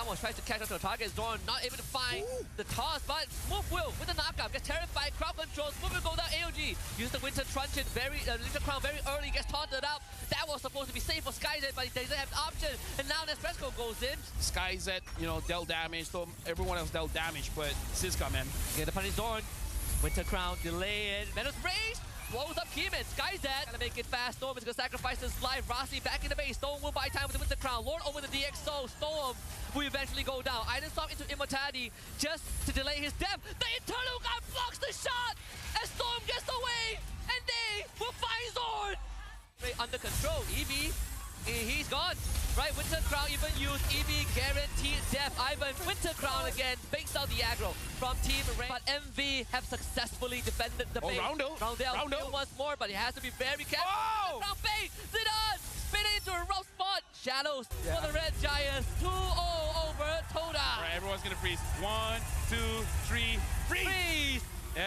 almost tries to catch up to the target. Zorn not able to find the toss, but Smooth Will with the knockout gets terrified. Crowd control. Smooth Will go down. AOG uses the Winter Truncheon Winter Crown very early. Gets taunted out. That was supposed to be safe for SkyZ, but he doesn't have the option. And now Nespresso goes in. SkyZ, you know, dealt damage. So everyone else dealt damage, but Siska, man. Get the punish Zorn. Winter Crown delay it. Venom's Rage blows up Keeman. SkyZ gonna make it fast. Storm is gonna sacrifice his life. Rossi back in the base. Storm will buy time with the Winter Crown. Lord over the DXO. Storm will eventually go down. Idenstorm into Immortality just to delay his death. The Eternal God blocks the shot as Storm gets away, and they will find Zorn. Under control. EV, he's gone. Right, Winter Crown even used EV guaranteed death. Ivan, Winter Crown again, bakes out the aggro from Team Ray. But MV have successfly defended the base. Roundel once more, but he has to be very careful. Oh! Round bait, Zidane, spin it into a rough spot. Shadows for the Red Giants, 2-0 over Todak. All right, everyone's gonna freeze. 1, 2, 3, freeze! Yeah.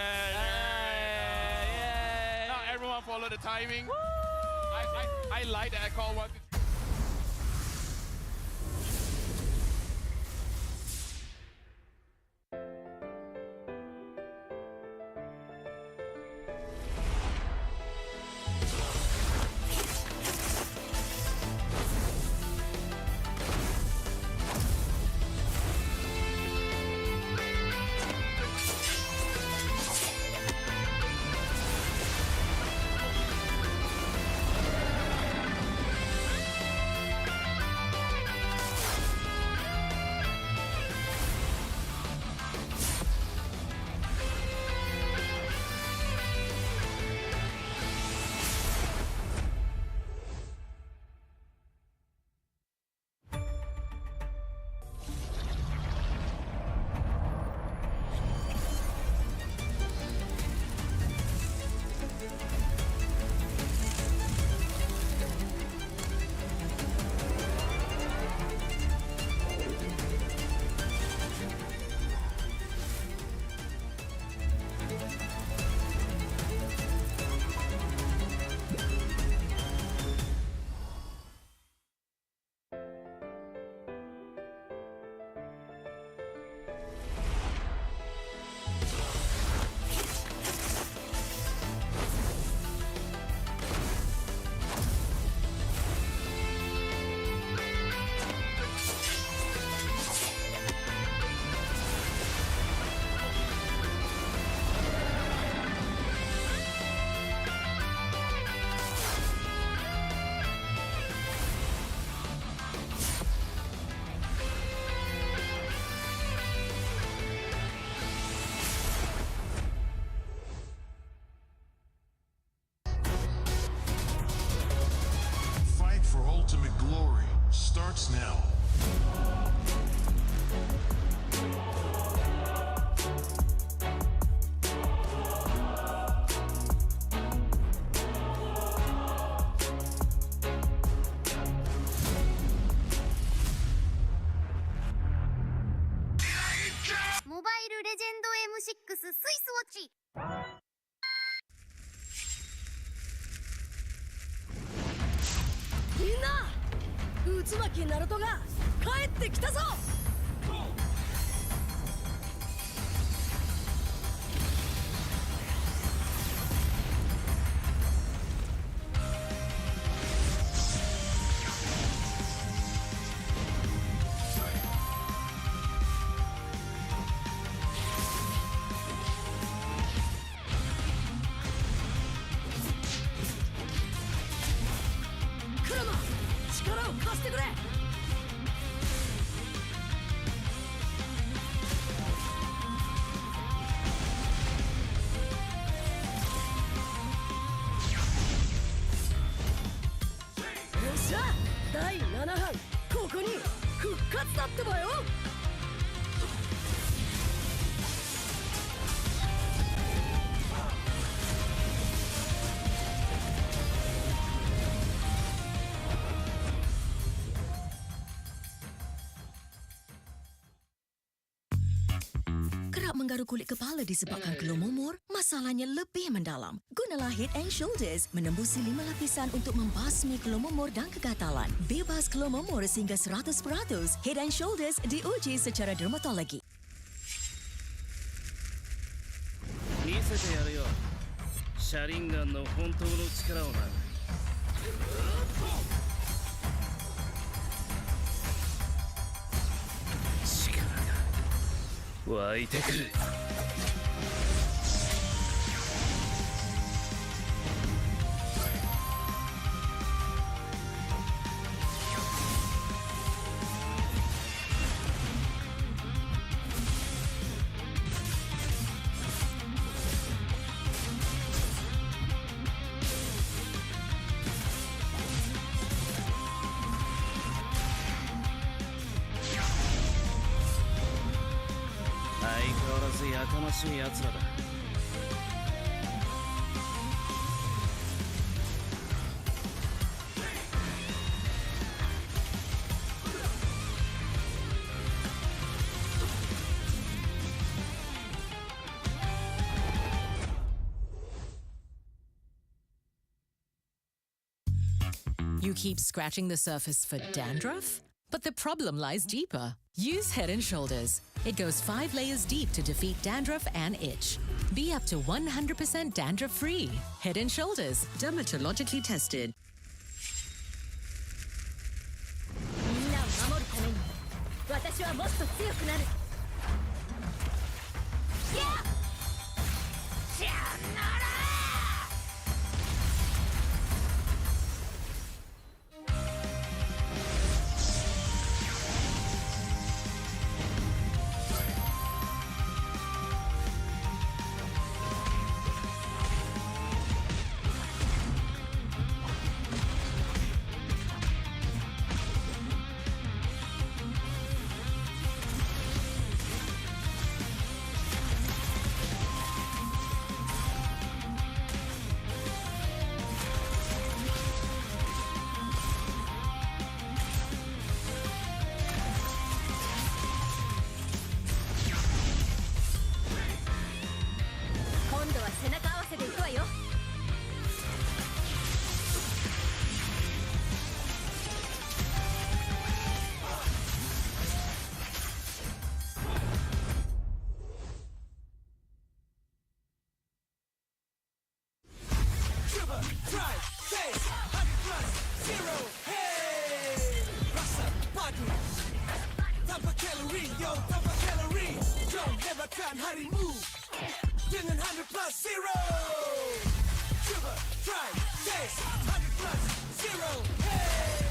Now everyone follow the timing. I like that I call 1, 2, 3. M6 スイスウォッチ。みんな、渦巻きナルトが帰ってきたぞ。力を貸してくれ。よっしゃ、第7班ここに復活だってばよ。กลับ menggaruk kulit kepala disebabkan keluh mumur, masalahnya lebih mendalam. Gunalah Head and Shoulders menembusi 5 lapisan untuk membasmi keluh mumur dan kegatalan. Bebas keluh mumur sehingga 100%. Head and Shoulders diuji secara dermatologi. 見せてやるよシャリンガンの本当の力をな力が湧いてくるやかましい奴らだ You keep scratching the surface for dandruff? But the problem lies deeper. Use Head and Shoulders. It goes 5 layers deep to defeat dandruff and itch. Be up to 100% dandruff-free. Head and Shoulders. Dermatologically tested. みんなを守るために、私はもっと強くなる。背中合わせでいくわよ。Dengan 100 plus zero Coba, try, taste 100 plus zero Hey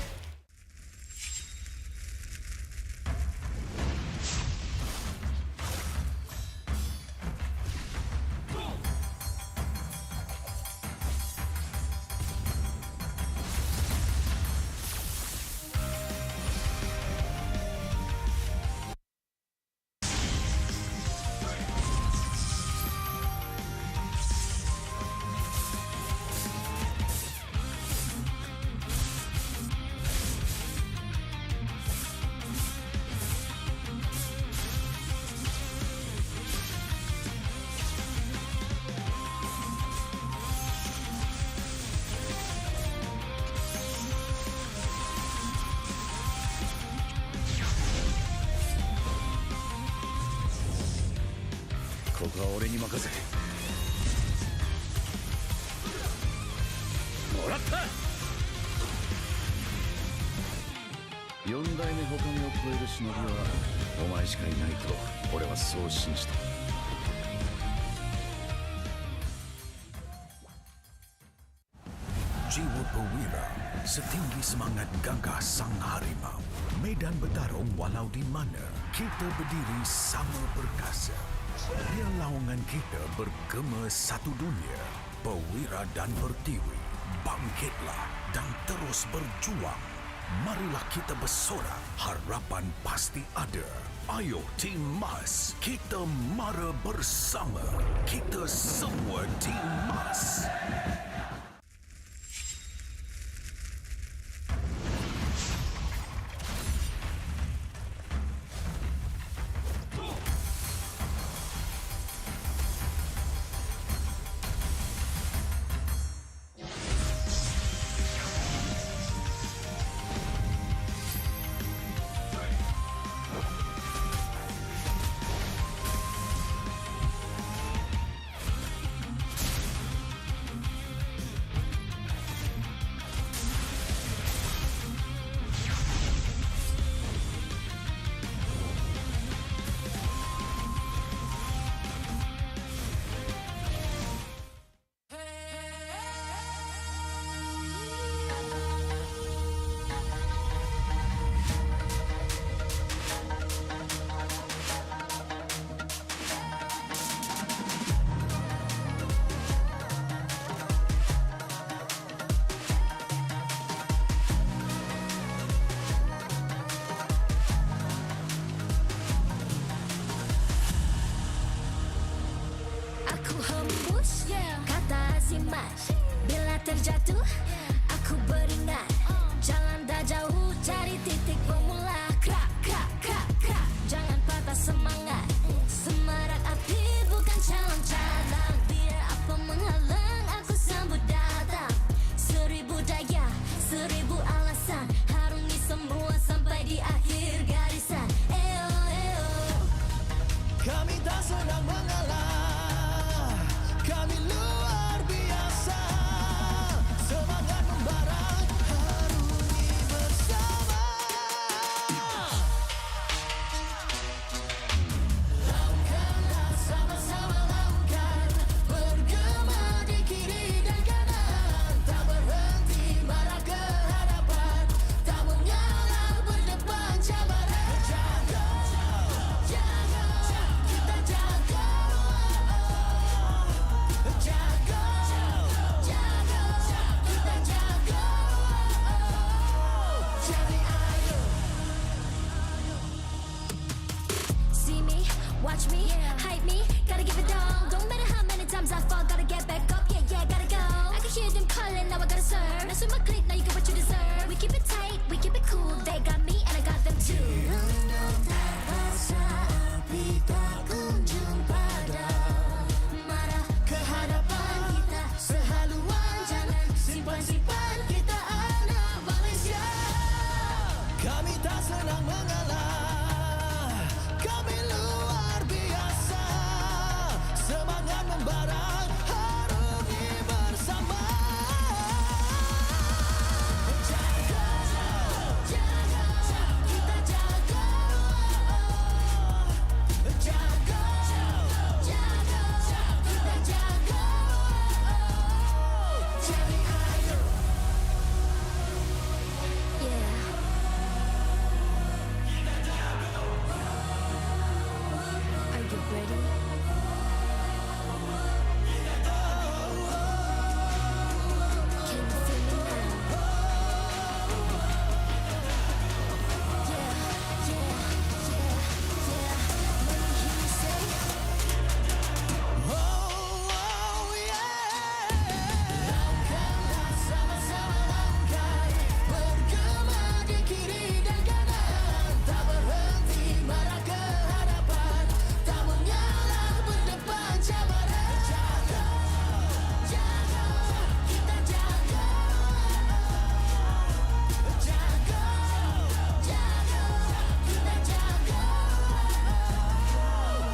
ここは俺に任せてもらった4代目他目を超える忍びはお前しかいないと俺はそう信じたJiwa Perwira setinggi semangat gagah sang harimau medan bertarung walau di mana kita berdiri sama perkasa biar lawangan kita bergema satu dunia Perwira dan Pertiwi bangkitlah dan terus berjuang marilah kita bersorak harapan pasti ada ayo Tim Mas kita mara bersama kita semua Tim Mas simat. Bila terjatuh, aku beringat. Jalan dah jauh, cari titik bermula. Krak, krak, krak, krak. Jangan patah semangat. Semarak api bukan calon calang. Biar apa menghalang, aku sambut datang. 1000 daya, 1000 alasan. Harungi semua sampai di akhir garisan. Eo, eo. Kami tak senang mengalah, kami luar biasa. Semangat membara, harungi bersama. Lakukanlah sama-sama lakukan, bergema di kiri dan kanan. Tak berhenti marah ke hadapan, tak mengalah berdepan cabaran. Jaga, jaga, kita jaga. Jaga, jaga, kita jaga. Cari air. See me, watch me, hype me, gotta give it all. Don't matter how many times I fall, gotta get back up, yeah, yeah, gotta go. I can hear them calling, now I gotta serve. Now swim my click, now you get what you deserve. We keep it tight, we keep it cool, they got me and I got them too. Api tak kunjung padam. Marah ke hadapan kita, sehaluan jangan simpan-simpan. Kita anak Malaysia. Kami tak senang mengalah, kami luar biasa. Semangat membara, harungi bersama. Jaga, jaga, kita jaga. Jaga, jaga, kita jaga. Cari air. Yeah. Are you ready? Can you feel me now? Yeah, yeah, yeah, yeah. Let me hear you say. Oh, yeah. Lakukanlah sama-sama lakukan, bergema di kiri dan kanan. Tak berhenti marah ke hadapan, tak mengalah berdepan cabaran. Jaga, jaga, kita jaga. Jaga, jaga, kita jaga.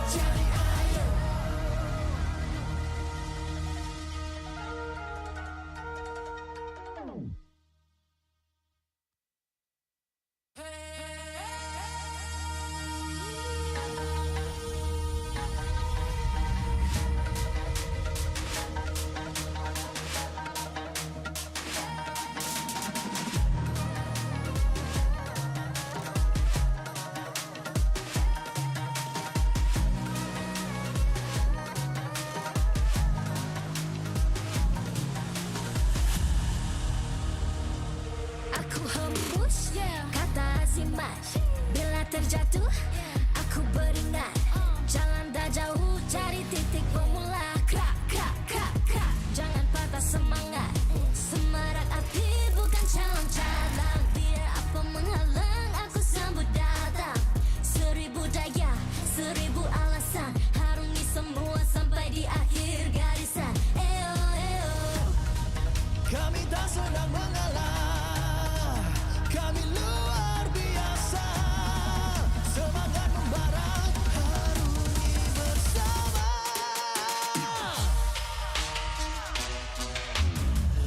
Cari air. Aku hembus kata azimat. Bila terjatuh, aku beringat. Jalan dah jauh, cari titik bermula. Krak, krak, krak, krak. Jangan patah semangat. Semarak api bukan calon calang. Biar apa menghalang, aku sambut datang. 1000 daya, 1000 alasan. Harungi semua sampai di akhir garisan. Eo, eo. Kami tak senang mengalah, kami luar biasa. Semangat membara, harungi bersama.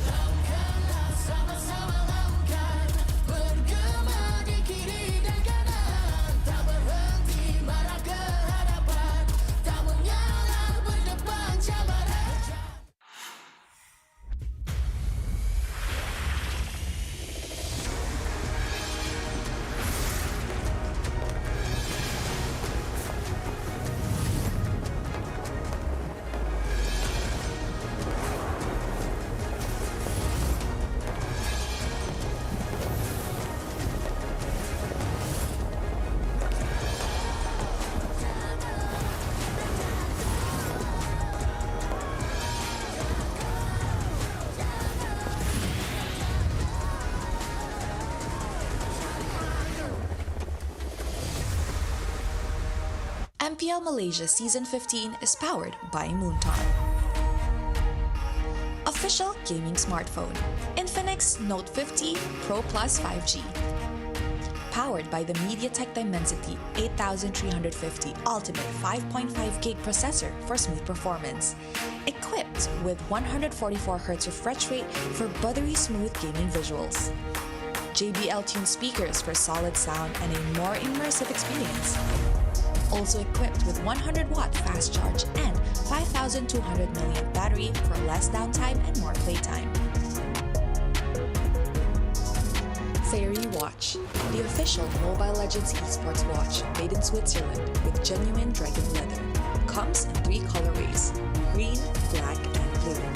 Lakukanlah sama-sama lakukan, bergema di kiri dan kanan. Tak berhenti marah ke hadapan, tak mengalah berdepan cabaran. MPL Malaysia Season 15 is powered by Moonton. Official gaming smartphone, Infinix Note 50 Pro Plus 5G. Powered by the MediaTek Dimensity 8350 Ultimate 5.5 GB processor for smooth performance. Equipped with 144Hz refresh rate for buttery smooth gaming visuals. JBL tuned speakers for solid sound and a more immersive experience. Also equipped with 100-watt fast charge and 5,200 mAh battery for less downtime and more playtime. Fairy Watch, the official Mobile Legends esports watch made in Switzerland with genuine dragon leather. Comes in 3 colorways, green, black, and blue.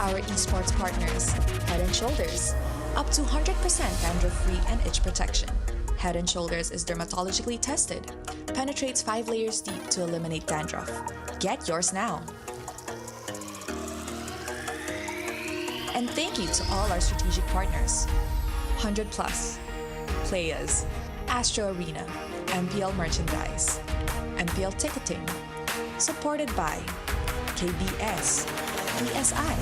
Our esports partners, Head & Shoulders, up to 100% dandruff-free and itch protection. Head & Shoulders is dermatologically tested, penetrates 5 layers deep to eliminate dandruff. Get yours now. And thank you to all our strategic partners. 100 Plus, Playas, Astro Arena, MPL Merchandise, MPL Ticketing, supported by KBS, PSI,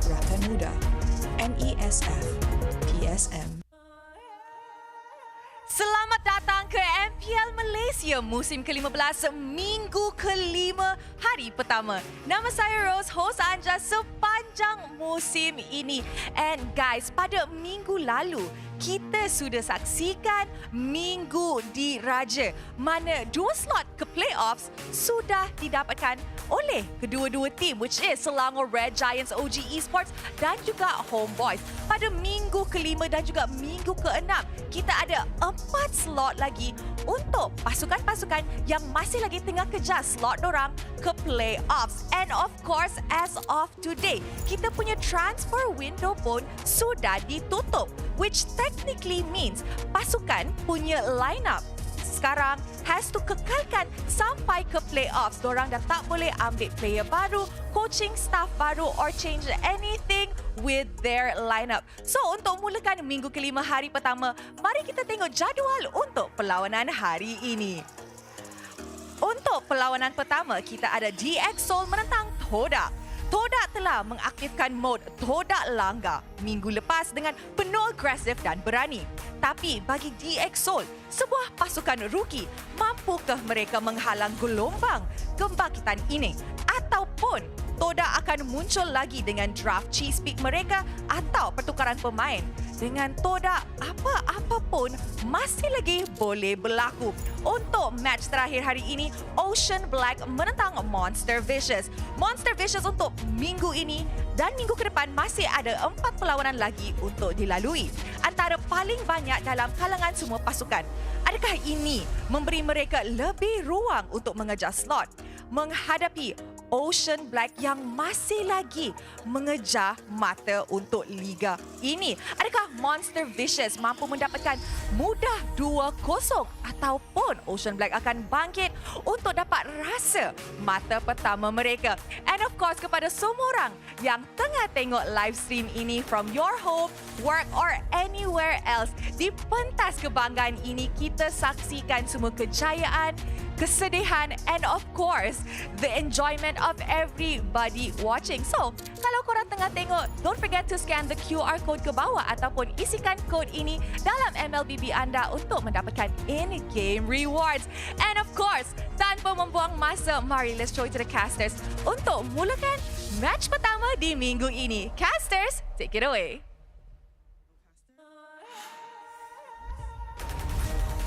Rapamuda, MESF, PSM. Selamat datang ke MPL Malaysia musim ke-15, minggu ke-5, hari pertama. Nama saya Rose, host anda sepanjang musim ini. And guys, pada minggu lalu, kita sudah saksikan Minggu Diraja, mana 2 slot ke playoffs sudah didapatkan oleh kedua-dua tim, which is Selangor Red Giants OG Esports dan juga Homeboys. Pada minggu ke-5 dan juga minggu ke-6, kita ada 4 slot lagi untuk pasukan-pasukan yang masih lagi tengah kejar slot dorang ke playoffs. And of course, as of today, kita punya transfer window pun sudah ditutup, which technically means pasukan punya lineup sekarang has to kekalkan sampai ke playoffs. Dorang dah tak boleh ambil player baru, coaching staff baru or change anything with their lineup. So untuk mulakan minggu ke-5 hari pertama, mari kita tengok jadual untuk perlawanan hari ini. Untuk perlawanan pertama, kita ada DX Seoul menentang Todak. Todak telah mengaktifkan mod Todak Langgar minggu lepas dengan penuh agresif dan berani. Tapi bagi DX Seoul, sebuah pasukan rookie, mampukah mereka menghalang gelombang kebangkitan ini? Ataupun Todak akan muncul lagi dengan draft cheese pick mereka atau pertukaran pemain? Dengan Todak, apa-apa pun masih lagi boleh berlaku. Untuk match terakhir hari ini, Ocean Black menentang Monster Vicious. Monster Vicious untuk minggu ini dan minggu ke depan masih ada 4 perlawanan lagi untuk dilalui. Antara paling banyak dalam kalangan semua pasukan. Adakah ini memberi mereka lebih ruang untuk mengejar slot menghadapi Ocean Black yang masih lagi mengejar mata untuk liga ini? Adakah Monster Vicious mampu mendapatkan mudah 2-0 ataupun Ocean Black akan bangkit untuk dapat rasa mata pertama mereka? And of course, kepada semua orang yang tengah tengok live stream ini from your home, work or anywhere else, di pentas kebanggaan ini kita saksikan semua kejayaan, kesedihan and of course the enjoyment of everybody watching. So, kalau korang tengah tengok, don't forget to scan the QR code ke bawah ataupun isikan kod ini dalam MLBB anda untuk mendapatkan in-game rewards. And of course, tanpa membuang masa, mari let's throw it to the casters untuk mulakan match pertama di minggu ini. Casters, take it away.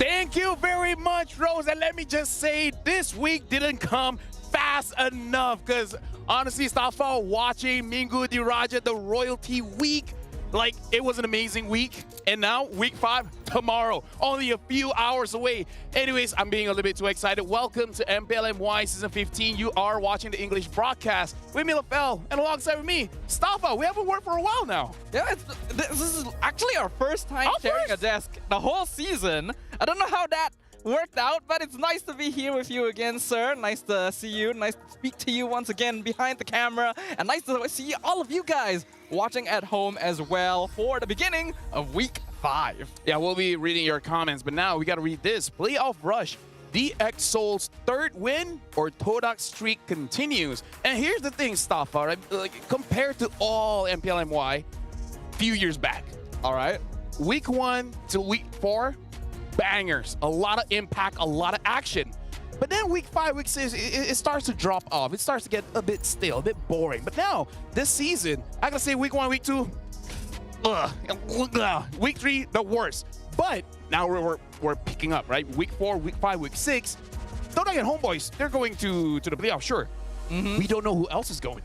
Thank you very much, Rose. And let me just say, this week didn't come fast enough because honestly, Stafa, watching Minggu Diraja, the Royalty Week, like it was an amazing week. And now week 5 tomorrow, only a few hours away. Anyways, I'm being a little bit too excited. Welcome to MPL MY Season 15. You are watching the English broadcast with me, LaFell, and alongside with me, Stafa. We haven't worked for a while now. Yeah, this is actually our first time sharing a desk the whole season. I don't know how that worked out, but it's nice to be here with you again, sir. Nice to see you. Nice to speak to you once again behind the camera. And nice to see all of you guys watching at home as well for the beginning of week 5. Yeah, we'll be reading your comments, but now we got to read this. Playoff Rush DX Soul's third win or Todak's streak continues. And here's the thing, Staffa, right? Like, compared to all MPL MY few years back. All right. Week 1 to week 4, bangers. A lot of impact, a lot of action. But then week 5, week 6, it starts to drop off. It starts to get a bit stale, a bit boring. But now, this season, I gotta say week 1, week 2, week 3, the worst. But now we're picking up, right? Week 4, week 5, week 6, Todak and Homeboys, they're going to the playoffs, sure. We don't know who else is going.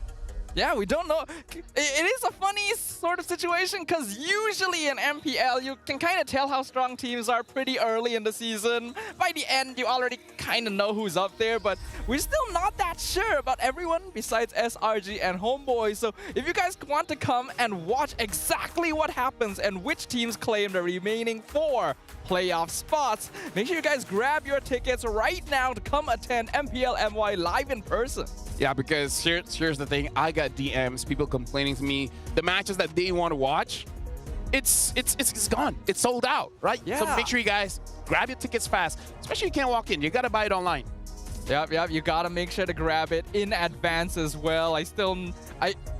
Yeah, we don't know. It is a funny sort of situation because usually in MPL, you can kind of tell how strong teams are pretty early in the season. By the end, you already kind of know who's up there, but we're still not that sure about everyone besides SRG and Homeboys. So if you guys want to come and watch exactly what happens and which teams claim the remaining 4 playoff spots, make sure you guys grab your tickets right now to come attend MPL MY live in person. Yeah, because here's the thing. I got DMs, people complaining to me, the matches that they want to watch, it's gone. It's sold out, right? Yeah. So make sure you guys grab your tickets fast. Especially you can't walk in. You got to buy it online. Yep. You gotta make sure to grab it in advance as well. I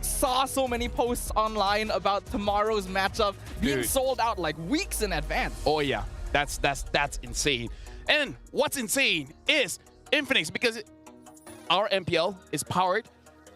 saw so many posts online about tomorrow's matchup being sold out like weeks in advance. Oh yeah, that's insane. And what's insane is Infinix, because our MPL is powered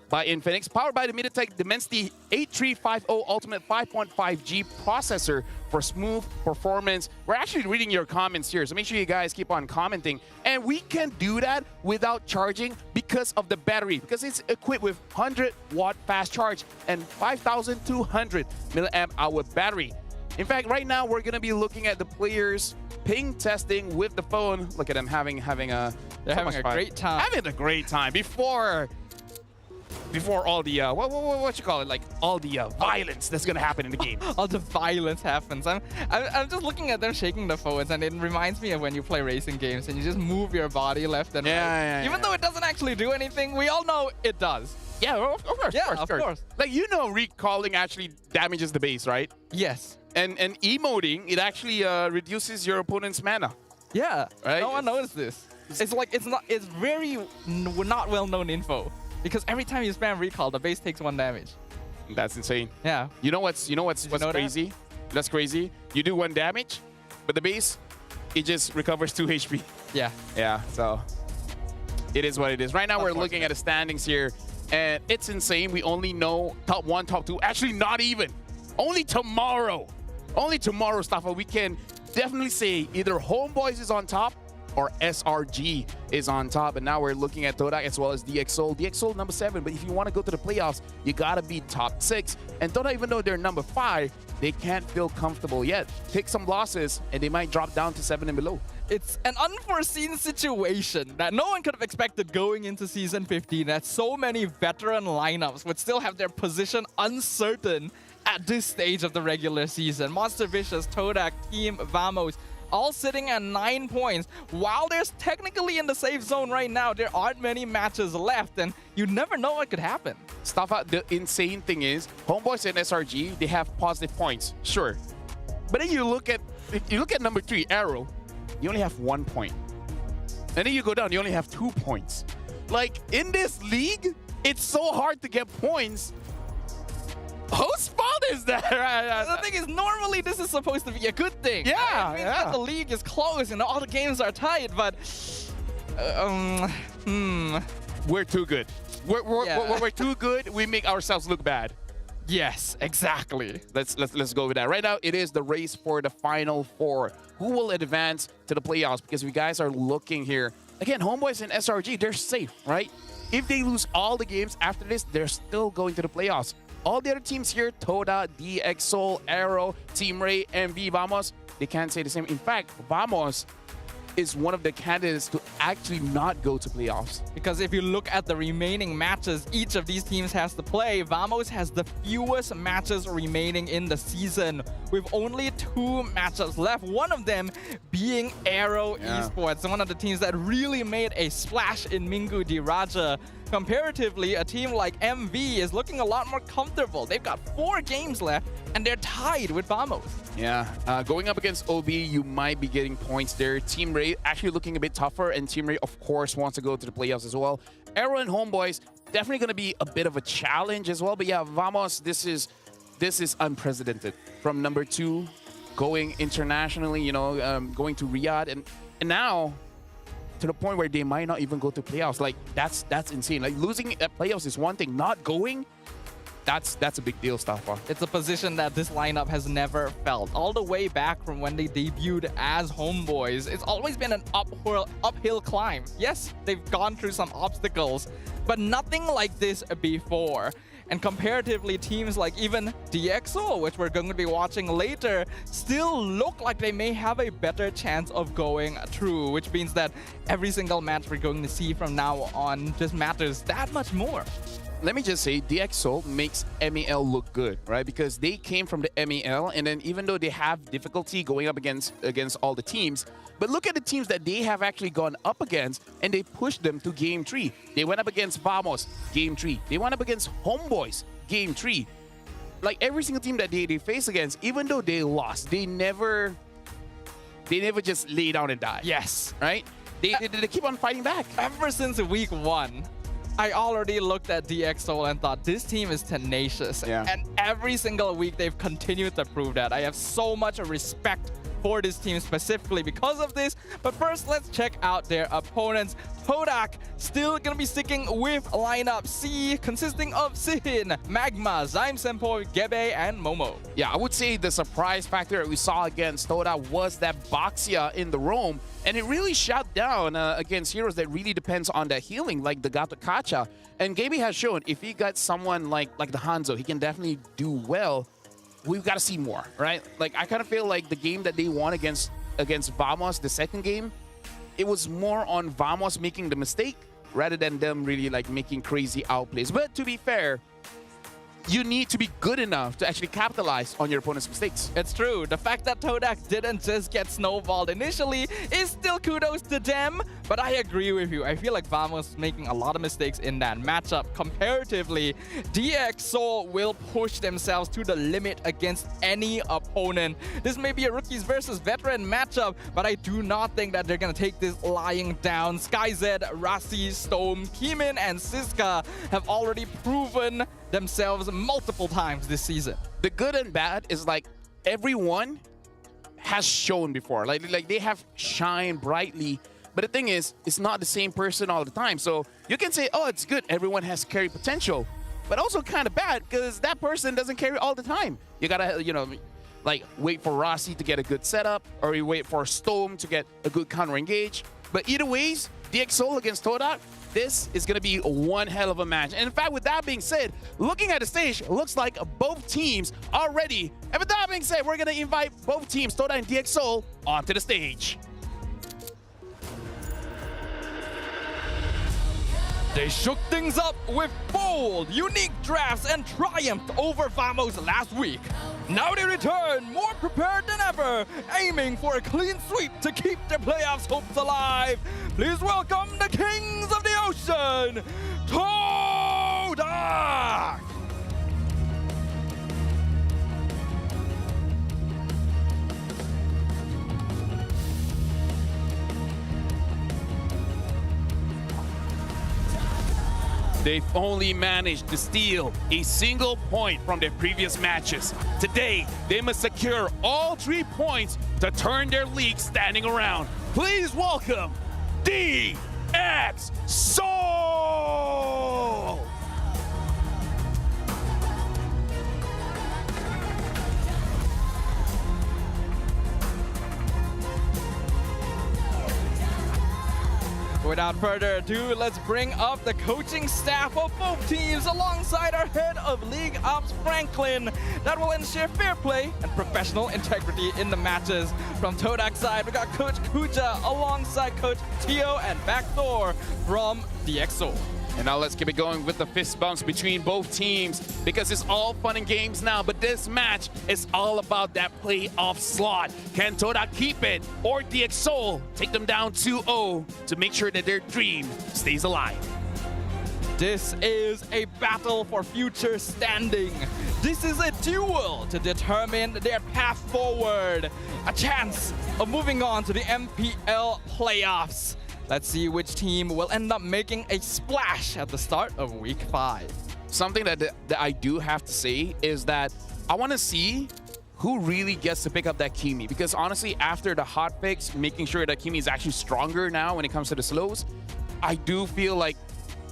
by Infinix, powered by the MediaTek Dimensity 8350 Ultimate 5.5G processor for smooth performance. We're actually reading your comments here, so make sure you guys keep on commenting. And we can do that without charging because of the battery, because it's equipped with 100-watt fast charge and 5,200 milliamp hour battery. In fact, right now we're gonna be looking at the players ping testing with the phone. Look at them having a great time. Having a great time before all the what you call it, like all the violence that's gonna happen in the game. All the violence happens. I'm just looking at them shaking the phones, and it reminds me of when you play racing games and you just move your body left and right. Even though it doesn't actually do anything, we all know it does. Yeah, of course. Yeah, of course. Like, you know, recalling actually damages the base, right? Yes. And emoting, it actually reduces your opponent's mana. Yeah. Right? No one knows this. It's very not well-known info. Because every time you spam recall, the base takes 1 damage. That's insane. Yeah. You know what's crazy? That's crazy. You do 1 damage, but the base, it just recovers 2 HP. Yeah. Yeah, so it is what it is. Right now we're looking at the standings here, and it's insane. We only know top 1, top 2. Actually, not even. Only tomorrow, Staffa, we can definitely say either Homeboys is on top or SRG is on top. And now we're looking at Todak as well as DX Soul. DX Soul number 7, but if you want to go to the playoffs, you gotta be top 6. And Todak, even though they're number 5, they can't feel comfortable yet. Pick some losses and they might drop down to 7 and below. It's an unforeseen situation that no one could have expected going into Season 15, that so many veteran lineups would still have their position uncertain at this stage of the regular season. Monster Vicious, Todak, Team Vamos, all sitting at 9 points. While they're technically in the safe zone right now, there aren't many matches left, and you never know what could happen. Staffa, the insane thing is, Homeboys and SRG, they have positive points, sure. But then if you look at number 3, Arrow, you only have 1 point. And then you go down, you only have 2 points. Like, in this league, it's so hard to get points. Whose fault is that? The thing is, normally this is supposed to be a good thing. Yeah, It means that the league is close and all the games are tight, but we're too good. We're too good. We make ourselves look bad. Yes, exactly. Let's go with that. Right now, it is the race for the final 4. Who will advance to the playoffs? Because we guys are looking here. Again, Homeboys and SRG, they're safe, right? If they lose all the games after this, they're still going to the playoffs. All the other teams here, Toda, DX Soul, Arrow, Team Ray, MV, Vamos, they can't say the same. In fact, Vamos is one of the candidates to actually not go to playoffs. Because if you look at the remaining matches each of these teams has to play, Vamos has the fewest matches remaining in the season, with only 2 matchups left, one of them being Arrow Esports, one of the teams that really made a splash in Minggu Diraja comparatively, a team like MV is looking a lot more comfortable. They've got 4 games left, and they're tied with Vamos. Yeah, going up against OB, you might be getting points there. Team Ray actually looking a bit tougher, and Team Ray, of course, wants to go to the playoffs as well. Arrow and Homeboys, definitely going to be a bit of a challenge as well. But yeah, Vamos, this is unprecedented. From number 2, going internationally, you know, going to Riyadh, and now to the point where they might not even go to playoffs. Like, that's insane. Like, losing at playoffs is one thing. Not going, that's a big deal, Stafa. It's a position that this lineup has never felt. All the way back from when they debuted as Homeboys, it's always been an uphill climb. Yes, they've gone through some obstacles, but nothing like this before. And comparatively, teams like even DXO, which we're going to be watching later, still look like they may have a better chance of going through, which means that every single match we're going to see from now on just matters that much more. Let me just say, DXO makes MEL look good, right? Because they came from the MEL, and then even though they have difficulty going up against all the teams, but look at the teams that they have actually gone up against, and they pushed them to Game 3. They went up against Vamos, Game 3. They went up against Homeboys, Game 3. Like, every single team that they face against, even though they lost, they never just lay down and die. Yes. Right? They keep on fighting back. Ever since week 1, I already looked at DXO and thought this team is tenacious. Yeah. And every single week they've continued to prove that. I have so much respect for this team specifically because of this. But first, let's check out their opponents. Todak still gonna be sticking with lineup C, consisting of Sihin, Magma, Zyme Senpoi, Gebe, and Momo. Yeah, I would say the surprise factor that we saw against Todak was that Baxia in the roam, and it really shut down against heroes that really depends on the healing, like the Gato Kacha. And Gabe has shown if he got someone like the Hanzo, he can definitely do well. We've got to see more, right? Like, I kind of feel like the game that they won against Vamos, the second game, it was more on Vamos making the mistake rather than them really like making crazy outplays. But to be fair, you need to be good enough to actually capitalize on your opponent's mistakes. It's true. The fact that Todak didn't just get snowballed initially is still kudos to them. But I agree with you. I feel like Vamos is making a lot of mistakes in that matchup. Comparatively, DXO will push themselves to the limit against any opponent. This may be a rookies versus veteran matchup, but I do not think that they're going to take this lying down. SkyZ, Rasi, Storm, Keeman, and Siska have already proven themselves multiple times this season. The good and bad is like everyone has shown before. Like they have shined brightly. But the thing is, it's not the same person all the time. So you can say, oh, it's good. Everyone has carry potential. But also kind of bad because that person doesn't carry all the time. You got to, you know, like wait for Rossi to get a good setup, or you wait for Storm to get a good counter engage. But either ways, DXO against Todak, this is going to be one hell of a match. And in fact, with that being said, looking at the stage, it looks like both teams are ready. And with that being said, we're going to invite both teams, Todak and DXO, onto the stage. They shook things up with bold, unique drafts and triumphed over Vamos last week. Now they return more prepared than ever, aiming for a clean sweep to keep their playoffs hopes alive. Please welcome the Kings of the Ocean, Todak! They've only managed to steal a single point from their previous matches. Today, they must secure all 3 points to turn their league standing around. Please welcome DXO! Without further ado, let's bring up the coaching staff of both teams alongside our head of League Ops, Franklin, that will ensure fair play and professional integrity in the matches. From Todak's side, we got Coach Kuja alongside Coach Tio and Backdoor from DXO. And now let's keep it going with the fist bumps between both teams, because it's all fun and games now, but this match is all about that playoff slot. Can Todak keep it, or DXO take them down 2-0 to make sure that their dream stays alive? This is a battle for future standing. This is a duel to determine their path forward. A chance of moving on to the MPL playoffs. Let's see which team will end up making a splash at the start of week 5. Something that I do have to say is that I want to see who really gets to pick up that Kimi. Because honestly, after the hot picks, making sure that Kimi is actually stronger now when it comes to the slows, I do feel like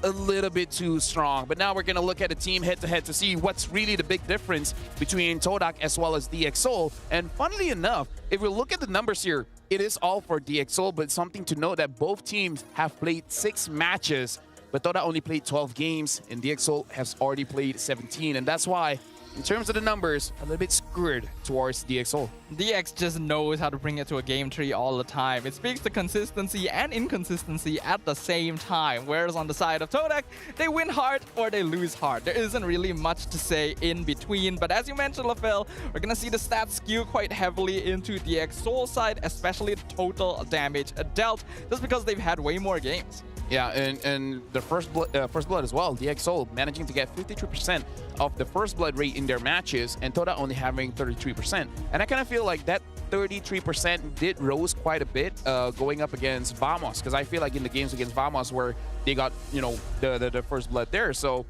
a little bit too strong. But now we're going to look at the team head-to-head to see what's really the big difference between Todak as well as DxSoul. And funnily enough, if we look at the numbers here, it is all for DxSoul, but something to note that both teams have played 6 matches, but Todak only played 12 games, and DxSoul has already played 17. And that's why, in terms of the numbers, a little bit screwed towards DxSoul. DX just knows how to bring it to a game tree all the time. It speaks to consistency and inconsistency at the same time. Whereas on the side of Todak, they win hard or they lose hard. There isn't really much to say in between. But as you mentioned, LaFell, we're going to see the stats skew quite heavily into DxSoul side, especially the total damage dealt, just because they've had way more games. Yeah, and the first blood as well, DxSoul managing to get 53% of the first blood rate in their matches, and Todak only having 33%. And I kind of feel like that 33% did rose quite a bit going up against Vamos, because I feel like in the games against Vamos where they got, you know, the first blood there. So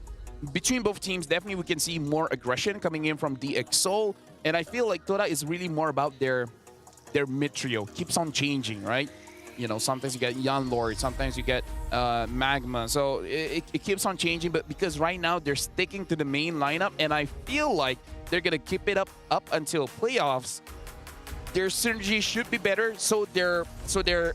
between both teams, definitely we can see more aggression coming in from DxSoul, and I feel like Todak is really more about their mid trio. Keeps on changing, right? You know, sometimes you get Young Lord, sometimes you get Magma. So it keeps on changing, but because right now they're sticking to the main lineup, and I feel like they're going to keep it up until playoffs. Their synergy should be better, so their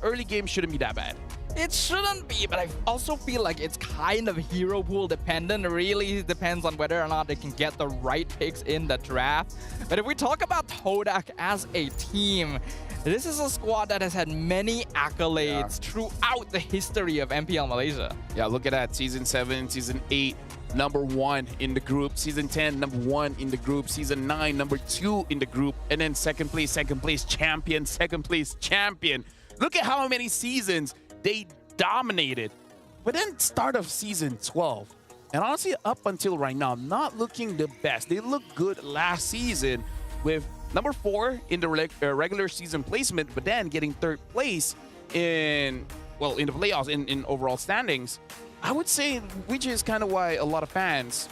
early game shouldn't be that bad. It shouldn't be, but I also feel like it's kind of hero pool dependent. It really depends on whether or not they can get the right picks in the draft. But if we talk about Todak as a team, this is a squad that has had many accolades throughout the history of MPL Malaysia. Yeah, look at that. Season 7, Season 8, #1 in the group. Season 10, #1 in the group. Season 9, #2 in the group. And then second place champion, second place champion. Look at how many seasons they dominated. But then start of Season 12. And honestly, up until right now, not looking the best. They looked good last season with #4 in the regular season placement, but then getting 3rd place in the playoffs in overall standings. I would say, which is kind of why a lot of fans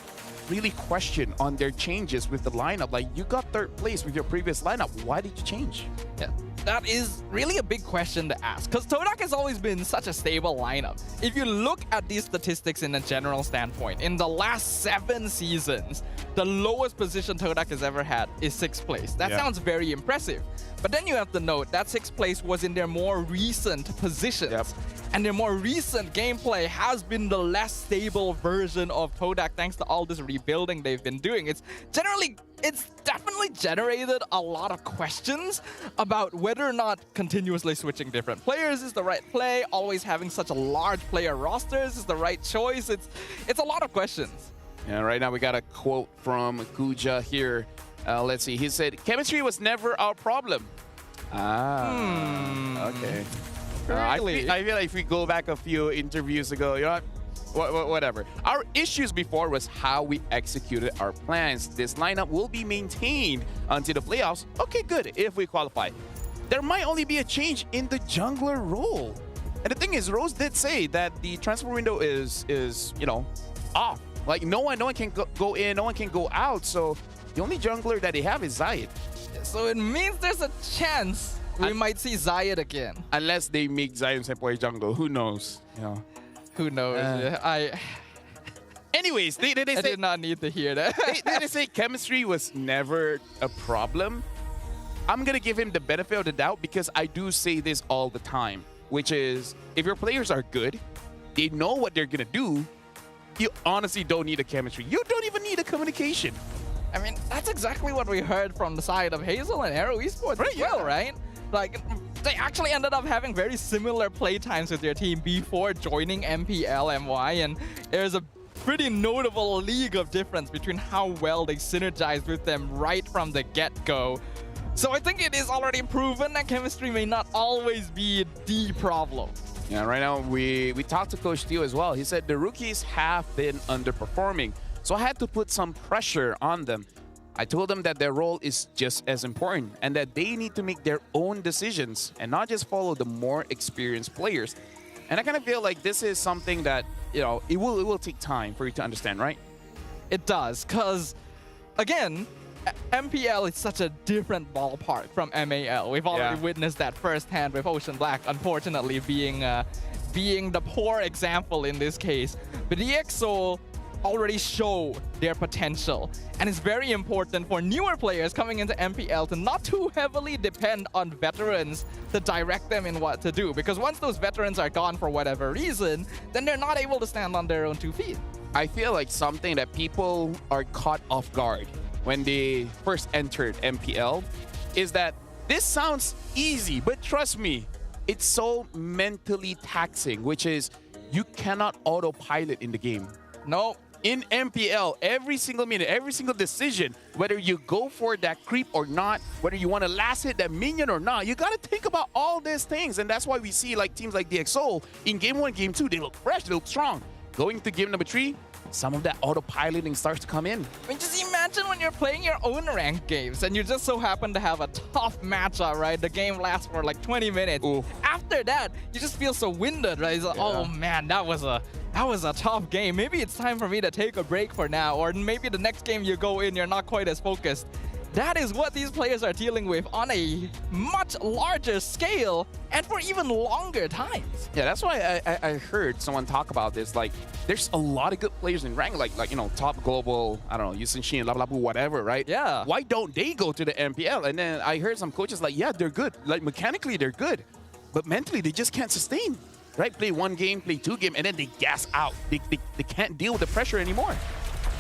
really question on their changes with the lineup. Like, you got 3rd place with your previous lineup. Why did you change? Yeah, that is really a big question to ask, because Todak has always been such a stable lineup. If you look at these statistics in a general standpoint, in the last 7 seasons, the lowest position Todak has ever had is 6th place. That sounds very impressive. But then you have to note that 6th place was in their more recent positions. And their more recent gameplay has been the less stable version of Todak thanks to all this rebuilding they've been doing. It's definitely generated a lot of questions about whether or not continuously switching different players is the right play, always having such a large player rosters is the right choice. It's a lot of questions. Yeah, right now we got a quote from Kuja here. Let's see. He said, "Chemistry was never our problem." Okay. Really? I feel like if we go back a few interviews ago, you know what? Whatever. Our issues before was how we executed our plans. This lineup will be maintained until the playoffs. Okay, good. If we qualify, there might only be a change in the jungler role. And the thing is, Rose did say that the transfer window is off. Like no one can go in, no one can go out. So the only jungler that they have is Zayed. So it means there's a chance we might see Zayed again. Unless they make Zion Senpai jungle. Who knows? You know. Who knows? Anyways, they say, I did not need to hear that. they say chemistry was never a problem. I'm going to give him the benefit of the doubt because I do say this all the time, which is if your players are good, they know what they're going to do, you honestly don't need a chemistry. You don't even need a communication. I mean, that's exactly what we heard from the side of Hazel and Aero Esports as well, right? Like, they actually ended up having very similar play times with their team before joining MPL MY, and there's a pretty notable league of difference between how well they synergized with them right from the get-go. So I think it is already proven that chemistry may not always be the problem. Yeah, right now we talked to Coach Theo as well. He said the rookies have been underperforming. So I had to put some pressure on them. I told them that their role is just as important and that they need to make their own decisions and not just follow the more experienced players. And I kind of feel like this is something that, you know, it will take time for you to understand, right? It does, because, again, MPL is such a different ballpark from MAL. We've already witnessed that firsthand with Ocean Black, unfortunately, being the poor example in this case. But EXO already show their potential, and it's very important for newer players coming into MPL to not too heavily depend on veterans to direct them in what to do, because once those veterans are gone for whatever reason, then they're not able to stand on their own 2 feet. I feel like something that people are caught off guard when they first entered MPL is that this sounds easy, but trust me, it's so mentally taxing, which is you cannot autopilot in the game. No. In MPL, every single minute, every single decision, whether you go for that creep or not, whether you want to last hit that minion or not, you got to think about all these things. And that's why we see like teams like DxO in game 1, game 2, they look fresh, they look strong. Going to game number 3, some of that autopiloting starts to come in. I mean, just imagine when you're playing your own ranked games and you just so happen to have a tough matchup, right? The game lasts for like 20 minutes. Ooh. After that, you just feel so winded, right? It's like, oh man, that was a tough game. Maybe it's time for me to take a break for now, or maybe the next game you go in, you're not quite as focused. That is what these players are dealing with on a much larger scale and for even longer times. Yeah, that's why I heard someone talk about this. Like, there's a lot of good players in rank, like you know, top global, I don't know, Yusin Shin, Labu, whatever, right? Yeah. Why don't they go to the MPL? And then I heard some coaches like, yeah, they're good. Like, mechanically, they're good. But mentally, they just can't sustain. Right? Play 1 game, play 2 games, and then they gas out. They can't deal with the pressure anymore.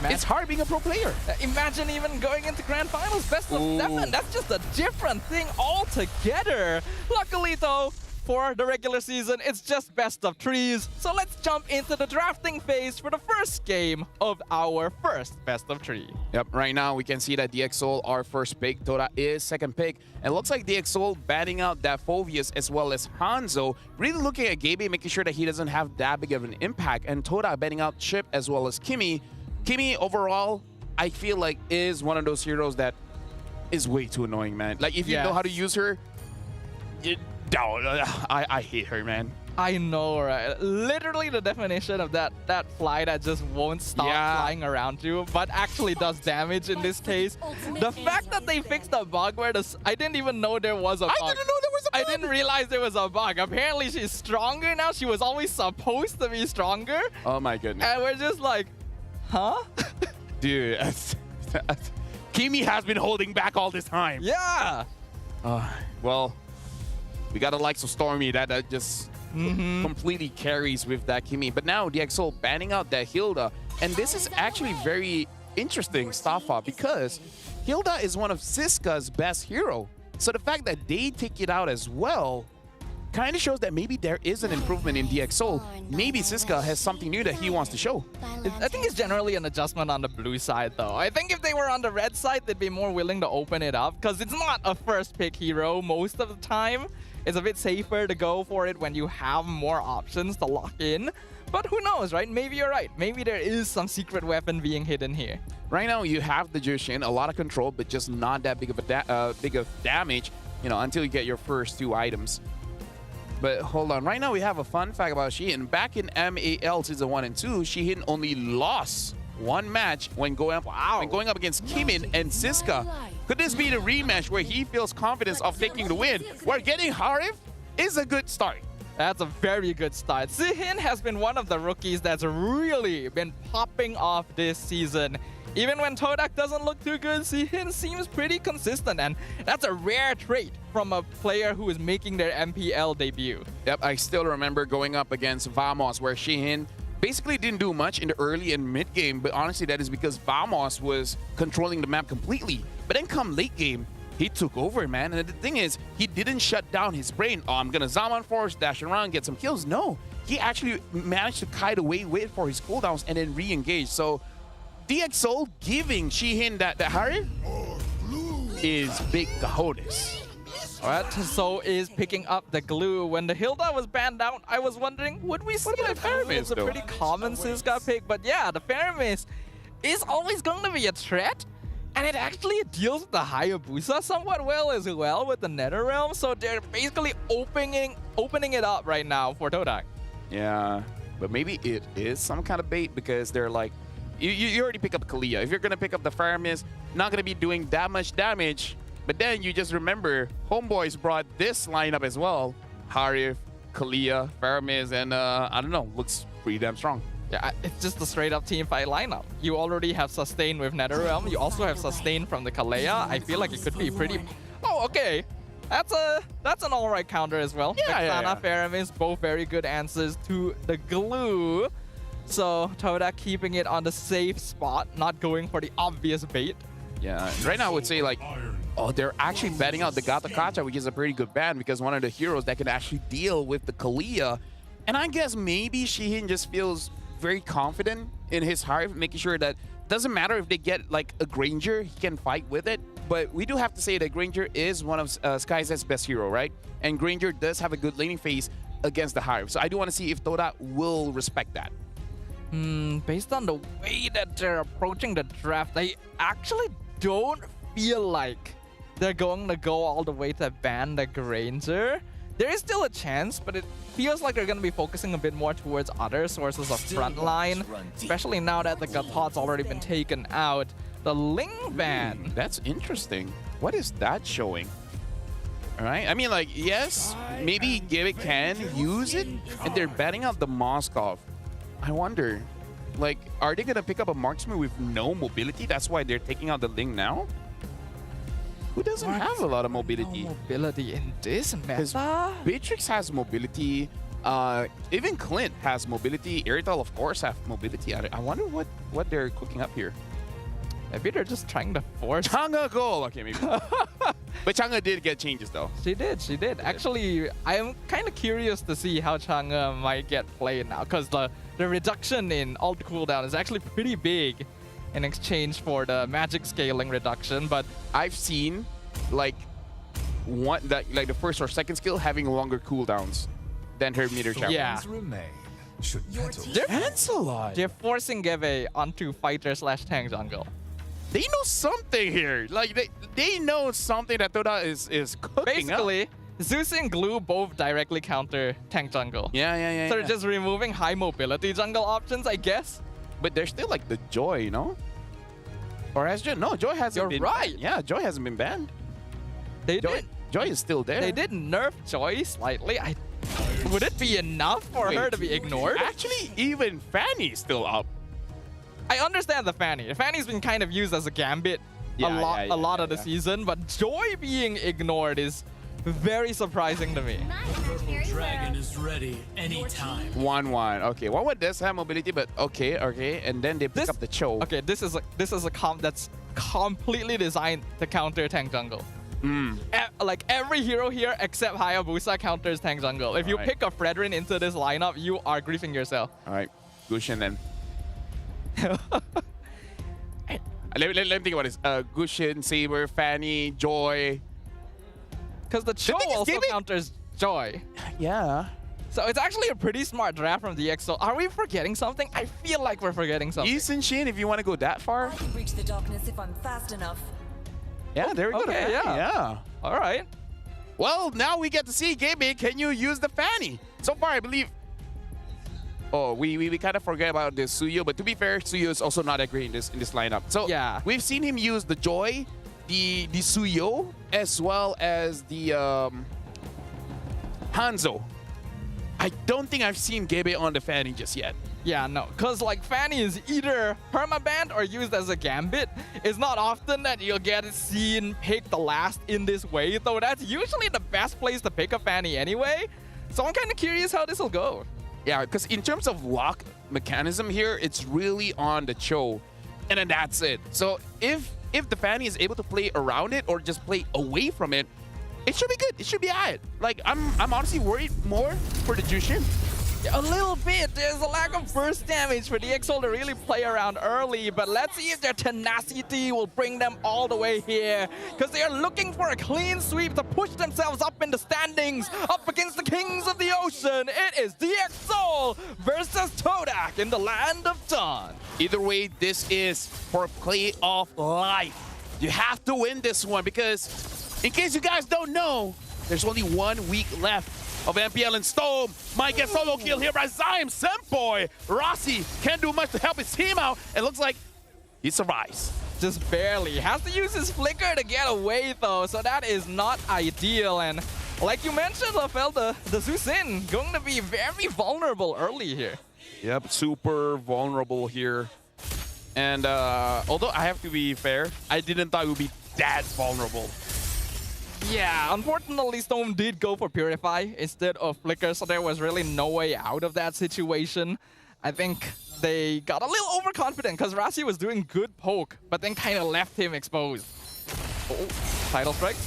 It's hard being a pro player. Imagine even going into grand finals, best of 7. That's just a different thing altogether. Luckily, though, for the regular season, it's just best of 3s. So let's jump into the drafting phase for the first game of our first best of 3. Yep, right now we can see that DxO are first pick, Todak is second pick. And it looks like DxO batting out that Phovius as well as Hanzo, really looking at Gabe, making sure that he doesn't have that big of an impact. And Todak batting out Chip as well as Kimi. Kimi, overall, I feel like is one of those heroes that is way too annoying, man. Like, if you know how to use her, I hate her, man. I know, right? Literally the definition of that fly that just won't stop flying around you, but actually does damage in this case. The fact that they fixed the bug where I didn't even know there was a bug. I didn't know there was a bug. I didn't realize there was a bug. Apparently she's stronger now. She was always supposed to be stronger. Oh my goodness. And we're just like, huh? Dude, Kimi has been holding back all this time. Yeah. Well, we got the likes of Stormy that just completely carries with that Kimi. But now DxO banning out that Hilda. And this is actually very interesting, Stafa, because Hilda is one of Siska's best hero. So the fact that they take it out as well kind of shows that maybe there is an improvement in DxO. Maybe Siska has something new that he wants to show. I think it's generally an adjustment on the blue side, though. I think if they were on the red side, they'd be more willing to open it up, because it's not a first pick hero most of the time. It's a bit safer to go for it when you have more options to lock in. But who knows, right? Maybe you're right. Maybe there is some secret weapon being hidden here. Right now, you have the Jushin, a lot of control, but just not that big of damage, you know, until you get your first 2 items. But hold on, right now we have a fun fact about Sheehan. Back in MAL Season 1 and 2, Sheehan only lost 1 match when going up against Kimin and Siska. Could this be the rematch where he feels confidence of taking the win? Where getting Harif is a good start. That's a very good start. Sihin has been one of the rookies that's really been popping off this season. Even when Todak doesn't look too good, Sihin seems pretty consistent, and that's a rare trait from a player who is making their MPL debut. Yep, I still remember going up against Vamos, where Sheehan basically didn't do much in the early and mid game, but honestly that is because Vamos was controlling the map completely. But then come late game, he took over, man. And the thing is, he didn't shut down his brain. Oh, I'm gonna Zaman Force, dash around, get some kills. No, he actually managed to kite away, wait for his cooldowns, and then re-engage. So DxO giving Sheehan that Harry is big cojones. Alright, so is picking up the glue. When the Hilda was banned out, I was wondering, would we see the Faramis? It's a pretty common Siska pick, but yeah, the Faramis is always going to be a threat. And it actually deals with the Hayabusa somewhat well as well with the Netherrealm, so they're basically opening it up right now for Todak. Yeah, but maybe it is some kind of bait because they're like, you already pick up Kalia. If you're going to pick up the Faramis, not going to be doing that much damage. But then you just remember, Homeboys brought this lineup as well. Harif, Kalia, Faramis, and I don't know, looks pretty damn strong. Yeah, it's just a straight up team fight lineup. You already have sustain with Netherrealm. You also have sustain from the Kalea. I feel like it could be pretty... Oh, okay. That's an alright counter as well. Yeah, Faramis, both very good answers to the glue. So Todak keeping it on the safe spot, not going for the obvious bait. Yeah, right now I would say like, oh, they're actually betting out the Gata Kacha, which is a pretty good ban because one of the heroes that can actually deal with the Kalia. And I guess maybe Shihin just feels very confident in his heart, making sure that doesn't matter if they get like a Granger, he can fight with it. But we do have to say that Granger is one of SkyZ's best hero, right? And Granger does have a good laning phase against the Hive. So I do want to see if Todak will respect that. Based on the way that they're approaching the draft, I actually don't feel like they're going to go all the way to ban the Granger. There is still a chance, but it feels like they're going to be focusing a bit more towards other sources of frontline, especially now that the Gatot's already been taken out. The Ling ban. That's interesting. What is that showing? All right. I mean, like, yes, maybe Gibit can use it, and they're betting out the Moskov. I wonder, like, are they going to pick up a marksman with no mobility? That's why they're taking out the Ling now? Who doesn't have a lot of mobility? No mobility in this Because meta? Beatrix has mobility. Even Clint has mobility. Irrital, of course, have mobility. I wonder what they're cooking up here. Maybe they're just trying to force... Chang'e goal! Okay, maybe. But Chang'e did get changes, though. She did. Actually, I'm kind of curious to see how Chang'e might get played now, because the reduction in ult cooldown is actually pretty big in exchange for the magic scaling reduction. But I've seen like the first or second skill having longer cooldowns than her meter champion. yeah, they're forcing Geve onto fighter / tank jungle. They know something here. Like they know something that Todak is cooking Basically, up. Zeus and Glue both directly counter tank jungle. Yeah. So they're just removing high mobility jungle options, I guess. But there's still like the Joy, you know? Or has Joy? No, Joy hasn't been right. banned. Yeah, Joy hasn't been banned. Joy is still there. They did nerf Joy slightly. Would it be enough for her to be ignored? Actually, even Fanny's still up. I understand the Fanny. The Fanny's been kind of used as a gambit a lot of the season, but Joy being ignored is very surprising to me. Dragon is ready anytime. 1-1. Okay, 1-1 does have mobility, but okay. And then they pick up the Cho. Okay, this is a comp that's completely designed to counter tank jungle. Like every hero here except Hayabusa counters tank jungle. If you pick a Fredrin into this lineup, you are griefing yourself. All right, Gushin then. let me think about this. Gushin, Saber, Fanny, Joy. Because the Cho also counters Joy. Yeah. So it's actually a pretty smart draft from the EXO. Are we forgetting something? I feel like we're forgetting something. Eason Shin, if you want to go that far. I can reach the darkness if I'm fast enough. Yeah, there we go. Okay, yeah. All right. Well, now we get to see, Gabe, can you use the Fanny? So far, I believe... Oh, we kind of forget about the Suyo, but to be fair, Suyo is also not that great in this lineup. So yeah, we've seen him use the Joy, the Suyo, as well as the Hanzo. I don't think I've seen Gabe on the Fanny just yet. Yeah, no, because like Fanny is either permabanned or used as a gambit. It's not often that you'll get seen pick the last in this way, though that's usually the best place to pick a Fanny anyway. So I'm kind of curious how this will go. Yeah, because in terms of lock mechanism here, it's really on the Cho, and then that's it. So if the Fanny is able to play around it or just play away from it, it should be good. It should be alright. Like I'm honestly worried more for the Jushin. A little bit. There's a lack of burst damage for DXL to really play around early, but let's see if their tenacity will bring them all the way here, because they are looking for a clean sweep to push themselves up in the standings, up against the Kings of the Ocean. It is DXL versus Todak in the Land of Dawn. Either way, this is for playoff life. You have to win this one because, in case you guys don't know, there's only 1 week left of MPL and Storm. Might get solo kill here by Zyme Senpoi. Rossi can't do much to help his team out. It looks like he survives. Just barely. Has to use his flicker to get away though, so that is not ideal. And like you mentioned, Lafel, the Zusin going to be very vulnerable early here. Yep, super vulnerable here. And although I have to be fair, I didn't thought it would be that vulnerable. Yeah, unfortunately, Storm did go for Purify instead of Flicker, so there was really no way out of that situation. I think they got a little overconfident because Rasi was doing good poke, but then kind of left him exposed. Oh, Tidal Strike.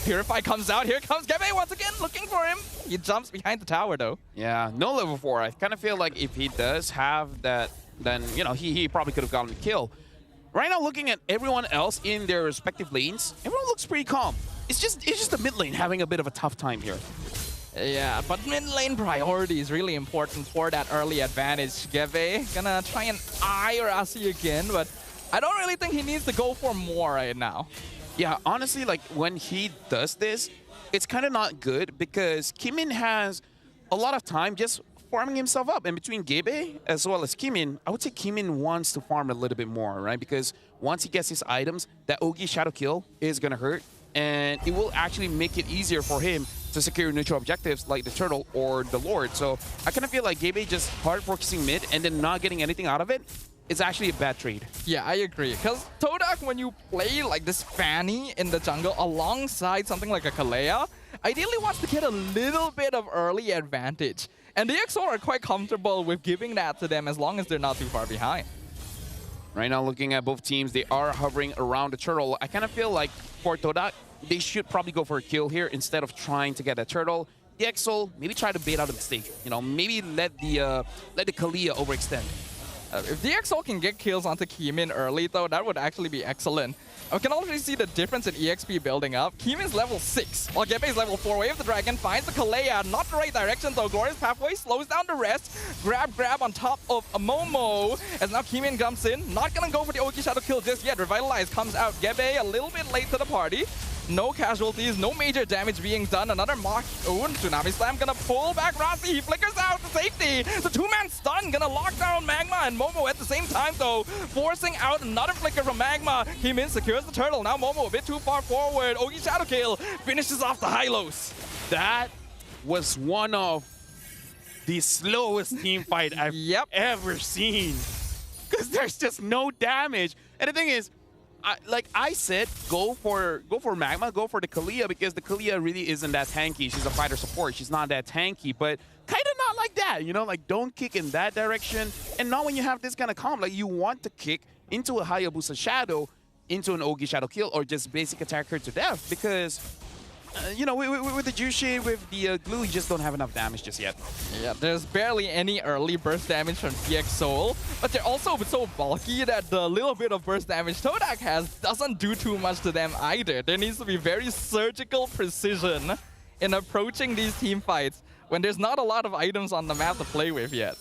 Purify comes out. Here comes Gebe once again, looking for him. He jumps behind the tower, though. Yeah, no level 4. I kind of feel like if he does have that, then, you know, he probably could have gotten the kill. Right now, looking at everyone else in their respective lanes, everyone looks pretty calm. It's just the mid lane having a bit of a tough time here. Yeah, but mid lane priority is really important for that early advantage. Gebe gonna try and eye Rasi again, but I don't really think he needs to go for more right now. Yeah, honestly, like when he does this, it's kind of not good because Kimin has a lot of time just farming himself up. And between Gebe as well as Kimin, I would say Kimin wants to farm a little bit more, right? Because once he gets his items, that Ogi Shadow Kill is gonna hurt. And it will actually make it easier for him to secure neutral objectives like the Turtle or the Lord. So I kind of feel like Gebe just hard focusing mid and then not getting anything out of it is actually a bad trade. Yeah, I agree. Because Todak, when you play like this Fanny in the jungle alongside something like a Kalea, ideally wants to get a little bit of early advantage. And the DXL are quite comfortable with giving that to them as long as they're not too far behind. Right now, looking at both teams, they are hovering around the turtle. I kind of feel like for Todak, they should probably go for a kill here instead of trying to get a turtle. DXL, maybe try to bait out a mistake. You know, maybe let the Kalea overextend. If DXL can get kills onto Kimin early, though, that would actually be excellent. We can already see the difference in EXP building up. Kimin's level 6, while Gebe is level 4. Wave of the Dragon finds the Kalea. Not the right direction, though. Glorious Pathway slows down the rest. Grab on top of a Momo. As now Kimin comes in. Not gonna go for the Ogi Shadow kill just yet. Revitalize comes out. Gebe a little bit late to the party. No casualties, no major damage being done. Another Mach. Oh, Tsunami Slam gonna pull back Rasi. He flickers out to safety. The two-man stun gonna lock down Magma and Momo at the same time, though. Forcing out another flicker from Magma. Kimin secures the turtle. Now Momo a bit too far forward. Ogi Shadow kill finishes off the Hylos. That was one of the slowest team fight I've ever seen. Because there's just no damage. And the thing is, like I said, go for Magma, go for the Kalea, because the Kalea really isn't that tanky. She's a fighter support. She's not that tanky, but kind of not like that, you know? Like, don't kick in that direction. And not when you have this kind of comp. Like, you want to kick into a Hayabusa Shadow, into an Ogi Shadow kill, or just basic attack her to death, because you know, with the juice shade, with the glue, you just don't have enough damage just yet. Yeah, there's barely any early burst damage from DXL, but they're also so bulky that the little bit of burst damage Todak has doesn't do too much to them either. There needs to be very surgical precision in approaching these team fights when there's not a lot of items on the map to play with yet.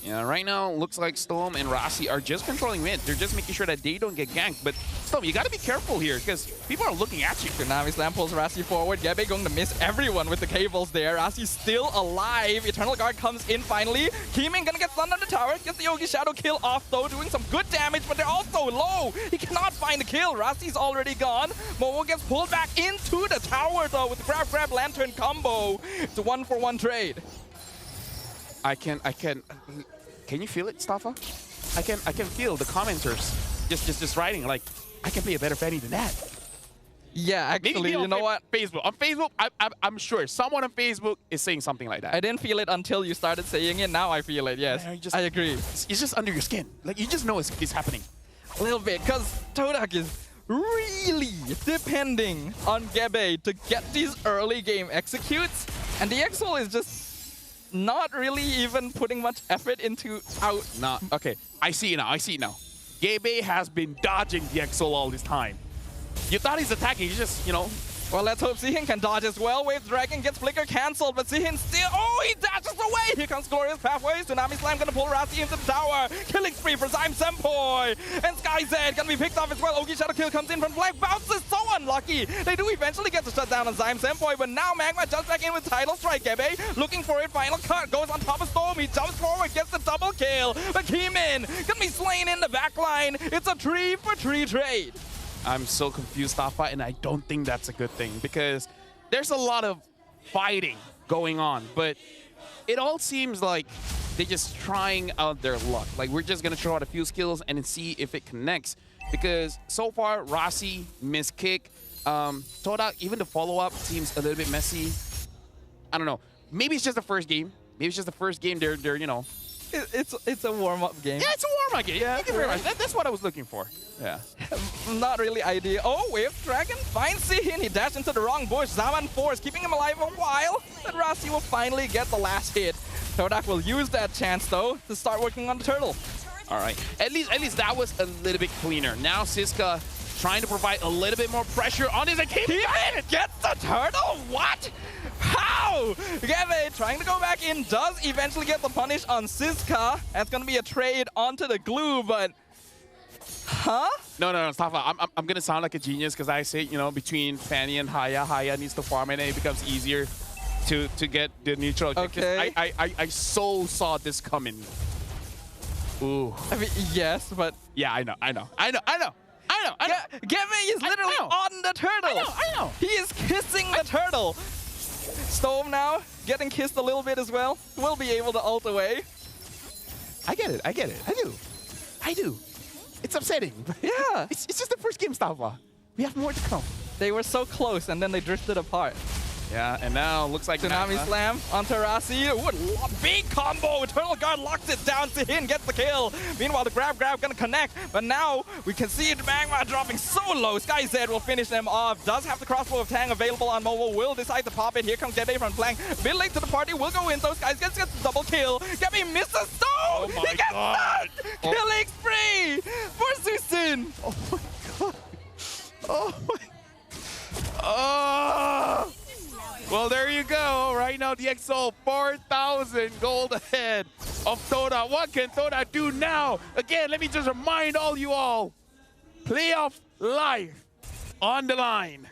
Yeah, right now, looks like Storm and Rasi are just controlling mid. They're just making sure that they don't get ganked. But Storm, you gotta be careful here, because people are looking at you. Tsunami Slam pulls Rasi forward. Gebe going to miss everyone with the cables there. Rasi's still alive. Eternal Guard comes in finally. Kimin gonna get stunned on the tower. Gets the Yogi Shadow kill off, though, doing some good damage, but they're also low. He cannot find the kill. Rasi's already gone. Momo gets pulled back into the tower, though, with the grab Lantern combo. It's a 1-for-1 trade. Can you feel it, Staffa? I can feel the commenters just writing like, I can play a better Fanny than that. Yeah, actually, you know what? Facebook. On Facebook, I'm sure someone on Facebook is saying something like that. I didn't feel it until you started saying it. Now I feel it, yes. I agree. It's just under your skin. Like, you just know it's happening. A little bit, because Todak is really depending on Gebe to get these early game executes, and the DXL is just not really even putting much effort into out. Nah, okay. I see it now. I see it now. Gabe has been dodging the Exo all this time. You thought he's attacking. He's just, you know. Well, let's hope Zihin can dodge as well. Wave Dragon gets Flicker cancelled, but Zihin still... Oh, he dashes away! Here comes Glorious Pathways. Tsunami Slam gonna pull Rasi into the tower. Killing spree for Zyme Senpoi. And SkyZ gonna be picked off as well. Ogi Shadow Kill comes in from flank. Bounces, so unlucky. They do eventually get to shut down on Zyme Senpoi, but now Magma jumps back in with Tidal Strike. Gebe looking for it. Final cut. Goes on top of Storm. He jumps forward, gets the double kill. But Keeman gonna be slain in the backline. It's a 3-for-3 trade. I'm so confused, Tafa, and I don't think that's a good thing because there's a lot of fighting going on, but it all seems like they're just trying out their luck. Like, we're just gonna throw out a few skills and see if it connects, because so far, Rasi, missed kick, Todak, even the follow-up seems a little bit messy. I don't know. Maybe it's just the first game. Maybe it's just the first game they're you know. It's a warm-up game. Yeah, it's a warm-up game. Yeah, thank you very much. That's what I was looking for. Yeah. Not really ideal. Oh, Wave Dragon finds Zihin. He dashed into the wrong bush. Zaman Force keeping him alive a while. But Rasi will finally get the last hit. Todak will use that chance, though, to start working on the turtle. All right. At least that was a little bit cleaner. Now Siska trying to provide a little bit more pressure on his Akimi. He gets the turtle? What? How? Gave trying to go back in, does eventually get the punish on Siska. That's going to be a trade onto the glue, but... Huh? No, Stafa, I'm going to sound like a genius because I say, you know, between Fanny and Haya needs to farm and it becomes easier to get the neutral objective. Okay. I so saw this coming. Ooh. I mean, yes, but... Yeah, I know. Geve is literally on the turtle. I know. He is kissing the turtle. Storm now getting kissed a little bit as well. Will be able to ult away. I get it. I do. It's upsetting. Yeah. It's just the first game, Stafa. We have more to come. They were so close and then they drifted apart. Yeah, and now looks like Tsunami Slam onto Rasi. Ooh, big combo. Eternal Guard locks it down. Zihin gets the kill. Meanwhile, the grab gonna connect. But now we can see Magma dropping so low. SkyZ will finish them off. Does have the crossbow of Tang available on mobile. Will decide to pop it. Here comes Gebe from flank. Bit late to the party. Will go in. Those guys gets the double kill. Gebe misses. Stone. Oh my he gets God. stunned. Killing spree for Susin. Oh my God. Oh my. Oh. Well, there you go. Right now, the EXO 4,000 gold ahead of Todak. What can Todak do now? Again, let me just remind all you all. Playoff life on the line.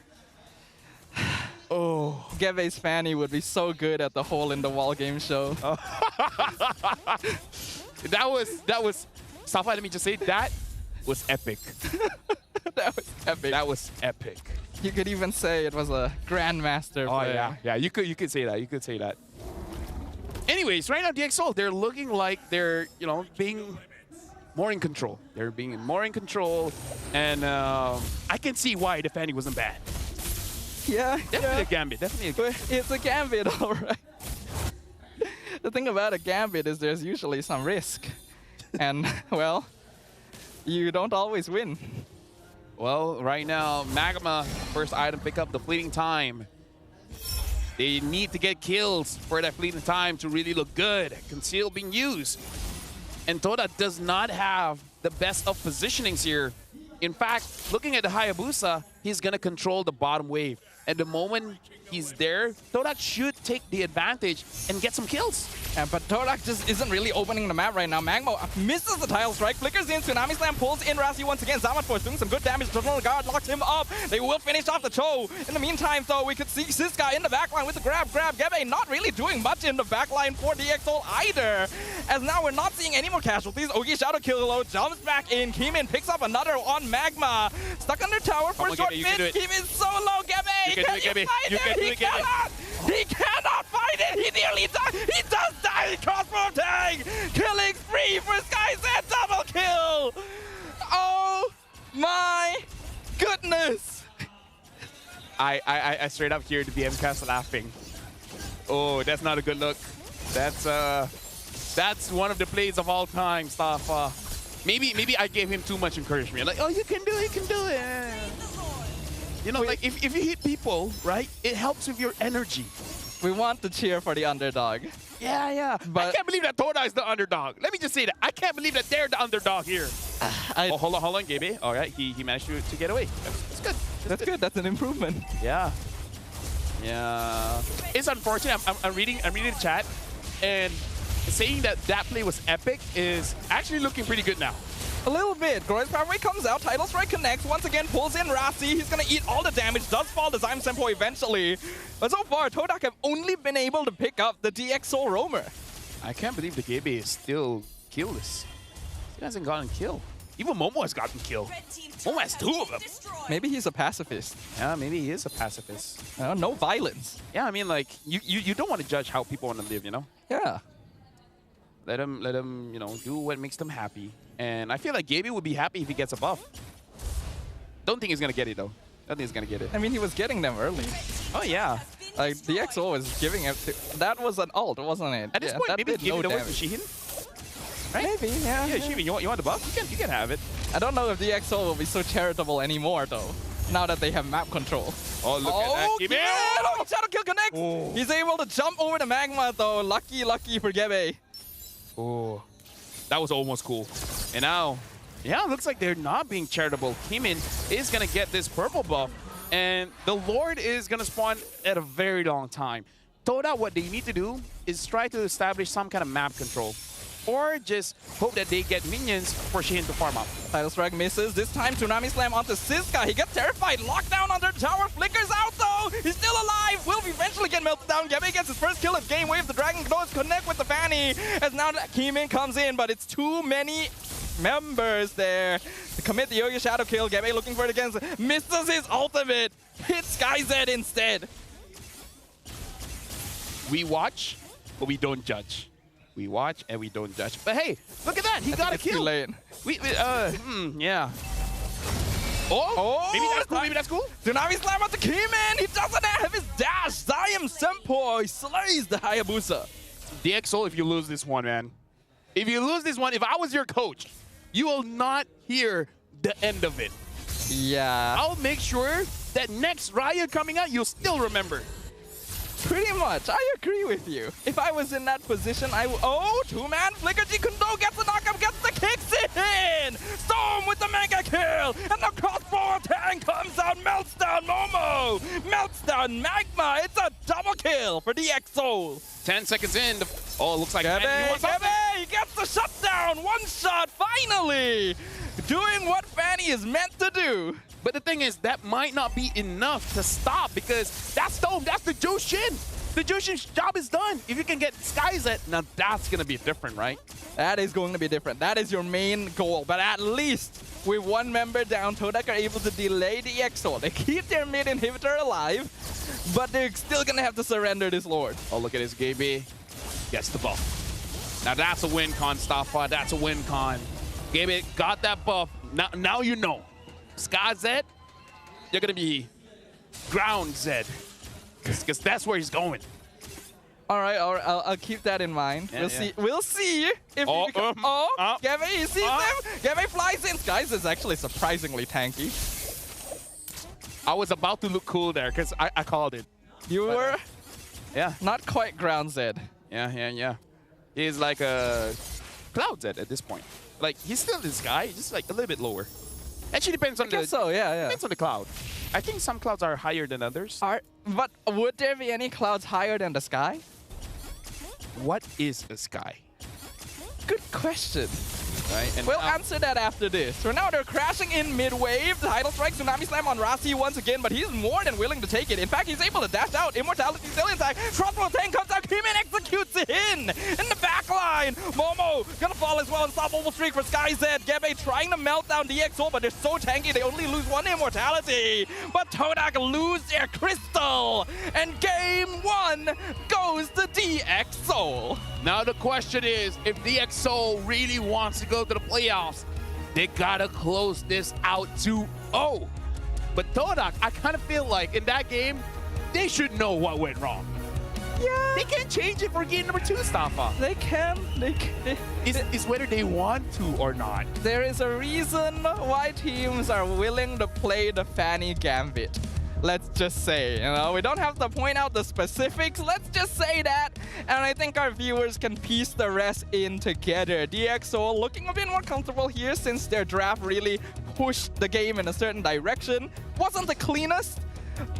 Oh. Gebe's Fanny would be so good at the hole in the wall game show. Oh. that was, Safa, let me just say, that was epic. That was epic. That was epic. You could even say it was a grandmaster player. Yeah, you could say that. Anyways, right now DxO, they're looking like they're, you know, being more in control. They're being more in control, and I can see why the Fanny wasn't bad. Yeah, definitely a gambit. Definitely a gambit. It's a gambit, all right. The thing about a gambit is there's usually some risk, and well, you don't always win. Well, right now, Magma, first item pick up, the fleeting time. They need to get kills for that fleeting time to really look good. Conceal being used. And Todak does not have the best of positionings here. In fact, looking at the Hayabusa, he's going to control the bottom wave. And the moment he's there, Todak should take the advantage and get some kills. Yeah, but Todak just isn't really opening the map right now. Magma misses the tile strike, flickers in, Tsunami Slam pulls in Rasi once again. Zaman Force doing some good damage. Total Guard locks him up. They will finish off the Cho. In the meantime, though, we could see Siska in the backline with the grab. Gebe not really doing much in the backline for DxO either. As now we're not seeing any more casualties. Ogi Shadow Kill jumps back in. Keeman picks up another on Magma. Stuck under tower for a short bit. Keeman's so low. Gebe, can you fight it? He cannot. He cannot fight it. He nearly died. He does die. Crossbow tag. Killing spree for SkyZ. Double kill. Oh my goodness. I straight up hear the BM cast laughing. Oh, that's not a good look. That's one of the plays of all time, stuff. Maybe I gave him too much encouragement. Like, oh, you can do it. You know, like if you hit people, right, it helps with your energy. We want to cheer for the underdog. Yeah, yeah. But I can't believe that Todak is the underdog. Let me just say that. I can't believe that they're the underdog here. Oh, hold on, Gabe. All right, he managed to get away. That's good. That's good. That's an improvement. Yeah. Yeah. It's unfortunate. I'm reading the chat, and saying that play was epic is actually looking pretty good now. A little bit. Glorious Pathway comes out. Tidal Strike connects. Once again, pulls in Rasi. He's going to eat all the damage. Does fall the Zyme Sempo eventually. But so far, Todak have only been able to pick up the DxO Roamer. I can't believe the Gabe is still killless. He hasn't gotten killed. Even Momo has gotten killed. Momo has 2 of them. Maybe he's a pacifist. Yeah, maybe he is a pacifist. No violence. Yeah, I mean, like, you don't want to judge how people want to live, you know? Yeah. Let him, you know, do what makes them happy. And I feel like Gabe would be happy if he gets a buff. Don't think he's going to get it, though. Don't think he's going to get it. I mean, he was getting them early. Oh, yeah. Like, DxO was giving it to... That was an ult, wasn't it? At this point, maybe give it away to Shiheen. Right? Maybe, yeah. Yeah, Shiheen, you want the buff? You can have it. I don't know if DxO will be so charitable anymore, though. Now that they have map control. Oh, look at that. Give it! Oh, Shadow Kill connects! Oh. He's able to jump over the Magma, though. Lucky for Gebe. Oh, that was almost cool. And now, yeah, it looks like they're not being charitable. Kimin is going to get this purple buff, and the Lord is going to spawn at a very long time. Todak, what they need to do is try to establish some kind of map control, or just hope that they get minions for Shiheen to farm up. Tidal Strike misses. This time, Tsunami Slam onto Siska. He gets terrified. Lockdown under the tower. Flickers out, though. He's still alive. Will eventually get melted down. Gebe gets his first kill of game wave. The Dragon goes connect with the Fanny. As now Kimin comes in, but it's too many members there to commit the Yogi Shadow Kill. Gebe looking for it again. Misses his ultimate. Hits SkyZ instead. We watch, but we don't judge. We watch and we don't judge. But hey, look at that. He got a kill. Too late. Yeah. Oh, maybe that's cool. Tsunami Slam on the Keyman. He doesn't have his dash. Zyme Sempo. He slays the Hayabusa. DxO, if you lose this one, man. If you lose this one, if I was your coach, you will not hear the end of it. Yeah. I'll make sure that next Riot coming out, you'll still remember. Pretty much. I agree with you. If I was in that position, I would... Oh, two-man Flicker Jikundo gets the knockup, gets the kicks in! Storm with the mega kill! And the crossbow attack comes out, melts down Momo! Melts down Magma! It's a double kill for DxO! 10 seconds in. Oh, looks like Gebe! He gets the shutdown! One shot, finally! Doing what Fanny is meant to do. But the thing is, that might not be enough to stop because that's Storm, that's the Jushin. The Jushin's job is done. If you can get SkyZ, now that's going to be different, right? That is going to be different. That is your main goal. But at least with one member down, Todak are able to delay the DxO. They keep their mid inhibitor alive, but they're still going to have to surrender this Lord. Oh, look at this Gabe. Gets the buff. Now that's a win con, Staffa. That's a win con. Gabe got that buff. Now you know. SkyZ, you're going to be ground Z. Because that's where he's going. All right. I'll keep that in mind. Yeah, We'll see if he becomes... Gebe, he sees them. Gebe flies in. Guys, is actually surprisingly tanky. I was about to look cool there because I called it. You were? Yeah. Not quite ground Z. Yeah. He's like a Cloud Z at this point. Like, he's still this guy, just like a little bit lower. Actually depends on depends on the cloud. I think some clouds are higher than others. But would there be any clouds higher than the sky? What is a sky? Good question. Right, and we'll answer that after this. For now, they're crashing in mid-wave. The Tidal Strike, Tsunami Slam on Rasi once again, but he's more than willing to take it. In fact, he's able to dash out. Immortality still intact. Crossbow tank comes out. Kimin executes it in the back line. Momo gonna fall as well. Unstoppable streak for SkyZ. Gebe trying to melt down DxO, but they're so tanky. They only lose one immortality. But Todak lose their crystal. And game one goes to DxO. Now the question is, if DxO really wants to go to the playoffs, they gotta close this out 2-0. But Todak, I kind of feel like in that game, they should know what went wrong. Yeah. They can change it for game number 2, Staffa. They can. It's whether they want to or not. There is a reason why teams are willing to play the Fanny Gambit. Let's just say, we don't have to point out the specifics. Let's just say that. And I think our viewers can piece the rest in together. DxO looking a bit more comfortable here since their draft really pushed the game in a certain direction. Wasn't the cleanest,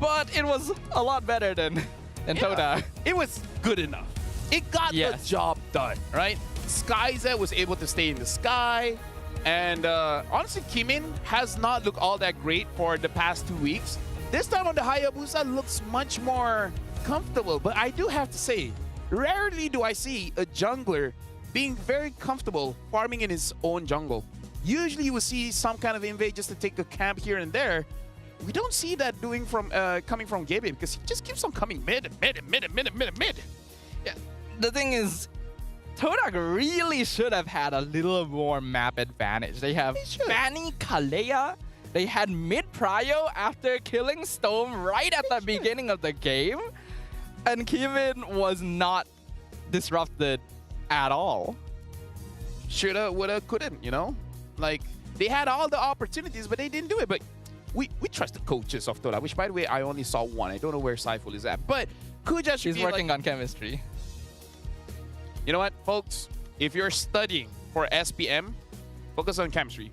but it was a lot better than Todak. It was good enough. It got the job done, right? SkyZ was able to stay in the sky. And honestly, Kimin has not looked all that great for the past 2 weeks. This time on the Hayabusa looks much more comfortable. But I do have to say, rarely do I see a jungler being very comfortable farming in his own jungle. Usually you will see some kind of invade just to take a camp here and there. We don't see that coming from Gabe because he just keeps on coming mid. Yeah, the thing is, Todak really should have had a little more map advantage. They have Fanny Kalea. They had mid prio after killing Storm right at the beginning of the game. And Kimin was not disrupted at all. Shoulda, woulda, couldn't, Like, they had all the opportunities, but they didn't do it. But we trust the coaches of Todak, which, by the way, I only saw one. I don't know where Saiful is at. But Kuja should He's working on chemistry. You know what, folks? If you're studying for SPM, focus on chemistry.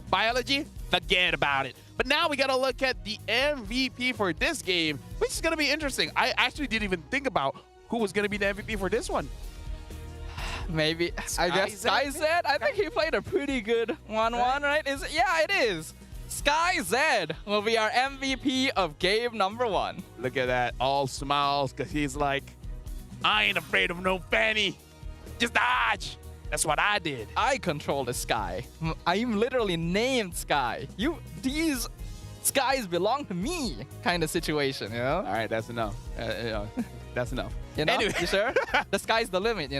Biology, forget about it. But now we got to look at the MVP for this game, which is going to be interesting. I actually didn't even think about who was going to be the MVP for this one. Maybe, I guess SkyZ. I think he played a pretty good 1-1, right? Yeah, it is. SkyZ will be our MVP of game number 1. Look at that, all smiles, because he's like, I ain't afraid of no Fanny. Just dodge. That's what I did. I control the sky. I'm literally named Sky. These skies belong to me kind of situation, All right, that's enough. That's enough. Anyway. You sure? The sky's the limit,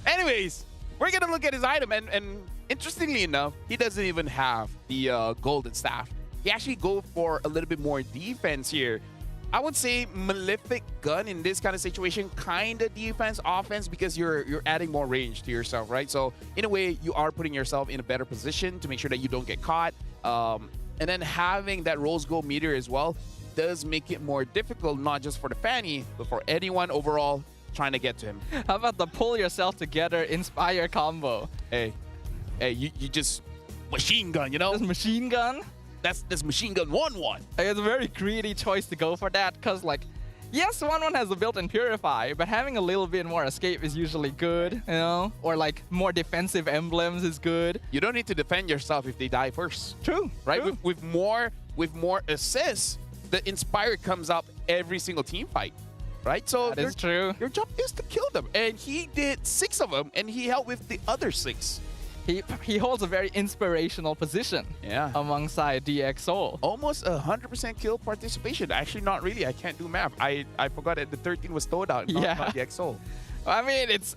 Anyways, we're going to look at his item. And interestingly enough, he doesn't even have the golden staff. He actually go for a little bit more defense here. I would say Malefic Gun in this kind of situation, kind of defense, offense, because you're adding more range to yourself, right? So in a way, you are putting yourself in a better position to make sure that you don't get caught. And then having that Rose Gold meter as well does make it more difficult, not just for the Fanny, but for anyone overall trying to get to him. How about the pull yourself together, inspire combo? Hey, you just machine gun, Just machine gun? That's machine gun 1-1. It's a very greedy choice to go for that because, yes, 1-1 has the built-in Purify, but having a little bit more escape is usually good, Or more defensive emblems is good. You don't need to defend yourself if they die first. True. Right? True. With more assists, the Inspire comes up every single team fight. Right? So that is true. Your job is to kill them. And he did 6 of them, and he helped with the other 6. He holds a very inspirational position alongside DxO. Almost 100% kill participation. Actually, not really. I can't do math. I forgot that the 13 was Todak, not DxO. I mean, it's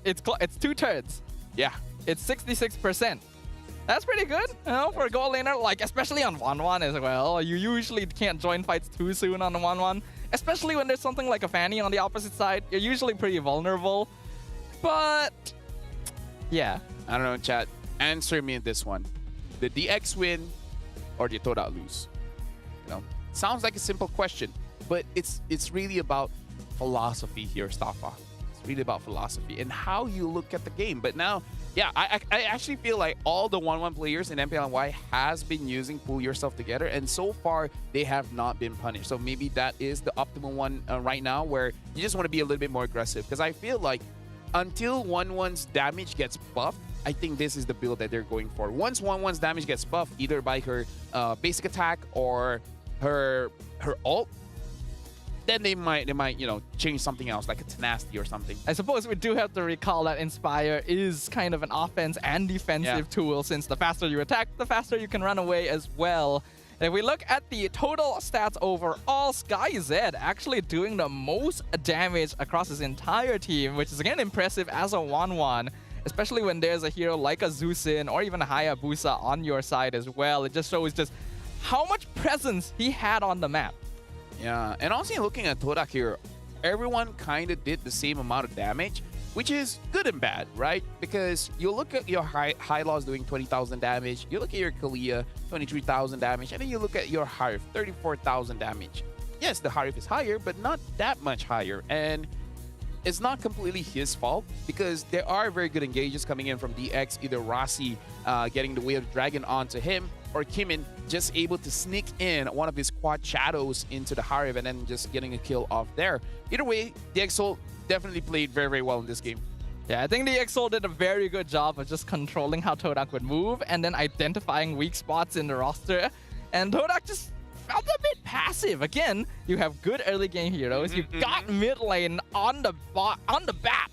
2 turns. Yeah. It's 66%. That's pretty good, for a goal laner, especially on 1-1 as well. You usually can't join fights too soon on a 1-1, especially when there's something like a Fanny on the opposite side. You're usually pretty vulnerable. But, yeah. I don't know, chat. Answer me in this one. The DX win or the Todak lose? Sounds like a simple question, but it's really about philosophy here, Stafa. It's really about philosophy and how you look at the game. But now, yeah, I actually feel like all the 1-1 players in MPL MY has been using pull yourself together, and so far they have not been punished. So maybe that is the optimal one right now, where you just want to be a little bit more aggressive, because I feel like until 1-1's damage gets buffed, I think this is the build that they're going for. Once 1-1's damage gets buffed, either by her basic attack or her ult, then they might change something else, like a tenacity or something. I suppose we do have to recall that Inspire is kind of an offense and defensive tool, since the faster you attack, the faster you can run away as well. And if we look at the total stats overall, SkyZ actually doing the most damage across his entire team, which is again impressive as a 1-1. Especially when there's a hero like a Zusin or even a Hayabusa on your side as well. It just shows just how much presence he had on the map. Yeah, and also looking at Todak here, everyone kind of did the same amount of damage, which is good and bad, right? Because you look at your high loss doing 20,000 damage, you look at your Kalia 23,000 damage. And then you look at your Harif, 34,000 damage. Yes, the Harif is higher, but not that much higher. And it's not completely his fault because there are very good engages coming in from DX, either Rossi getting the Way of the Dragon onto him, or Kimin just able to sneak in one of his quad shadows into the Harif and then just getting a kill off there. Either way, DxSoul definitely played very, very well in this game. Yeah, I think the EXO did a very good job of just controlling how Todak would move and then identifying weak spots in the roster. And Todak just felt a bit passive. Again, you have good early game heroes. You got mid lane on the bat.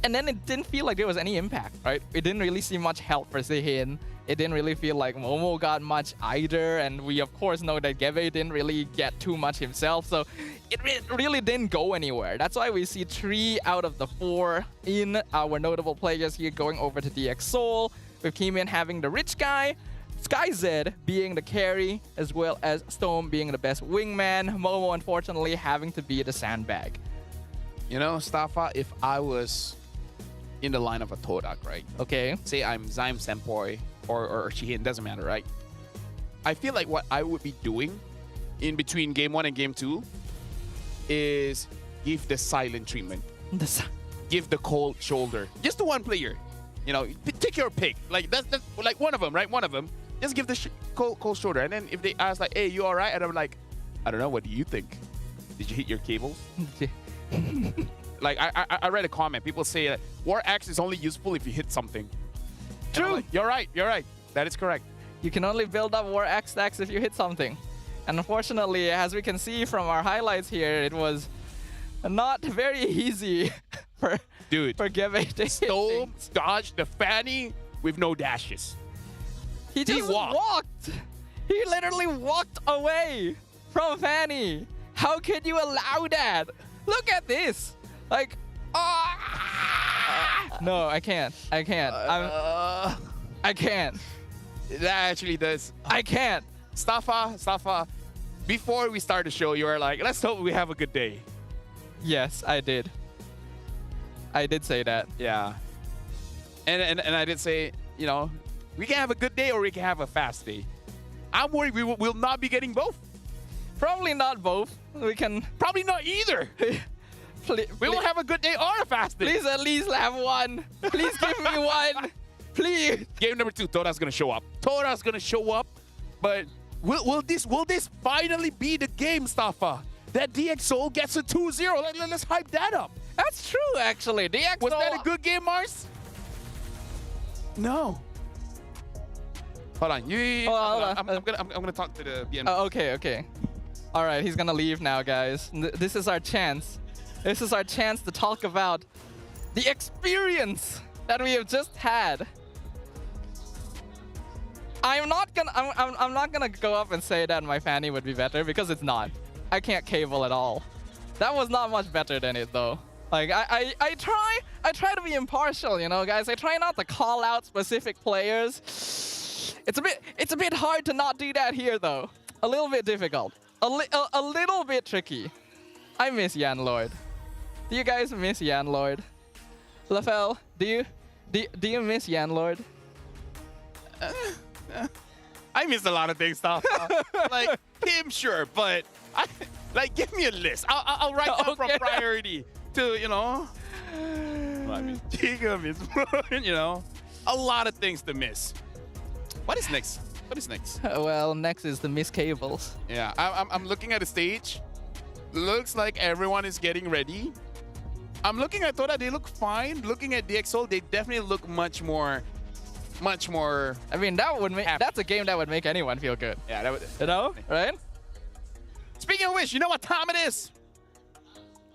And then it didn't feel like there was any impact, right? It didn't really see much help for Zihin. It didn't really feel like Momo got much either. And we, of course, know that Geve didn't really get too much himself. So it really didn't go anywhere. That's why we see 3 out of the 4 in our notable players here going over to DxSoul, with Kimin having the rich guy, SkyZ being the carry, as well as Storm being the best wingman, Momo unfortunately having to be the sandbag. You know, Staffa, if I was in the line of a Todak, right? Okay. Say I'm Zyme Senpoi or Shihin, doesn't matter, right? I feel like what I would be doing in between game 1 and game 2 is give the silent treatment. Give the cold shoulder. Just to one player. You know, take your pick. Like that's like one of them, right? One of them. Just give the cold shoulder. And then if they ask like, hey, you all right? And I'm like, I don't know. What do you think? Did you hit your cables? Like I read a comment. People say that War Axe is only useful if you hit something. True. Like, you're right. You're right. That is correct. You can only build up War Axe stacks if you hit something. And unfortunately, as we can see from our highlights here, it was not very easy for Geve to Storm dodged the Fanny with no dashes. He just walked. He literally walked away from Fanny. How can you allow that? Look at this. Like, no, I can't. I can't. I can't. That actually does. I can't. Staffa, before we start the show, you were like, let's hope we have a good day. Yes, I did. I did say that. Yeah. And I did say, you know, we can have a good day or we can have a fast day. I'm worried we will not be getting both. Probably not both. We can... Probably not either. We will have a good day or a fast day. Please at least have one. Please give me one. Please. Game number 2, Todak's going to show up. Todak's going to show up. But will this finally be the game, Staffa? That DxSoul gets a 2-0. Let's hype that up. That's true, actually. DxSoul... Was that a good game, Mars? No. Hold on. Hold on. I'm gonna talk to the BM. Okay. All right, he's gonna leave now, guys. This is our chance. This is our chance to talk about the experience that we have just had. I'm not gonna go up and say that my Fanny would be better because it's not. I can't cable at all. That was not much better than it though. Like I try to be impartial, you know, guys. I try not to call out specific players. It's a bit hard to not do that here though. A little bit difficult. A little bit tricky. I miss Yan Lord. Do you guys miss Yan Lord? LaFell, do you miss Yan Lord? I miss a lot of things, stuff. Like him, sure, but like give me a list. I'll write down from priority to, you know. I mean, Giga miss, you know, a lot of things to miss. What is next? What is next? Well, next is the miss cables. Yeah, I'm looking at the stage. Looks like everyone is getting ready. I'm looking at Todak. They look fine. Looking at DxSoul, they definitely look much more. I mean, that would make that's a game that would make anyone feel good. Yeah, that would. You know, right? Speaking of which, you know what time it is?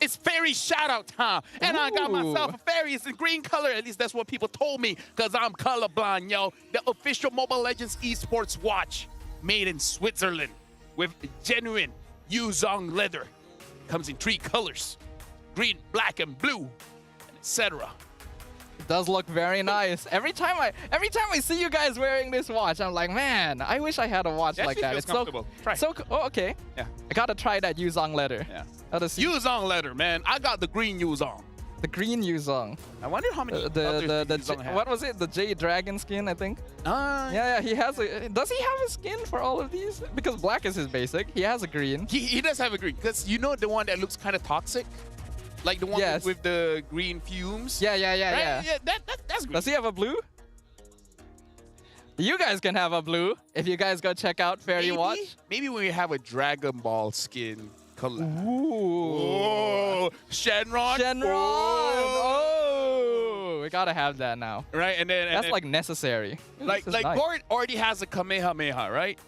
It's fairy shout-out time. And I got myself a fairy. It's in green color. At least that's what people told me, because I'm colorblind, yo. The official Mobile Legends esports watch, made in Switzerland with genuine Yuzong leather. Comes in 3 colors: green, black, and blue, etc. It does look very nice. Every time I see you guys wearing this watch, I'm like, man, I wish I had a watch like that. It's comfortable. Oh, okay. Yeah. I gotta try that Yuzong leather. Yeah. Yuzong leather, man. I got the green Yuzong. The green Yuzong. I wonder how many others Yuzong have. What was it? The J Dragon skin, I think. Yeah, he has a. Does he have a skin for all of these? Because black is his basic. He has a green. He does have a green. Because you know the one that looks kind of toxic, like the one with the green fumes. Yeah. Right? Yeah, that's green. Does he have a blue? You guys can have a blue if you guys go check out Fairy Watch. Maybe we have a Dragon Ball skin collab. Ooh. Shenron. Oh, we gotta have that now. Right, and then that's like necessary. Like nice. Gord already has a Kamehameha, right?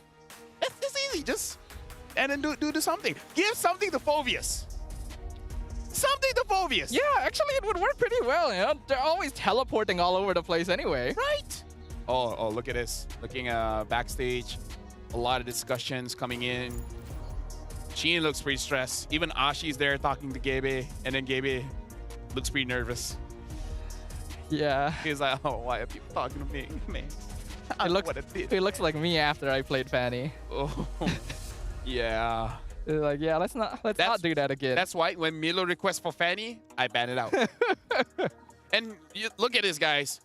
It's easy, just and then do something. Give something to Phoveus. Something to Phoveus. Yeah, actually, it would work pretty well. You know, they're always teleporting all over the place anyway. Right. Oh, look at this. Looking backstage, a lot of discussions coming in. Sheen looks pretty stressed. Even Ashi's there talking to Gabe, and then Gabe looks pretty nervous. Yeah. He's like, oh, why are people talking to me? Man, it looks like me after I played Fanny. Oh, yeah. They're like, yeah, let's not do that again. That's why when Milo requests for Fanny, I ban it out. And look at this, guys.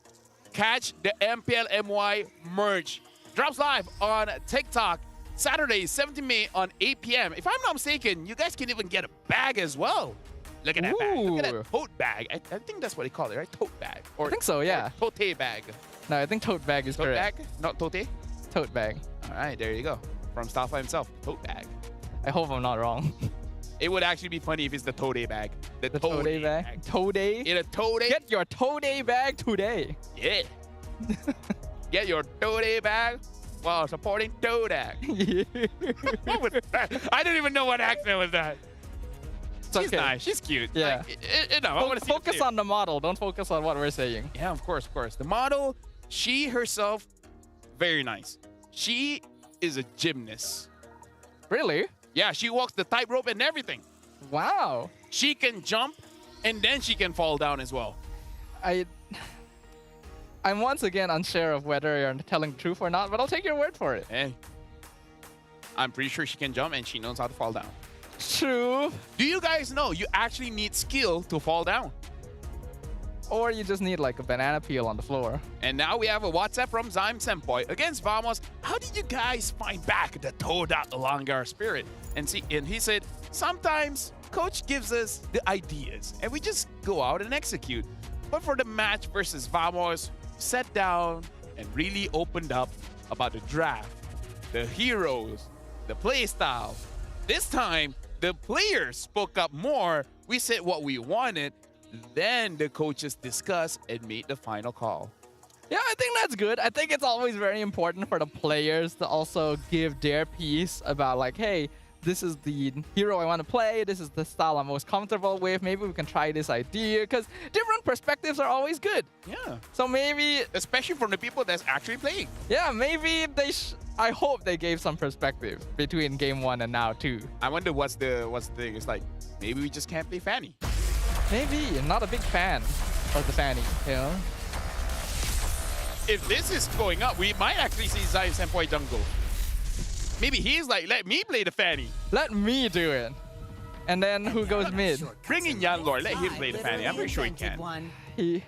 Catch the MPL MY merch. Drops live on TikTok Saturday, 17 May on 8 p.m. If I'm not mistaken, you guys can even get a bag as well. Look at that bag. Look at that tote bag. I think that's what they call it, right? Tote bag. Or, I think so, yeah. Tote bag. No, I think tote bag is correct. Tote bag? Not tote? Tote bag. All right, there you go. From Starfire himself, tote bag. I hope I'm not wrong. It would actually be funny if it's the Today bag. The Today bag? Today? In a Today? Get your Today bag today. Yeah. Get your Today bag while supporting Todak. What was that? I don't even know what accent was that. She's nice. She's cute. Yeah. Like, I want to focus on the model. Don't focus on what we're saying. Yeah, of course, of course. The model, she herself, very nice. She is a gymnast. Really? Yeah, she walks the tightrope and everything. Wow. She can jump, and then she can fall down as well. I'm once again unsure of whether you're telling the truth or not, but I'll take your word for it. Hey, I'm pretty sure she can jump and she knows how to fall down. True. Do you guys know you actually need skill to fall down? Or you just need like a banana peel on the floor. And now we have a WhatsApp from Zyme Senpai against Vamos. How did you guys find back the Todak Langar spirit? And he said, sometimes coach gives us the ideas and we just go out and execute. But for the match versus Vamos, sat down and really opened up about the draft, the heroes, the playstyle. This time, the players spoke up more. We said what we wanted. Then the coaches discussed and made the final call. Yeah, I think that's good. I think it's always very important for the players to also give their piece about like, hey, this is the hero I want to play. This is the style I'm most comfortable with. Maybe we can try this idea because different perspectives are always good. Yeah. So maybe, especially from the people that's actually playing. Yeah, maybe I hope they gave some perspective between game 1 and now 2. I wonder what's the thing. It's like maybe we just can't play Fanny. Maybe. I'm not a big fan of the Fanny, you know? If this is going up, we might actually see Zyme Senpai jungle. Maybe he's like, let me play the Fanny. Let me do it. And then who goes mid? Bring in Yan Lord. Let him play the Fanny. I'm pretty sure he can.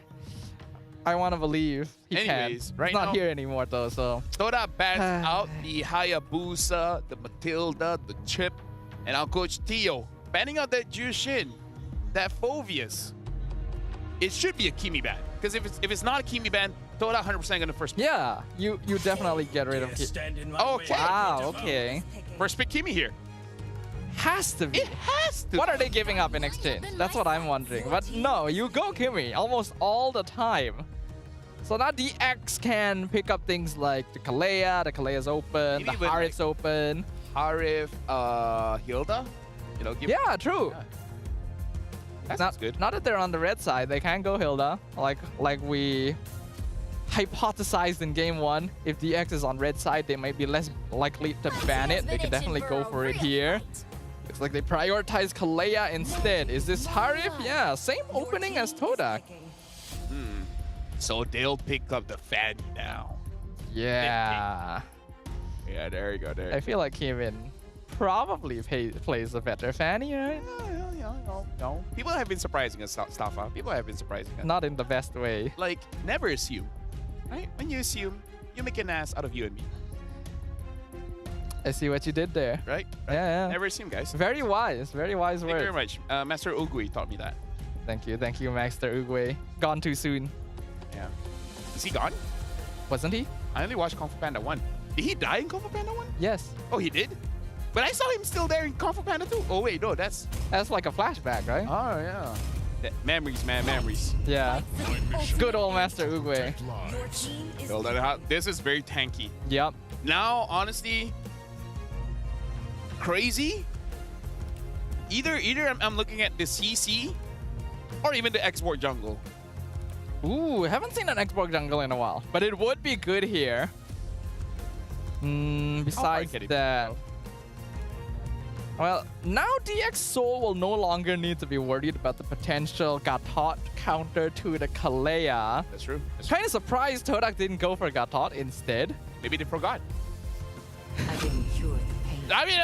I want to believe he Anyways, can. Right He's not now, here anymore though, so. Toda bans out the Hayabusa, the Matilda, the Chip, and our coach Tio. Banning out that Jushin, that Phoveus. It should be a Kimi ban. Because if it's not a Kimi ban, Toda 100% gonna first pick. Yeah, you definitely get rid of Kimi. Okay. Wow, okay. First pick Kimi here. Has to be. It has to. What are they giving up in exchange? That's what I'm wondering. But no, you go Kimi almost all the time. So now DX can pick up things like the Kalea's open, maybe the Harif's like open. Harif, Hilda? You know, yeah, true. Yeah. That's good. Now that they're on the red side, they can go Hilda. Like we hypothesized in game 1. If DX is on red side, they might be less likely to ban it. They can definitely go for it here. Looks like they prioritize Kalea instead. Is this Harif? Yeah, same opening as Todak. So they'll pick up the Fanny now. Yeah. Yeah, there you go. There. I feel like Kevin probably plays a better Fanny, right? Yeah. No. People have been surprising us, Staffa. People have been surprising us. Not in the best way. Like, never assume, right? When you assume, you make an ass out of you and me. I see what you did there. Right? Yeah. Never assume, guys. Very wise Thank words. you very much. Master Ugui taught me that. Thank you, Master Uguay. Gone too soon. Yeah. Is he gone? Wasn't he? I only watched Kung Fu Panda 1. Did he die in Kung Fu Panda 1? Yes. Oh, he did? But I saw him still there in Kung Fu Panda 2. Oh, wait, no, that's like a flashback, right? Oh, yeah. Memories, man, memories. Yeah. Good old Master Uguay. This is very tanky. Yep. Now, honestly, crazy. Either I'm looking at the CC or even the export jungle. Ooh, haven't seen an export jungle in a while, but it would be good here. Besides that, well, now DX Soul will no longer need to be worried about the potential Gatot counter to the Kalea. That's true. Kind of surprised Todak didn't go for Gatot instead. Maybe they forgot. I didn't cure the pain. I mean,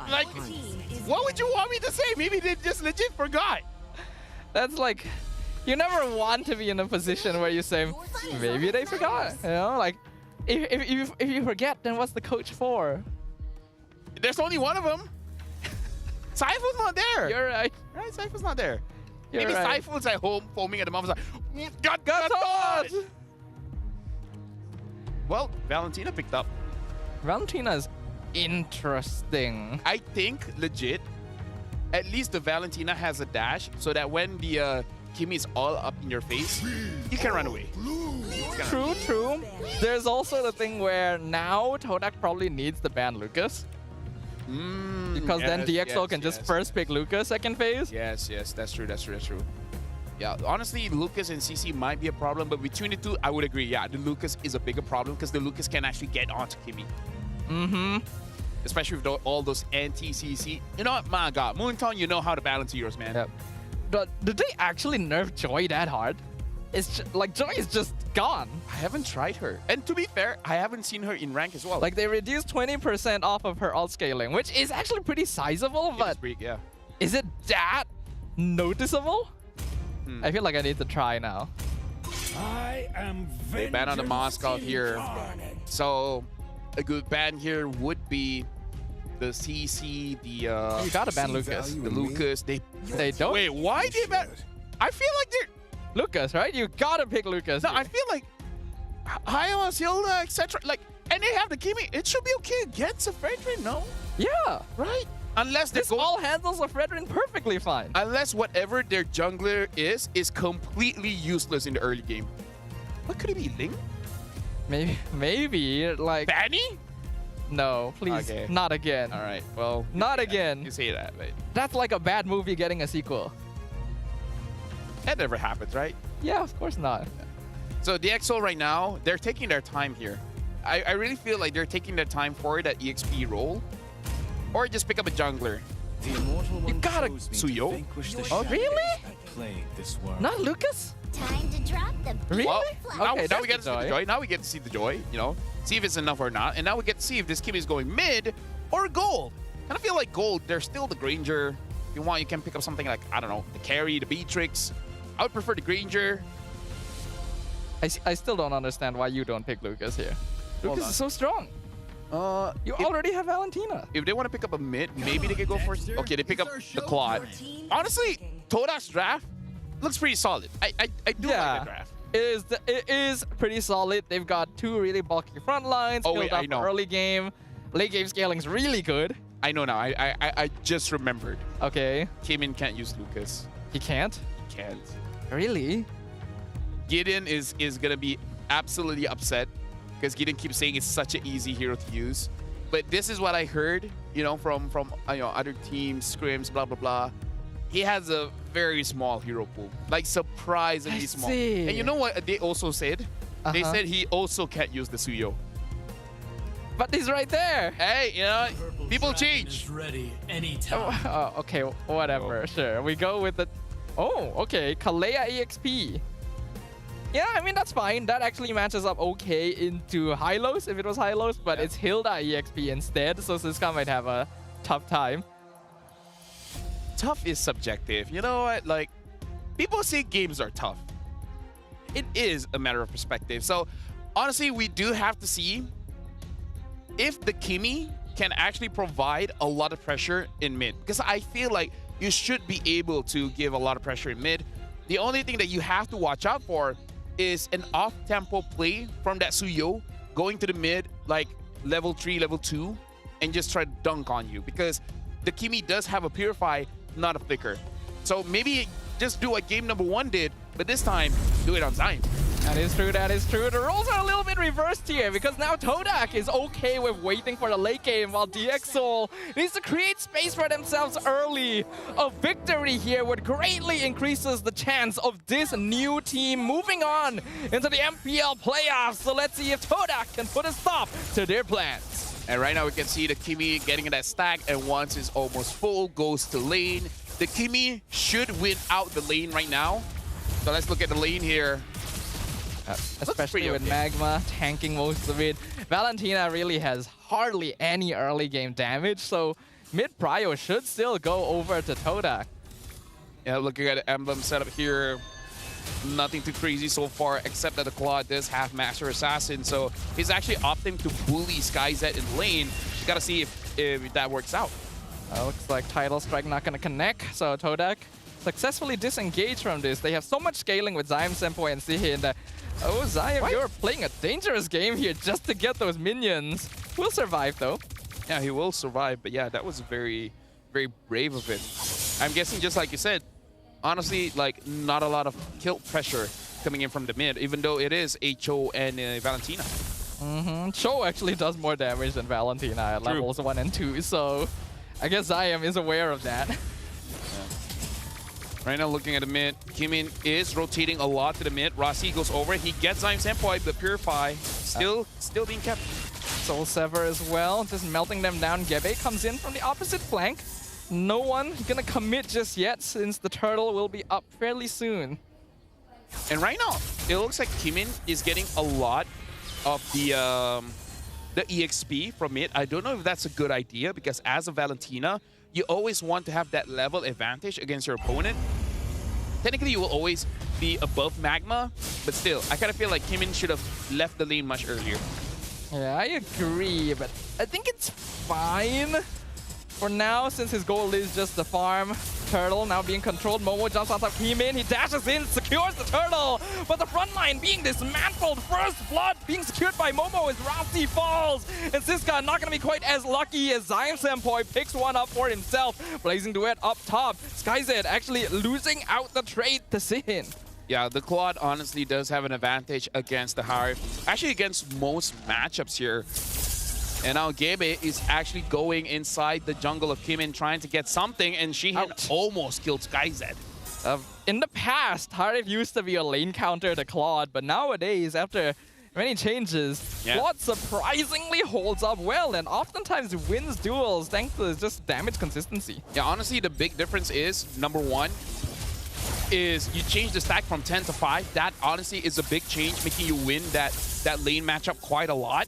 like, what would you want me to say? Maybe they just legit forgot. That's like, you never want to be in a position where you say, maybe they forgot. You know, like, if you forget, then what's the coach for? There's only one of them. Saifu's not there. You're right. Right, Saifu's not there. You're Maybe right. Saifu's at home foaming at the mouth. Like, got. Well, Valentina picked up. Valentina's interesting. I think, legit, at least the Valentina has a dash so that when the Kimmy's all up in your face, you can run away. True. There's also the thing where now Todak probably needs to ban Lucas. Because then DXO can just first pick Lucas second phase. Yes, that's true. Yeah, honestly, Lucas and CC might be a problem, but between the two, I would agree. Yeah, the Lucas is a bigger problem because the Lucas can actually get onto Kimmy. Especially with all those anti-CC. You know what, my God, Moonton, you know how to balance heroes, man. Yep. But did they actually nerf Joy that hard? It's like Joy is just gone. I haven't tried her. And to be fair, I haven't seen her in rank as well. Like they reduced 20% off of her alt scaling, which is actually pretty sizable, but yeah. Is it that noticeable? I feel like I need to try now. They ban on the Moscow here. So a good ban here would be the CC, the you gotta ban Lucas. The Lucas. They don't. Wait, why they ban? I feel like they're Lucas, right? You gotta pick Lucas. No, I feel like Hyo, Hilda, etc. Like, and they have the Kimmy. It should be okay against a Fredrin, no? Yeah. Right? Unless this all handles a Fredrin perfectly fine. Unless whatever their jungler is completely useless in the early game. What could it be? Ling? Maybe like Banny? No, please, okay. Not again. All right, well, not again. You say that, but that's like a bad movie getting a sequel. That never happens, right? Yeah, of course not. So DXO right now, they're taking their time here. I really feel like they're taking their time for that EXP role. Or just pick up a jungler. You gotta Suyo? Oh, really? Not Lucas? Time to drop the Really? Well, okay, now we get to see the joy. Now we get to see the joy, you know, see if it's enough or not. And now we get to see if this Kimmy is going mid or gold. And I feel like gold, there's still the Granger. If you want, you can pick up something like, I don't know, the carry, the Beatrix. I would prefer the Granger. I still don't understand why you don't pick Lucas here. Lucas is so strong. You already have Valentina. If they want to pick up a mid, maybe they could go for... Okay, they pick up the Claude. Honestly, Todak's draft looks pretty solid. I do like the draft. It is pretty solid. They've got two really bulky front lines. Built up early game. Late game scaling's really good. I know now. I just remembered. Okay. Kimin can't use Lucas. He can't? He can't. Really? Gideon is going to be absolutely upset because Gideon keeps saying it's such an easy hero to use. But this is what I heard, you know, from other teams, scrims, blah, blah, blah. He has a very small hero pool, like surprisingly small. And you know what they also said? They said he also can't use the Suyo. But he's right there. Hey, you know, people change. Ready anytime. Oh, okay, whatever. Sure, we go with the. Oh, okay, Kalea EXP. Yeah, I mean, that's fine. That actually matches up okay into Hylos if it was Hylos, but it's Hilda EXP instead, so Siska might have a tough time. tough is subjective. You know what? Like, people say games are tough. It is a matter of perspective. So, honestly, we do have to see if the Kimi can actually provide a lot of pressure in mid. Because I feel like you should be able to give a lot of pressure in mid. The only thing that you have to watch out for is an off-tempo play from that Suyo going to the mid, like level 3, level 2, and just try to dunk on you. Because the Kimi does have a Purify, not a Flicker. So maybe just do what game number 1 did, but this time, do it on Zyme. That is true, that is true. The roles are a little bit reversed here because now Todak is okay with waiting for the late game while DxSoul needs to create space for themselves early. A victory here would greatly increases the chance of this new team moving on into the MPL playoffs. So let's see if Todak can put a stop to their plans. And right now we can see the Kimi getting in that stack, and once it's almost full, goes to lane. The Kimi should win out the lane right now. So let's look at the lane here. Especially with Magma tanking most of it. Valentina really has hardly any early game damage, so mid prio should still go over to Todak. Yeah, looking at the emblem setup here, nothing too crazy so far, except that the Claw does have Master Assassin, so he's actually opting to bully SkyZ in lane. Gotta see if that works out. Looks like Tidal Strike not gonna connect, so Todak successfully disengaged from this. They have so much scaling with Zyme, Senpai, and Sihin. Oh, Zyme, you're playing a dangerous game here just to get those minions. We'll survive, though. Yeah, he will survive, but yeah, that was very, very brave of him. I'm guessing, just like you said, honestly, like, not a lot of kill pressure coming in from the mid, even though it is Cho and Valentina. Cho actually does more damage than Valentina at levels 1 and 2, so I guess Zyme is aware of that. Right now, looking at the mid, Kimin is rotating a lot to the mid. Rossi goes over. He gets Zyme Senpai, but Purify still being kept. Soul Sever as well, just melting them down. Gebe comes in from the opposite flank. No one gonna commit just yet, since the turtle will be up fairly soon. And right now, it looks like Kimin is getting a lot of the EXP from mid. I don't know if that's a good idea, because as a Valentina, you always want to have that level advantage against your opponent. Technically, you will always be above Magma, but still, I kind of feel like Kimin should have left the lane much earlier. Yeah, I agree, but I think it's fine for now, since his goal is just the farm. Turtle now being controlled. Momo jumps on top of Kimin. He dashes in, secures the turtle. But the front line being dismantled. First blood being secured by Momo as Rossi falls. And Siska not going to be quite as lucky as Zyme Senpai picks one up for himself. Blazing Duet up top. SkyZ actually losing out the trade to Sihin. Yeah, the Claude honestly does have an advantage against the Harp. Actually, against most matchups here. And now Gebe is actually going inside the jungle of Kimin, trying to get something, and she had almost killed SkyZ. In the past, Harif used to be a lane counter to Claude, but nowadays, after many changes, Claude surprisingly holds up well and oftentimes wins duels thanks to just damage consistency. Yeah, honestly, the big difference is, number one, is you change the stack from 10 to 5. That honestly is a big change, making you win that lane matchup quite a lot.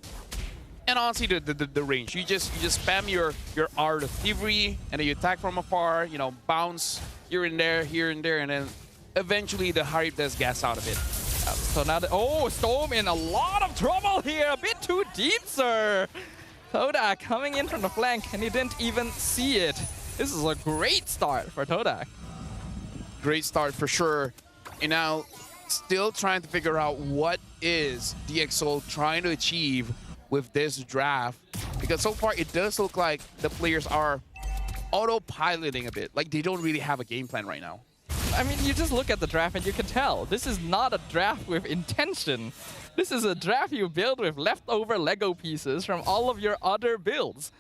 And honestly, the range. You just spam your Art of Thievery, and then you attack from afar, you know, bounce here and there, and then eventually the Harip does gas out of it. So now, Storm in a lot of trouble here. A bit too deep, sir. Todak coming in from the flank, and he didn't even see it. This is a great start for Todak. Great start for sure. And now, still trying to figure out what is DxSoul trying to achieve with this draft, because so far it does look like the players are autopiloting a bit. Like, they don't really have a game plan right now. I mean, you just look at the draft and you can tell. This is not a draft with intention. This is a draft you build with leftover Lego pieces from all of your other builds.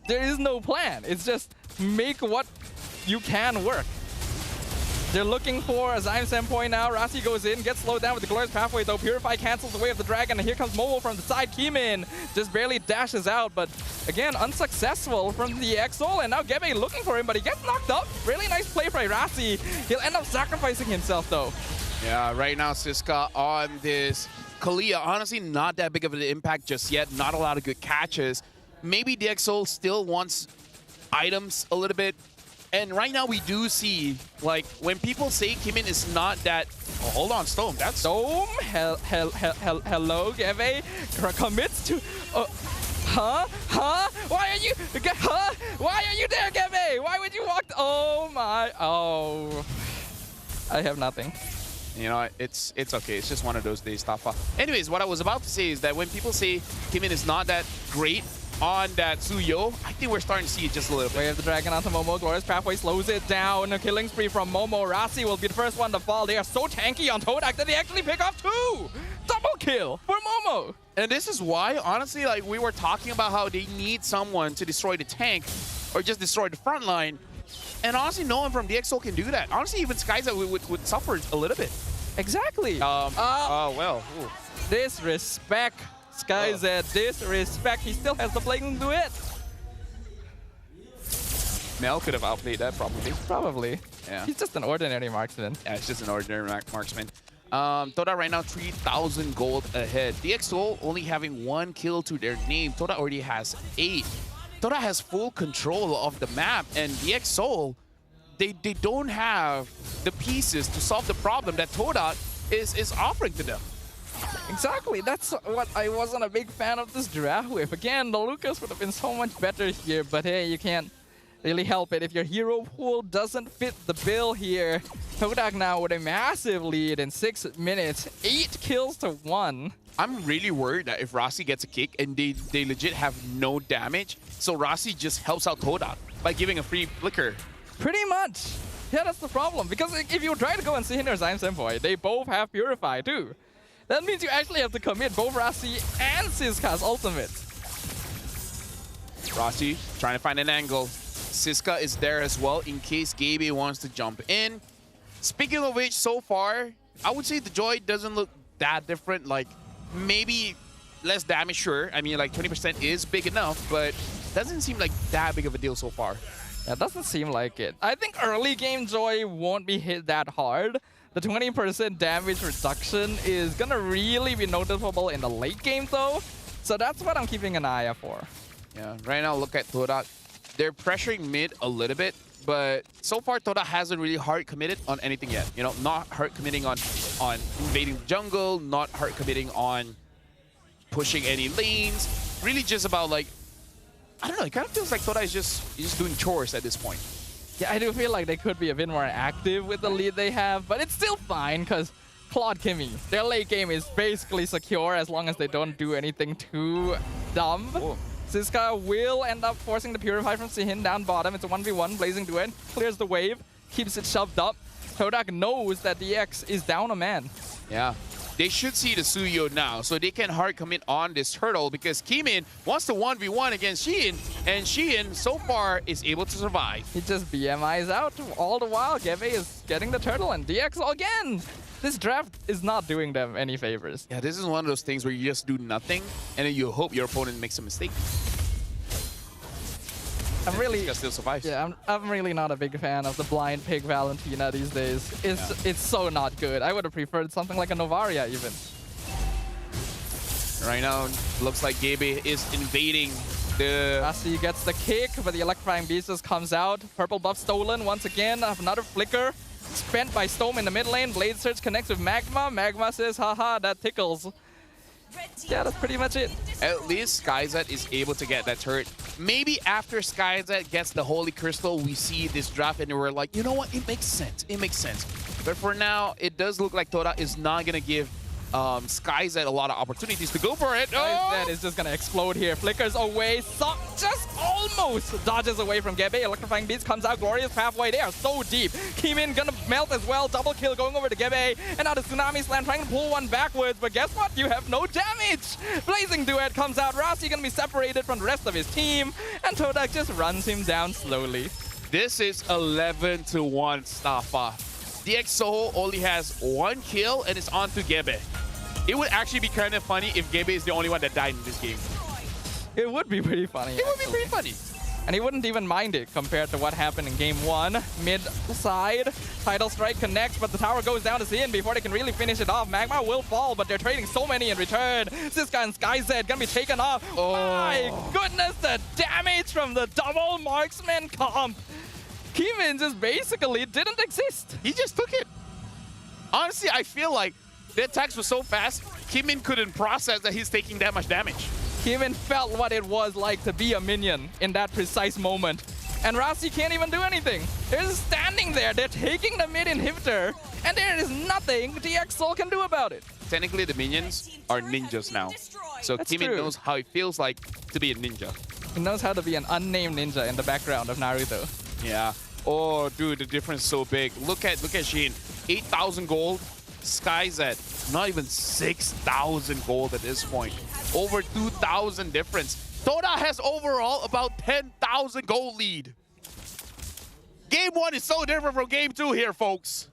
There is no plan. It's just make what you can work. They're looking for a Zyme Senpai now. Rossi goes in, gets slowed down with the Glorious Pathway though. Purify cancels the way of the dragon, and here comes Momo from the side. Kimin just barely dashes out, but again, unsuccessful from the DxSoul, and now Gebe looking for him, but he gets knocked up. Really nice play by Rossi. He'll end up sacrificing himself though. Yeah, right now Siska on this Kalia, honestly not that big of an impact just yet. Not a lot of good catches. Maybe DxSoul still wants items a little bit. And right now we do see, like, when people say Kimin is not that... Oh, hold on, Stone. That's... Stone? Hello, Geve? Commits to... Huh? Why are you... Huh? Why are you there, Geve? Why would you walk... Oh, my... Oh... I have nothing. You know, it's okay. It's just one of those days, Tafa. Anyways, what I was about to say is that when people say Kimin is not that great on that Suyo, I think we're starting to see it just a little bit. Wave the Dragon onto Momo. Glorious Pathway slows it down. A killing spree from Momo. Rasi will be the first one to fall. They are so tanky on Todak that they actually pick off 2! Double kill for Momo! And this is why, honestly, like we were talking about how they need someone to destroy the tank or just destroy the front line. And honestly, no one from DxO can do that. Honestly, even Skyza would suffer a little bit. Exactly. Well. Ooh. Disrespect. Skyza, disrespect. He still has the playing to it. Mel could have outplayed that, probably. Probably. Yeah. He's just an ordinary marksman. Yeah, it's just an ordinary marksman. Toda right now 3,000 gold ahead. DxO only having 1 kill to their name. Toda already has 8. Toda has full control of the map, and DxO, they don't have the pieces to solve the problem that Toda is offering to them. Exactly, that's what I wasn't a big fan of this draft with. Again, the Lucas would have been so much better here, but hey, you can't really help it if your hero pool doesn't fit the bill here. Todak now with a massive lead in 6 minutes, 8 kills to 1. I'm really worried that if Rasi gets a kick and they legit have no damage, so Rasi just helps out Todak by giving a free flicker. Pretty much. Yeah, that's the problem. Because if you try to go and see Hinder Zyme Senpoi, they both have Purify too. That means you actually have to commit both Rasi and Siska's ultimate. Rasi trying to find an angle. Siska is there as well in case Gaby wants to jump in. Speaking of which, so far, I would say the Joy doesn't look that different. Like, maybe less damage, sure. I mean, like 20% is big enough, but doesn't seem like that big of a deal so far. Yeah, doesn't seem like it. I think early game Joy won't be hit that hard. The 20% damage reduction is gonna really be noticeable in the late game though. So that's what I'm keeping an eye out for. Yeah, right now look at Todak. They're pressuring mid a little bit, but so far Todak hasn't really hard committed on anything yet. You know, not hard committing on invading the jungle, not hard committing on pushing any lanes. Really just about like, I don't know, it kind of feels like Todak is just doing chores at this point. Yeah, I do feel like they could be a bit more active with the lead they have, but it's still fine because Claude Kimmy, their late game is basically secure as long as they don't do anything too dumb. Whoa. Siska will end up forcing the Purify from Sihin down bottom. It's a 1v1, Blazing Duet, clears the wave, keeps it shoved up. Todak knows that DX is down a man. Yeah. They should see the Suyo now, so they can hard commit on this hurdle because Kimin wants to 1v1 against Shein, and Shein so far is able to survive. He just BMIs out all the while. Geve is getting the turtle, and DX again. This draft is not doing them any favors. Yeah, this is one of those things where you just do nothing, and then you hope your opponent makes a mistake. I'm really still survives. Yeah, I'm really not a big fan of the blind pick Valentina these days. It's so not good. I would have preferred something like a Novaria even. Right now, looks like Gaby is invading the... Rasi gets the kick, but the Electrifying Beast just comes out. Purple buff stolen once again. Another flicker spent by Storm in the mid lane. Blade Surge connects with Magma. Magma says, haha, that tickles. Yeah, that's pretty much it. At least Skyzet is able to get that turret. Maybe after Skyzet gets the Holy Crystal, we see this draft and we're like, you know what? It makes sense. It makes sense. But for now, it does look like Toda is not going to give Skyzet a lot of opportunities to go for it. Skyzet is just going to explode here. Flickers away. Just almost dodges away from Gebe. Electrifying Beast comes out. Glorious Pathway. They are so deep. Kimin gonna melt as well. Double kill going over to Gebe. And now the Tsunami Slam trying to pull one backwards. But guess what? You have no damage. Blazing Duet comes out. Rasi gonna be separated from the rest of his team. And Todak just runs him down slowly. This is 11-1 Stafa. DxO only has 1 kill and it's on to Gebe. It would actually be kind of funny if Gebe is the only one that died in this game. It would be pretty funny. It would be pretty funny. And he wouldn't even mind it compared to what happened in game 1. Mid side, Tidal Strike connects, but the tower goes down to Xin before they can really finish it off. Magma will fall, but they're trading so many in return. Siska and Skyzet gonna be taken off. Oh. My goodness, the damage from the double marksman comp. Kimin just basically didn't exist. He just took it. Honestly, I feel like the attacks were so fast, Kimin couldn't process that he's taking that much damage. Kimin felt what it was like to be a minion in that precise moment. And Rasi can't even do anything. They're just standing there. They're taking the mid inhibitor, and there is nothing DxSoul can do about it. Technically, the minions are ninjas now. So That's Kimin true. knows how it feels like to be a ninja. He knows how to be an unnamed ninja in the background of Naruto. Yeah. Oh, dude, the difference is so big. Look at Shin. 8,000 gold. Sky's at not even 6,000 gold at this point. Over 2,000 difference. Todak has overall about 10,000 gold lead. Game 1 is so different from Game 2 here, folks.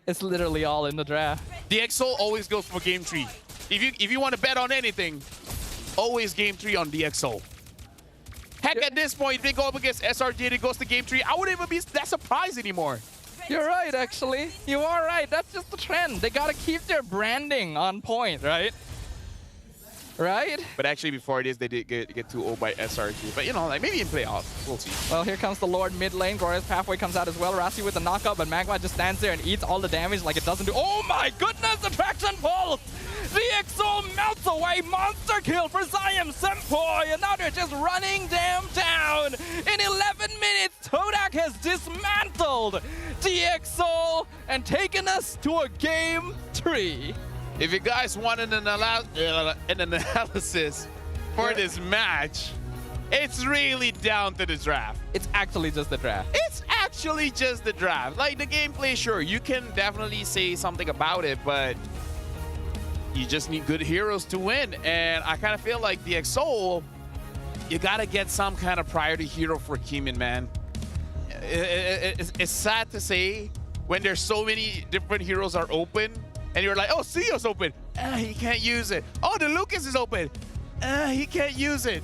It's literally all in the draft. DxSoul always goes for Game 3. If you want to bet on anything, always Game 3 on DxSoul. Heck, at this point, if they go up against SRG and it goes to Game 3, I wouldn't even be that surprised anymore. You're right, actually. You are right. That's just the trend. They gotta keep their branding on point, right? Right? But actually, before this, they did get 2-0 by SRG. But, you know, like maybe in playoff, we'll see. Well, here comes the Lord mid lane. Glorious Pathway comes out as well. Rasi with the knockup, but Magma just stands there and eats all the damage like it doesn't do. Oh my goodness, Attraction Pulse! DxSoul melts away. Monster kill for Zion Senpai. And now they're just running them down. In 11 minutes, Todak has dismantled DxSoul and taken us to a Game 3. If you guys want an analysis for this match, it's really down to the draft. It's actually just the draft. It's actually just the draft. Like, the gameplay, sure, you can definitely say something about it, but you just need good heroes to win. And I kind of feel like DxSoul, you got to get some kind of priority hero for Kimin, man. It's sad to say when there's so many different heroes are open, and you're like, oh, Sio's open. He can't use it. Oh, the Lucas is open. He can't use it.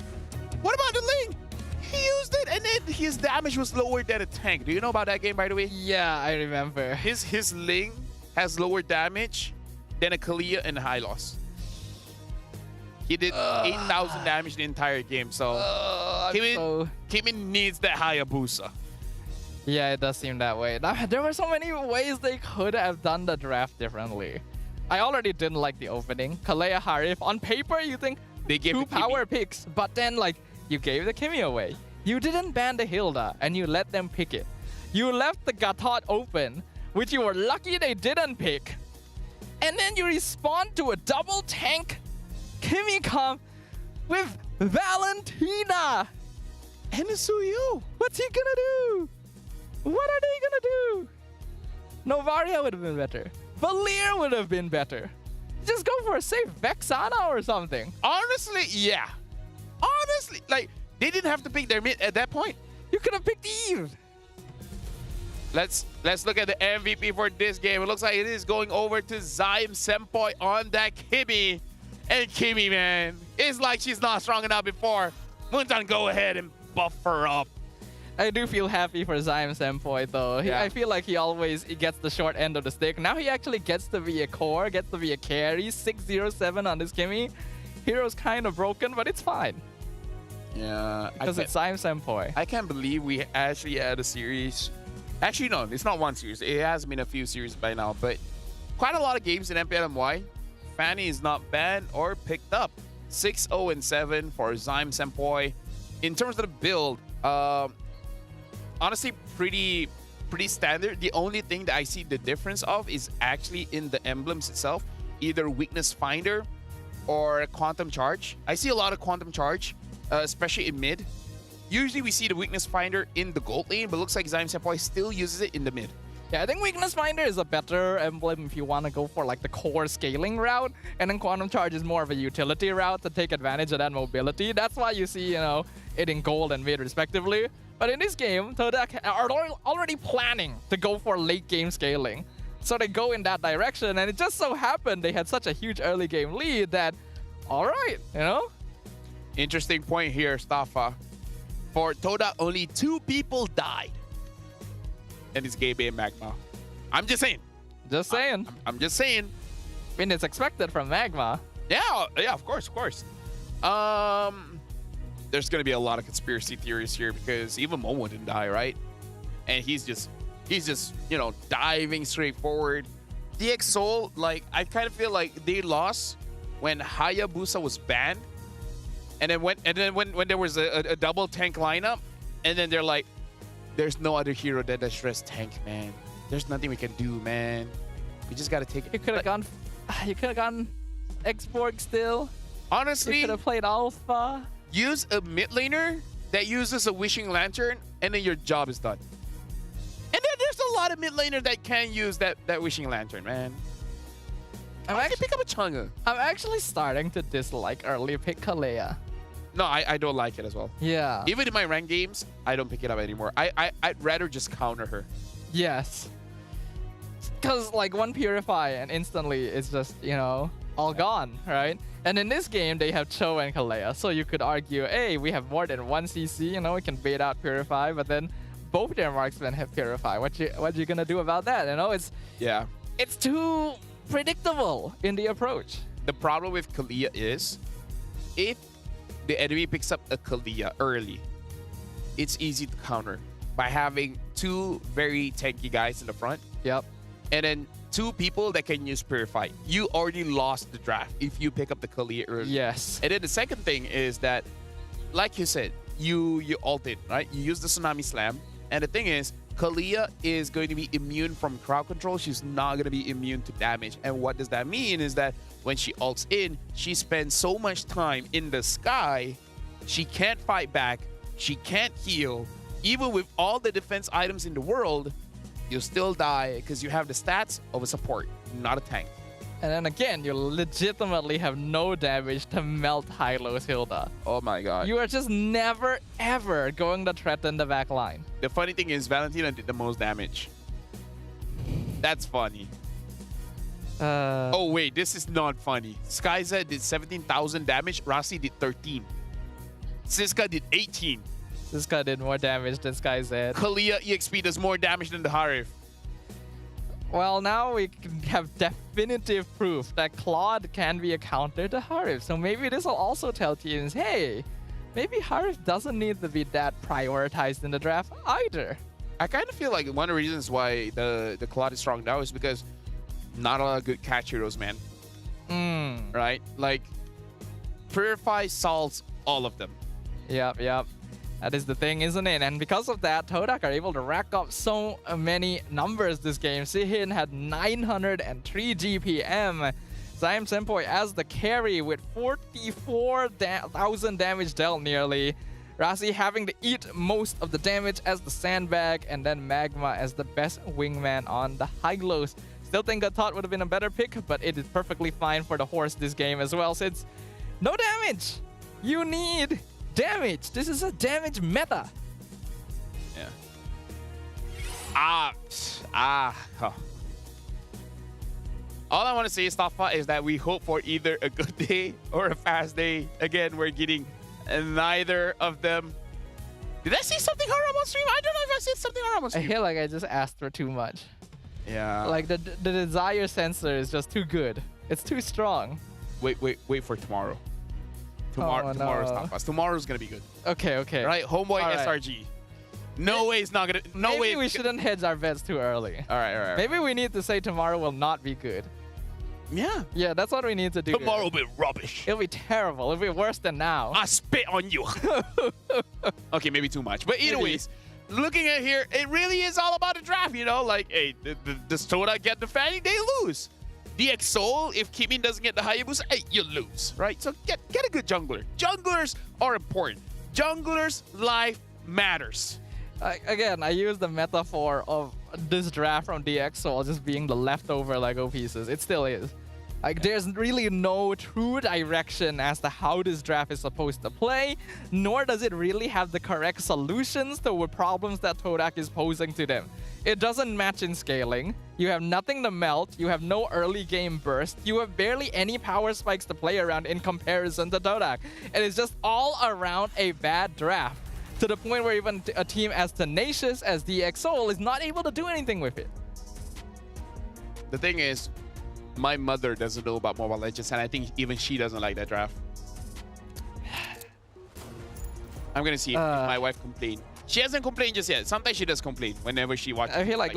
What about the Ling? He used it, and then his damage was lower than a tank. Do you know about that game, by the way? Yeah, I remember. His Ling has lower damage than a Kalia and a Hylos. He did 8,000 damage the entire game, so Kimin needs that Hayabusa. Yeah, it does seem that way. There were so many ways they could have done the draft differently. I already didn't like the opening. Kalea Harif, on paper, you think they gave 2 power picks, but then like you gave the Kimi away. You didn't ban the Hilda, and you let them pick it. You left the Gatot open, which you were lucky they didn't pick. And then you respond to a double tank Kimi come with Valentina. And a Suyu. What's he gonna do? What are they gonna do? Novaria would have been better. Valir would have been better. Just go for a safe Vexana or something. Honestly, yeah. Honestly, like, they didn't have to pick their mid at that point. You could have picked Eve. Let's look at the MVP for this game. It looks like it is going over to Zion Senpai on that Kimi. And Kimi, man, it's like she's not strong enough before. Moontan, go ahead and buff her up. I do feel happy for Zion Senpai though. Yeah. I feel like he always gets the short end of the stick. Now he actually gets to be a core, gets to be a carry. 607 on this Kimi. Hero's kind of broken, but it's fine. Yeah. Because it's Zion Senpai. I can't believe we actually had a series. Actually, no, it's not one series. It has been a few series by now, but quite a lot of games in MPL MY. Fanny is not banned or picked up. 6-0-7 for Zion Senpai. In terms of the build, honestly, pretty standard. The only thing that I see the difference of is actually in the emblems itself, either Weakness Finder or Quantum Charge. I see a lot of Quantum Charge, especially in mid. Usually we see the Weakness Finder in the gold lane, but looks like Zion Senpai still uses it in the mid. Yeah, I think Weakness Finder is a better emblem if you want to go for like the core scaling route, and then Quantum Charge is more of a utility route to take advantage of that mobility. That's why you see, you know, it in gold and mid respectively. But in this game, Todak are already planning to go for late game scaling. So they go in that direction, and it just so happened they had such a huge early game lead that, all right, you know? Interesting point here, Staffa. For Todak, only 2 people died. And it's Gabe and Magma. I'm just saying. Just saying. I'm just saying. I mean, it's expected from Magma. Yeah, of course. There's going to be a lot of conspiracy theories here because even Momo didn't die, right? and he's just you know, diving straight forward. DX Seoul, like, I kind of feel like they lost when Hayabusa was banned, and then when there was a double tank lineup, and then they're like, there's no other hero that does stress tank, man. There's nothing we can do, man. We just gotta take it. You could have gone. You could have gone Xborg still. Honestly, you could have played Alpha. Use a mid laner that uses a wishing lantern, and then your job is done. And then there's a lot of mid laner that can use that wishing lantern, man. I'm actually pick up a Chang'e. I'm actually starting to dislike early pick Kalea. No, I don't like it as well. Yeah. Even in my ranked games, I don't pick it up anymore. I'd rather just counter her. Yes. Because like one Purify and instantly it's just, you know, all gone, right? And in this game, they have Cho and Kalea. So you could argue, hey, we have more than one CC, you know, we can bait out Purify, but then both their marksmen have Purify. What you gonna do about that? You know, it's too predictable in the approach. The problem with Kalea is, if the enemy picks up a Kalea early, it's easy to counter by having two very tanky guys in the front. Yep. And then two people that can use Purify. You already lost the draft if you pick up the Kalea early. Yes. And then the second thing is that, like you said, you ulted, right? You use the Tsunami Slam. And the thing is, Kalea is going to be immune from crowd control. She's not going to be immune to damage. And what does that mean is that when she ults in, she spends so much time in the sky, she can't fight back, she can't heal. Even with all the defense items in the world, you'll still die because you have the stats of a support, not a tank. And then again, you legitimately have no damage to melt Hylo's Hilda. Oh my god. You are just never, ever going to threaten the back line. The funny thing is, Valentina did the most damage. That's funny. Oh wait, this is not funny. Skyza did 17,000 damage, Rasi did 13. Siska did 18. Siska did more damage than Skyza. Kalea EXP does more damage than the Harif. Well, now we have definitive proof that Claude can be a counter to Harif. So maybe this will also tell teams, hey, maybe Harif doesn't need to be that prioritized in the draft either. I kind of feel like one of the reasons why the Claude is strong now is because not a lot of good catch heroes, man. Right? Like, Purify solves all of them. Yep. That is the thing, isn't it? And because of that, Todak are able to rack up so many numbers this game. Sihin had 903 GPM. Zaim Senpoi as the carry with 44,000 damage dealt nearly. Rasi having to eat most of the damage as the sandbag, and then Magma as the best wingman on the Hylos. Still think Gatot would have been a better pick, but it is perfectly fine for the horse this game as well, since no damage. You need damage. This is a damage meta. Yeah. All I want to say, Stafa, is that we hope for either a good day or a fast day. Again, we're getting neither of them. Did I say something haram on stream? I don't know if I said something haram on stream. I feel like I just asked for too much. Yeah. Like the desire sensor is just too good. It's too strong. Wait for tomorrow. Tomorrow's Stafa. Tomorrow's gonna be good. Okay. Right, homeboy right. SRG. No way it's not gonna. No way. Maybe we shouldn't hedge our bets too early. All right. Maybe we need to say tomorrow will not be good. Yeah, that's what we need to do. Tomorrow will be rubbish. It'll be terrible. It'll be worse than now. I spit on you. Okay, maybe too much. But anyways, looking at here, it really is all about the draft, you know? Like, hey, does Todak get the fanning? They lose. DX Seoul, if Kimin doesn't get the Hayabusa, hey, you lose, right? So get a good jungler. Junglers are important. Junglers' life matters. Again, I use the metaphor of this draft from DX Seoul just being the leftover Lego pieces. It still is. Like, there's really no true direction as to how this draft is supposed to play, nor does it really have the correct solutions to the problems that Todak is posing to them. It doesn't match in scaling. You have nothing to melt. You have no early game burst. You have barely any power spikes to play around in comparison to Todak. And it's just all around a bad draft, to the point where even a team as tenacious as DX Seoul is not able to do anything with it. The thing is, my mother doesn't know about Mobile Legends, and I think even she doesn't like that draft. I'm gonna see if my wife complained. She hasn't complained just yet. Sometimes she does complain whenever she watches. I feel like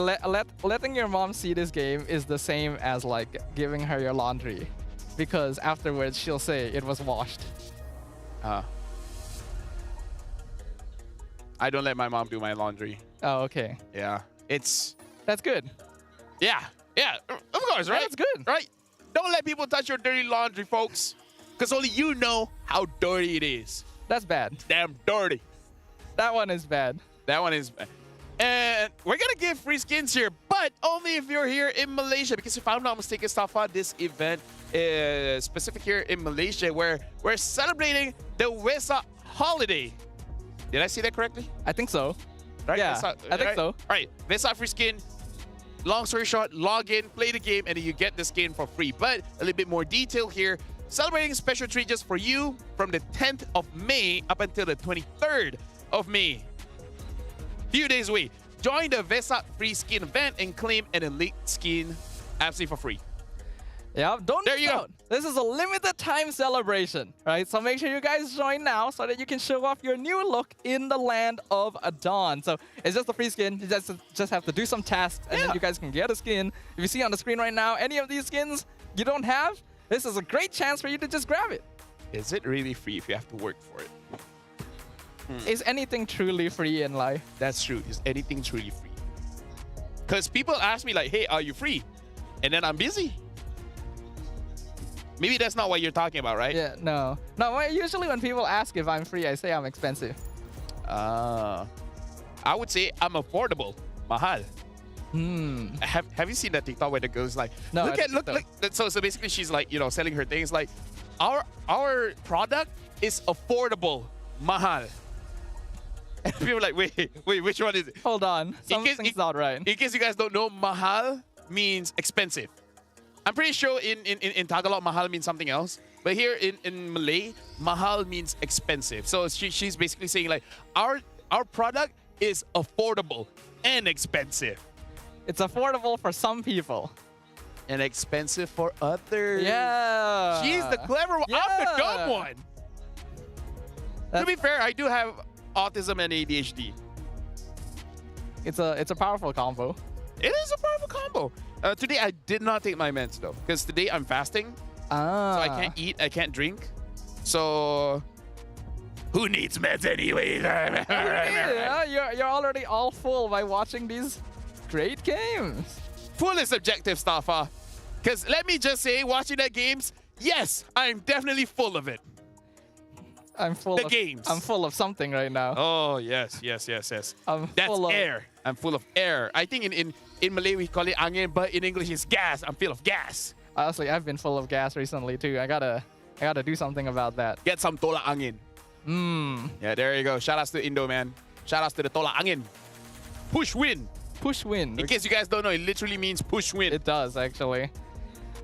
letting your mom see this game is the same as like giving her your laundry, because afterwards she'll say it was washed. I don't let my mom do my laundry. Oh, okay. Yeah, That's good. Yeah, of course, right? That's good. Right? Don't let people touch your dirty laundry, folks, because only you know how dirty it is. That's bad. Damn dirty. That one is bad. That one is bad. And we're gonna give free skins here, but only if you're here in Malaysia, because if I'm not mistaken, Safa, this event is specific here in Malaysia, where we're celebrating the Wesak holiday. Did I say that correctly? I think so. Right? Yeah, Wesak, I think right? so. All right, Wesak free skin. Long story short, log in, play the game, and then you get the skin for free. But a little bit more detail here. Celebrating a special treat just for you from the 10th of May up until the 23rd of May. Few days away. Join the Wesak free skin event and claim an elite skin absolutely for free. Yeah, don't There miss you go. out. This is a limited time celebration, right? So make sure you guys join now so that you can show off your new look in the land of Dawn. So it's just a free skin. You just have to do some tasks, and then you guys can get a skin. If you see on the screen right now, any of these skins you don't have, this is a great chance for you to just grab it. Is it really free if you have to work for it? Is anything truly free in life? That's true. Is anything truly free? Because people ask me like, hey, are you free? And then I'm busy. Maybe that's not what you're talking about, right? Yeah, no. No, usually when people ask if I'm free, I say I'm expensive. I would say I'm affordable. Mahal. Have you seen that TikTok where the girl's like, No, look. So basically she's like, you know, selling her things like, our product is affordable. Mahal. And people are like, wait, which one is it? Hold on. Something's not right. In case you guys don't know, mahal means expensive. I'm pretty sure in Tagalog, mahal means something else. But here in Malay, mahal means expensive. So she's basically saying like, our product is affordable and expensive. It's affordable for some people. And expensive for others. Yeah. She's the clever one. I'm the dumb one. To be fair, I do have autism and ADHD. It's a powerful combo. It is a powerful combo. Today I did not take my meds though, because today I'm fasting. So I can't eat, I can't drink. So who needs meds anyway? Yeah, you're already all full by watching these great games. Full is subjective stuff, huh? Because let me just say, watching the games, yes, I'm definitely full of it. I'm full of games. I'm full of something right now. Oh yes. That's full of air. I'm full of air. I think in Malay we call it angin, but in English it's gas. I'm full of gas. Honestly, I've been full of gas recently too. I gotta do something about that. Get some tola angin. Yeah, there you go. Shout outs to Indo, man. Shout outs to the tola angin. Push win. Push win. In case you guys don't know, it literally means push win. It does actually.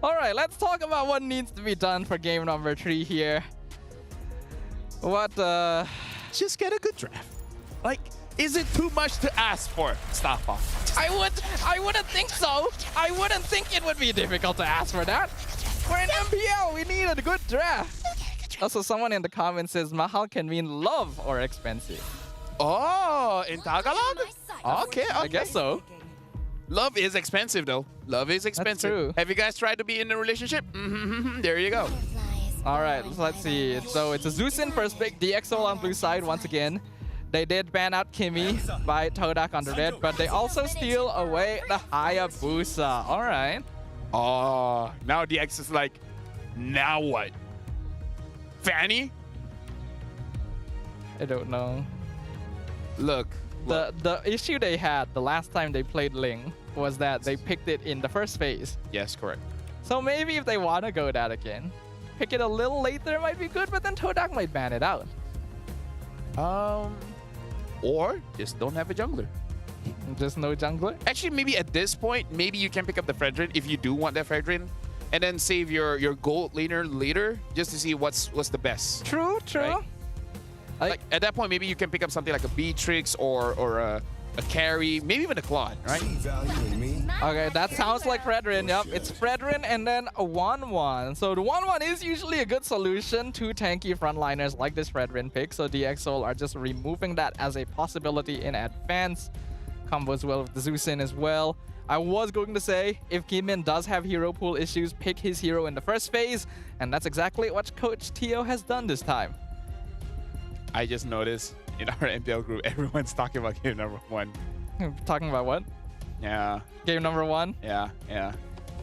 All right, let's talk about what needs to be done for game number 3 here. Just get a good draft. Like, is it too much to ask for, Stafa? I wouldn't think so. I wouldn't think it would be difficult to ask for that. We're in MPL. We need a good draft. Also, someone in the comments says mahal can mean love or expensive. Oh, in Tagalog? Okay. I guess so. Love is expensive, though. Love is expensive. That's true. Have you guys tried to be in a relationship? There you go. All right, let's see. So it's a Zeusin first pick, DxO on blue side once again. They did ban out Kimmy by Todak on the red, but they also steal away the Hayabusa. All right. Oh, now DX is like, now what? Fanny? I don't know. Look. The issue they had the last time they played Ling was that they picked it in the first phase. Yes, correct. So maybe if they want to go that again, pick it a little later might be good, but then Todak might ban it out. Or just don't have a jungler. Just no jungler? Actually, maybe at this point, maybe you can pick up the Fredrin if you do want that Fredrin, and then save your gold laner later just to see what's the best. True. Right? Like at that point, maybe you can pick up something like a Beatrix or a carry, maybe even a Claude, right? See value in me? Okay, that sounds like Fredrin. Yep, it's Fredrin and then a 1-1. So the 1-1 is usually a good solution to tanky frontliners like this Fredrin pick. So DxSoul are just removing that as a possibility in advance. Combos well with the Zeusin as well. I was going to say, if Kimin does have hero pool issues, pick his hero in the first phase. And that's exactly what Coach Tio has done this time. I just noticed in our MPL group, everyone's talking about game number 1. Talking about what? Yeah. Game number 1? Yeah, yeah.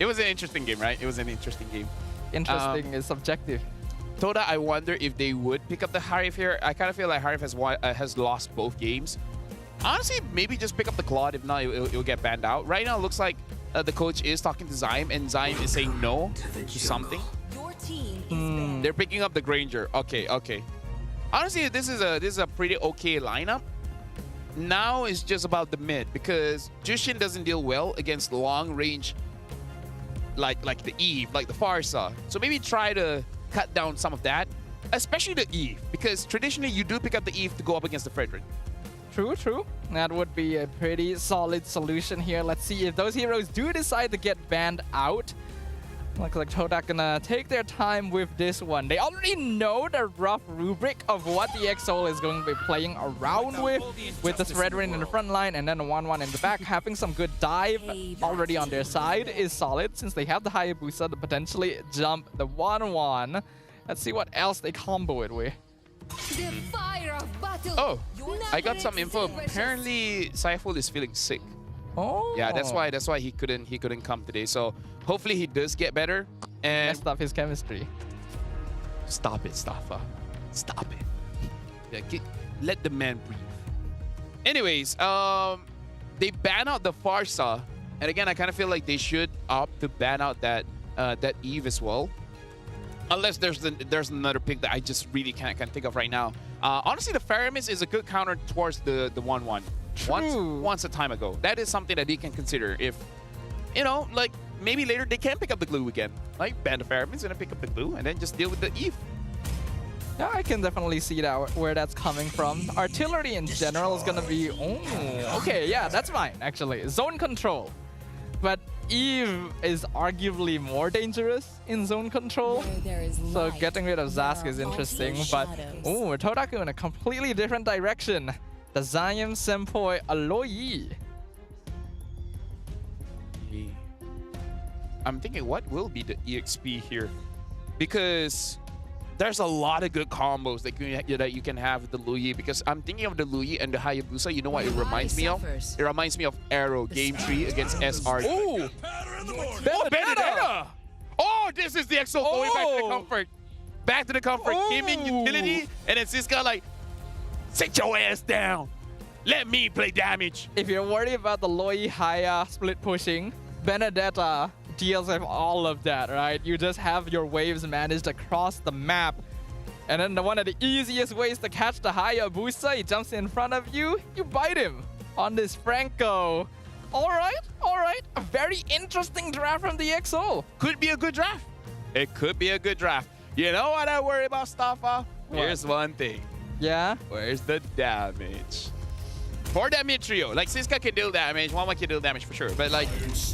It was an interesting game, right? It was an interesting game. Interesting is subjective. Todak, I wonder if they would pick up the Harif here. I kind of feel like Harif has lost both games. Honestly, maybe just pick up the Claude. If not, it'll get banned out. Right now, it looks like the coach is talking to Zyme, and Zyme is saying no to something. Your team is They're picking up the Granger. Okay, okay. Honestly, this is a pretty okay lineup. Now it's just about the mid, because Jushin doesn't deal well against long range like the Eve, like the Farsa. So maybe try to cut down some of that, especially the Eve, because traditionally you do pick up the Eve to go up against the Fredrin. True, true. That would be a pretty solid solution here. Let's see if those heroes do decide to get banned out. Looks like Todak gonna take their time with this one. They already know the rough rubric of what the DxSoul is going to be playing around with the Fredrin in the front line and then the 1-1 in the back. Having some good dive already on their side is solid, since they have the Hayabusa to potentially jump the 1-1. Let's see what else they combo it with. The fire of battle. Oh, I got some info. Apparently, Saiful is feeling sick. Oh, yeah, that's why he couldn't come today. So hopefully he does get better and messed up his chemistry. Stop it, Staffa. Stop it. Yeah, let the man breathe. Anyways, they ban out the Farsa, and again, I kind of feel like they should opt to ban out that Eve as well. Unless there's another pick that I just really can't think of right now. Honestly, the Faramis is a good counter towards the 1-1. Once a time ago. That is something that they can consider. If, you know, like maybe later they can pick up the glue again. Like ban the Faramis and then pick up the glue and then just deal with the Eve. Yeah, I can definitely see that where that's coming from. Artillery in general is gonna be okay, yeah, that's fine actually. Zone control. But Eve is arguably more dangerous in zone control. So getting rid of Zask is interesting. But Todaku in a completely different direction. The Zayam Senpoi Aloyi. I'm thinking, what will be the EXP here? Because there's a lot of good combos that you can have with the Luyi. Because I'm thinking of the Luyi and the Hayabusa. You know what it reminds me of? It reminds me of Arrow Game 3 against SR. Oh! Benedetta! Oh, this is the EXO going back to the comfort. Back to the comfort. Gaming utility. And then Siska like, sit your ass down. Let me play damage. If you're worried about the Loi Haya split pushing, Benedetta deals with all of that, right? You just have your waves managed across the map. And then one of the easiest ways to catch the Hayabusa, he jumps in front of you, you bite him on this Franco. All right. A very interesting draft from the DxSoul. Could be a good draft. It could be a good draft. You know what I worry about, Staffa? Here's one thing. Yeah? Where's the damage? For that mid trio, like Siska can deal damage, Wama can deal damage for sure, but like,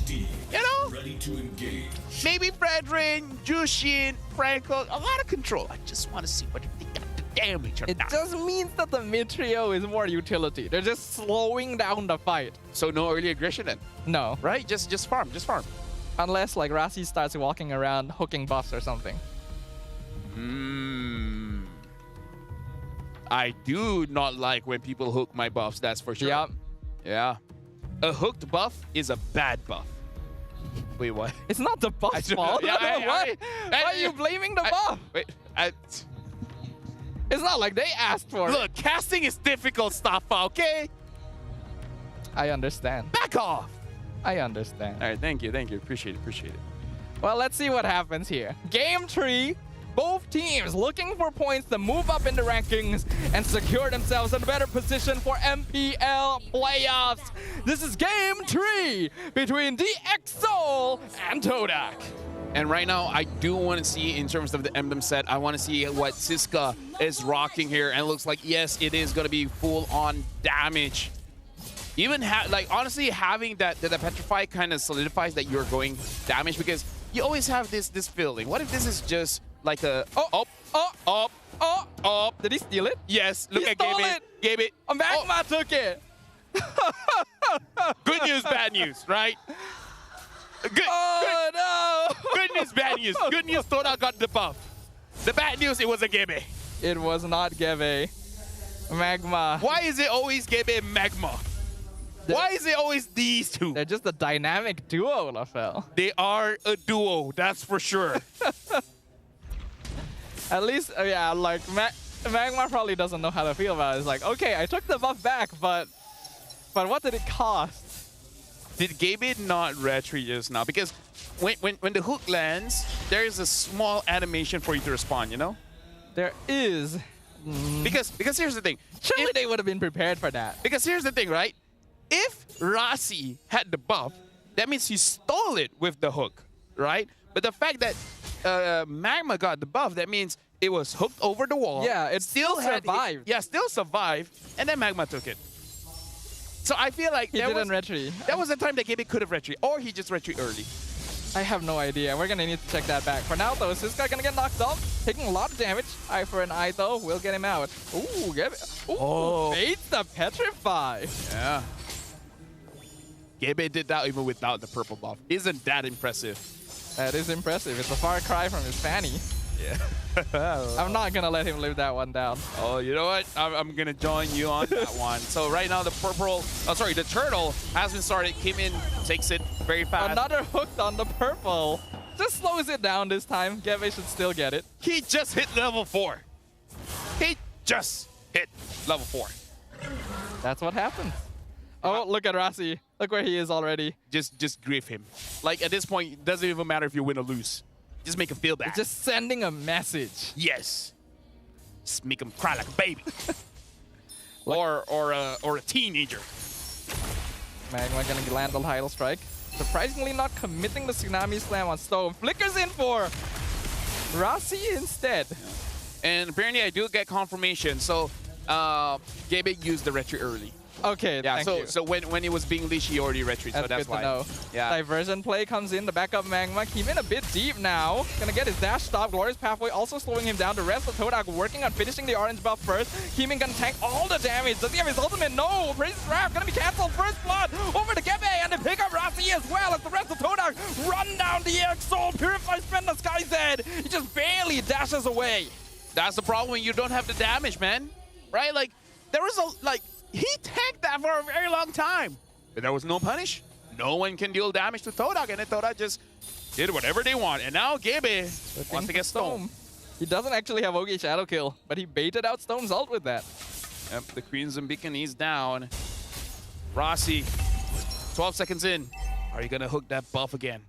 you know, maybe Fredrin, Jushin, Franco, a lot of control. I just want to see what they got the damage or It not. just means that the mid trio is more utility. They're just slowing down the fight. So no early aggression then? No. Right? Just farm. Unless like Rasi starts walking around hooking buffs or something. I do not like when people hook my buffs, that's for sure. Yep. Yeah. A hooked buff is a bad buff. Wait, what? It's not the buff's fault. Why are you blaming the buff? Wait, it's not like they asked for it. Look, casting is difficult stuff, okay? I understand. Back off. I understand. All right, thank you. Appreciate it. Well, let's see what happens here. Game 3. Both teams looking for points to move up in the rankings and secure themselves in a better position for MPL playoffs. This is Game 3 between DxSoul and Todak. And right now, I do want to see, in terms of the emblem set, I want to see what Siska is rocking here. And it looks like, yes, it is going to be full-on damage. Even like honestly, having that petrify kind of solidifies that you're going damage, because you always have this feeling. What if this is just like a up? Did he steal it? Yes. Look at stole Gave it. Magma took it. Good news, bad news, right? Good news, bad news. Good news, Todak got the buff. The bad news, it was a Gebe. It was not Gebe. Magma. Why is it always Gebe and Magma? Why is it always these two? They're just a dynamic duo, Lafel. They are a duo, that's for sure. At least, yeah, like Magma probably doesn't know how to feel about it. It's like, okay, I took the buff back, but what did it cost? Did Gebe not retreat just now? Because when the hook lands, there is a small animation for you to respond, you know? There is. Because here's the thing. Surely they would have been prepared for that. Because here's the thing, right? If Rasi had the buff, that means he stole it with the hook, right? But the fact that Magma got the buff, that means it was hooked over the wall. Yeah, it still survived. Yeah, still survived, and then Magma took it. So I feel like he didn't retreat. That was the time that Gebe could have retreat, or he just retreat early. I have no idea. We're gonna need to check that back. For now, though, Siska gonna get knocked off, taking a lot of damage. Eye for an eye, though, will get him out. Ooh, Gebe. Ooh, baits the petrify. Yeah. Gebe did that even without the purple buff. Isn't that impressive? That is impressive. It's a far cry from his fanny. Yeah. I'm not gonna let him live that one down. Oh, you know what? I'm gonna join you on that one. So right now the the turtle has been started, came in, takes it very fast. Another hooked on the purple. Just slows it down this time. Gebe should still get it. He just hit level 4. He just hit level 4. That's what happens. Oh, look at Rasi. Look where he is already. Just grief him. Like at this point, it doesn't even matter if you win or lose. Just make him feel bad. It's just sending a message. Yes. Just make him cry like a baby. or a teenager. Magma gonna land the title strike. Surprisingly not committing the Tsunami Slam on Stone. Flickers in for Rasi instead. And apparently I do get confirmation. So Gebe used the retreat early. Okay, yeah. So when it was being leashed, he already retreated. So that's good why. To know. Yeah. Diversion play comes in. The backup Magma came in a bit deep now. Gonna get his dash stop. Glorious Pathway also slowing him down. The rest of Todak working on finishing the orange buff first. Keemin gonna tank all the damage. Does he have his ultimate? No. Praise's Wrath gonna be cancelled. First blood over to Gebe, and they pick up Rasi as well as the rest of Todak run down the EX Purify spend the Sky's Head. He just barely dashes away. That's the problem when you don't have the damage, man. Right? Like there was he tanked that for a very long time. But there was no punish. No one can deal damage to Todak, and then Todak just did whatever they want. And now Gebe wants to get Stone. He doesn't actually have OG Shadow Kill, but he baited out Stone's ult with that. Yep, the Crimson Beacon is down. Rasi, 12 seconds in. Are you going to hook that buff again?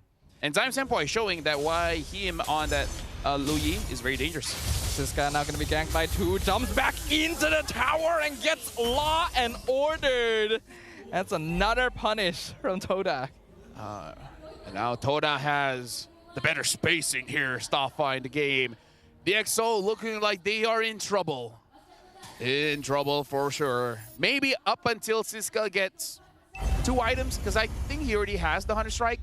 And Zyme Senpai showing that why him on that Lu Yi is very dangerous. This guy now going to be ganked by 2, jumps back into the tower and gets Law and Ordered. That's another punish from Todak. And now Todak has the better spacing here, Starfire in the game. The XO looking like they are in trouble. In trouble for sure. Maybe up until Siska gets 2 items, because I think he already has the 100 Strike.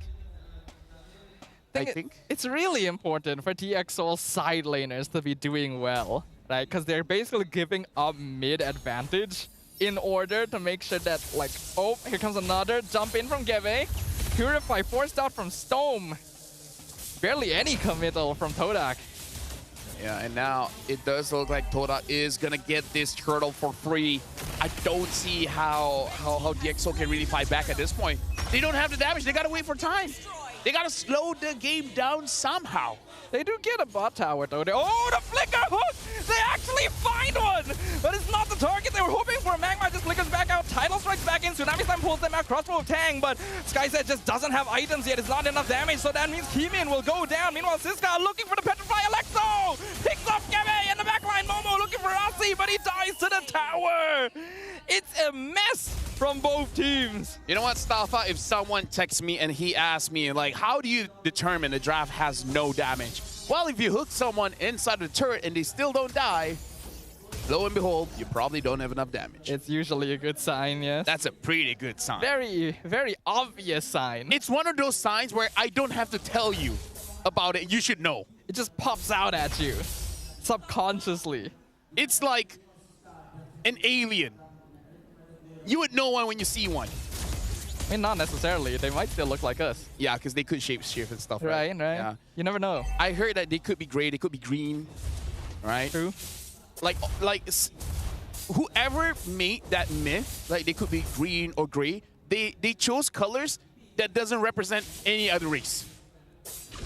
I think it's really important for TXO side laners to be doing well, right? Because they're basically giving up mid advantage in order to make sure that, like, oh, here comes another jump in from Gebe. Purify forced out from Stone. Barely any committal from Todak. Yeah, and now it does look like Todak is gonna get this turtle for free. I don't see how DxO can really fight back at this point. They don't have the damage. They gotta wait for time. They gotta slow the game down somehow. They do get a bot tower though. Oh, the flicker hook! They actually find one! But it's not the target they were hoping for. Magma just flickers back out. Tidal strikes back in. Tsunami Slam pulls them out. Crossbow of Tang, but Skyset just doesn't have items yet. It's not enough damage, so that means Keemin will go down. Meanwhile, Siska looking for the Petrify Alexo! Picks up Gebe in the backline. Momo looking for Rasi, but he dies to the tower! It's a mess from both teams. You know what, Stafa? If someone texts me and he asks me, like, how do you determine the draft has no damage? Well, if you hook someone inside the turret and they still don't die, lo and behold, you probably don't have enough damage. It's usually a good sign, yes. That's a pretty good sign. Very, very obvious sign. It's one of those signs where I don't have to tell you about it. You should know. It just pops out at you subconsciously. It's like an alien. You would know one when you see one. I mean, not necessarily. They might still look like us. Yeah, because they could shapeshift and stuff, Right. Yeah. You never know. I heard that they could be gray, they could be green, right? True. Like whoever made that myth, like they could be green or gray, they chose colors that doesn't represent any other race.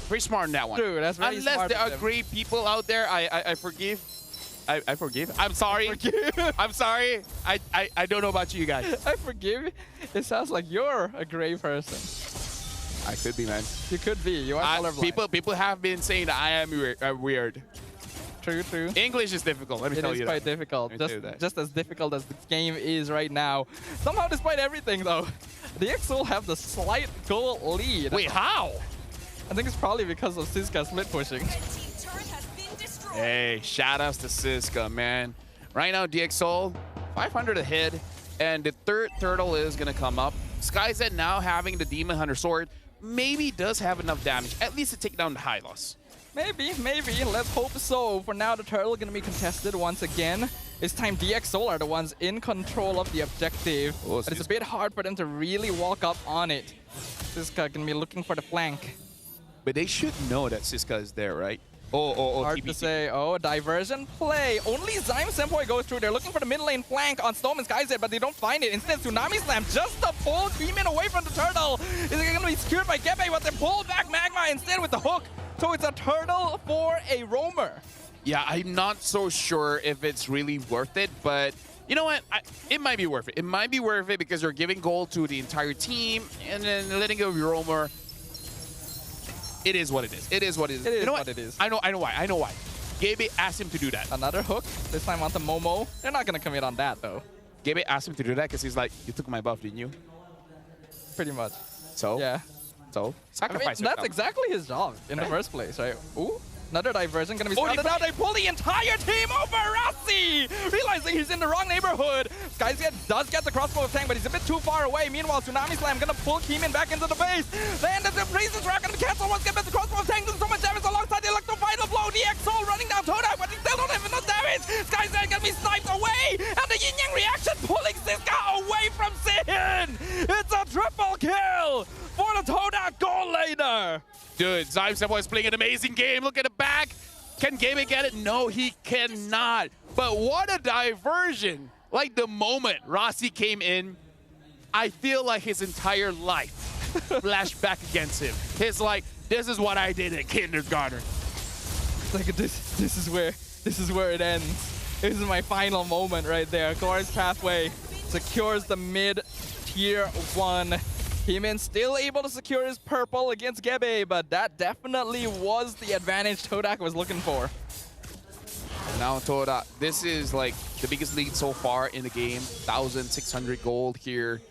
Very smart in that one. True, that's very Unless smart there of are them. gray people out there, I forgive. I forgive. I'm sorry. I'm sorry. I don't know about you guys. I forgive. It sounds like you're a gray person. I could be, man. You could be. You are colorblind. People have been saying that I am weird. True. English is difficult. Let me tell you It is quite difficult. That. Just as difficult as this game is right now. Somehow, despite everything, though, the EXO have the slight goal lead. Wait, how? I think it's probably because of Siska split pushing. Hey, shoutouts to Siska, man. Right now, DxSoul 500 ahead, and the third turtle is gonna come up. SkyZ now having the Demon Hunter sword maybe does have enough damage, at least to take down the Hylos. Maybe. Let's hope so. For now, the turtle gonna be contested once again. This time, DxSoul are the ones in control of the objective. Oh, but it's a bit hard for them to really walk up on it. Siska gonna be looking for the flank. But they should know that Siska is there, right? Oh, hard TBT. to say. Oh, diversion play. Only Zyme Senpoi goes through. They're looking for the mid lane flank on Storm and SkyZ, but they don't find it. Instead, Tsunami Slam just to pull Demon away from the turtle. Is it going to be secured by Gebe, but they pull back Magma instead with the hook. So it's a turtle for a roamer. Yeah, I'm not so sure if it's really worth it, but you know what? It might be worth it. It might be worth it because you're giving gold to the entire team and then letting go of your roamer. It is what it is. It is what it is. You know what it is. I know why. Gabe asked him to do that. Another hook, this time onto Momo. They're not going to commit on that, though. Gabe asked him to do that because he's like, you took my buff, didn't you? Pretty much. So? Yeah. So? Sacrifice I mean, that's exactly his job in the first place, right? Ooh. Another diversion gonna be started out. They pull the entire team over Rossi! Realizing he's in the wrong neighborhood. SkyZ does get the crossbow tank, but he's a bit too far away. Meanwhile, Tsunami Slam gonna pull Keeman back into the base. Then the Priestess Rock gonna cancel once again, but the crossbow tank does so much damage alongside the electro final blow. The EXO running down Todak, but he still don't have enough damage. SkyZ gonna be sniped away, and the Yin Yang reaction pulling Siska away from Sin! It's a triple kill for the Todak goal laner! Dude, Zyme Senpoi is playing an amazing game. Look at the back. Can Gabe get it? No, he cannot. But what a diversion. Like the moment Rossi came in, I feel like his entire life flashed back against him. He's like, this is what I did at kindergarten. It's like this is where it ends. This is my final moment right there. Gore's Pathway secures the mid tier 1. Heeman still able to secure his purple against Gebe, but that definitely was the advantage Todak was looking for. And now Todak, this is like the biggest lead so far in the game. 1,600 gold here.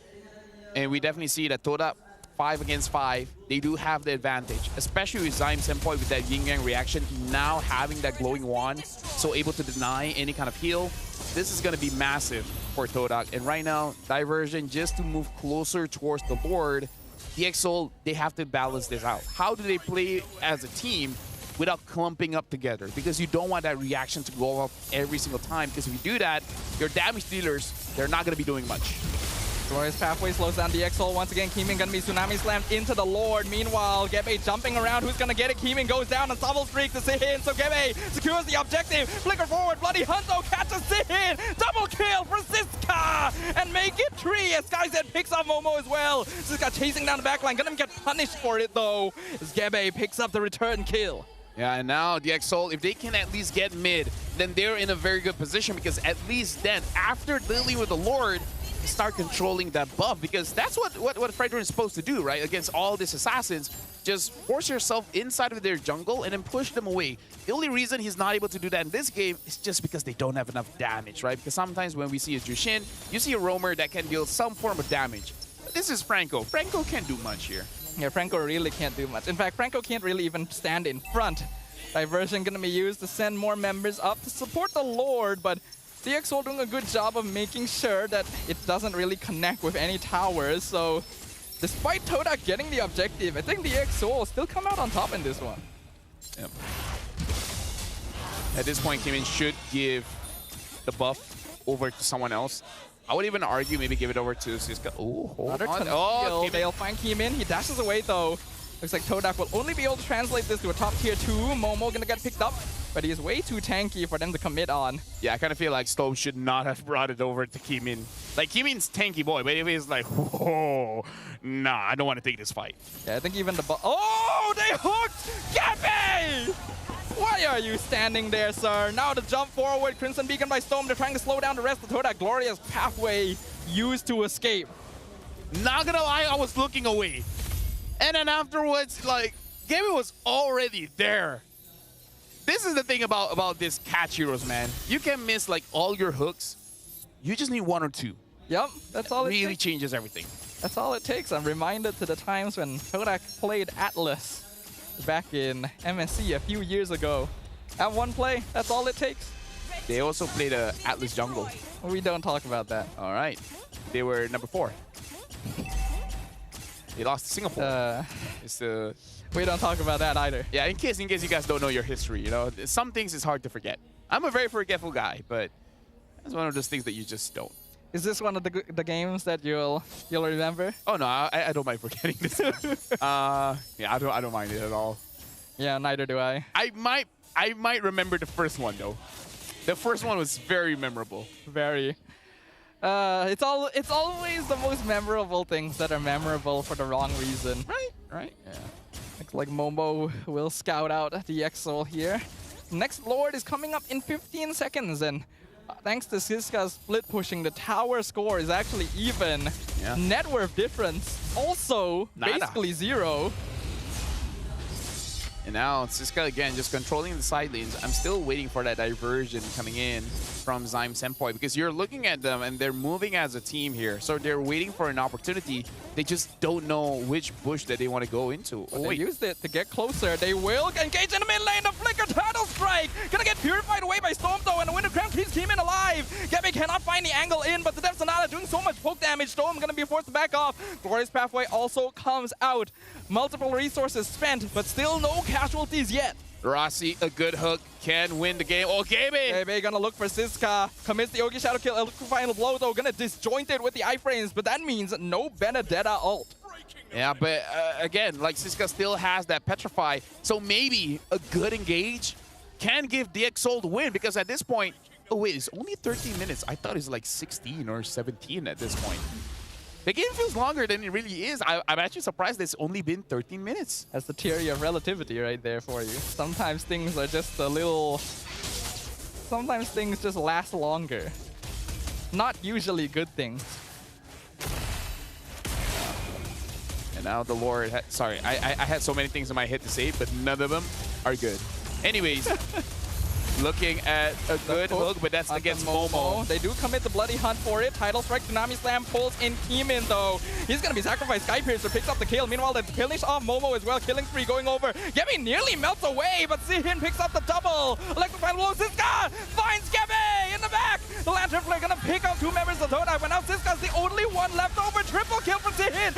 And we definitely see that Todak, 5 against 5, they do have the advantage, especially with Zyme Senpoi with that Yin Yang reaction, now having that glowing wand, so able to deny any kind of heal. This is going to be massive for Todak. And right now, diversion just to move closer towards the board. DxSoul, they have to balance this out. How do they play as a team without clumping up together? Because you don't want that reaction to go up every single time, because if you do that, your damage dealers, they're not going to be doing much. Glorious Pathway slows down DxSoul once again. Keeman gonna be Tsunami Slammed into the Lord. Meanwhile, Gebe jumping around. Who's gonna get it? Keeman goes down on Double Streak to Sihin. So Gebe secures the objective. Flicker forward. Bloody Hunzo catches Sihin. Double kill for Siska. And make it 3 as SkyZ picks up Momo as well. Siska chasing down the backline. Gonna get punished for it though, as Gebe picks up the return kill. Yeah, and now DxSoul, if they can at least get mid, then they're in a very good position, because at least then, after dealing with the Lord, start controlling that buff, because that's what Fredrin is supposed to do, right? Against all these assassins, just force yourself inside of their jungle and then push them away. The only reason he's not able to do that in this game is just because they don't have enough damage, right? Because sometimes when we see a Jushin, you see a roamer that can deal some form of damage. But this is Franco. Franco can't do much here. Yeah, Franco really can't do much. In fact, Franco can't really even stand in front. Diversion gonna be used to send more members up to support the Lord, but DXO doing a good job of making sure that it doesn't really connect with any towers. So despite Todak getting the objective, I think DXO will still come out on top in this one. Yep. At this point, Kimin should give the buff over to someone else. I would even argue maybe give it over to Siska. Oh, hold on. Oh, they'll find Kimin. He dashes away though. Looks like Todak will only be able to translate this to a top tier 2. Momo gonna get picked up, but he is way too tanky for them to commit on. Yeah, I kind of feel like Stove should not have brought it over to Kimin. Like, Kimin's tanky boy, but if he's like, whoa, nah, I don't want to take this fight. Yeah, I think even the... Oh, they hooked Gabby! Why are you standing there, sir? Now the jump forward, Crimson Beacon by Storm. They're trying to slow down the rest of Todak. Glorious pathway used to escape. Not gonna lie, I was looking away. And then afterwards, like, Gabby was already there. This is the thing about this catch heroes, man. You can miss, like, all your hooks. You just need 1 or 2. Yep, that's all it takes. Really changes everything. That's all it takes. I'm reminded to the times when Todak played Atlas back in MSC a few years ago. At one play, that's all it takes. They also played Atlas Jungle. We don't talk about that. All right. They were number 4. They lost to Singapore. We don't talk about that either. Yeah, in case you guys don't know your history, you know, some things is hard to forget. I'm a very forgetful guy, but that's one of those things that you just don't. Is this one of the games that you'll remember? Oh no, I don't mind forgetting this. Yeah, I don't mind it at all. Yeah, neither do I. I might remember the first one though. The first one was very memorable. Very. It's always the most memorable things that are memorable for the wrong reason. Right. Yeah. Looks like Momo will scout out the EXO here. Next Lord is coming up in 15 seconds, and thanks to Siska's split pushing, the tower score is actually even. Yeah. Net worth difference also basically 0. And now Siska again just controlling the side lanes. I'm still waiting for that diversion coming in from Zyme Senpoi, because you're looking at them and they're moving as a team here. So they're waiting for an opportunity. They just don't know which bush that they want to go into. But they used it to get closer. They will engage in the mid lane. The Flicker Turtle Strike gonna get purified away by Storm though, and the Winter Crown keeps Kimin alive. Gabby cannot find the angle in, but the Depth Sonata doing so much poke damage. Storm gonna be forced to back off. Glorious Pathway also comes out. Multiple resources spent, but still no casualties yet. Rossi, a good hook, can win the game. Oh, Gaby! Gaby gonna look for Siska. Commits the Yogi Shadow kill. Look for final blow though. Gonna disjoint it with the iframes, but that means no Benedetta ult. Yeah, but again, like Siska still has that Petrify, so maybe a good engage can give DXO the win, because at this point, oh wait, it's only 13 minutes. I thought it's like 16 or 17 at this point. The game feels longer than it really is. I'm actually surprised it's only been 13 minutes. That's the theory of relativity right there for you. Sometimes things are just a little... Sometimes things just last longer. Not usually good things. And now the Lord... Sorry, I had so many things in my head to say, but none of them are good. Anyways... Looking at a good hook, but that's against Momo. They do commit the bloody hunt for it. Tidal Strike, Tsunami Slam pulls in Kimin though. He's gonna be sacrificed. Sky Piercer picks up the kill. Meanwhile, the finish off Momo as well. Killing spree going over. Gabby nearly melts away, but Zihin picks up the double. Electrifying blow. Siska finds Gabby in the back. The Lantern Flare gonna pick up 2 members of Todak, but now Siska's the only one left over. Triple kill from Zihin.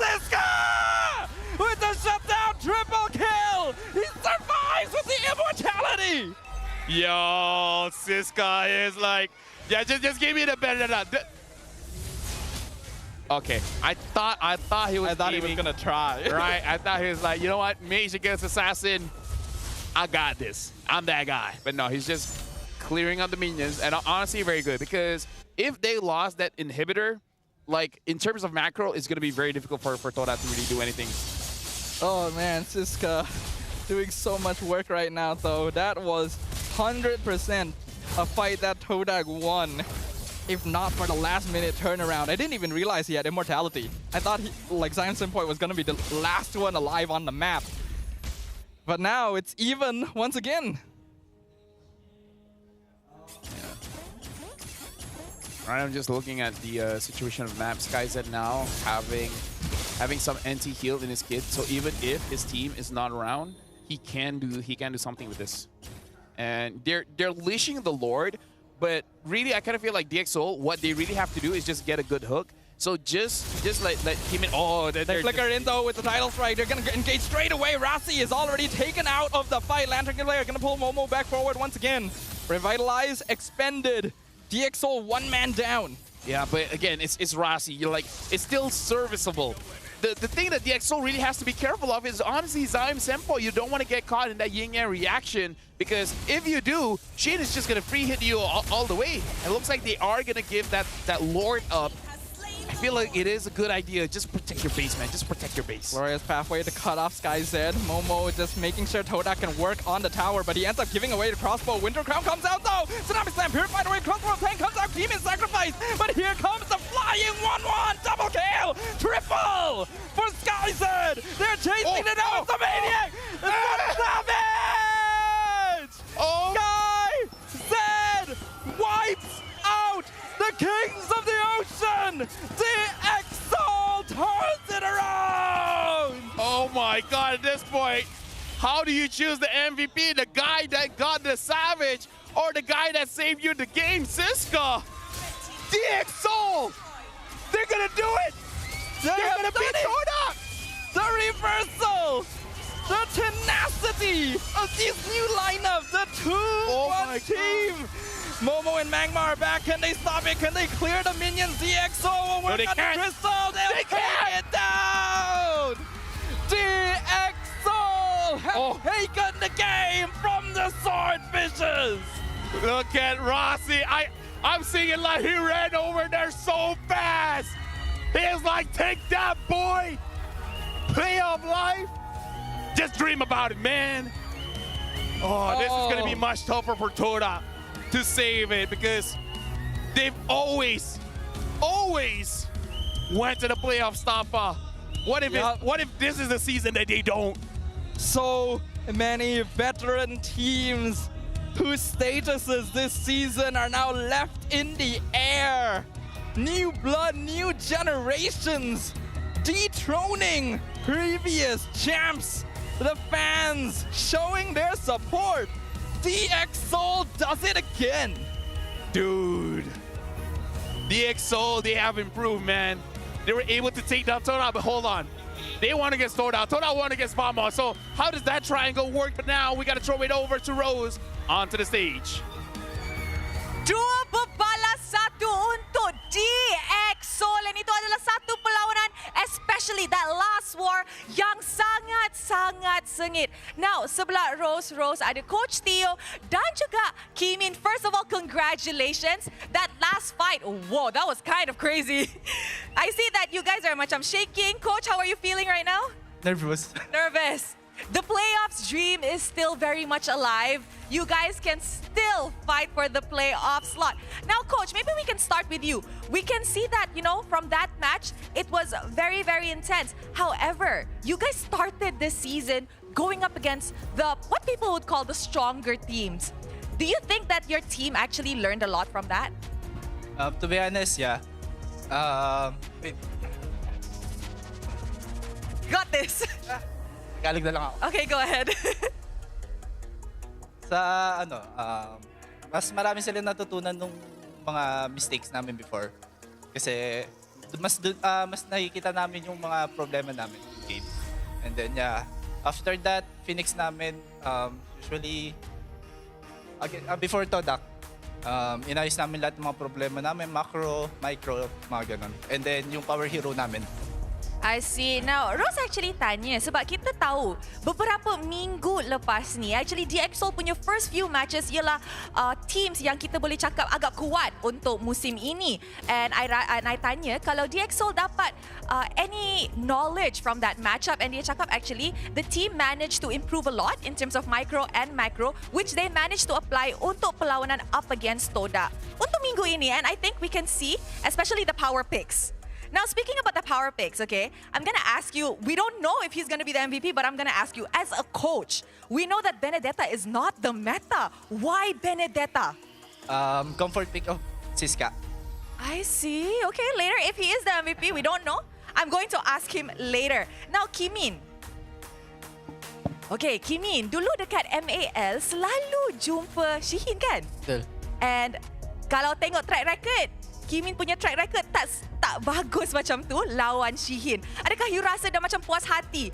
Siska! With the shutdown, triple kill! He survives with the immortality! Yo, Siska is like, yeah, just give me the better than that. Okay, I thought he was gonna try. Right, I thought he was like, you know what, Mage against Assassin, I got this. I'm that guy. But no, he's just clearing out the minions, and honestly, very good, because if they lost that inhibitor, like in terms of macro, it's gonna be very difficult for Todak to really do anything. Oh man, Siska doing so much work right now though. That was 100% a fight that Todak won, if not for the last minute turnaround. I didn't even realize he had immortality. I thought like Zyme Senpoi was gonna be the last one alive on the map. But now it's even once again. Right, I'm just looking at the situation of map. SkyZ now having some anti-heal in his kit, so even if his team is not around, he can do something with this. And they're leashing the Lord, but really, I kind of feel like DxO, what they really have to do is just get a good hook. So just let him in. Oh, They flicker in though with the title strike. They're gonna engage straight away. Rossi is already taken out of the fight. Lantern Player gonna pull Momo back forward once again. Revitalize, expended. DxO one man down. Yeah, but again, it's Rossi. You're like, it's still serviceable. The thing that DxO really has to be careful of is honestly Zaim Senpo. You don't want to get caught in that yin-yang reaction, because if you do, Shin is just gonna free hit you all the way. It looks like they are gonna give that Lord up. I feel like it is a good idea. Just protect your base, man. Just protect your base. Glorious pathway to cut off SkyZ. Momo just making sure Todak can work on the tower, but he ends up giving away the crossbow. Winter Crown comes out though. Tsunami Slam, purified away, crossbow tank comes out, Demon Sacrifice. But here comes the flying 1-1, double kill, triple for SkyZ. They're chasing the nose of the Maniac. Savage! SkyZ wipes out the Kings of the Ocean! DxO turns it around! Oh my god, at this point, how do you choose the MVP? The guy that got the Savage or the guy that saved you the game, Siska? DxO! They're gonna do it! They're gonna beat Todak! The reversal! The tenacity of these new lineups! The 2-1 team! Momo and Magma are back. Can they stop it? Can they clear the minions? DxO will work on the crystal. They'll take it down. DxO have taken the game from the Swordfishes. Look at Rossi. I'm seeing it like he ran over there so fast. He's like, take that, boy. Play of life. Just dream about it, man. Oh, this is going to be much tougher for Todak to save it, because they've always went to the playoff stopper. What if this is the season that they don't? So many veteran teams whose statuses this season are now left in the air. New blood, new generations, dethroning previous champs. The fans showing their support. DxO does it again. Dude. DxO, they have improved, man. They were able to take down Todak, but hold on. They want to get Todak. Todak want to get Spama. So how does that triangle work? But now we got to throw it over to Rose onto the stage. Dua berbalas satu untuk DxO, dan itu adalah satu perlawanan, especially that last war yang sangat-sangat sengit. Now, sebelah Rose ada Coach Theo dan juga Kimin. First of all, congratulations. That last fight, whoa, that was kind of crazy. I see that you guys are macam shaking. Coach, how are you feeling right now? Nervous. Nervous. The playoffs dream is still very much alive. You guys can still fight for the playoff slot. Now, Coach, maybe we can start with you. We can see that, you know, from that match, it was very, very intense. However, you guys started this season going up against what people would call the stronger teams. Do you think that your team actually learned a lot from that? To be honest, yeah. Wait. Got this. Galing na lang ako. Okay, go ahead. Sa mas marami sila natutunan nung mga mistakes namin before. Kasi mas nakikita namin yung mga problema namin in game. And then yeah, after that, Phoenix namin usually before Todak, inayos namin lahat ng mga problema namin, macro, micro, mga ganun. And then yung power hero namin. I see. Now, Rose actually tanya sebab kita tahu beberapa minggu lepas ni, actually DxO punya first few matches ialah teams yang kita boleh cakap agak kuat untuk musim ini. And I tanya kalau DxO dapat any knowledge from that matchup, and dia cakap actually the team managed to improve a lot in terms of micro and macro, which they managed to apply untuk perlawanan up against Todak untuk minggu ini. And I think we can see especially the power picks. Now, speaking about the power picks, okay, I'm going to ask you, we don't know if he's going to be the MVP, but I'm going to ask you, as a coach, we know that Benedetta is not the meta. Why Benedetta? Comfort pick of Siska. I see. Okay, later, if he is the MVP, we don't know. I'm going to ask him later. Now, Kimin. Okay, Kimin, dulu dekat MAL selalu jumpa Shihin kan? Betul. And Kalau tengok track record, Kimin punya track record tak bagus macam tu lawan Shihin. Adakah you rasa dah macam puas hati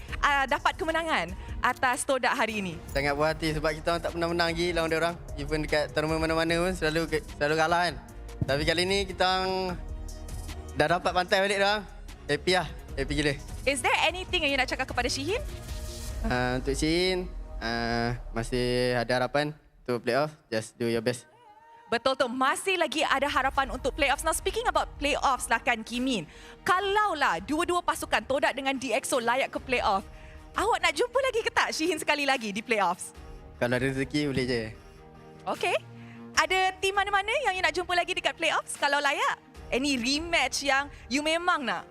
dapat kemenangan atas Todak hari ini? Sangat puas hati sebab kita orang tak pernah menang lagi lawan diorang. Even dekat tournament mana-mana pun selalu kalah kan. Tapi kali ni kita orang dah dapat pantai balik diorang. Happy lah. Happy gila. Is there anything yang you nak cakap kepada Shihin? Untuk Shihin, masih ada harapan untuk playoff. Just do your best. Betul tu, masih lagi ada harapan untuk playoffs. Now speaking about playoffs lah kan Kimin. Kalaulah dua-dua pasukan Todak dengan DXO layak ke playoff, awak nak jumpa lagi ke tak Shihin sekali lagi di playoffs? Kalau ada rezeki boleh je. Okay. Ada tim mana-mana yang you nak jumpa lagi dekat playoffs kalau layak? Any rematch yang you memang nak?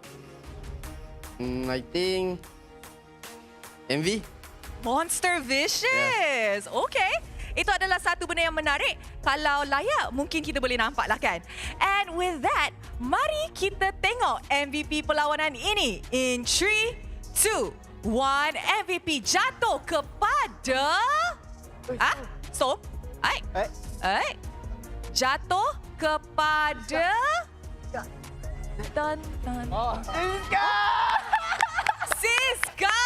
I think MV. Monster Vicious. Yeah. Okay. Itu adalah satu benda yang menarik. Kalau layak, mungkin kita boleh nampak lah kan. And with that, mari kita tengok MVP perlawanan ini. In 3, 2, 1, MVP jatuh kepada... Som? Jatuh kepada... Siska!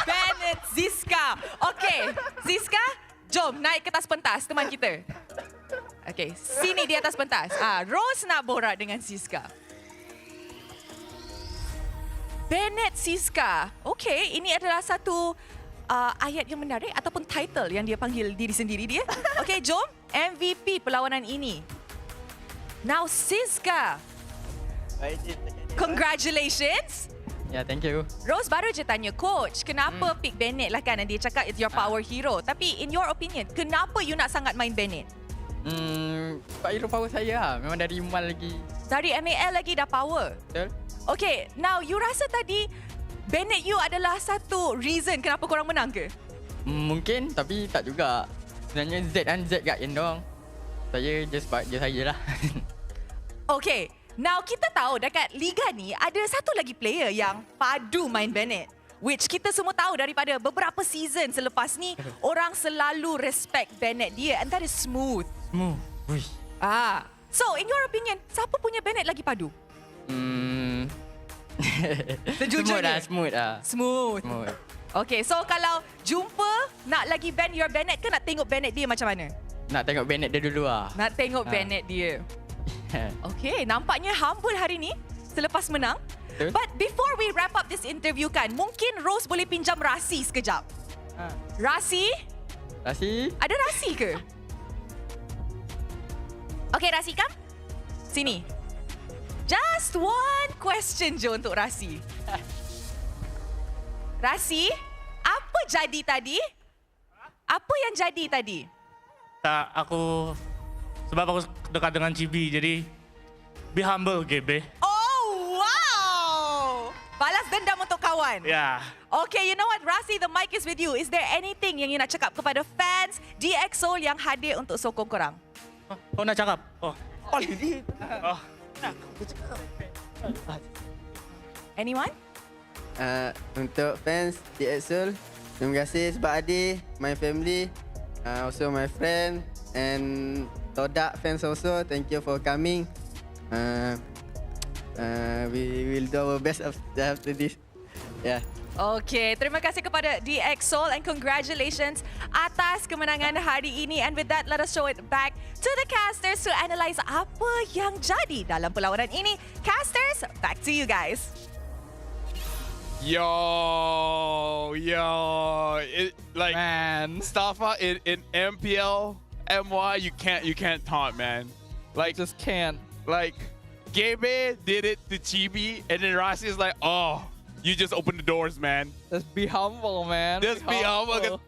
Bennett Ziska. Okay, Ziska, jom naik ke atas pentas teman kita. Okay, sini di atas pentas. Rose nak borak dengan Ziska. Bennett Ziska. Okay, ini adalah satu ayat yang menarik ataupun title yang dia panggil diri sendiri dia. Okay, jom MVP perlawanan ini. Now Ziska. Congratulations. Ya, thank you. Rose baru je tanya coach, kenapa pick Bennett lah kan? Dan dia cakap it's your power hero. Tapi in your opinion, kenapa you nak sangat main Bennett? Sebab hero power saya lah. Memang dari MAL lagi. Dari MAL lagi dah power? Betul. Okay, now you rasa tadi Bennett you adalah satu reason kenapa korang menang ke? Mungkin, tapi tak juga. Sebenarnya Z dan Z kat end doang. Saya just buat je saya lah. Okay. Now, kita tahu dekat Liga ni ada satu lagi player yang padu main Bennett. Which kita semua tahu daripada beberapa season selepas ni, orang selalu respect Bennett dia. And that is Smooth. Smooth. Uish. So, in your opinion, siapa punya Bennett lagi padu? Sejujurnya? Smooth lah. Smooth. Okay, so kalau jumpa nak lagi ban your Bennett ke nak tengok Bennett dia macam mana? Nak tengok Bennett dia dulu lah. Nak tengok Bennett dia. Okay, nampaknya humble hari ni selepas menang. But before we wrap up this interview kan, mungkin Rose boleh pinjam Rasi sekejap. Rasi? Rasi? Ada Rasi ke? Okay, Rasi come. Sini. Just one question je untuk Rasi. Rasi, apa jadi tadi? Apa yang jadi tadi? Tak, aku... Sebab aku dekat dengan Chibi, jadi be humble, GB. Oh, wow! Balas dendam untuk kawan. Yeah. Okay, you know what, Rasi, the mic is with you. Is there anything yang you nak cakap kepada fans DXO yang hadir untuk sokong korang? Kau nak cakap? Anyone? Untuk fans DXO, terima kasih sebab hadir. My family, also my friend, and Todak fans also, thank you for coming. We will do our best after this. Yeah. Okay, terima kasih kepada DXO and congratulations atas kemenangan hari ini. And with that, let us show it back to the casters to analyze apa yang jadi dalam perlawanan ini. Casters, back to you guys. Yo, like man, Mustafa in MPL MY, you can't taunt, man. Like, just can't. Like, Gabe did it to Chibi, and then Rasi is like, oh, you just open the doors, man. Just be humble, man. Just be humble.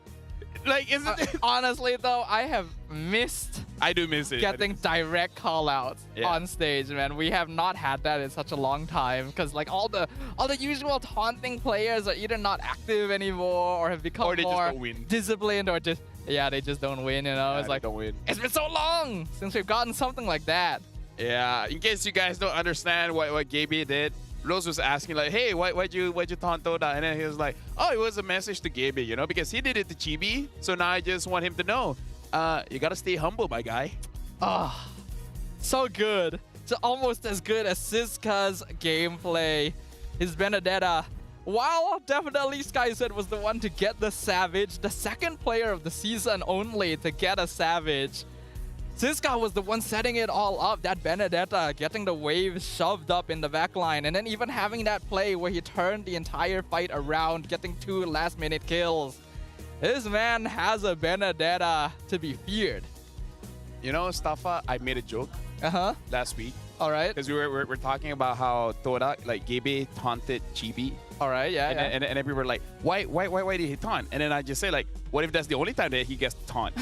Like, isn't it? Honestly, though, I have missed. I do miss it. Getting direct call-outs on stage, man. We have not had that in such a long time because, like, all the usual taunting players are either not active anymore or have become more disciplined or just they just don't win. You know, it's like it's been so long since we've gotten something like that. Yeah. In case you guys don't understand what Gabe did, Rose was asking like, hey, why'd you taunt Toda? And then he was like, oh, it was a message to Gabe, you know, because he did it to Chibi. So now I just want him to know. You gotta stay humble, my guy. Ah, so good. So almost as good as Siska's gameplay. His Benedetta. While definitely SkyZ was the one to get the Savage, the second player of the season only to get a Savage. Siska was the one setting it all up, that Benedetta, getting the wave shoved up in the backline, and then even having that play where he turned the entire fight around, getting 2 last-minute kills. This man has a Benedetta to be feared. You know, Staffa, I made a joke last week. All right. Because we're talking about how Todak, like Gabe taunted Chibi. All right, yeah, and people were like, why did he taunt? And then I just say like, what if that's the only time that he gets taunt?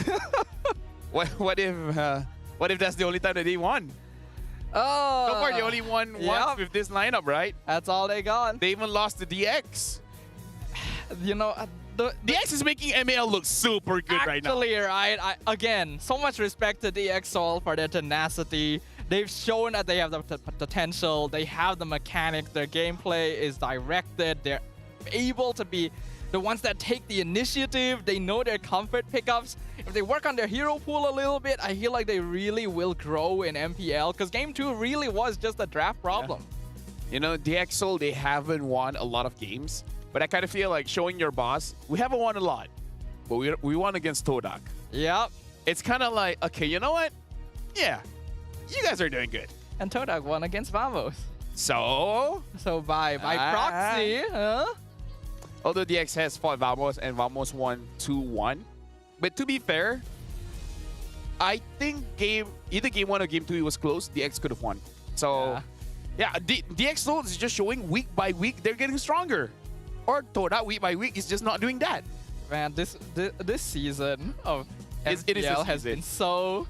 what if that's the only time that he won? Oh. So far, they only won once with this lineup, right? That's all they got. They even lost to DX. You know, DX is making MPL look super good right now. Actually, right? Again, so much respect to DX Soul for their tenacity. They've shown that they have the potential. They have the mechanics. Their gameplay is directed. They're able to be the ones that take the initiative. They know their comfort pickups. If they work on their hero pool a little bit, I feel like they really will grow in MPL, because Game 2 really was just a draft problem. Yeah. You know, DX Soul, they haven't won a lot of games, but I kind of feel like showing your boss, we haven't won a lot, but we won against Todak. Yep. It's kind of like, okay, you know what? Yeah, you guys are doing good. And Todak won against Vamos. So by proxy, although DX has fought Vamos and Vamos won 2-1. But to be fair, I think either game 1 or game 2 it was close. DX could have won. So yeah, DX Soul is just showing week by week they're getting stronger. Or Todak week by week is just not doing that. Man, this season of MPL has been so...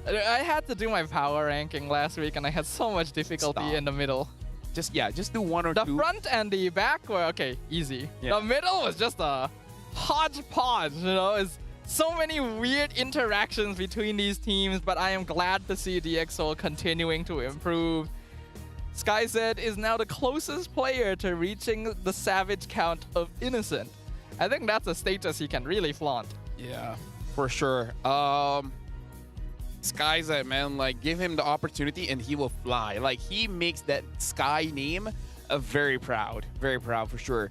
I had to do my power ranking last week and I had so much difficulty in the middle. Just do 1 or 2. The front and the back were okay, easy. Yeah. The middle was just a hodgepodge, you know. It's so many weird interactions between these teams, but I am glad to see DX Soul continuing to improve. SkyZ is now the closest player to reaching the Savage count of Innocent. I think that's a status he can really flaunt. Yeah, for sure. SkyZ, man, like give him the opportunity and he will fly. Like he makes that Sky name very proud for sure.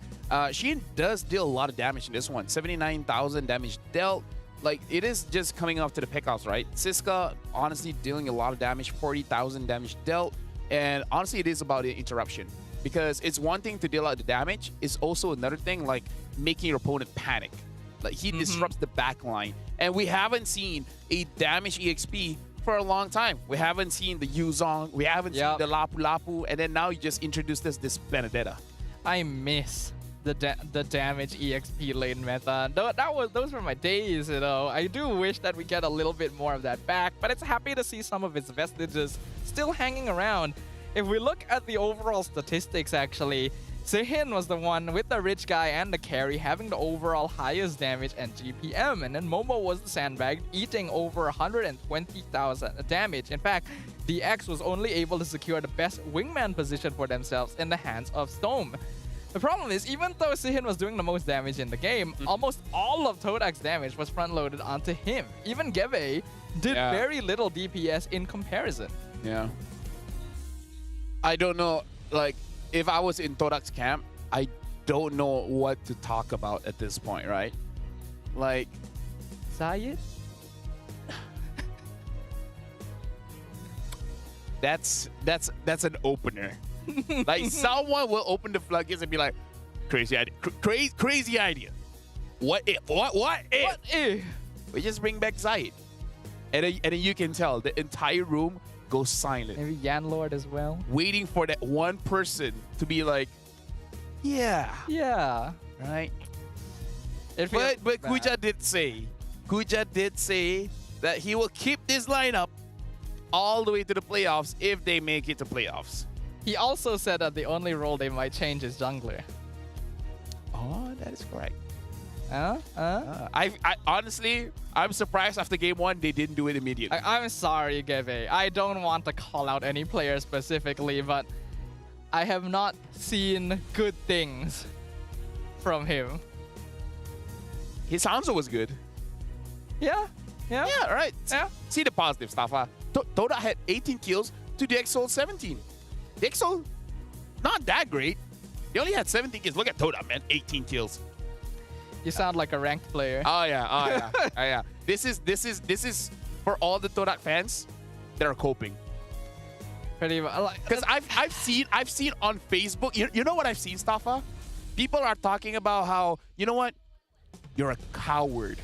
Sheen does deal a lot of damage in this one. 79,000 damage dealt. Like it is just coming off to the pickoffs, right? Siska honestly dealing a lot of damage, 40,000 damage dealt. And honestly, it is about the interruption, because it's one thing to deal out the damage. It's also another thing like making your opponent panic. Like he disrupts the backline. And we haven't seen a damage EXP for a long time. We haven't seen the Yuzong. We haven't seen the Lapu Lapu. And then now you just introduced this Benedetta. I miss the damage EXP lane meta. Those were my days, you know. I do wish that we get a little bit more of that back, but it's happy to see some of its vestiges still hanging around. If we look at the overall statistics, actually, Sehin was the one with the rich guy and the carry having the overall highest damage and GPM, and then Momo was the sandbag eating over 120,000 damage. In fact, DX was only able to secure the best wingman position for themselves in the hands of Stone. The problem is, even though Sehin was doing the most damage in the game, almost all of Todak's damage was front-loaded onto him. Even Gebe did very little DPS in comparison. Yeah. I don't know, like, if I was in Todak's camp, I don't know what to talk about at this point, right? Like, Zayed? that's an opener. Like someone will open the floodgates and be like, crazy idea, crazy idea. What if? What if? We just bring back Zayed, and then you can tell the entire room goes silent. Maybe Yan Lord as well. Waiting for that one person to be like, yeah, right. But Kuja did say that he will keep this lineup all the way to the playoffs if they make it to playoffs. He also said that the only role they might change is jungler. Oh, that is correct. I honestly, I'm surprised after game 1 they didn't do it immediately. I'm sorry, Geve. I don't want to call out any player specifically, but I have not seen good things from him. His Hanzo was good. Yeah. Yeah. Yeah, right. Yeah. See the positive stuff. Todak had 18 kills to DxSoul 17. DxSoul, not that great. He only had 17 kills. Look at Todak, man. 18 kills. You sound like a ranked player. Oh yeah. Oh yeah. This is for all the Todak fans that are coping. Pretty much. Because I've seen on Facebook. You know what I've seen, Staffa? People are talking about how, you know what? You're a coward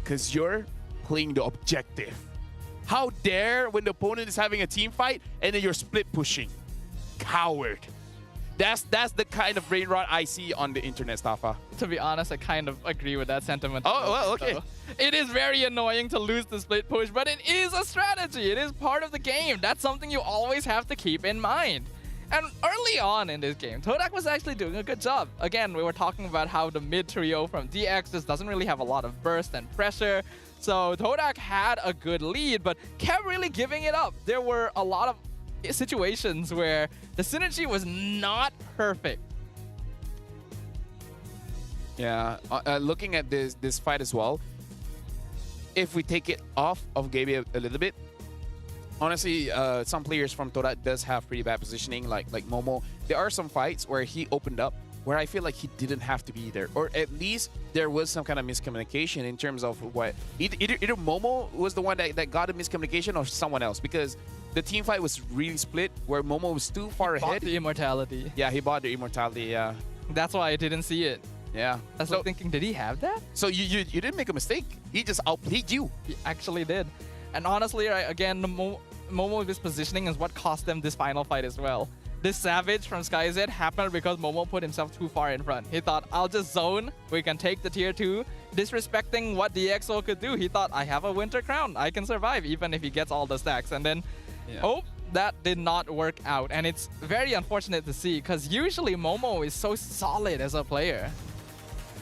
because you're playing the objective. How dare when the opponent is having a team fight and then you're split pushing? Coward. That's the kind of brain rot I see on the internet, Staffa. To be honest, I kind of agree with that sentiment. Oh, well, okay. So, it is very annoying to lose the split push, but it is a strategy. It is part of the game. That's something you always have to keep in mind. And early on in this game, Todak was actually doing a good job. Again, we were talking about how the mid trio from DX just doesn't really have a lot of burst and pressure. So Todak had a good lead, but kept really giving it up. There were a lot of situations where the synergy was not perfect. Yeah, looking at this fight as well, if we take it off of Gaby a little bit, honestly, some players from Todak does have pretty bad positioning, like Momo. There are some fights where he opened up where I feel like he didn't have to be there, or at least there was some kind of miscommunication in terms of what either Momo was the one that got a miscommunication or someone else, because the team fight was really split where Momo was too far ahead. Bought the immortality. Yeah, he bought the immortality. Yeah, that's why I didn't see it. Yeah, I was thinking, did he have that? So you didn't make a mistake. He just outplayed you. He actually did. And honestly, again, Momo's positioning is what cost them this final fight as well. This Savage from SkyZ happened because Momo put himself too far in front. He thought, I'll just zone, we can take the tier 2. Disrespecting what DxSoul could do. He thought, I have a Winter Crown, I can survive even if he gets all the stacks. And then, oh, that did not work out. And it's very unfortunate to see because usually Momo is so solid as a player.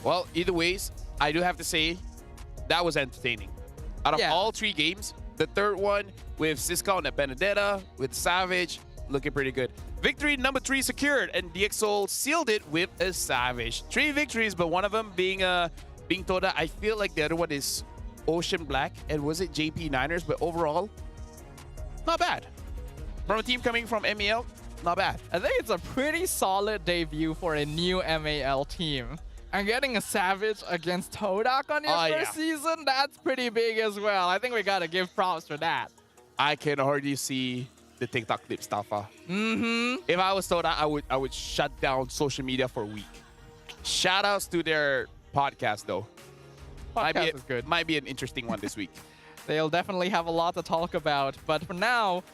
Well, either ways, I do have to say, that was entertaining. Out of all 3 games, the third one with Cisco and Benedetta, with Savage, looking pretty good. Victory number 3 secured, and DxSoul sealed it with a Savage. 3 victories, but one of them being Todak. I feel like the other one is Ocean Black, and was it JP Niners? But overall, not bad. From a team coming from MPL, not bad. I think it's a pretty solid debut for a new MPL team. And getting a Savage against Todak on your first season, that's pretty big as well. I think we gotta give props for that. I can already see the TikTok clip stuff. If I was Todak, I would shut down social media for a week. Shoutouts to their podcast though. Podcast is good. Might be an interesting one this week. They'll definitely have a lot to talk about. But for now,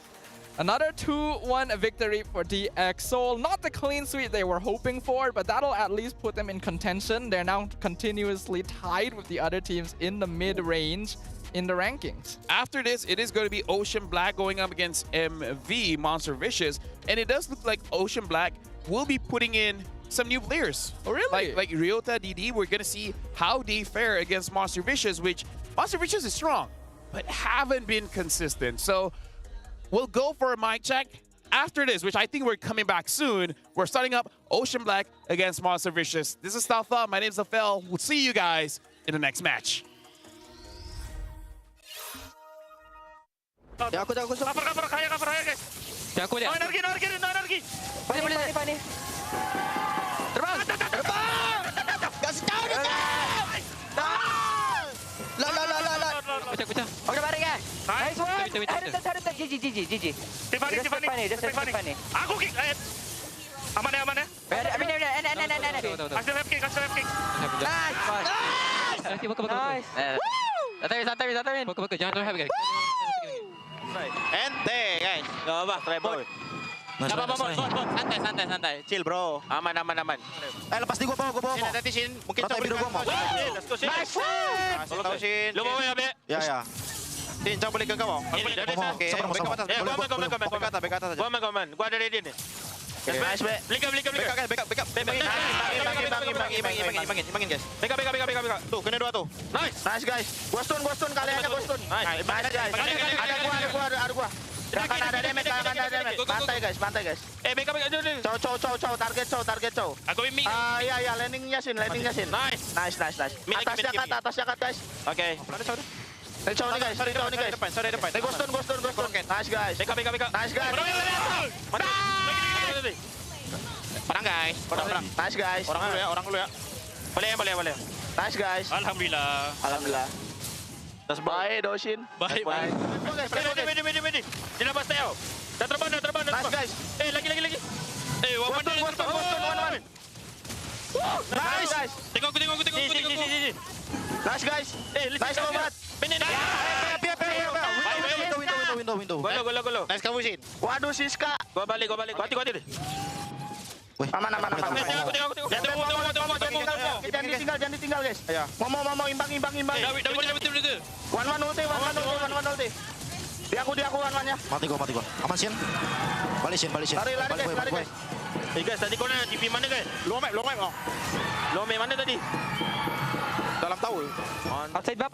another 2-1 victory for DxSoul. Not the clean sweep they were hoping for, but that'll at least put them in contention. They're now continuously tied with the other teams in the mid-range in the rankings. After this, it is going to be Ocean Black going up against MV, Monster Vicious. And it does look like Ocean Black will be putting in some new players. Oh, really? Like Ryota DD, we're going to see how they fare against Monster Vicious, which Monster Vicious is strong, but haven't been consistent. So we'll go for a mic check after this, which I think we're coming back soon. We're starting up Ocean Black against Monster Vicious. This is Staffa. My name is Afel. We'll see you guys in the next match. Ya, aku cover kaya guys. Ya, aku dia. No energi. Pani. Terbang. Kasih tahu dia. La. Pecah. Okey, balik guys. Nice one. Ada. GG. Tiffany. Aku kick. Aman ya. Amin. Kasih left kick. Nice. Nice. Santai. Bagus. Jangan terlalu heavy guys. Ente guys, gak apa-apa, treble. Gak apa-apa, santai. Chill bro. Aman. Lepas di gua bawa. Sini, nanti Shin, mungkin Rata biru gua mau. Let's go Shin. Nice. Kasih tahu Shin. Lu bawa ya, Be? Ya. Shin, coba balik ke kau. Oke, back atas. Back atas aja. Gua ada ready nih. Nice, Be. Backup. Imangin guys. Backup. Tuh, kena 2 tuh. Nice guys. Gua stun kali aja gua stun. Nice guys. Ada gua. Jangan ada damage. Bantai guys. Backup dulu. Cow. Target cow. Aku mimik. Iya, landingnya Shin. Nice. Atasnya cut guys. Oke. Reach out nih guys. Reach out nih guys. Ghost stone. Nice guys. Beka. Nice guys. Perang guys. Perang. Nice guys. Orang dulu ya. Boleh. Nice guys. Alhamdulillah. Tas baik Doshin. Baik. Medi. Jangan pas teo. Dah terbang. Nice guys. Lagi. One. Nice guys. Tengok. Sini. Nice guys. Nice combat. Window. Golo. Nice kamu Shin. Waduh Siska. Gua balik. Hati deh. Aman. Tengok. Jangan ditinggal guys. Mau imbang. David. One ulti. Di aku one-nya. Mati gua. Aman Shin. Balik Shin. Lari guys. Guys, tadi kau nak TP mana guys? Low map. Low map mana tadi? Dalam tower. Outside map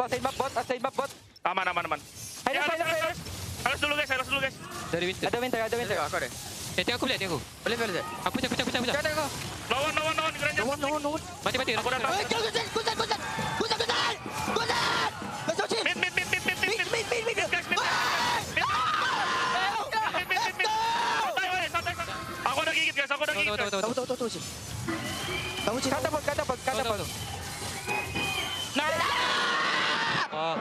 bot. Aman. Harus dulu guys. Dari winter. Ada winter. Aku ada. Tengok aku lihat aku. Boleh. Aku pecah. Lawan. Lawan. Mati. Aku datang. Gusan. Mid. Aku ada gigit guys. Tahu. Kamu Shin. Kata bot.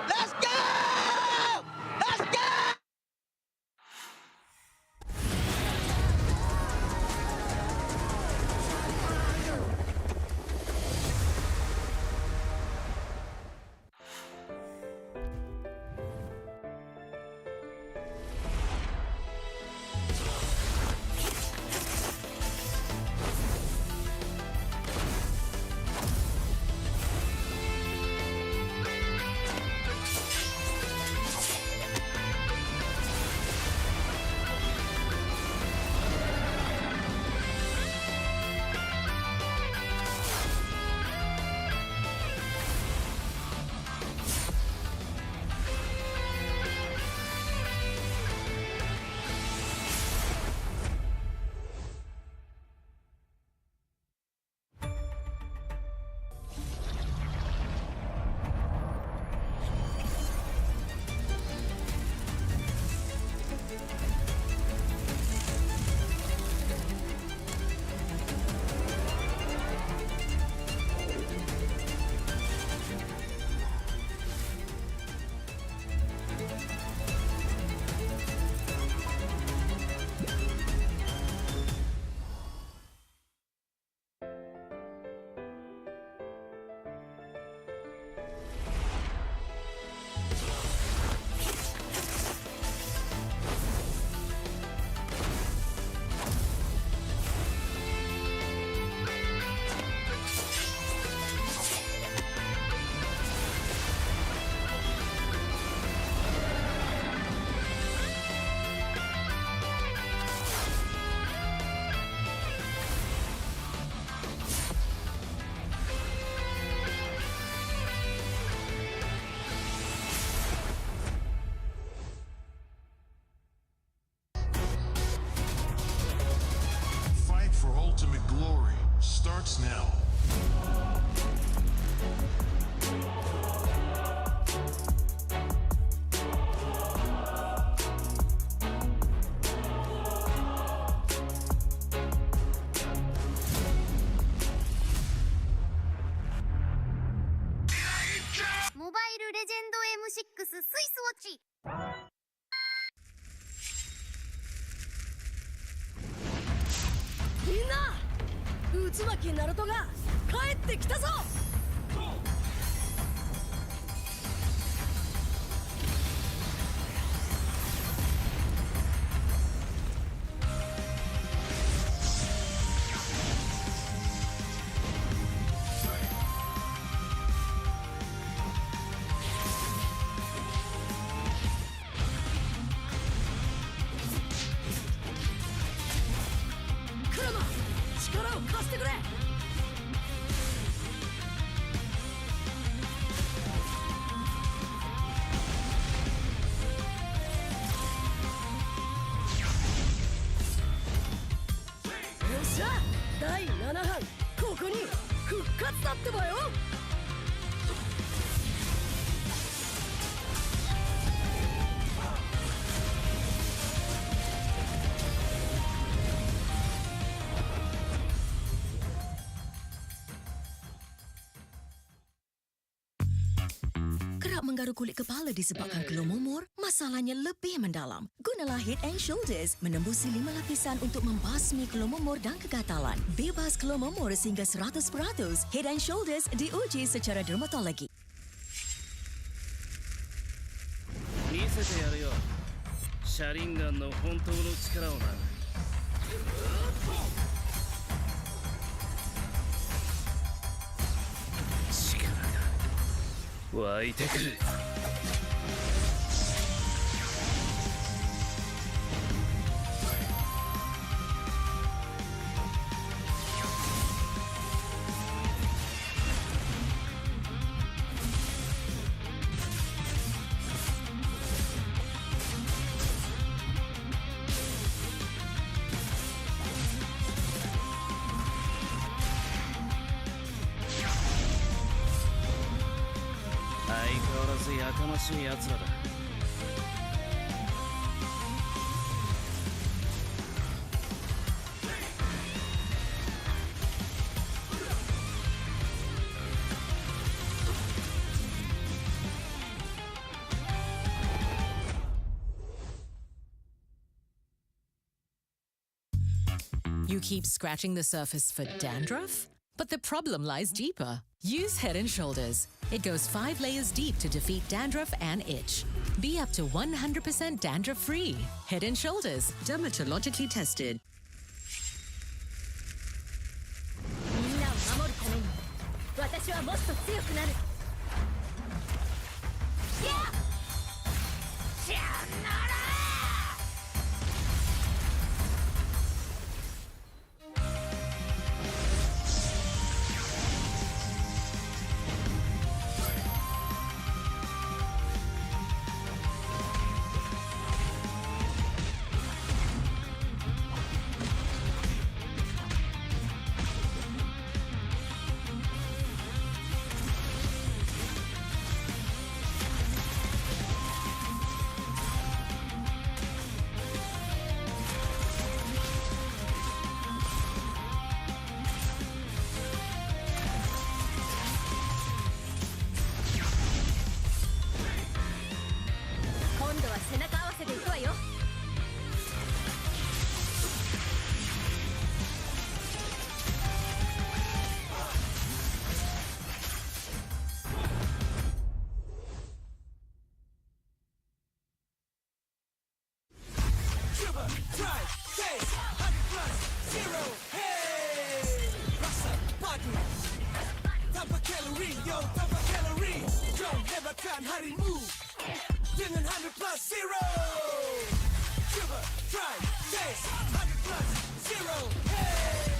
Let's go. starts now. Mobile Legend M6 スイスウォッチ。みんな、渦巻きナルトが帰ってきたぞ。力を貸してくれ。menggaru kulit kepala disebabkan kelumur, masalahnya lebih mendalam. Gunalah Head and Shoulders menembusi 5 lapisan untuk membasmi kelumur dan kegatalan. Bebas kelumur sehingga 100%. Head and Shoulders diuji secara dermatologi. 見せてやるよシャリンガンの本当の力をな力が湧いてくる相変わらずやかましい奴らだ You keep scratching the surface for dandruff? But the problem lies deeper. Use Head & Shoulders. It goes 5 layers deep to defeat dandruff and itch. Be up to 100% dandruff-free. Head & Shoulders. Dermatologically tested. みんなを守るために私はもっと強くなるしゃなら 今度は背中合わせでいくわよ Tanpa kalori, yo, tanpa kalori. Jom hebatkan harimu dengan 100 plus zero. Coba, try, taste 100 plus zero. Hey.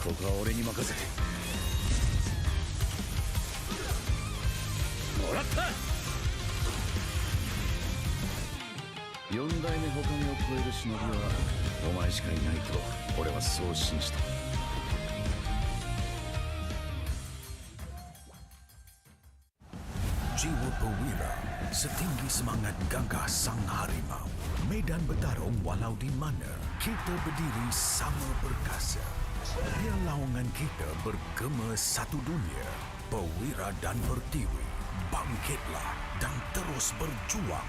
ここは俺に任せてもらった4代目他目を超える忍びはお前しかいないと俺はそう信じた Jiwa perwira, setinggi semangat gagah sang harimau. Medan bertarung walau di mana, kita berdiri sama perkasa. Biar lawangan kita bergema satu dunia. Perwira dan pertiwi, bangkitlah dan terus berjuang.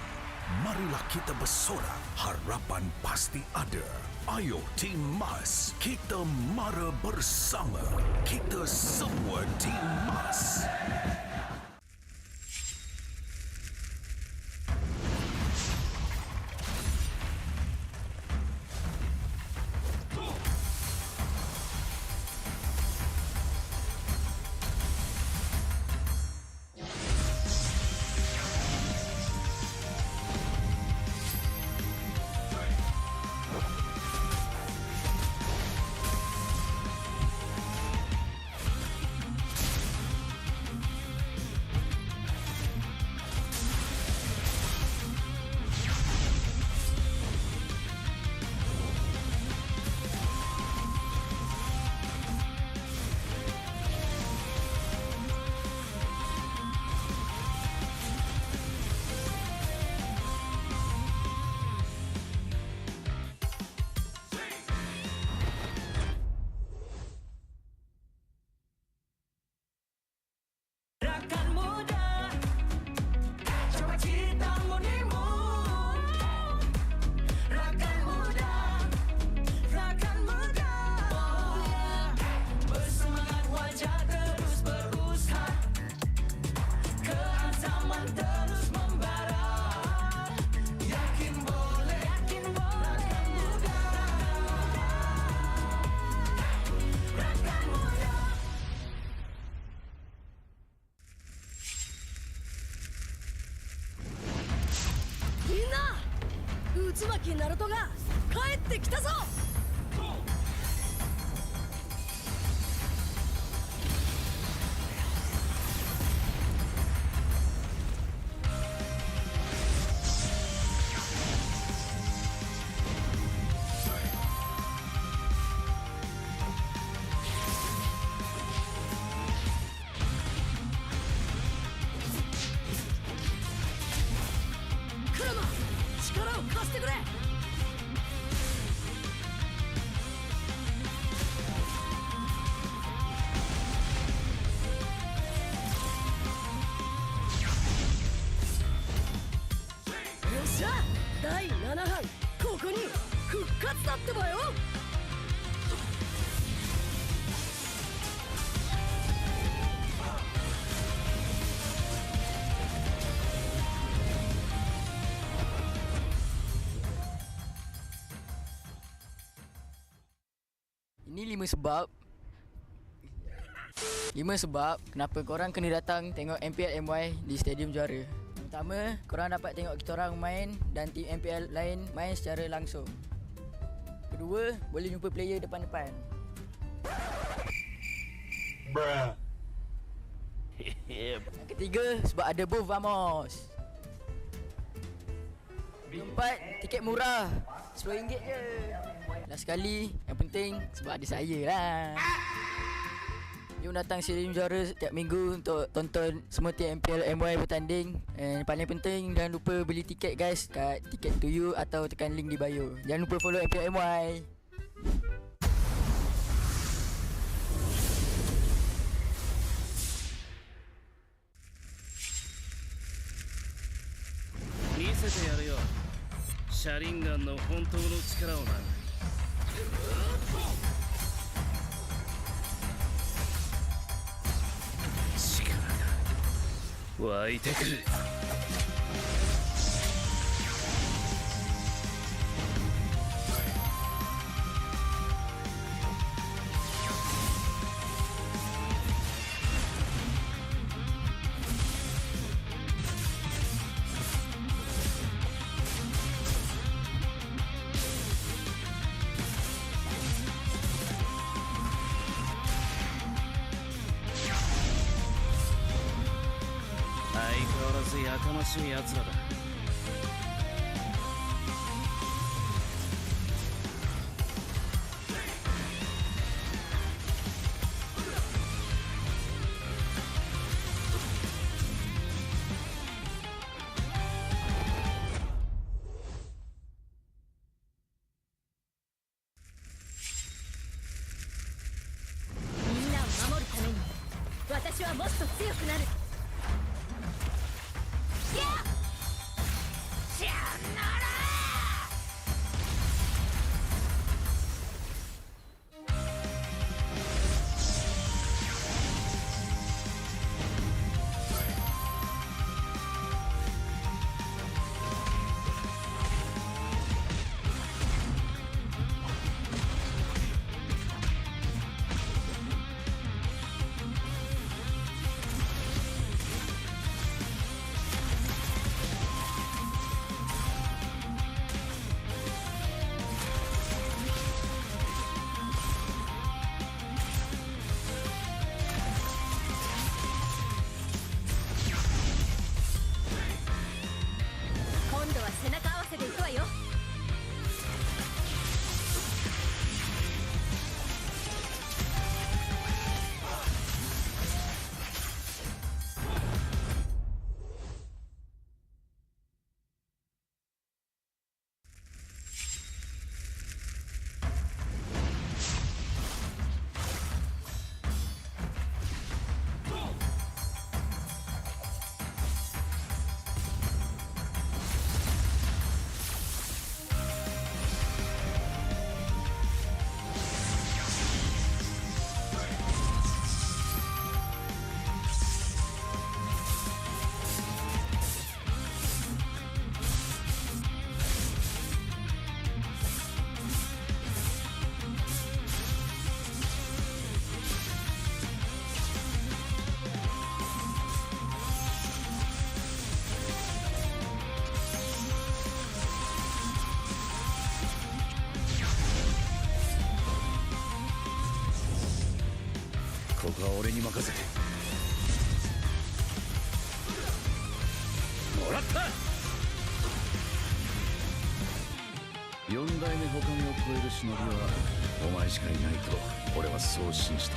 Marilah kita bersorak, harapan pasti ada. Ayo Tim Mas, kita mara bersama. Kita semua Tim Mas. ナルトが帰ってきたぞ。クラマ、力を貸してくれ。よっしゃ、第7班ここに復活だってばよ。Ini 5 sebab kenapa korang kena datang tengok MPL MY di Stadium Juara. Pertama, korang dapat tengok kita orang main dan tim MPL lain main secara langsung. Kedua, boleh jumpa player depan-depan. Bruh. Yang ketiga, sebab ada booth Vamos. Keempat, tiket murah, RM10 je. Last sekali, yang penting sebab ada saya lah. Jom datang Stadium Juara setiap minggu untuk tonton semua tim MPL MY bertanding. And paling penting, jangan lupa beli tiket guys kat Ticket to You atau tekan link di bio. Jangan lupa follow MPL MY. Misete yaru yo. Sharingan no hontou no chikara o na. 湧いてくる。やかましい奴らだ。みんなを守るために私はもっと強くなる。ここは俺に任せて。もらった。4代目他目を超える忍びはお前しかいないと俺はそう信じた。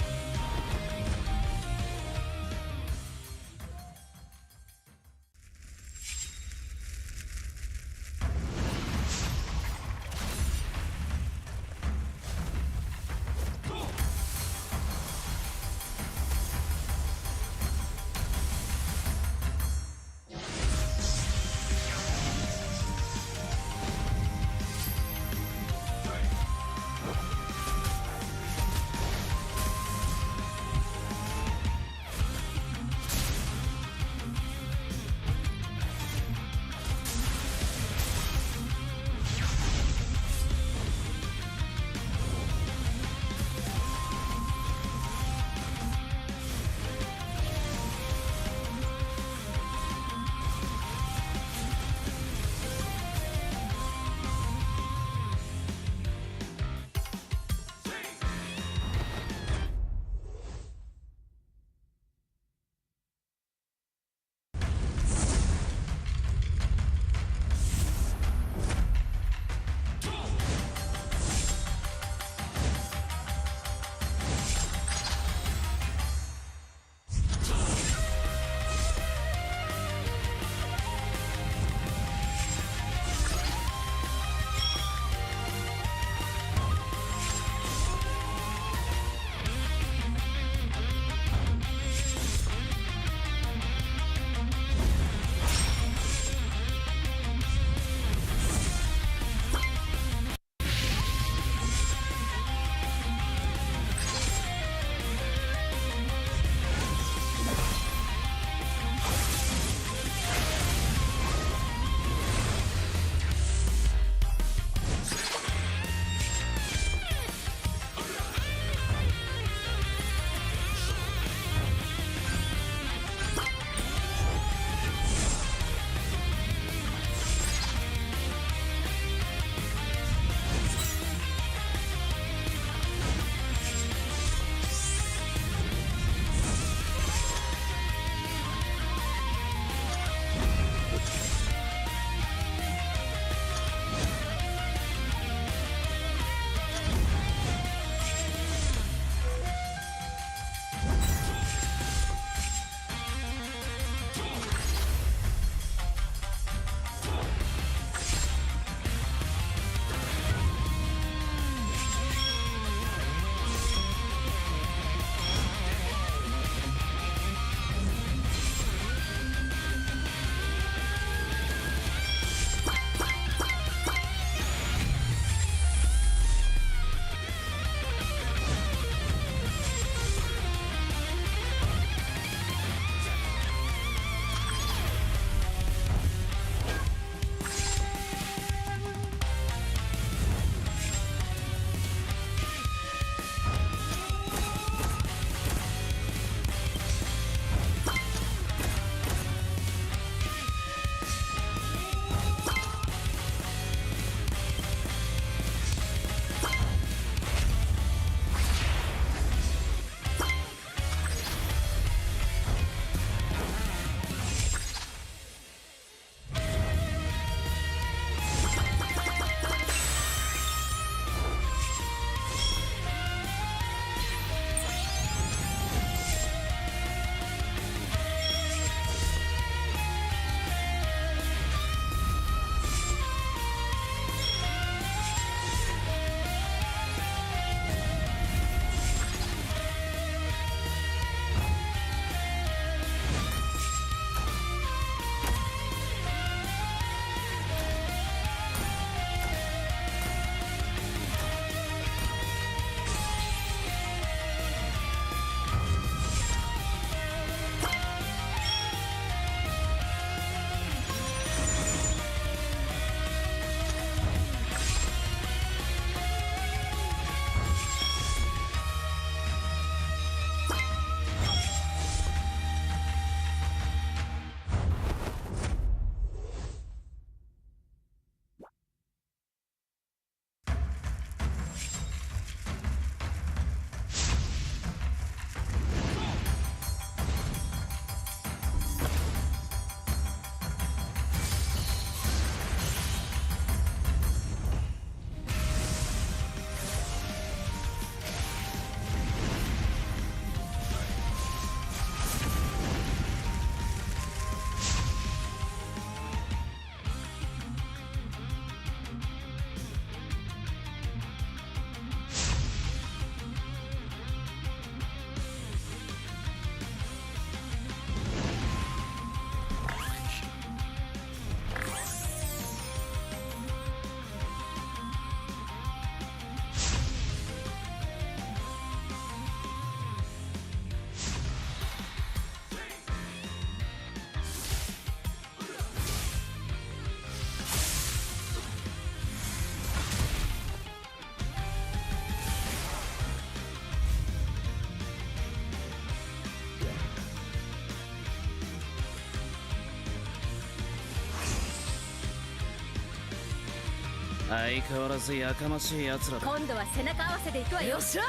相変わらずやかましい奴らだ。今度は背中合わせでいくわよ。よっしゃ、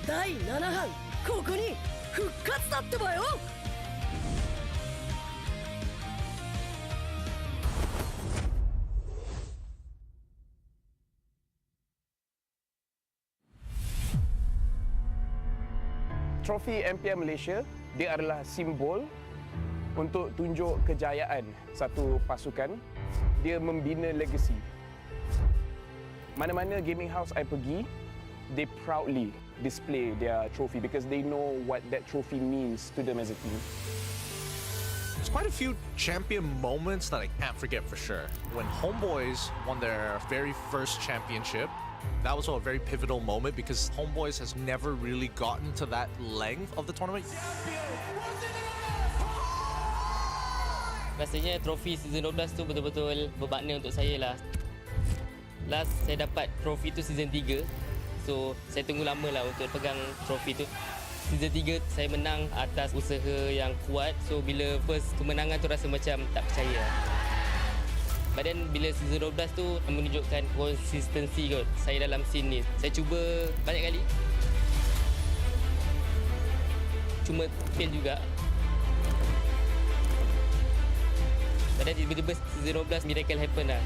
第7班ここに復活だってばよ。Trofi MPL Malaysia, dia adalah simbol untuk tunjuk kejayaan satu pasukan. Dia membina legasi. Mana-mana gaming house I pergi, they proudly display their trophy because they know what that trophy means to them as a team. There's quite a few champion moments that I can't forget for sure. When Homeboys won their very first championship, that was a very pivotal moment because Homeboys has never really gotten to that length of the tournament. Rasanya trofi season 12 tu betul-betul bermakna untuk saya lah. Last saya dapat trofi tu season 3. So saya tunggu lama lah untuk pegang trofi tu. Season 3 saya menang atas usaha yang kuat. So bila first kemenangan tu rasa macam tak percaya. But then bila season 12 tu menunjukkan konsistensi kot saya dalam scene ni. Saya cuba banyak kali. Cuma fail juga. But then tiba-tiba season 12 miracle happen lah.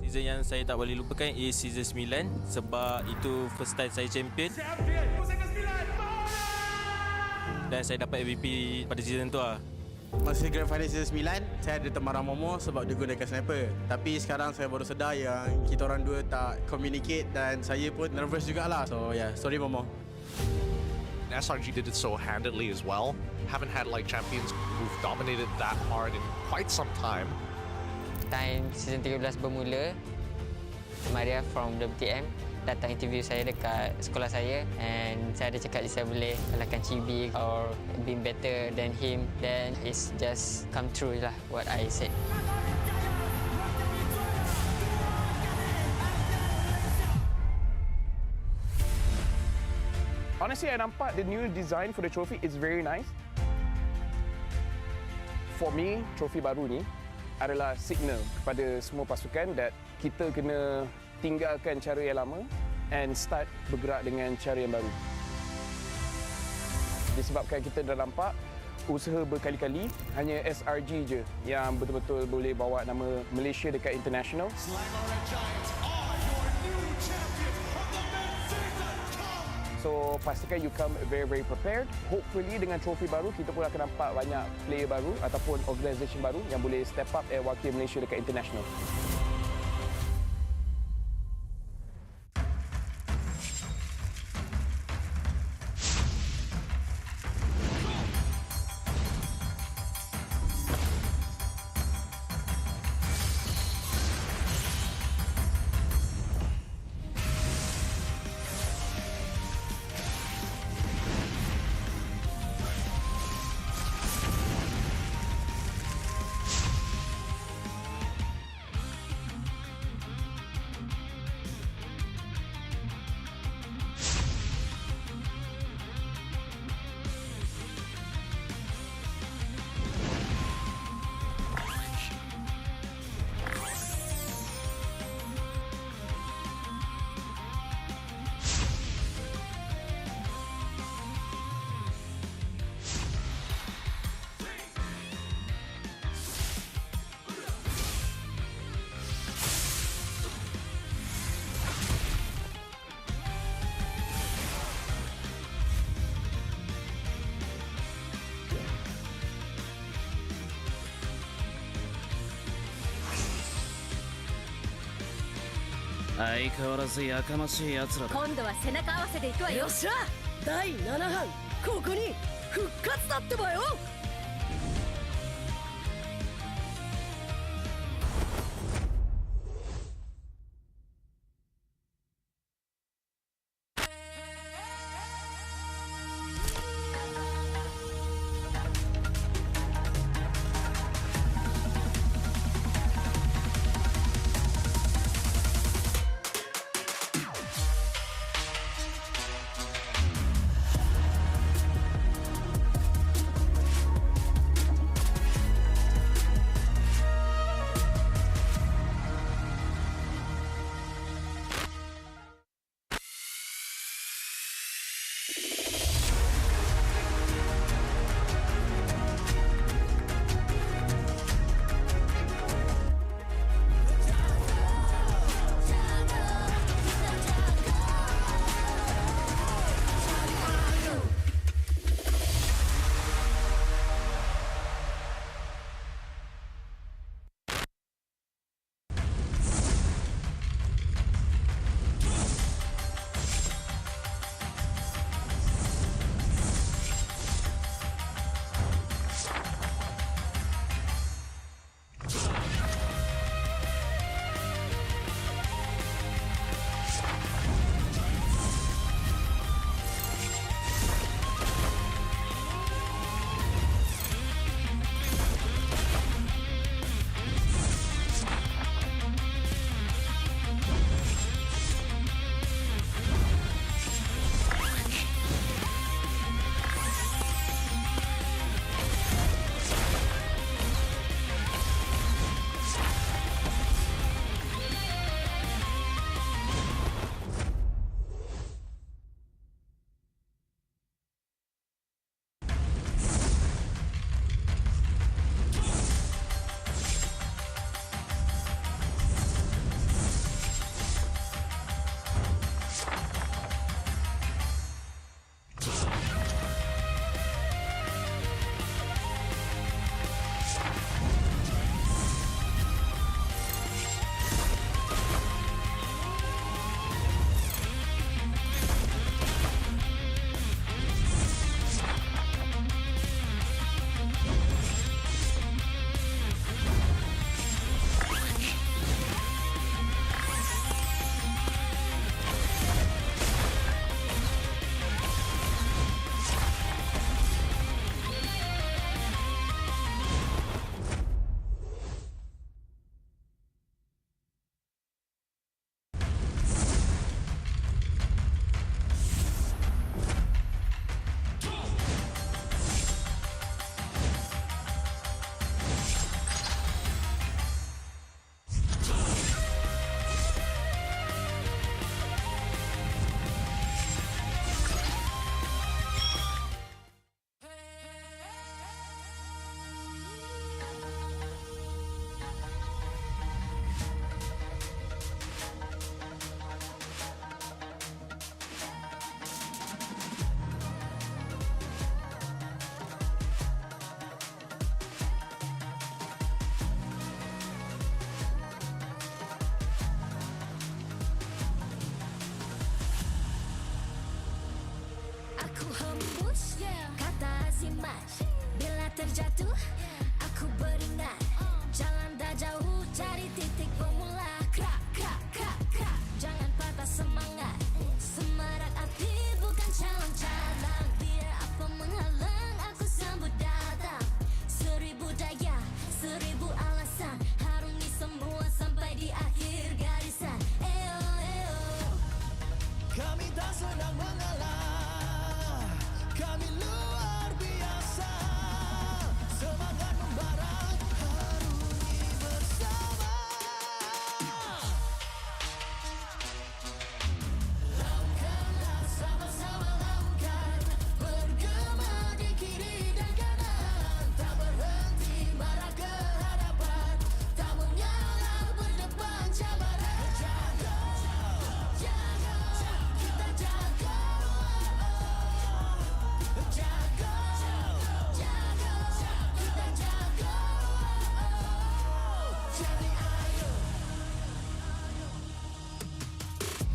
Season yang saya tak boleh lupakan is season 9 sebab itu first time saya champion. Dan saya dapat MVP pada season tu lah. Masa Grand Final season 9, saya ada teman Momo sebab dia gunakan sniper. Tapi sekarang saya baru sedar yang kita orang dua tak communicate dan saya pun nervous jugalah. So yeah, sorry Momo. SRG did it so handedly as well. Haven't had like champions who've dominated that hard in quite some time. Time season 13 bermula, Maria from WTM datang interview saya dekat sekolah saya and saya ada cakap saya boleh kalahkan Chibi or being better than him, then it's just come true lah what I said. Honestly, I nampak the new design for the trophy is very nice. For me, trophy baru ni adalah signal kepada semua pasukan that kita kena tinggalkan cara yang lama and start bergerak dengan cara yang baru. Disebabkan kita dah nampak usaha berkali-kali, hanya SRG je yang betul-betul boleh bawa nama Malaysia dekat international. So pastikan you come very prepared. Hopefully dengan trofi baru kita pun akan nampak banyak player baru ataupun organisation baru yang boleh step up and wakil Malaysia dekat international.相変わらずやかましい奴らだ。今度は背中合わせでいくわよ。よっしゃ、第7班ここに復活だってばよ。terjatuh, aku beringat. Jalan dah jauh, cari titik bermula. Krak, krak, krak, krak. Jangan patah semangat. Semarak api bukan calon-calon. Biar apa menghalang, aku sambut datang. 1000 daya, 1000 alasan. Harungi semua sampai di akhir garisan. Eo, eo. Kami tak senang mengalah, kami luar biasa. Semangat membara, harungi bersama. Lakukanlah sama-sama lakukan, bergema di kiri dan kanan. Tak berhenti marah ke hadapan, tak mengalah berdepan cabaran. Jaga, jaga, kita jaga. Jaga, jaga, kita jaga. Jadi ayo.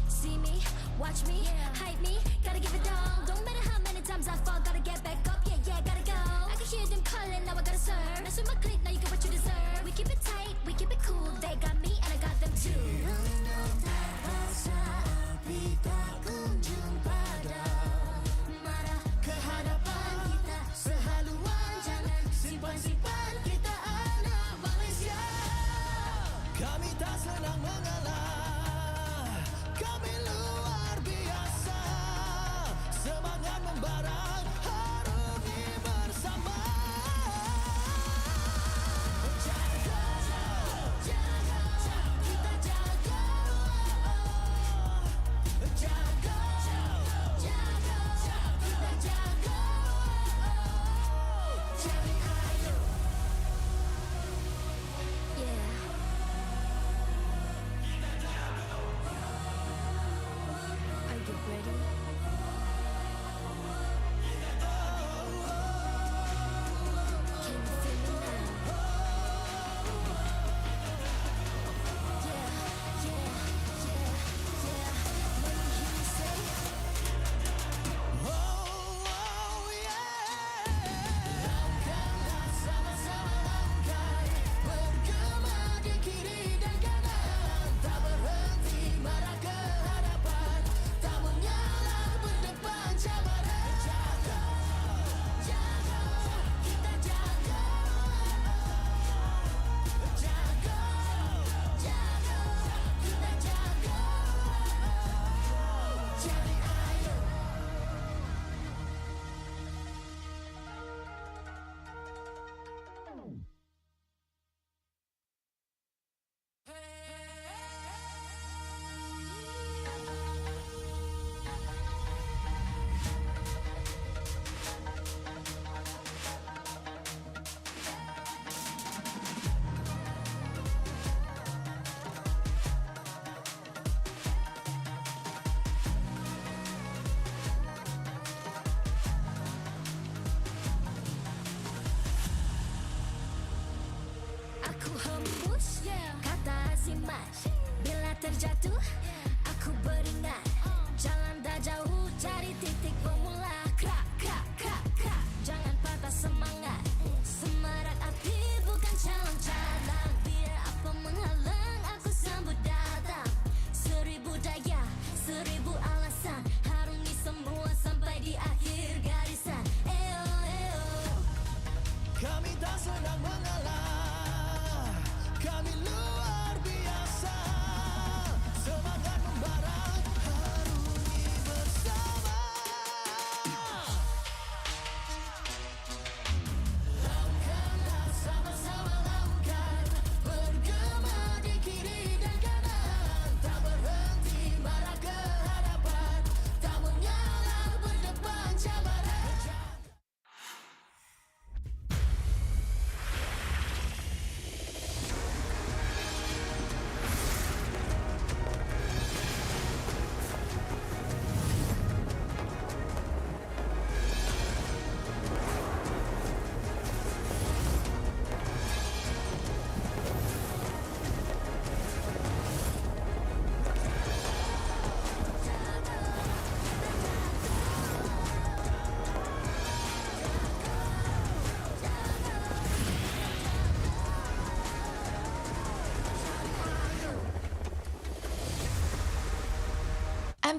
See me, watch me, hype me, gotta give it all. Don't matter how many times I fall, gotta get back up, yeah, yeah, gotta go. I can hear them calling, now I gotta serve. Mess with my clique, now you get what you deserve. We keep it tight, we keep it cool, they got me and I got them too. Rasa api tak kunjung padam. Marah ke hadapan kita sehaluan, jangan simpan-simpan, kita anak Malaysia. Kami tak senang mengalah, kami luar biasa. Semangat membara, harungi bersama. Jaga, jaga, kita jaga. Jaga, jaga, kita jaga. Jadi ayo. Yeah. Are you ready? Can you feel me now? Yeah, yeah, yeah, yeah. When you hear me say, Lakukanlah sama-sama lakukan, bergema di kiri dan kanan. Tak berhenti marah ke hadapan, tak mengalah berdepan cabaran. Jaga, jaga, kita jaga. Jaga, jaga, kita jaga. Jadi ayo. aku hembus kata azimat. Bila terjatuh, aku beringat. Jalan dah jauh, cari titik bermula. Krak, krak, krak, krak. Jangan patah semangat. Semarak api bukan calon-calon. Biar apa menghalang, aku sambut datang. 1000 daya, 1000 alasan. Harungi semua sampai di akhir garisan. Eo, eo. Kami tak senang mengalah, kami luar biasa. Semangat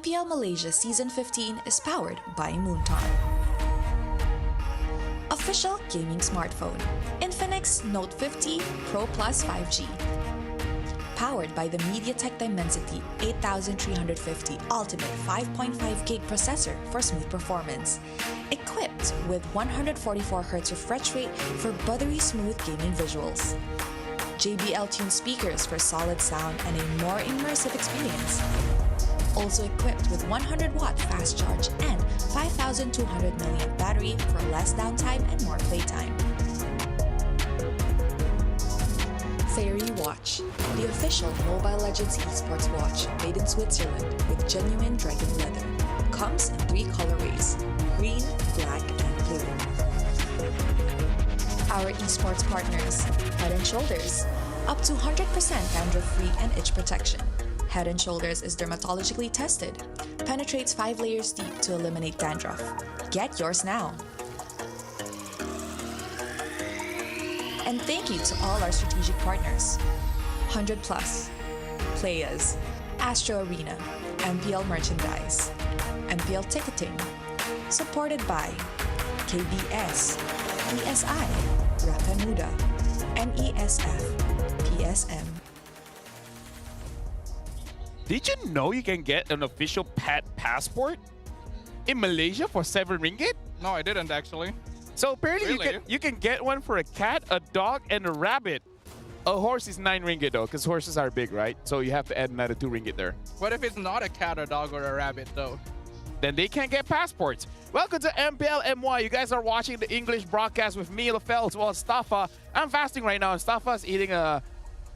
MPL Malaysia Season 15 is powered by Moonton. Official gaming smartphone, Infinix Note 50 Pro Plus 5G. Powered by the MediaTek Dimensity 8350 Ultimate 5.5 gig processor for smooth performance. Equipped with 144Hz refresh rate for buttery smooth gaming visuals. JBL tuned speakers for solid sound and a more immersive experience. Also equipped with 100-watt fast charge and 5,200 mAh battery for less downtime and more playtime. Fairy Watch, the official Mobile Legends esports watch made in Switzerland with genuine dragon leather. Comes in 3 colorways, green, black, and blue. Our esports partners, Head & Shoulders, up to 100% dandruff-free and itch protection. Head & Shoulders is dermatologically tested, penetrates 5 layers deep to eliminate dandruff. Get yours now. And thank you to all our strategic partners. 100 Plus, Playas, Astro Arena, MPL Merchandise, MPL Ticketing, supported by KBS, ESI, Rapamuda, MESF, PSM. Did you know you can get an official pet passport in Malaysia for 7 ringgit? No, I didn't actually. So apparently Really? you can get one for a cat, a dog, and a rabbit. A horse is 9 ringgit though, because horses are big, right? So you have to add another 2 ringgit there. What if it's not a cat, a dog, or a rabbit though? Then they can't get passports. Welcome to MPL MY. You guys are watching the English broadcast with me, Lafel, as well as Staffa. I'm fasting right now, and Staffa's eating a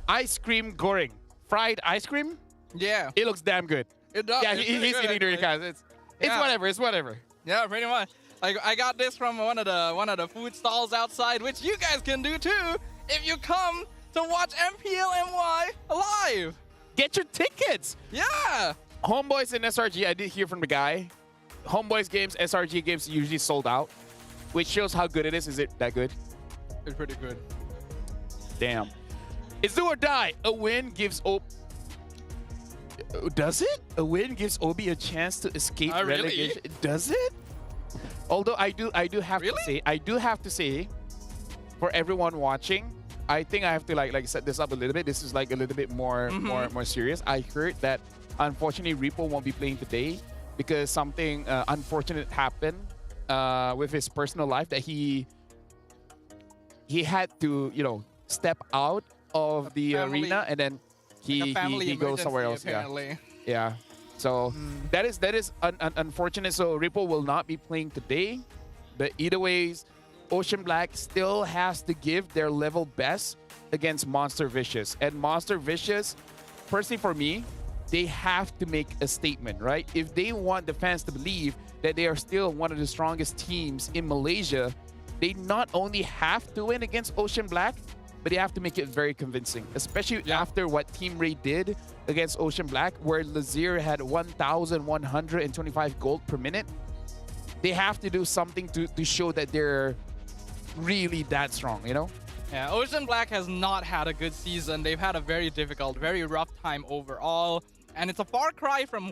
ice cream goreng. Fried ice cream? Yeah. It looks damn good. It does. Yeah, It's he's pretty good, eating during actually. guys. It's Yeah. whatever. It's whatever. Yeah, pretty much. Like I got this from one of the food stalls outside, which you guys can do too if you come to watch MPL MY live. Get your tickets. Yeah. Homeboys and SRG, I did hear from the guy. Homeboys games, SRG games usually sold out, which shows how good it is. Is it that good? It's pretty good. Damn. It's do or die. A win gives Does it? A win gives Obi a chance to escape Really? relegation. Does it? Although I do have to say, for everyone watching, I think I have to like set this up a little bit. This is like a little bit more serious. I heard that unfortunately Repo won't be playing today because something unfortunate happened with his personal life, that he had to, step out of the arena, and then he goes somewhere else. Apparently. Yeah. So that is unfortunate. So Ripple will not be playing today. But either ways, Ocean Black still has to give their level best against Monster Vicious. And Monster Vicious, personally for me, they have to make a statement, right? If they want the fans to believe that they are still one of the strongest teams in Malaysia, they not only have to win against Ocean Black, but they have to make it very convincing, especially after what Team Ray did against Ocean Black, where Lazier had 1,125 gold per minute. They have to do something to show that they're really that strong, Yeah, Ocean Black has not had a good season. They've had a very difficult, very rough time overall. And it's a far cry from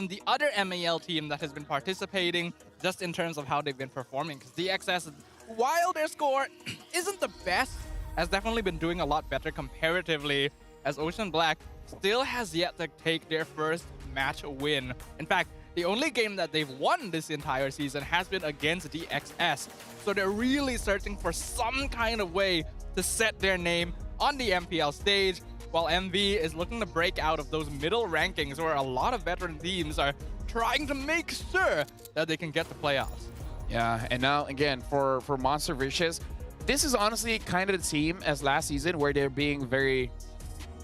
the other MAL team that has been participating, just in terms of how they've been performing. Because DXS, while their score isn't the best, has definitely been doing a lot better comparatively, as Ocean Black still has yet to take their first match win. In fact, the only game that they've won this entire season has been against DXS. So they're really searching for some kind of way to set their name on the MPL stage, while MV is looking to break out of those middle rankings where a lot of veteran teams are trying to make sure that they can get the playoffs. Yeah, and now again for Monster Vicious, this is honestly kind of the same as last season, where they're being very,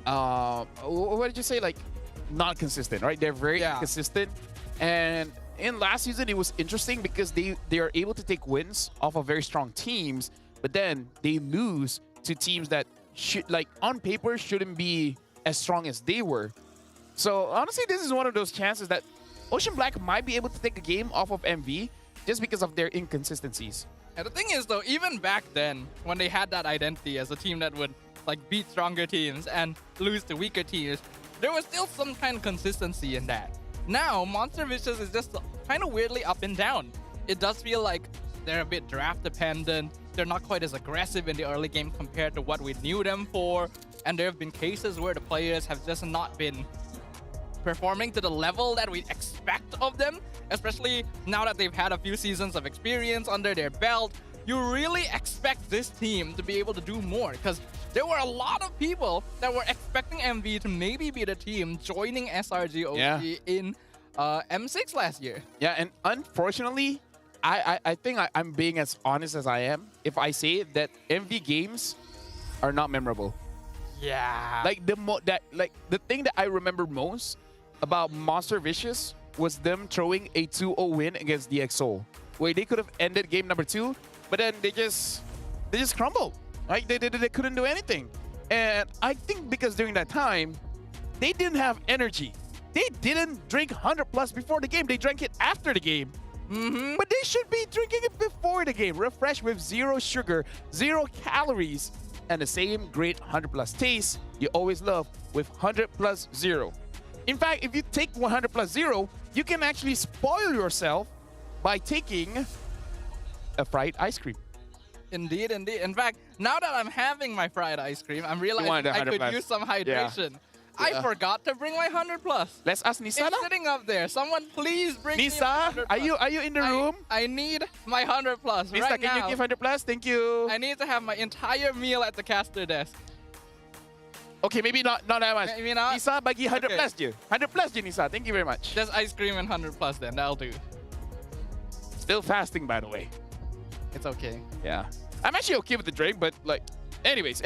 what did you say? Like, not consistent, right? They're very inconsistent. And in last season, it was interesting because they are able to take wins off of very strong teams, but then they lose to teams that should, like, on paper, shouldn't be as strong as they were. So honestly, this is one of those chances that Ocean Black might be able to take a game off of MV just because of their inconsistencies. And the thing is, though, even back then, when they had that identity as a team that would beat stronger teams and lose to weaker teams, there was still some kind of consistency in that. Now, Monster Vicious is just kind of weirdly up and down. It does feel like they're a bit draft dependent. They're not quite as aggressive in the early game compared to what we knew them for. And there have been cases where the players have just not been performing to the level that we expect of them, especially now that they've had a few seasons of experience under their belt. You really expect this team to be able to do more, because there were a lot of people that were expecting MV to maybe be the team joining SRG OG in M6 last year. Yeah, and unfortunately, I think I'm being as honest as I am if I say that MV games are not memorable. Yeah. Like the thing that I remember most about Monster Vicious was them throwing a 2-0 win against DxO, where they could have ended game number 2, but then they just crumbled. Right? They couldn't do anything. And I think because during that time, they didn't have energy. They didn't drink 100+ before the game. They drank it after the game. But they should be drinking it before the game. Refreshed with 0 sugar, 0 calories, and the same great 100+ taste you always love with 100+ 0. In fact, if you take 100+ 0, you can actually spoil yourself by taking a fried ice cream. Indeed, indeed. In fact, now that I'm having my fried ice cream, I'm realizing I could use some hydration. Yeah. I forgot to bring my 100+. Let's ask Nisa. It's sitting up there. Someone please bring Nisa, me 100+. are you in the room? I need my 100+ Nisa, right can now. you give 100+? Thank you. I need to have my entire meal at the caster desk. Okay, maybe not that much. Maybe not. Nisa, bagi 100+ je. 100+ je, Nisa. Thank you very much. Just ice cream and 100+ then. That'll do. Still fasting, by the way. It's okay. Yeah. I'm actually okay with the drink, but like, anyways.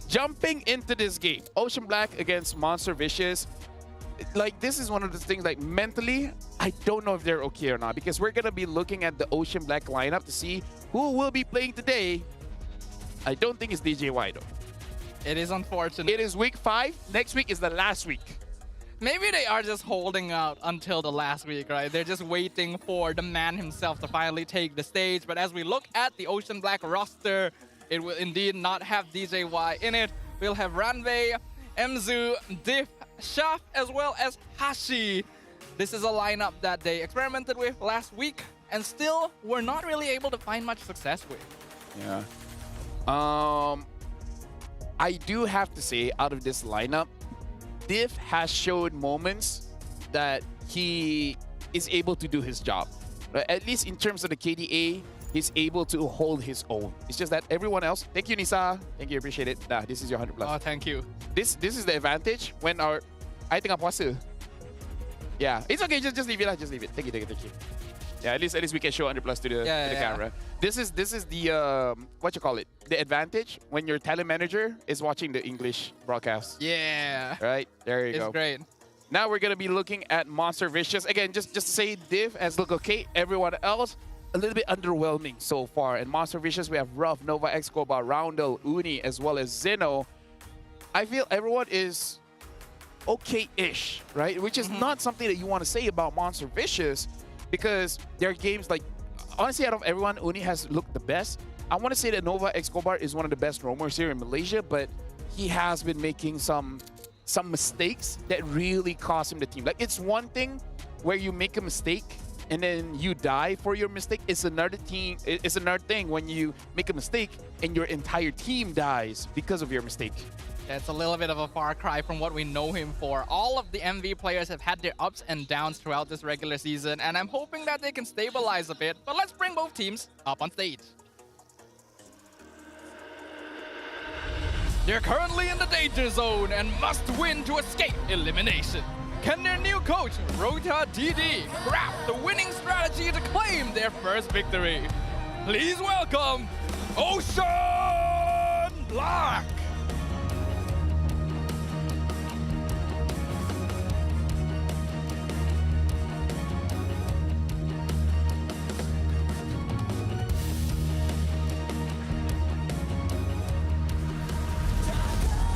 Jumping into this game, Ocean Black against Monster Vicious. Like, this is one of the things, like, mentally, I don't know if they're okay or not, because we're going to be looking at the Ocean Black lineup to see who will be playing today. I don't think it's DJY, though. It is unfortunate. It is week 5. Next week is the last week. Maybe they are just holding out until the last week, right? They're just waiting for the man himself to finally take the stage. But as we look at the Ocean Black roster, it will indeed not have DJY in it. We'll have Ranvei, Mzu, Diff, Shaf, as well as Hashi. This is a lineup that they experimented with last week and still were not really able to find much success with. Yeah. I do have to say, out of this lineup, Diff has showed moments that he is able to do his job. At least in terms of the KDA, he's able to hold his own. It's just that everyone else... Thank you, Nisa. Thank you, appreciate it. Nah, this is your 100+. Oh, thank you. This is the advantage when our... I tengah puasa. Yeah, it's okay. Just leave it. Just leave it. Thank you. Yeah, at least we can show 100+ to the camera. This is the what you call it? The advantage when your talent manager is watching the English broadcast. Yeah. Right there you go. It's great. Now we're gonna be looking at Monster Vicious again. Just to say, Div has looked okay. Everyone else a little bit underwhelming so far. And Monster Vicious, we have Ruff, Nova, Escobar, Roundel, Uni, as well as Zeno. I feel everyone is okay-ish, right? Which is not something that you want to say about Monster Vicious, because their games, like, honestly, out of everyone, Uni has looked the best. I want to say that Nova Escobar is one of the best roamers here in Malaysia, but he has been making some mistakes that really cost him the team. Like, it's one thing where you make a mistake and then you die for your mistake. It's another thing when you make a mistake and your entire team dies because of your mistake. Yeah, it's a little bit of a far cry from what we know him for. All of the MV players have had their ups and downs throughout this regular season, and I'm hoping that they can stabilize a bit. But let's bring both teams up on stage. They're currently in the danger zone and must win to escape elimination. Can their new coach, Rota DD, craft the winning strategy to claim their first victory? Please welcome Ocean Black!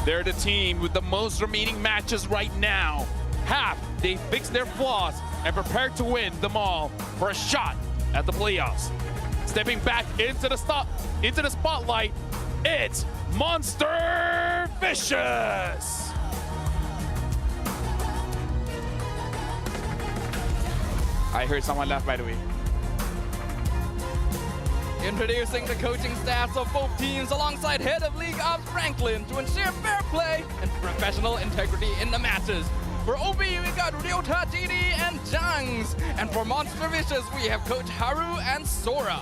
They're the team with the most remaining matches right now. Half, they fixed their flaws and prepared to win them all for a shot at the playoffs. Stepping back into the spotlight, it's Monster Vicious. I heard someone left, by the way. Introducing the coaching staffs of both teams alongside head of league ops Franklin to ensure fair play and professional integrity in the matches. For OB, we got Ryota, DD, and Jangs. And for Monster Vicious, we have Coach Haru and Sora.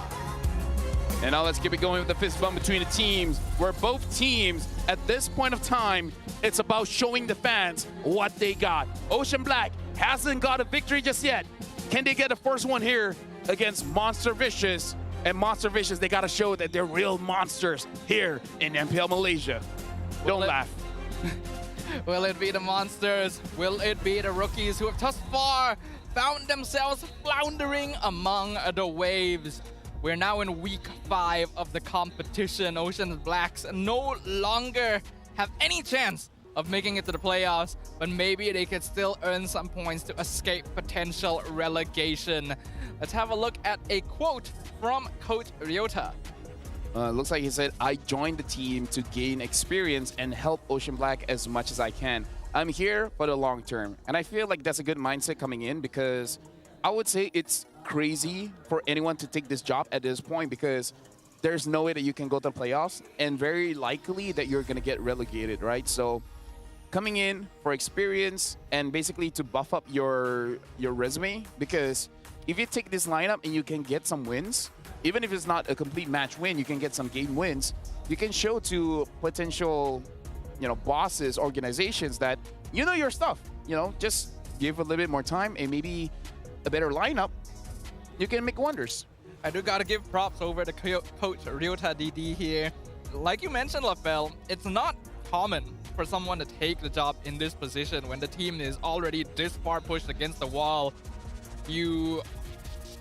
And now let's keep it going with the fist bump between the teams, where both teams, at this point of time, it's about showing the fans what they got. Ocean Black hasn't got a victory just yet. Can they get the first one here against Monster Vicious? And Monster Vicious, they got to show that they're real monsters here in MPL Malaysia. Don't laugh. Will it be the monsters? Will it be the rookies who have thus far found themselves floundering among the waves? We're now in week 5 of the competition. Ocean Blacks no longer have any chance of making it to the playoffs, but maybe they could still earn some points to escape potential relegation. Let's have a look at a quote from Coach Ryota. Looks like he said, I joined the team to gain experience and help Ocean Black as much as I can. I'm here for the long term. And I feel like that's a good mindset coming in, because I would say it's crazy for anyone to take this job at this point, because there's no way that you can go to the playoffs, and very likely that you're going to get relegated, right? So coming in for experience and basically to buff up your resume, because if you take this lineup and you can get some wins, even if it's not a complete match win, you can get some game wins. You can show to potential, bosses, organizations that you know your stuff. Just give a little bit more time and maybe a better lineup. You can make wonders. I do gotta give props over to Coach Ryota DD here. Like you mentioned, LaFell, it's not common for someone to take the job in this position when the team is already this far pushed against the wall. You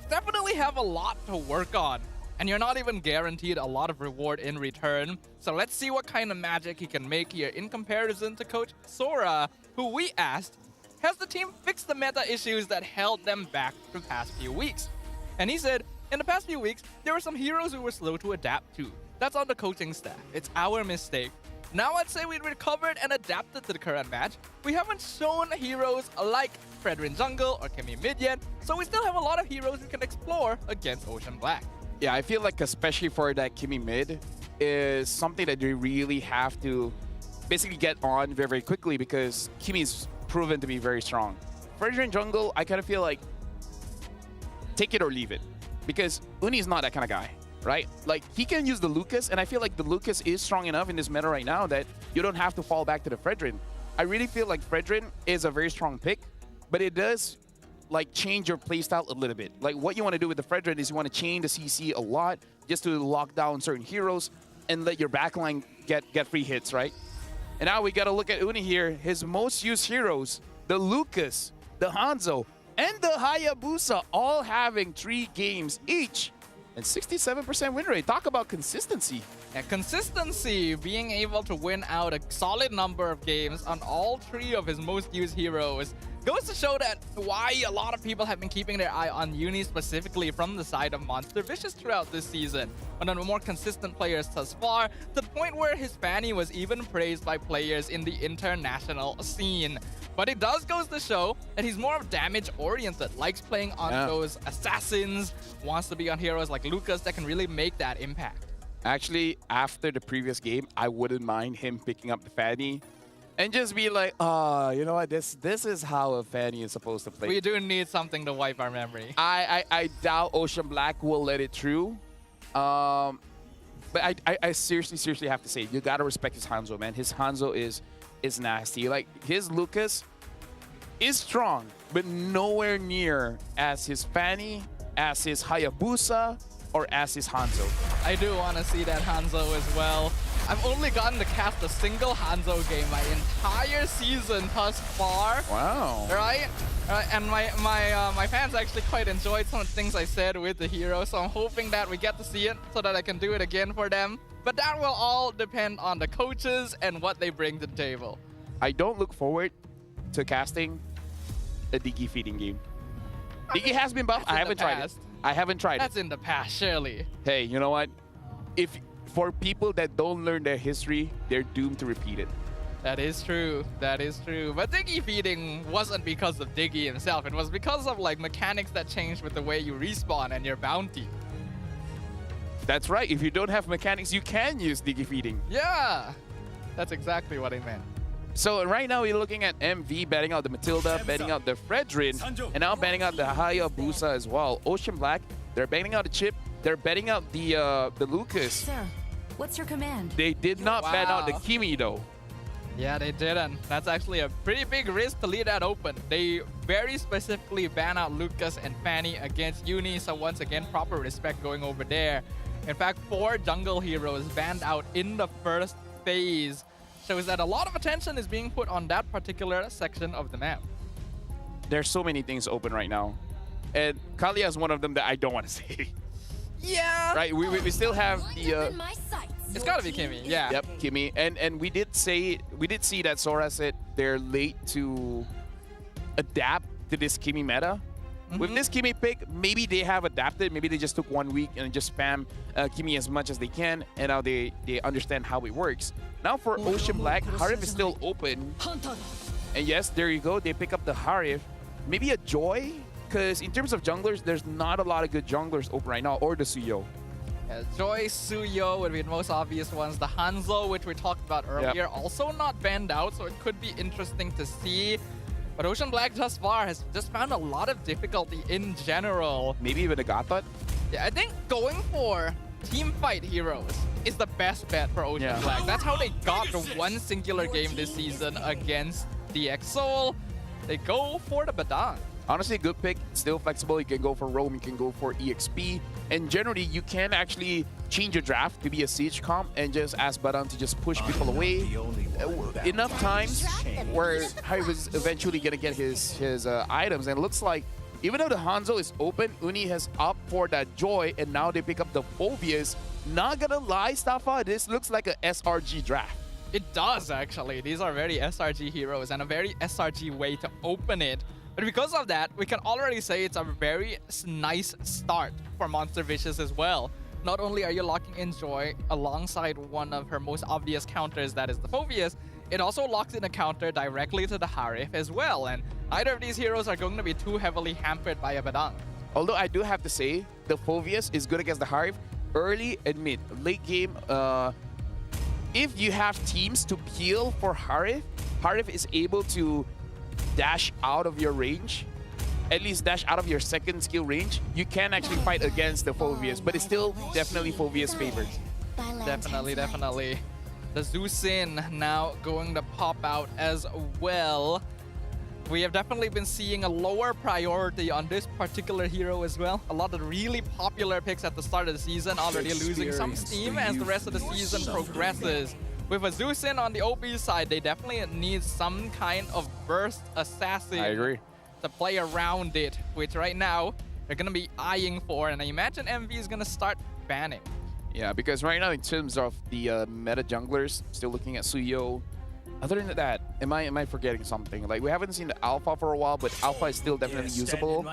definitely have a lot to work on, and you're not even guaranteed a lot of reward in return. So let's see what kind of magic he can make here in comparison to Coach Sora, who we asked, has the team fixed the meta issues that held them back the past few weeks? And he said, in the past few weeks, there were some heroes who were slow to adapt to. That's on the coaching staff. It's our mistake. Now I'd say we recovered and adapted to the current match. We haven't shown heroes like Fredrin Jungle or Kimi Mid yet, so we still have a lot of heroes we can explore against Ocean Black. Yeah, I feel like especially for that Kimi Mid is something that they really have to basically get on very, very quickly, because Kimi's proven to be very strong. Fredrin Jungle, I kind of feel like take it or leave it, because Uni's not that kind of guy, right? Like, he can use the Lucas, and I feel like the Lucas is strong enough in this meta right now that you don't have to fall back to the Fredrin. I really feel like Fredrin is a very strong pick, but it does like change your playstyle a little bit. Like, what you want to do with the Fredrin is you want to chain the CC a lot just to lock down certain heroes and let your backline get free hits, right? And now we got to look at Uni here. His most used heroes, the Lucas, the Hanzo, and the Hayabusa, all having 3 games each and 67% win rate. Talk about consistency. And consistency, being able to win out a solid number of games on all 3 of his most used heroes, goes to show that why a lot of people have been keeping their eye on Uni, specifically from the side of Monster Vicious throughout this season. One of the more consistent players thus far, to the point where his Fanny was even praised by players in the international scene. But it does goes to show that he's more of damage-oriented, likes playing on those assassins, wants to be on heroes like Lucas that can really make that impact. Actually, after the previous game, I wouldn't mind him picking up the Fanny and just be like, you know what, this is how a Fanny is supposed to play. We do need something to wipe our memory. I doubt Ocean Black will let it through. But I seriously have to say, you gotta respect his Hanzo, man. His Hanzo is nasty. Like, his Lucas is strong, but nowhere near as his Fanny, as his Hayabusa, or as his Hanzo. I do want to see that Hanzo as well. I've only gotten to cast a single Hanzo game my entire season thus far. Wow. Right? And my fans actually quite enjoyed some of the things I said with the hero, so I'm hoping that we get to see it so that I can do it again for them. But that will all depend on the coaches and what they bring to the table. I don't look forward to casting a Diggy feeding game. Diggy has been buffed. I haven't tried it. I haven't tried it. That's in the past, surely. Hey, you know what? For people that don't learn their history, they're doomed to repeat it. That is true. That is true. But Diggy feeding wasn't because of Diggy himself. It was because of like mechanics that changed with the way you respawn and your bounty. That's right. If you don't have mechanics, you can use Diggy feeding. Yeah, that's exactly what I meant. So right now we're looking at MV banning out the Matilda, banning out the Fredrin, and now banning out the Hayabusa as well. Ocean Black, they're banning out the Chip, they're banning out the Lucas. Sir, what's your command? They did not ban out the Kimi though. Yeah, they didn't. That's actually a pretty big risk to leave that open. They very specifically ban out Lucas and Fanny against Uni, so once again, proper respect going over there. In fact, 4 jungle heroes banned out in the first phase. Shows that a lot of attention is being put on that particular section of the map. There's so many things open right now. And Kalia is one of them that I don't want to say. Yeah. Right, we still have the... it's gotta be Kimi, yeah. Yep, Kimi. And we did see that Sora said they're late to adapt to this Kimi meta. With this Kimi pick, maybe they have adapted. Maybe they just took 1 week and just spam Kimi as much as they can, and now they understand how it works. Now for Ocean Black, Harif is still open. And yes, there you go. They pick up the Harif. Maybe a Joy, because in terms of junglers, there's not a lot of good junglers open right now, or the Suyo. Yeah, Joy, Suyo would be the most obvious ones. The Hanzo, which we talked about earlier, also not banned out, so it could be interesting to see. But Ocean Black thus far has just found a lot of difficulty in general. Maybe even a Gatot? Yeah, I think going for team fight heroes is the best bet for Ocean Black. That's how they got the one singular game this season against DX Seoul. They go for the Badang. Honestly, good pick. Still flexible. You can go for Roam, you can go for EXP. And generally, you can actually change your draft to be a Siege comp and just ask Badang to just push people away. Enough times where Harry was eventually going to get his items. And it looks like, even though the Hanzo is open, Uni has opted for that Joy, and now they pick up the Phobias. Not gonna lie, Stafa, this looks like a SRG draft. It does, actually. These are very SRG heroes and a very SRG way to open it. But because of that, we can already say it's a very nice start for Monster Vicious as well. Not only are you locking in Joy alongside one of her most obvious counters, that is the Phobias, it also locks in a counter directly to the Harif as well. And neither of these heroes are going to be too heavily hampered by a Badang. Although I do have to say, the Phobias is good against the Harif early and mid. Late game, if you have teams to peel for Harif, Harif is able to dash out of your range, at least dash out of your second skill range. You can actually fight against the Phobias, but it's still definitely Phobias favored. Definitely, definitely. The Zeusin now going to pop out as well. We have definitely been seeing a lower priority on this particular hero as well. A lot of really popular picks at the start of the season already losing some steam as the rest of the season progresses. With a Zeusin on the OB side, they definitely need some kind of burst assassin. I agree. To play around it, which right now they're going to be eyeing for, and I imagine MV is going to start banning. Yeah, because right now in terms of the meta junglers, still looking at Suyo. Other than that, am I forgetting something? Like, we haven't seen the Alpha for a while, but Alpha is still definitely usable.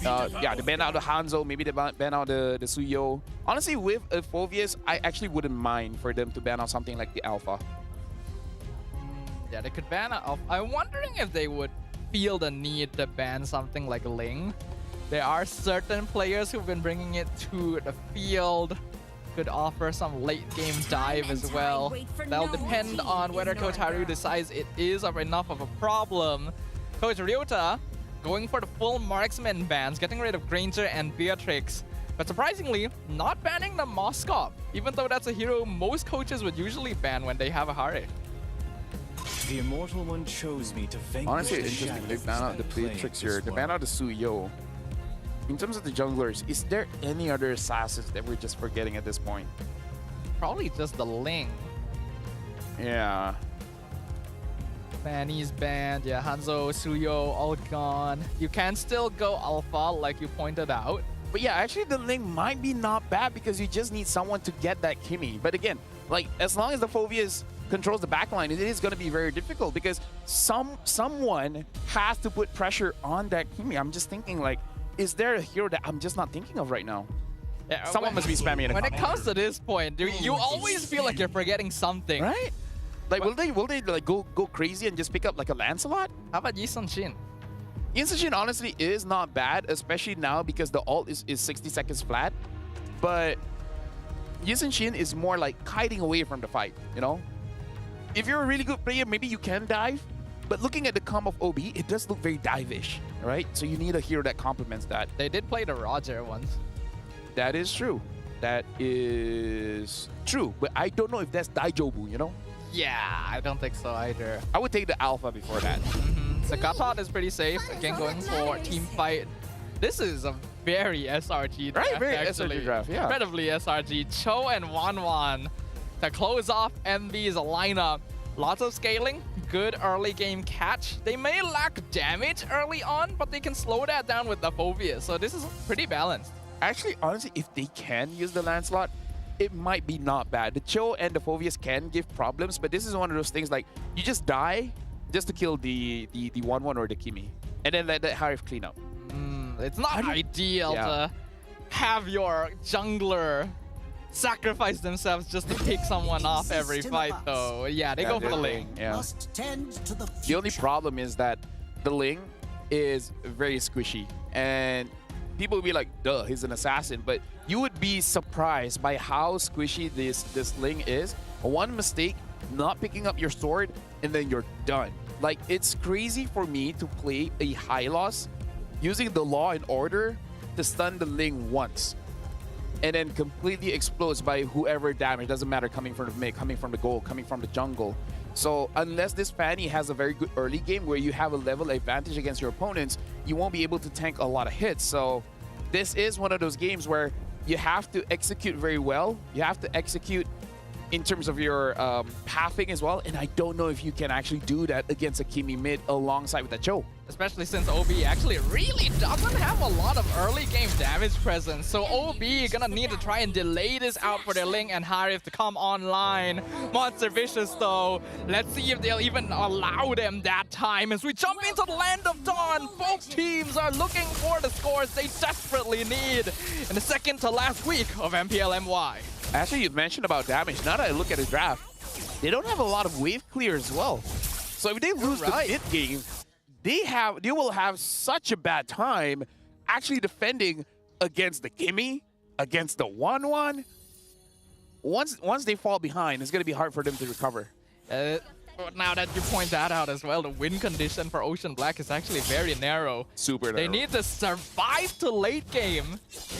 Yeah, they ban out the Hanzo, maybe they ban out the Suyo. Honestly, with a Phobias, I actually wouldn't mind for them to ban out something like the Alpha. Yeah, they could ban out Alpha. I'm wondering if they would feel the need to ban something like Ling. There are certain players who've been bringing it to the field. Could offer some late game dive as well. That'll depend on whether Coach Haru decides it is enough of a problem. Coach Ryota going for the full marksman bans, getting rid of Granger and Beatrix. But surprisingly, not banning the Moskov, even though that's a hero most coaches would usually ban when they have a Hare. The Immortal One chose me to vanquish. Honestly, it's interesting. They ban out the Beatrix here. They ban out the Suyo. In terms of the junglers, is there any other assassins that we're just forgetting at this point? Probably just the Ling. Yeah. Fanny's banned. Yeah, Hanzo, Suyo, all gone. You can still go Alpha, like you pointed out. But yeah, actually the Ling might be not bad because you just need someone to get that Kimi. But again, like, as long as the Phobias controls the backline, it is going to be very difficult because someone has to put pressure on that Kimi. I'm just thinking, like, is there a hero that I'm just not thinking of right now? Yeah, someone must be spamming it. When it comes to this point, you always feel like you're forgetting something. Right? Like, will they like go crazy and just pick up like a Lancelot? How about Yi Sun Shin? Yi Sun Shin honestly is not bad, especially now because the ult is 60 seconds flat. But Yi Sun Shin is more like kiting away from the fight, you know? If you're a really good player, maybe you can dive. But looking at the comp of OB, it does look very dive-ish, right? So you need a hero that complements that. They did play the Roger once. That is true. That is true. But I don't know if that's Daijobu, you know? Yeah, I don't think so either. I would take the Alpha before that. The Gatot is pretty safe. Again, going for team fight. This is a very SRG draft, right, very actually. SRG draft, yeah. Incredibly SRG. Cho and Wanwan to close off MV's lineup. Lots of scaling, good early game catch. They may lack damage early on, but they can slow that down with the Phobia. So this is pretty balanced. Actually, honestly, if they can use the Lancelot, it might be not bad. The Cho and the Phobias can give problems, but this is one of those things like you just die just to kill the 1-1 or the Kimi. And then let that Harif clean up. It's not ideal to have your jungler sacrifice themselves just to pick someone off every fight, though. Yeah, they go for the Ling. Yeah. The only problem is that the Ling is very squishy, and people will be like, duh, he's an assassin. But you would be surprised by how squishy this Ling is. One mistake, not picking up your sword, and then you're done. Like, it's crazy for me to play a Hylos using the Law and Order to stun the Ling once, and then completely explodes by whoever damage. Doesn't matter, coming from the mid, coming from the goal, coming from the jungle. So unless this Fanny has a very good early game where you have a level advantage against your opponents, you won't be able to tank a lot of hits. So this is one of those games where you have to execute very well. You have to execute in terms of your pathing as well. And I don't know if you can actually do that against a Kimi mid alongside with the Cho. Especially since OB actually really doesn't have a lot of early game damage presence. So OB gonna need to try and delay this out for their Ling and Harif to come online. Monster Vicious though, let's see if they'll even allow them that time as we jump into the Land of Dawn. Both teams are looking for the scores they desperately need in the second to last week of MPL MY. Actually, you mentioned about damage. Now that I look at the draft, they don't have a lot of wave clear as well. So if they lose the mid game, they will have such a bad time actually defending against the Gimme, against the 1-1. Once they fall behind, it's going to be hard for them to recover. Now that you point that out as well, the win condition for Ocean Black is actually very narrow. Super narrow. They need to survive to late game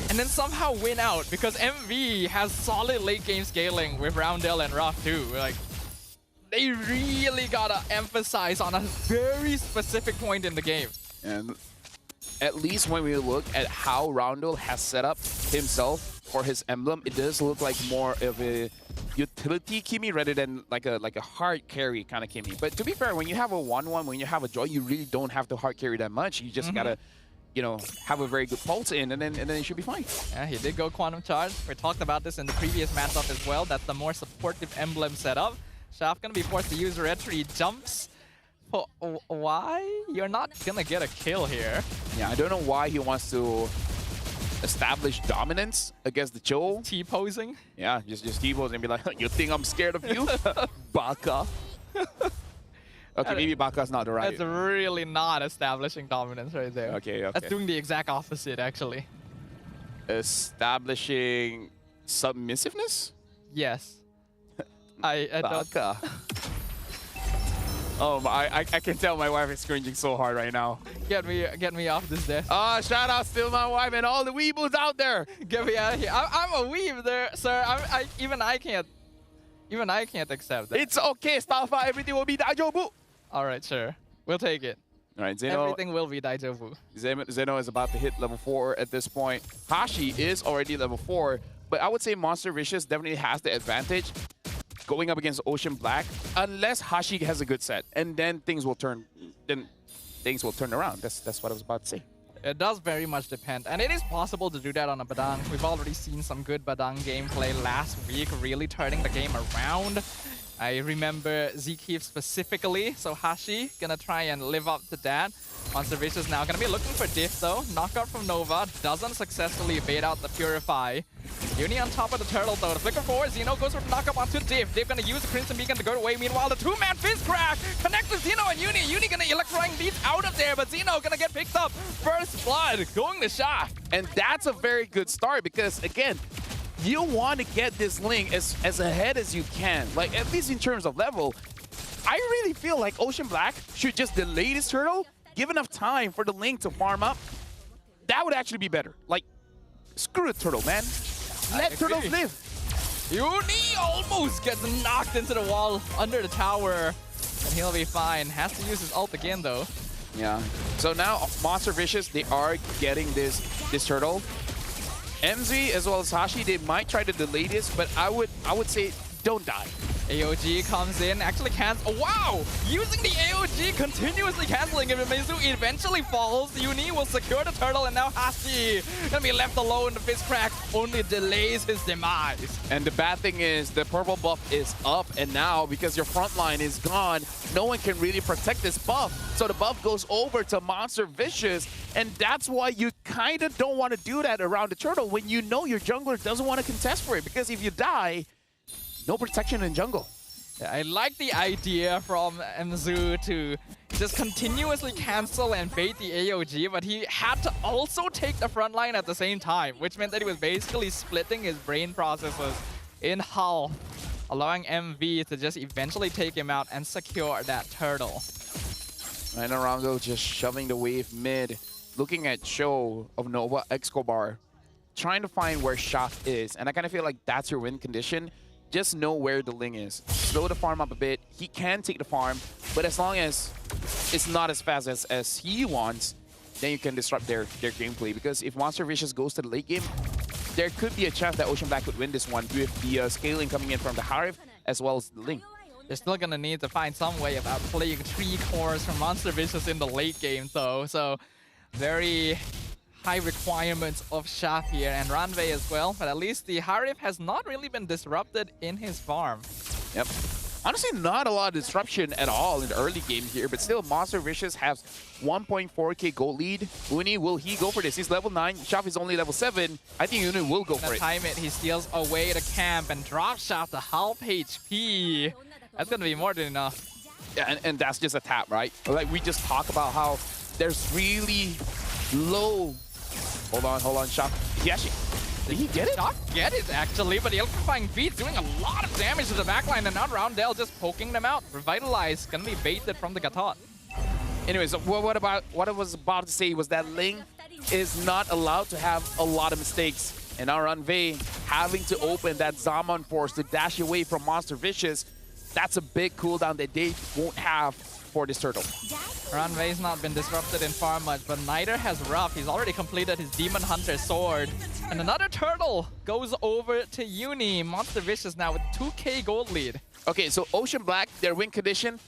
and then somehow win out, because MV has solid late game scaling with Roundel and Ruff too. Like, they really gotta emphasize on a very specific point in the game. And at least when we look at how Roundel has set up himself for his emblem, it does look like more of a utility Kimi rather than like a hard carry kind of Kimi. But to be fair, when you have a 1-1, when you have a Joy, you really don't have to hard carry that much. You just gotta, you know, have a very good pulse in, and then it should be fine. Yeah, he did go Quantum Charge. We talked about this in the previous matchup as well. That's the more supportive emblem setup. Shaft gonna be forced to use retry jumps. Why? You're not gonna get a kill here. Yeah, I don't know why he wants to establish dominance against the Cho. T-posing? Yeah, just T-posing and be like, you think I'm scared of you? Baka. Okay, maybe Baka's not the right. That's really not establishing dominance right there. Okay. That's doing the exact opposite, actually. Establishing submissiveness? Yes. I Baka. Oh, I can tell my wife is cringing so hard right now. Get me off this desk. Shout out to my wife and all the weebles out there. Get me out of here. I'm a weeb there, sir. Even I can't accept that. It's okay, Starfire. Everything will be Daijobu. All right, sure. We'll take it. All right, Zeno. Everything will be Daijobu. Zeno is about to hit level 4 at this point. Hashi is already level 4, but I would say Monster Vicious definitely has the advantage going up against Ocean Black, unless Hashi has a good set, and then things will turn. Then things will turn around. That's what I was about to say. It does very much depend, and it is possible to do that on a Badang. We've already seen some good Badang gameplay last week, really turning the game around. I remember Zeke specifically, so Hashi gonna try and live up to that. Monster Vicious now gonna be looking for diff though. Knockout from Nova doesn't successfully bait out the Purify. Uni on top of the turtle though. The flicker forward, Zeno goes for the knockup onto Diff. Diff gonna use the Crimson Beacon to go away. Meanwhile, the two-man fist crack connects with Zeno and Uni. Uni gonna electrifying beats out of there, but Zeno gonna get picked up. First blood going to Shah. And that's a very good start because, again, you want to get this Ling as ahead as you can. Like, at least in terms of level, I really feel like Ocean Black should just delay this turtle, give enough time for the Ling to farm up. That would actually be better. Like, screw the turtle, man. Let turtles live. Uni almost gets knocked into the wall under the tower, and he'll be fine. Has to use his ult again, though. Yeah. So now Monster Vicious, they are getting this turtle. MZ as well as Hashi, they might try to delay this, but I would say don't die. AOG comes in, actually cancels. Oh, wow! Using the AOG, continuously canceling. If Mizu eventually falls, Uni will secure the turtle, and now Hashi gonna be left alone. The fist crack only delays his demise. And the bad thing is the purple buff is up, and now because your front line is gone, no one can really protect this buff. So the buff goes over to Monster Vicious, and that's why you kind of don't want to do that around the turtle when you know your jungler doesn't want to contest for it, because if you die, no protection in jungle. Yeah, I like the idea from MZU to just continuously cancel and bait the AOG, but he had to also take the front line at the same time, which meant that he was basically splitting his brain processes in half, allowing MV to just eventually take him out and secure that turtle. Right now, Rondo just shoving the wave mid, looking at Show of Nova Escobar, trying to find where Shaft is, and I kind of feel like that's your win condition. Just know where the Ling is. Slow the farm up a bit. He can take the farm, but as long as it's not as fast as he wants, then you can disrupt their gameplay. Because if Monster Vicious goes to the late game, there could be a chance that Ocean Black could win this one with the scaling coming in from the Harif as well as the Ling. They're still gonna need to find some way of outplaying 3 cores from Monster Vicious in the late game though. So very high requirements of Shaf here and Ranvei as well, but at least the Harif has not really been disrupted in his farm. Yep. Honestly, not a lot of disruption at all in the early game here, but still Monster Vicious has 1.4k gold lead. Uni, will he go for this? He's level 9, Shaf is only level 7. I think Uni will go for it. Time it, he steals away the camp and drops Shaf to half HP. That's gonna be more than enough. Yeah, and that's just a tap, right? Like we just talked about how there's really low. Hold on, Shock. Did he get it? Shock get it, actually, but the electrifying beat doing a lot of damage to the backline, and now Roundel just poking them out. Revitalize, gonna be baited from the Gatot. Anyways, what I was about to say was that Ling is not allowed to have a lot of mistakes. And our Ranvei having to open that Zaman Force to dash away from Monster Vicious, that's a big cooldown that they won't have for this turtle. Ranvei's not been disrupted in farm much, but neither has Ruff. He's already completed his Demon Hunter sword. And another turtle goes over to Uni. Monster Vicious now with 2k gold lead. Okay, so Ocean Black, their win condition,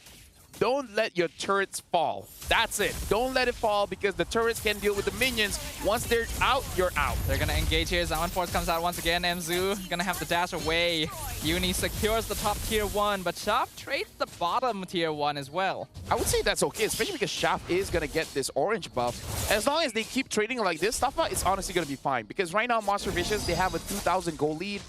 don't let your turrets fall. That's it. Don't let it fall because the turrets can deal with the minions. Once they're out, you're out. They're gonna engage here. Zaman Force comes out once again. MZU gonna have to dash away. Uni secures the top tier 1, but Shaf trades the bottom tier 1 as well. I would say that's okay, especially because Shaf is gonna get this orange buff. As long as they keep trading like this, Stafa is honestly gonna be fine. Because right now, Monster Vicious, they have a 2,000 gold lead.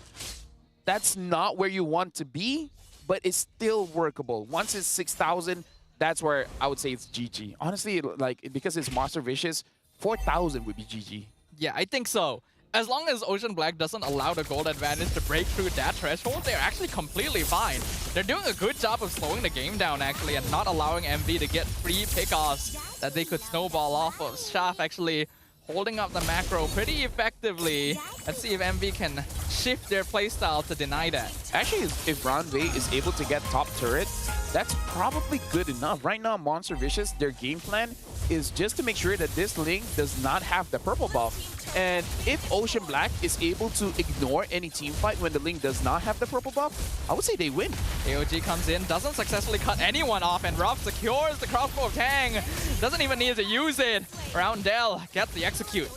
That's not where you want to be, but it's still workable. Once it's 6,000, that's where I would say it's GG. Honestly, like, because it's Monster Vicious, 4,000 would be GG. Yeah, I think so. As long as Ocean Black doesn't allow the gold advantage to break through that threshold, they're actually completely fine. They're doing a good job of slowing the game down, actually, and not allowing MV to get free pickoffs that they could snowball off of. Shaf actually holding up the macro pretty effectively. Let's see if MV can shift their playstyle to deny that. Actually, if Ranvei is able to get top turret, that's probably good enough. Right now, Monster Vicious, their game plan is just to make sure that this Ling does not have the purple buff. And if Ocean Black is able to ignore any team fight when the Ling does not have the purple buff, I would say they win. AOG comes in, doesn't successfully cut anyone off, and Ruff secures the crossbow of Kang. Doesn't even need to use it. Roundel gets the execute.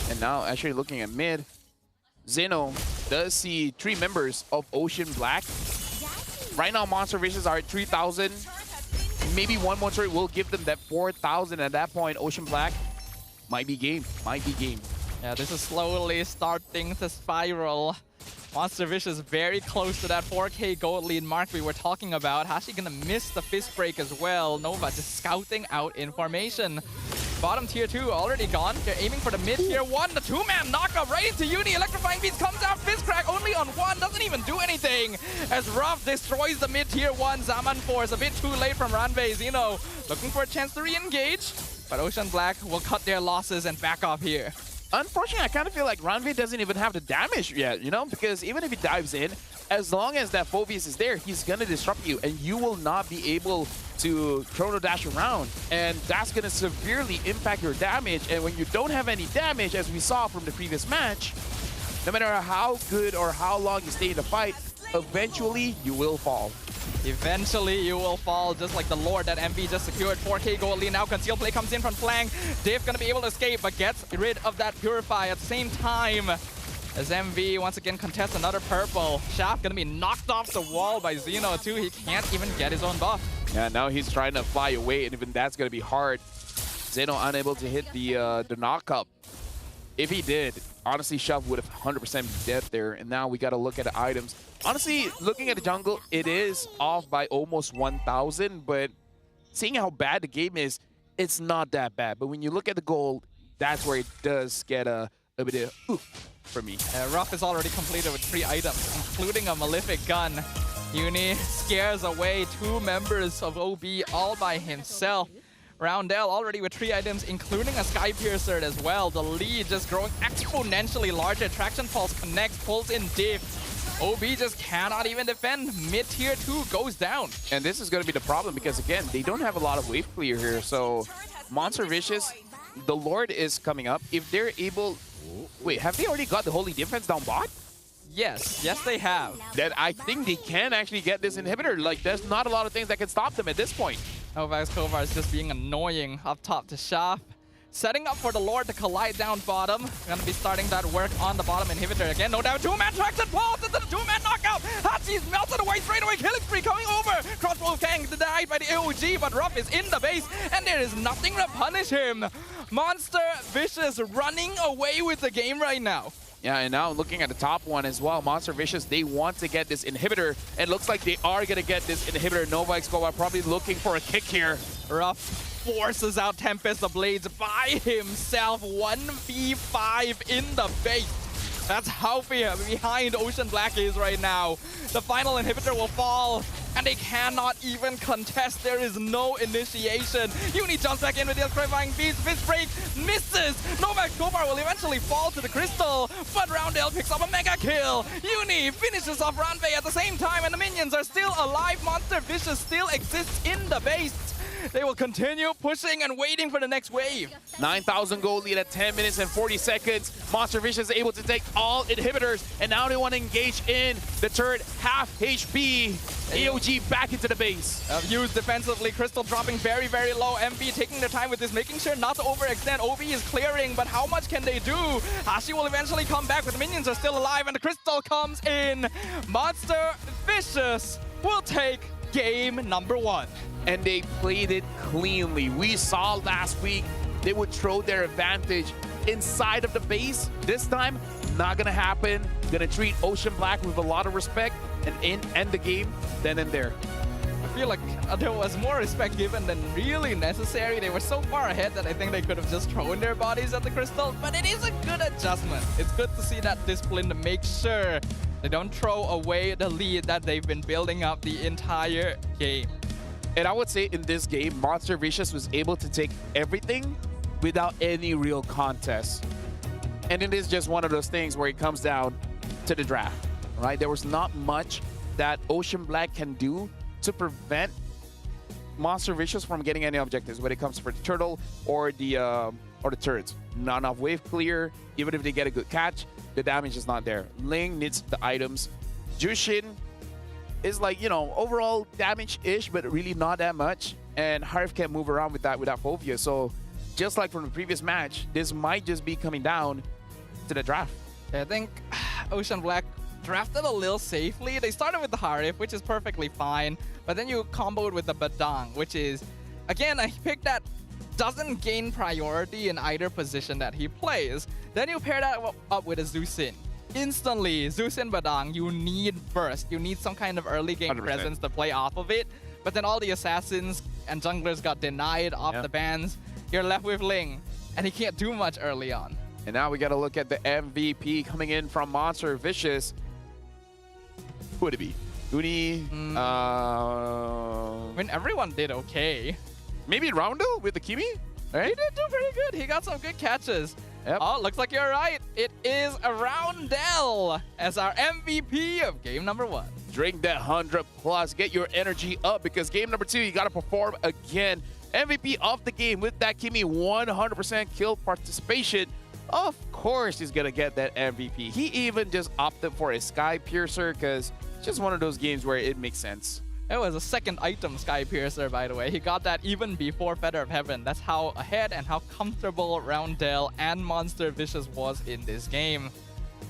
And now, actually looking at mid, Zeno does see 3 members of Ocean Black. Right now, Monster Vicious are at 3,000. maybe one more turret will give them that 4,000. At that point, Ocean Black might be game. Yeah, this is slowly starting to spiral. Monster Vicious very close to that 4K gold lead mark we were talking about. Hashi gonna miss the fist break as well. Nova just scouting out information. Bottom tier 2 already gone. They're aiming for the mid tier 1. The two-man knockup right into Uni. Electrifying Beats comes out. Fist crack only on 1. Doesn't even do anything. As Ruff destroys the mid tier 1. Zaman Force a bit too late from Ranvei. Zeno looking for a chance to re-engage. But Ocean Black will cut their losses and back off here. Unfortunately, I kind of feel like Ranvei doesn't even have the damage yet, you know? Because even if he dives in, as long as that Phobius is there, he's going to disrupt you, and you will not be able to Chrono Dash around. And that's going to severely impact your damage. And when you don't have any damage, as we saw from the previous match, no matter how good or how long you stay in the fight, eventually you will fall. Eventually you will fall, just like the Lord that MV just secured. 4K gold lead. Now Conceal Play comes in from flank. Div gonna be able to escape, but gets rid of that Purify at the same time. As MV once again contests another purple. Shaft gonna be knocked off the wall by Zeno too. He can't even get his own buff. Yeah, now he's trying to fly away, and even that's gonna be hard. Zeno unable to hit the knock-up. If he did, honestly, Shaft would have 100% been dead there. And now we gotta look at the items. Honestly, looking at the jungle, it is off by almost 1,000, but seeing how bad the game is, it's not that bad. But when you look at the gold, that's where it does get a bit of oof for me. Ruff is already completed with 3 items, including a Malefic gun. Uni scares away 2 members of OB all by himself. Roundel already with 3 items, including a Sky Piercer as well. The lead just growing exponentially larger. Traction Pulse connects, pulls in Div. OB just cannot even defend. Mid tier 2 goes down. And this is going to be the problem because, again, they don't have a lot of wave clear here. So Monster Vicious, the Lord is coming up. If they're able... Wait, have they already got the Holy Defense down bot? Yes, they have. Then I think they can actually get this inhibitor. Like, there's not a lot of things that can stop them at this point. Novax Kovar is just being annoying up top to Shaft. Setting up for the Lord to collide down bottom. Gonna be starting that work on the bottom inhibitor again. No doubt, 2-man tracks and falls into the 2-man knockout. Hachi's melted away straight away. Killing spree coming over. Crossbow Kang denied by the AOG, but Ruff is in the base, and there is nothing to punish him. Monster Vicious running away with the game right now. Yeah, and now looking at the top one as well, Monster Vicious, they want to get this inhibitor, and looks like they are going to get this inhibitor. Nova Escobar probably looking for a kick here. Ruff forces out Tempest of Blades by himself. 1v5 in the base. That's how behind Ocean Black is right now. The final inhibitor will fall, and they cannot even contest. There is no initiation. Uni jumps back in with the electrifying beast. Fist break misses. Novak Kovar will eventually fall to the crystal, but Roundel picks up a mega kill. Uni finishes off Ranvei at the same time, and the minions are still alive. Monster Vicious still exists in the base. They will continue pushing and waiting for the next wave. 9,000 gold lead at 10 minutes and 40 seconds. Monster Vicious is able to take all inhibitors, and now they want to engage in the turret. Half HP. AOG back into the base. Used defensively. Crystal dropping very, very low. MV taking their time with this, making sure not to overextend. OB is clearing, but how much can they do? Hashi will eventually come back, but the minions are still alive, and the Crystal comes in. Monster Vicious will take game number 1. And they played it cleanly. We saw last week they would throw their advantage inside of the base. This time, not gonna happen. Gonna treat Ocean Black with a lot of respect and end the game then and there. I feel like there was more respect given than really necessary. They were so far ahead that I think they could have just thrown their bodies at the crystal, but it is a good adjustment. It's good to see that discipline to make sure they don't throw away the lead that they've been building up the entire game. And I would say in this game, Monster Vicious was able to take everything without any real contest. And it is just one of those things where it comes down to the draft, right? There was not much that Ocean Black can do to prevent Monster Vicious from getting any objectives when it comes for the turtle or the turrets. Not enough wave clear. Even if they get a good catch, the damage is not there. Ling needs the items. Jushin is like, you know, overall damage-ish, but really not that much. And Harv can't move around with that without Fovia. So just like from the previous match, this might just be coming down to the draft. I think Ocean Black drafted a little safely. They started with the Harif, which is perfectly fine, but then you comboed with the Badang, which is, again, a pick that doesn't gain priority in either position that he plays. Then you pair that up with a Zusin. Instantly, Zusin Badang, you need burst. You need some kind of early game 100%. presence to play off of it. But then all the assassins and junglers got denied off the bans. You're left with Ling, and he can't do much early on. And now we got to look at the MVP coming in from Monster Vicious. Who would it be? Uni? I mean, everyone did okay. Maybe Roundel with the Kimi? Right? He did do pretty good. He got some good catches. Yep. Oh, looks like you're right. It is a Roundel as our MVP of game number 1. Drink that 100+. Get your energy up because game number 2, you got to perform again. MVP of the game with that Kimi 100% kill participation. Of course, he's going to get that MVP. He even just opted for a Sky Piercer because it's just one of those games where it makes sense. It was a second item Sky Piercer, by the way. He got that even before Feather of Heaven. That's how ahead and how comfortable Roundel and Monster Vicious was in this game.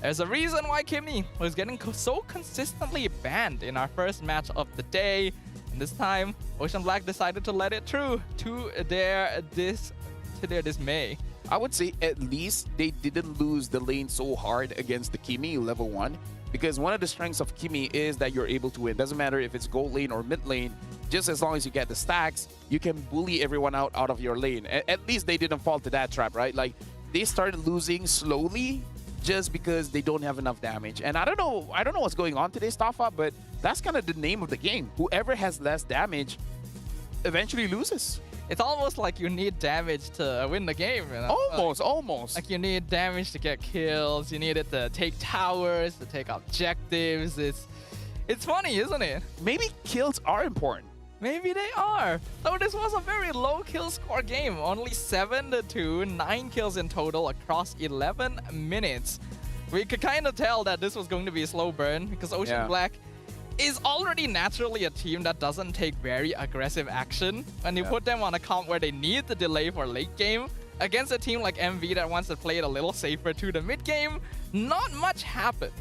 There's a reason why Kimi was getting so consistently banned in our first match of the day. And this time, Ocean Black decided to let it through to their dismay. I would say at least they didn't lose the lane so hard against the Kimi level 1. Because one of the strengths of Kimi is that you're able to win. Doesn't matter if it's gold lane or mid lane. Just as long as you get the stacks, you can bully everyone out of your lane. At least they didn't fall to that trap, right? Like, they started losing slowly just because they don't have enough damage. And I don't know what's going on today, Staffa, but that's kind of the name of the game. Whoever has less damage eventually loses. It's almost like you need damage to win the game. You know? Almost. Like you need damage to get kills. You need it to take towers, to take objectives. It's funny, isn't it? Maybe kills are important. Maybe they are. So this was a very low kill score game. Only 7-2, 9 kills in total across 11 minutes. We could kind of tell that this was going to be a slow burn because Ocean Black is already naturally a team that doesn't take very aggressive action. When you put them on a comp where they need the delay for late game, against a team like MV that wants to play it a little safer to the mid game, not much happens.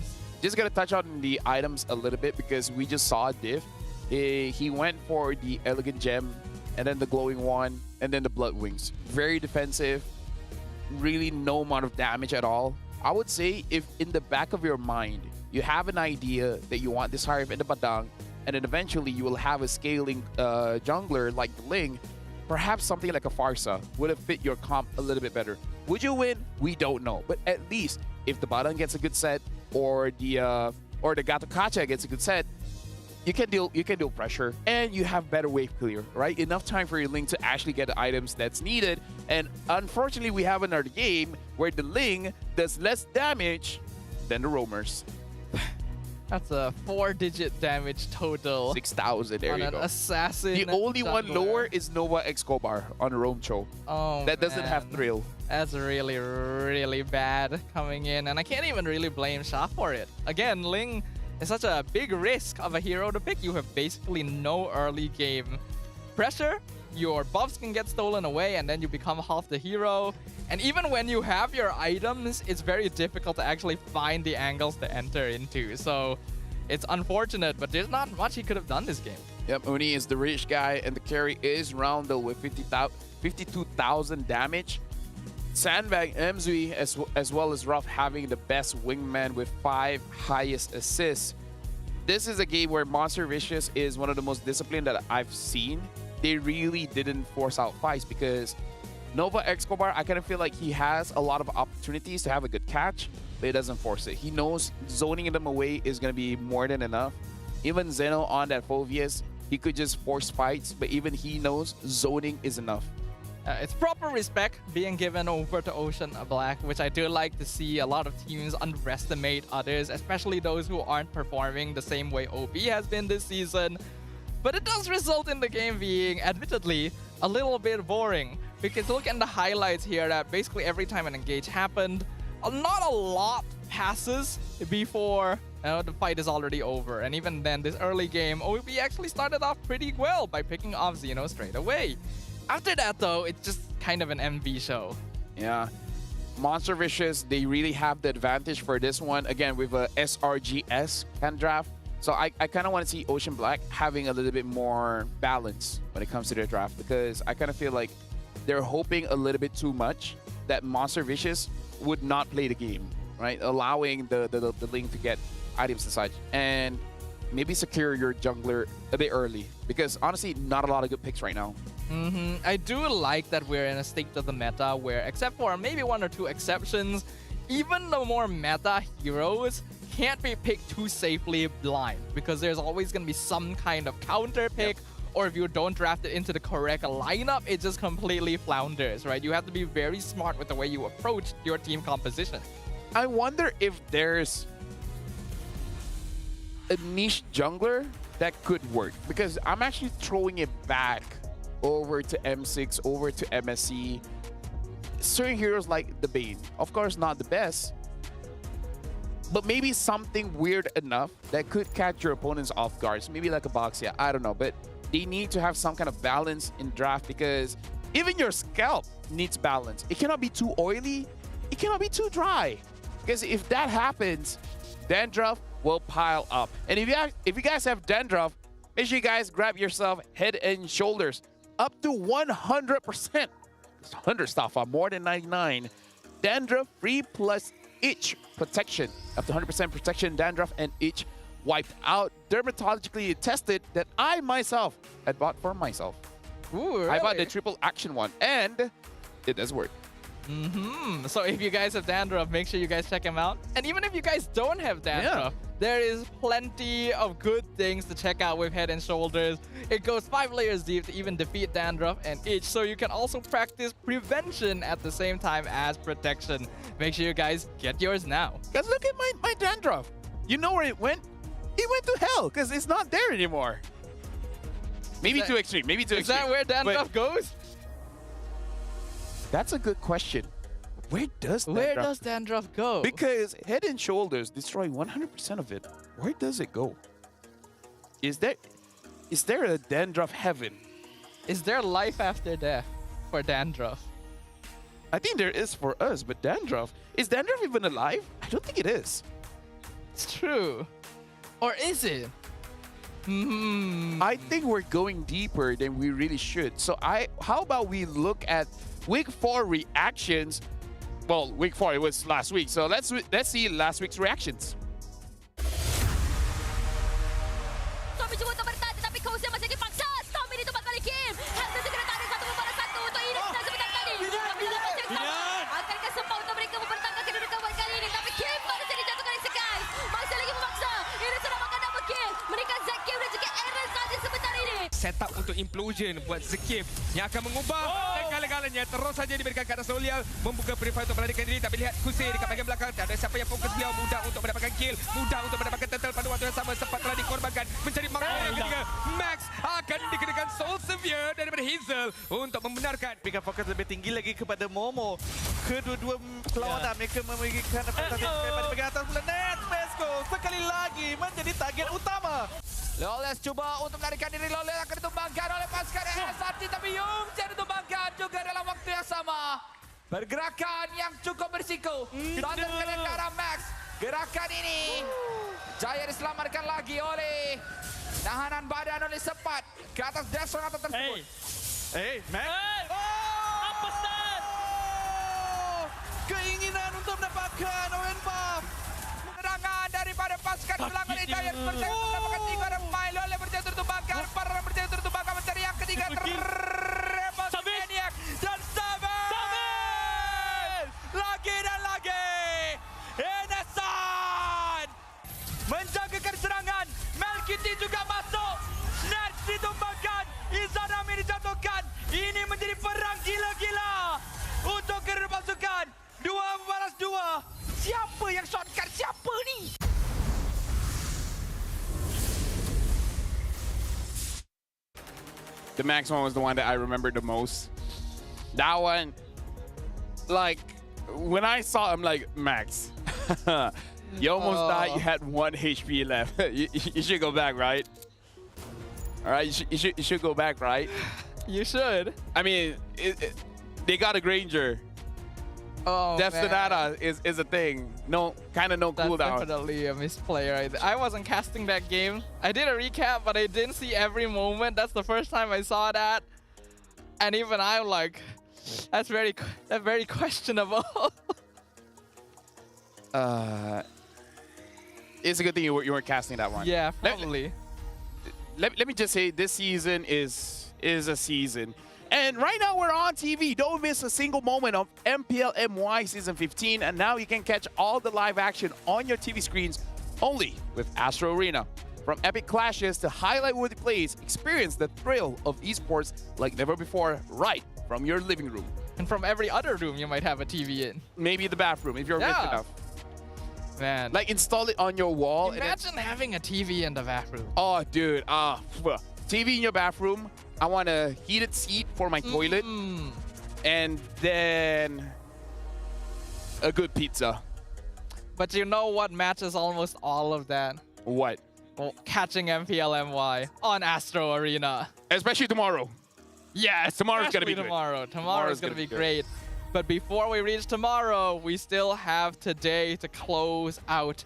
Just gonna touch on the items a little bit because we just saw Div. He went for the Elegant Gem and then the Glowing One and then the Blood Wings. Very defensive, really no amount of damage at all. I would say if in the back of your mind, you have an idea that you want this Harif in the Badang, and then eventually you will have a scaling jungler like Ling, perhaps something like a Farsa would have fit your comp a little bit better. Would you win? We don't know. But at least if the Badang gets a good set or the Gato Kacha gets a good set, you can deal pressure and you have better wave clear, right? Enough time for your Ling to actually get the items that's needed. And unfortunately, we have another game where the Ling does less damage than the roamers. That's a 4-digit damage total. 6,000, there you on go. An assassin. The only one lower is Nova Escobar on Roamcho. Oh, that doesn't have thrill. That's really, really bad coming in. And I can't even really blame Sha for it. Again, Ling is such a big risk of a hero to pick. You have basically no early game pressure. Your buffs can get stolen away and then you become half the hero. And even when you have your items, it's very difficult to actually find the angles to enter into. So it's unfortunate, but there's not much he could have done this game. Yep, Uni is the rich guy and the carry is Roundel with 52,000 damage. Sandbag Mzui as well as Ruff having the best wingman with 5 highest assists. This is a game where Monster Vicious is one of the most disciplined that I've seen. They really didn't force out fights because Nova Escobar, I kind of feel like he has a lot of opportunities to have a good catch, but he doesn't force it. He knows zoning them away is going to be more than enough. Even Zeno on that Phoveus, he could just force fights, but even he knows zoning is enough. It's proper respect being given over to Ocean Black, which I do like to see. A lot of teams underestimate others, especially those who aren't performing the same way OB has been this season. But it does result in the game being, admittedly, a little bit boring. Because look at the highlights here that basically every time an engage happened, not a lot passes before the fight is already over. And even then, this early game, OB actually started off pretty well by picking off Xeno straight away. After that, though, it's just kind of an MV show. Yeah. Monster Vicious, they really have the advantage for this one. Again, with a SRGS can draft. So I kind of want to see Ocean Black having a little bit more balance when it comes to their draft, because I kind of feel like they're hoping a little bit too much that Monster Vicious would not play the game, right? Allowing the Link to get items and such. And maybe secure your jungler a bit early, because honestly, not a lot of good picks right now. I do like that we're in a state of the meta where, except for maybe one or two exceptions, even the more meta heroes can't be picked too safely blind, because there's always going to be some kind of counter pick, or if you don't draft it into the correct lineup, it just completely flounders, right? You have to be very smart with the way you approach your team composition. I wonder if there's a niche jungler that could work, because I'm actually throwing it back over to M6, over to MSC. Certain heroes like the Bane, of course not the best, but maybe something weird enough that could catch your opponents off guard. So maybe like a Boxia, I don't know, but they need to have some kind of balance in draft, because even your scalp needs balance. It cannot be too oily, it cannot be too dry, because if that happens, dandruff will pile up. And if you guys have dandruff, make sure you guys grab yourself Head and Shoulders up to 100%. 100 stuff on more than 99. Dandruff free plus itch protection. Up to 100% protection, dandruff and itch wiped out. Dermatologically tested that I myself had bought for myself. Ooh, really? I bought the triple action one, and it does work. So if you guys have dandruff, make sure you guys check him out. And even if you guys don't have dandruff, there is plenty of good things to check out with Head and Shoulders. It goes 5 layers deep to even defeat dandruff and itch, so you can also practice prevention at the same time as protection. Make sure you guys get yours now. Guys, look at my dandruff. You know where it went? It went to hell, because it's not there anymore. Maybe too extreme. Maybe too extreme. Is that where dandruff goes? That's a good question. Where does dandruff go? Because Head and Shoulders destroy 100% of it. Where does it go? Is there a dandruff heaven? Is there life after death for dandruff? I think there is for us, but dandruff, is dandruff even alive? I don't think it is. It's true. Or is it? I think we're going deeper than we really should. So how about we look at Week 4 reactions? Well, Week 4, it was last week. So let's see last week's reactions. Tommy cuba untuk bertahan, tetapi Kausia masih dipaksa. Tommy di tempat balik game. Hamza segera tarik 1 membalas 1 untuk Ines dan sebentar kali. Tapi dapat cerita. Akankah sempat untuk mereka mempertahankan kedudukan buat kali ini? Tapi game baru saja dijatuhkan oleh Sekai. Masih lagi memaksa. Ines sudah makan double kill. Mereka Zakiv dan juga Eren saja sebentar ini. Setup untuk implosion buat Zakiv yang akan mengubah segala-galanya. Terus saja diberikan ke atas Solial, membuka free fire untuk melarikan diri. Tapi lihat Kusir dekat bahagian belakang, tak ada siapa yang fokus beliau. Mudah untuk mendapatkan kill, mudah untuk mendapatkan turtle pada waktu yang sama. Sempat telah dikorbankan mencari Max yang ketiga. Max akan dikenakan Soul Severe daripada Hazel untuk membenarkan. Berikan fokus lebih tinggi lagi kepada Momo. Kedua-dua perlawanan mereka memiliki fantastik daripada bagian atas pula. Net Mesco sekali lagi menjadi target utama. Lawless cuba untuk melarikan diri. Lawless akan ditumbangkan oleh pasukan SRT, tapi Yung jadi ditumbangkan juga dalam waktu yang sama. Pergerakan yang cukup berisiko. Thunder kena ke arah Max. Gerakan ini jaya diselamatkan lagi oleh nahanan badan oleh Sepat ke atas Death Sonata tersebut. Max. Apa Stan? Keinginan untuk mendapatkan Owen Buff. Serangan daripada pasukan belakang ini Giants berjaya mendapatkan 3 orang pemain. Oleh berjaya tertumbangkan, para orang berjaya tertumbangkan mencari yang ketiga. Terrebas Maniac dan Savage. Lagi dan lagi. Enesan menjagakan serangan. Melkiti juga masuk. Nets ditumbangkan. Izanami dijatuhkan. Ini menjadi perang gila-gila untuk kedua pasukan. 2 membalas 2. Siapa yang shotgun siapa ni? The Max one was the one that I remember the most. That one, like, when I saw him, like, Max, you almost died, you had 1 HP left. you should go back, right? All right, you should go back, right? You should. I mean, they got a Granger. Oh, Death man. Sonata is a thing. No, kind of no That's cooldown. definitely a misplay right there. I wasn't casting that game. I did a recap, but I didn't see every moment. That's the first time I saw that. And even I'm like, that's very questionable. It's a good thing you weren't casting that one. Yeah, probably. Let me just say, this season is a season. And right now we're on TV. Don't miss a single moment of MPL MY Season 15. And now you can catch all the live action on your TV screens only with Astro Arena. From epic clashes to highlight-worthy plays, experience the thrill of esports like never before right from your living room. And from every other room you might have a TV in. Maybe the bathroom if you're rich enough. Man. Like install it on your wall. Imagine having a TV in the bathroom. Oh, dude. TV in your bathroom. I want a heated seat for my toilet. And then a good pizza. But you know what matches almost all of that? What? Well, catching MPL MY on Astro Arena. Especially tomorrow. Yes, tomorrow's going to be tomorrow. good. Tomorrow's going to be great. But before we reach tomorrow, we still have today to close out.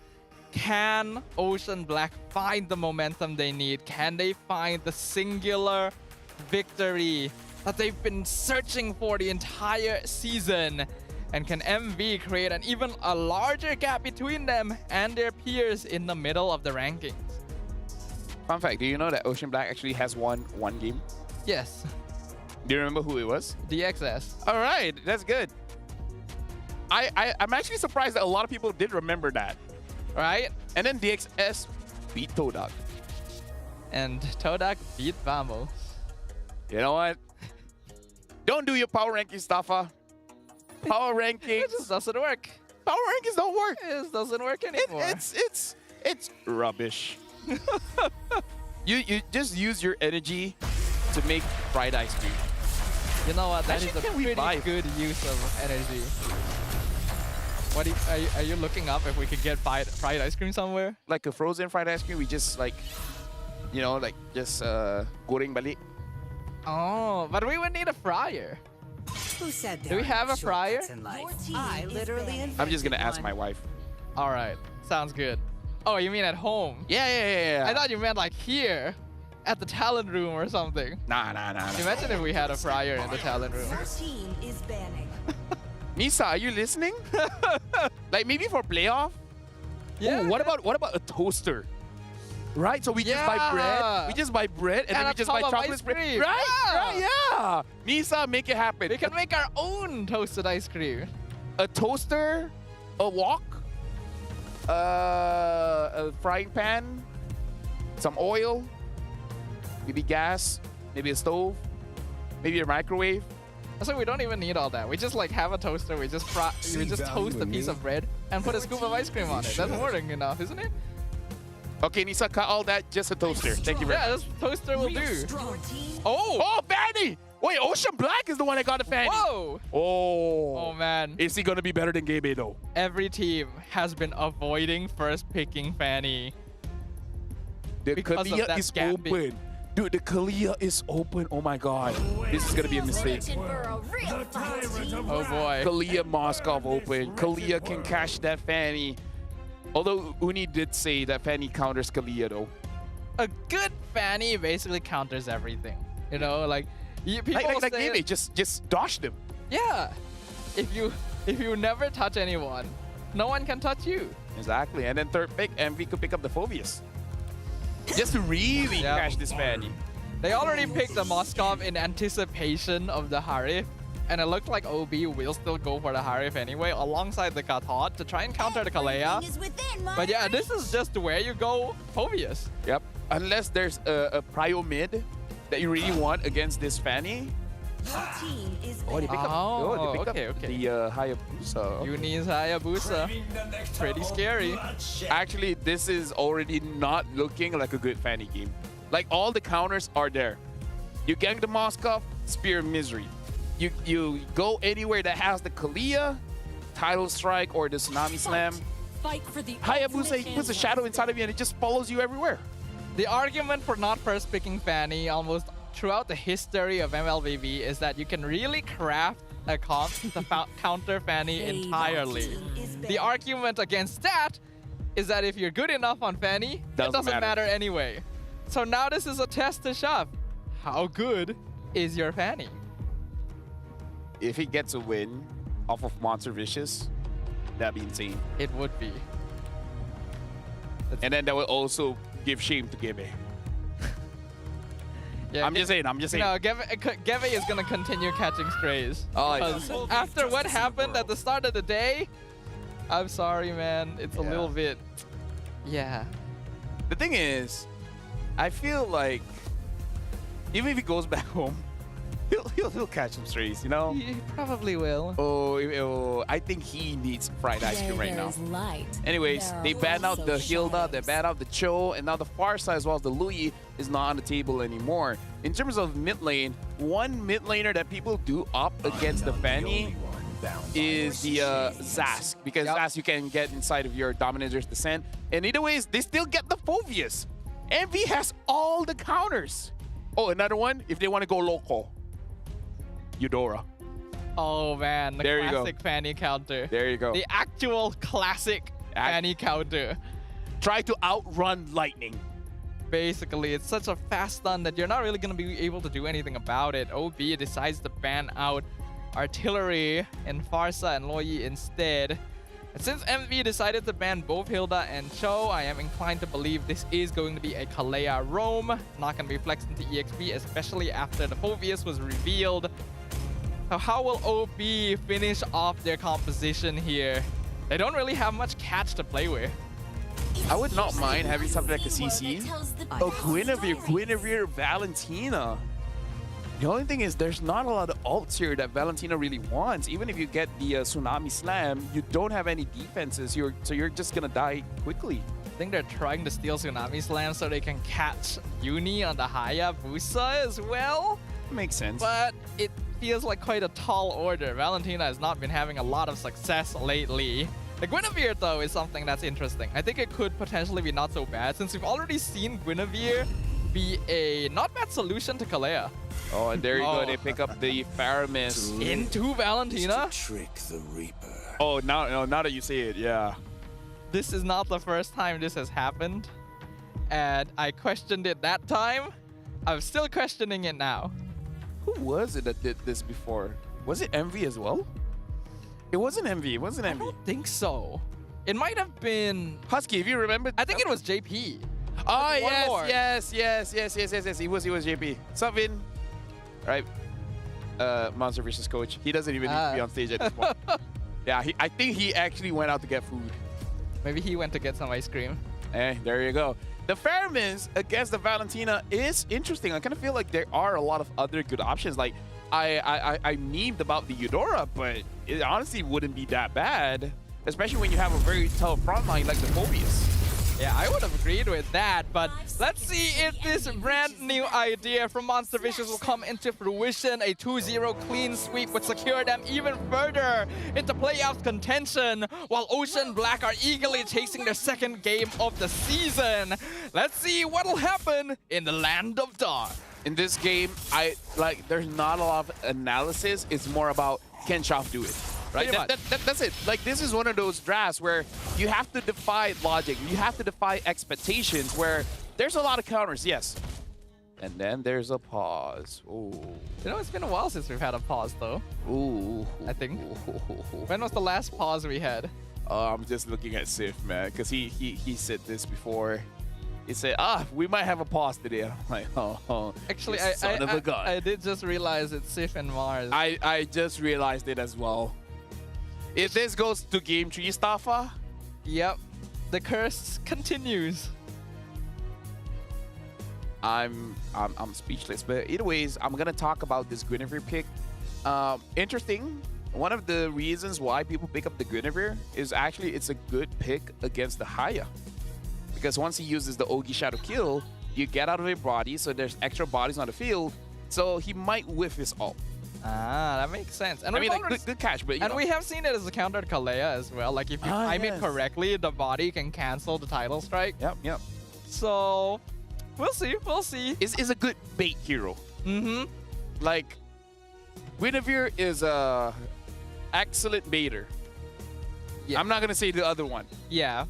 Can Ocean Black find the momentum they need? Can they find the singular victory that they've been searching for the entire season? And can MV create an even a larger gap between them and their peers in the middle of the rankings? Fun fact, do you know that Ocean Black actually has won one game? Yes. Do you remember who it was? DXS. All right, that's good. I'm actually surprised that a lot of people did remember that. Right? And then DXS beat Todak. And Todak beat Vamos. You know what? Don't do your power ranking stuff, Power rankings. It just doesn't work. Power rankings don't work. It just doesn't work anymore. It's rubbish. You just use your energy to make fried ice cream. You know what? That Actually, is a can we pretty good use of energy. What are you looking up if we could get fried ice cream somewhere? Like a frozen fried ice cream, we just like, you know, like just goreng balik. Oh, but we would need a fryer. Who said Do we have a fryer? I literally I'm just gonna ask my wife. All right, sounds good. Oh, you mean at home? Yeah. I thought you meant like here, at the talent room or something. Nah. Imagine if we had a fryer in the talent room. Your team is banning. Nisa, are you listening? Like maybe for playoff? Yeah. Ooh, what about a toaster? Right? So we just buy bread. We just buy bread and then we just buy chocolate bread. Right? Yeah. Nisa, make it happen. We can make our own toasted ice cream. A toaster, a wok, a frying pan, some oil, maybe gas, maybe a stove, maybe a microwave. So we don't even need all that. We just like have a toaster. We just toast a piece of bread and put a scoop of ice cream on it. That's more than enough, isn't it? Okay, Nisa, cut all that. Just a toaster. Thank you very much. Yeah, this toaster will do. Oh, Fanny! Wait, Ocean Black is the one that got a Fanny. Whoa! Oh man. Is he gonna be better than Gabe though? Every team has been avoiding first picking Fanny. The because of Kalia that is gap open. Dude, the Kalia is open. Oh my god. This is gonna be a mistake. Oh boy. Kalia Moskov open. Kalia can catch that Fanny. Although Uni did say that Fanny counters Kalia though. A good Fanny basically counters everything. You know, like people like say Gabe, just dodge them. yeah. If you never touch anyone, no one can touch you. Exactly. And then third pick, MV could pick up the Phobius. Just to really catch this Fanny. They already picked the Moskov in anticipation of the Harif. And it looked like OB will still go for the Harif anyway, alongside the Katot to try and counter the Kalea. But yeah, this is just where you go Phobius. Yep. Unless there's a prio mid that you really want against this Fanny. Oh, they pick up the Hayabusa. Uni's Hayabusa. Pretty scary. Actually, this is already not looking like a good Fanny game. Like, all the counters are there. You gank the Moskov, Spear of Misery. You go anywhere that has the Kalia, Tidal Strike, or the Tsunami Slam. Fight for the Hayabusa, he puts a shadow inside of you and it just follows you everywhere. The argument for not first picking Fanny almost throughout the history of MLBB is that you can really craft a comp to counter Fanny entirely. The argument against that is that if you're good enough on Fanny, it doesn't matter anyway. So now this is a test to Shaf. How good is your Fanny? If he gets a win off of Monster Vicious, that'd be insane. It would be. And then that would also give shame to Gebe. Yeah, I'm just saying. No, Geve is gonna continue catching strays. Oh, because after what happened at the start of the day, I'm sorry, man. It's a little bit, yeah. The thing is, I feel like even if he goes back home, he'll catch some strays, you know? He probably will. Oh, I think he needs fried ice cream right now. Anyways, they banned out the Hilda, they banned out the Cho, and now the far side as well as the Lui is not on the table anymore. In terms of mid lane, one mid laner that people do opt against the Fanny is the Zask, because Zask you can get inside of your Dominator's Descent. And either ways, they still get the Phobius. MV has all the counters. Oh, another one, if they want to go local. Eudora. Oh man, the there classic Fanny counter. There you go. The actual classic Fanny counter. Try to outrun lightning. Basically, it's such a fast stun that you're not really going to be able to do anything about it. OB decides to ban out Artillery and Farsa and Loyi instead. And since MV decided to ban both Hilda and Cho, I am inclined to believe this is going to be a Kalea roam. Not going to be flexed into EXP, especially after the Phobius was revealed. How will OB finish off their composition here? They don't really have much catch to play with. I would not mind having something like a CC. Oh, Guinevere, Valentina. The only thing is there's not a lot of ults here that Valentina really wants. Even if you get the Tsunami Slam, you don't have any defenses. So you're just going to die quickly. I think they're trying to steal Tsunami Slam so they can catch Uni on the Hayabusa as well. Makes sense. But it feels like quite a tall order. Valentina has not been having a lot of success lately. The Guinevere, though, is something that's interesting. I think it could potentially be not so bad, since we've already seen Guinevere be a not bad solution to Kalea. Oh, and there you go. They pick up the Faramis. Into Valentina. Trick the Reaper. Oh, now that you say it, yeah. This is not the first time this has happened. And I questioned it that time. I'm still questioning it now. Who was it that did this before? Was it MV as well? It wasn't MV. It wasn't MV. I don't think so. It might have been Husky, if you remember. I think it was JP. Oh, yes. It was JP. What's up, Vin? Right. Monster Vicious coach. He doesn't even need to be on stage at this point. Yeah, I think he actually went out to get food. Maybe he went to get some ice cream. There you go. The Fairmans against the Valentina is interesting. I kind of feel like there are a lot of other good options. Like, I memed about the Eudora, but it honestly wouldn't be that bad, especially when you have a very tough front line like the Phobius. Yeah, I would have agreed with that, but let's see if this brand new idea from Monster Vicious will come into fruition. A 2-0 clean sweep would secure them even further into playoff contention, while Ocean Black are eagerly chasing their second game of the season. Let's see what'll happen in the Land of Dawn. In this game, there's not a lot of analysis. It's more about, can Shaf do it? Right? That's it. Like, this is one of those drafts where you have to defy logic. You have to defy expectations, where there's a lot of counters, yes. And then there's a pause. Ooh. You know, it's been a while since we've had a pause, though. Ooh. I think. When was the last pause we had? I'm just looking at Sif, man, because he said this before. He said, we might have a pause today. I'm like, oh. Actually, son of a gun. I did just realize it's Sif and Mars. I just realized it as well. If this goes to game 3, Staffa. Yep. The curse continues. I'm speechless. But either ways, I'm gonna talk about this Guinevere pick. Interesting. One of the reasons why people pick up the Guinevere is actually it's a good pick against the Haya. Because once he uses the Ogi Shadow Kill, you get out of your body, so there's extra bodies on the field. So he might whiff his ult. That makes sense. And I mean, like, good catch, but we have seen it as a counter to Kalea as well. Like, if you time it correctly, the body can cancel the title strike. Yep. So, we'll see. Is a good bait hero. Like, Guinevere is a excellent baiter. Yeah. I'm not gonna say the other one. Yeah,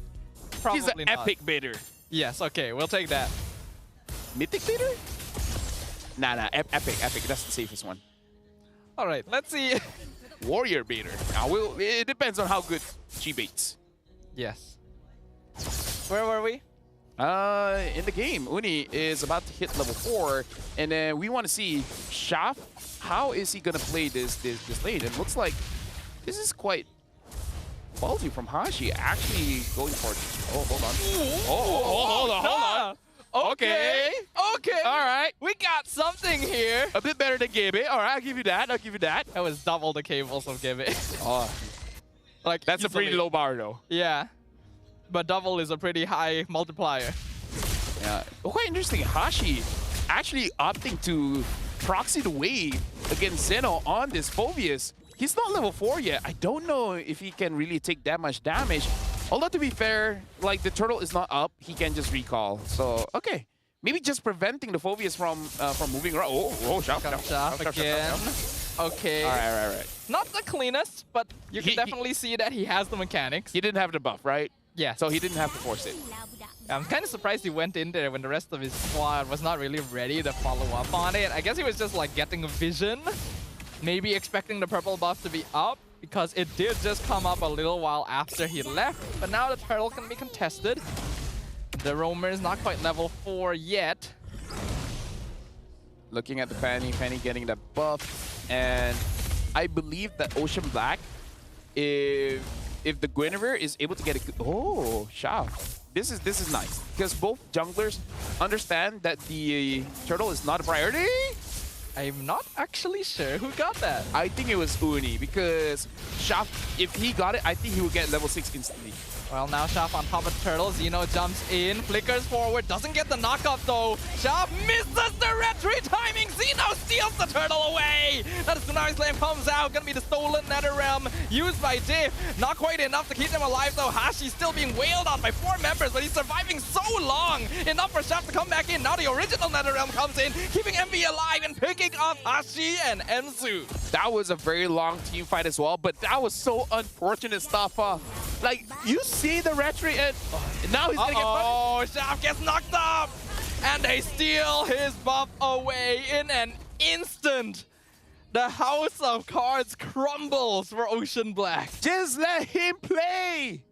probably He's an not. epic baiter. Yes, okay, we'll take that. Mythic baiter? Nah, epic. That's the safest one. All right, let's see. Warrior baiter. Now, it depends on how good she baits. Yes. Where were we? In the game, Uni is about to hit level 4, and then we want to see Shaf. How is he gonna play this lane? It looks like this is quite ballsy from Hashi, actually going for it. Oh, hold on. Hold on. Okay. Okay. All right. We got something here. A bit better than Gibby. All right, I'll give you that. That was double the cables of Gibby. Oh, like that's easily. a pretty low bar though. Yeah, but double is a pretty high multiplier. Yeah, quite interesting. Hashi actually opting to proxy the wave against Zeno on this Phoveus. He's not level 4 yet. I don't know if he can really take that much damage. Although, to be fair, like, the turtle is not up. He can just recall. So, okay. Maybe just preventing the Phoveus from moving around. Oh, Shaf again. Okay. All right. Not the cleanest, but you can definitely see that he has the mechanics. He didn't have the buff, right? Yeah. So he didn't have to force it. I'm kind of surprised he went in there when the rest of his squad was not really ready to follow up on it. I guess he was just like getting a vision. Maybe expecting the purple buff to be up, because it did just come up a little while after he left. But now the turtle can be contested. The roamer is not quite level 4 yet. Looking at the Fanny getting that buff. And I believe that Ocean Black, if the Guinevere is able to get a... Oh, Shaf. This is nice, because both junglers understand that the turtle is not a priority. I'm not actually sure who got that. I think it was Uni, because Shaf, if he got it, I think he would get level 6 instantly. Well, now Shaf on top of turtle. Zeno jumps in, flickers forward, doesn't get the knockup though. Shaf misses the retry timing. Zeno steals the turtle away. That Tsunami Slam comes out. Gonna be the stolen Nether Realm used by Diff. Not quite enough to keep them alive though. Hashi still being wailed on by 4 members, but he's surviving so long. Enough for Shaf to come back in. Now the original Nether Realm comes in, keeping MV alive and picking up Hashi and Enzu. That was a very long team fight as well, but that was so unfortunate stuff. Like, you see the retry and now he's gonna get punished. Oh, Shaf gets knocked up! And they steal his buff away in an instant. The house of cards crumbles for Ocean Black. Just let him play.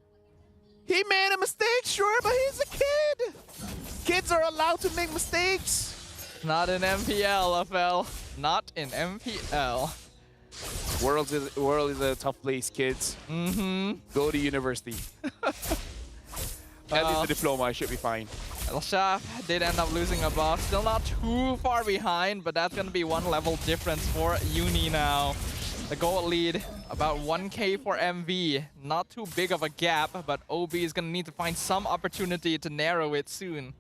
He made a mistake, sure, but he's a kid. Kids are allowed to make mistakes. Not in MPL, FL. Not in MPL. World is a tough place, kids. Go to university. At least the diploma should be fine. El Shaf did end up losing a buff. Still not too far behind, but that's going to be 1 level difference for Uni now. The gold lead, about 1k for MV. Not too big of a gap, but OB is going to need to find some opportunity to narrow it soon.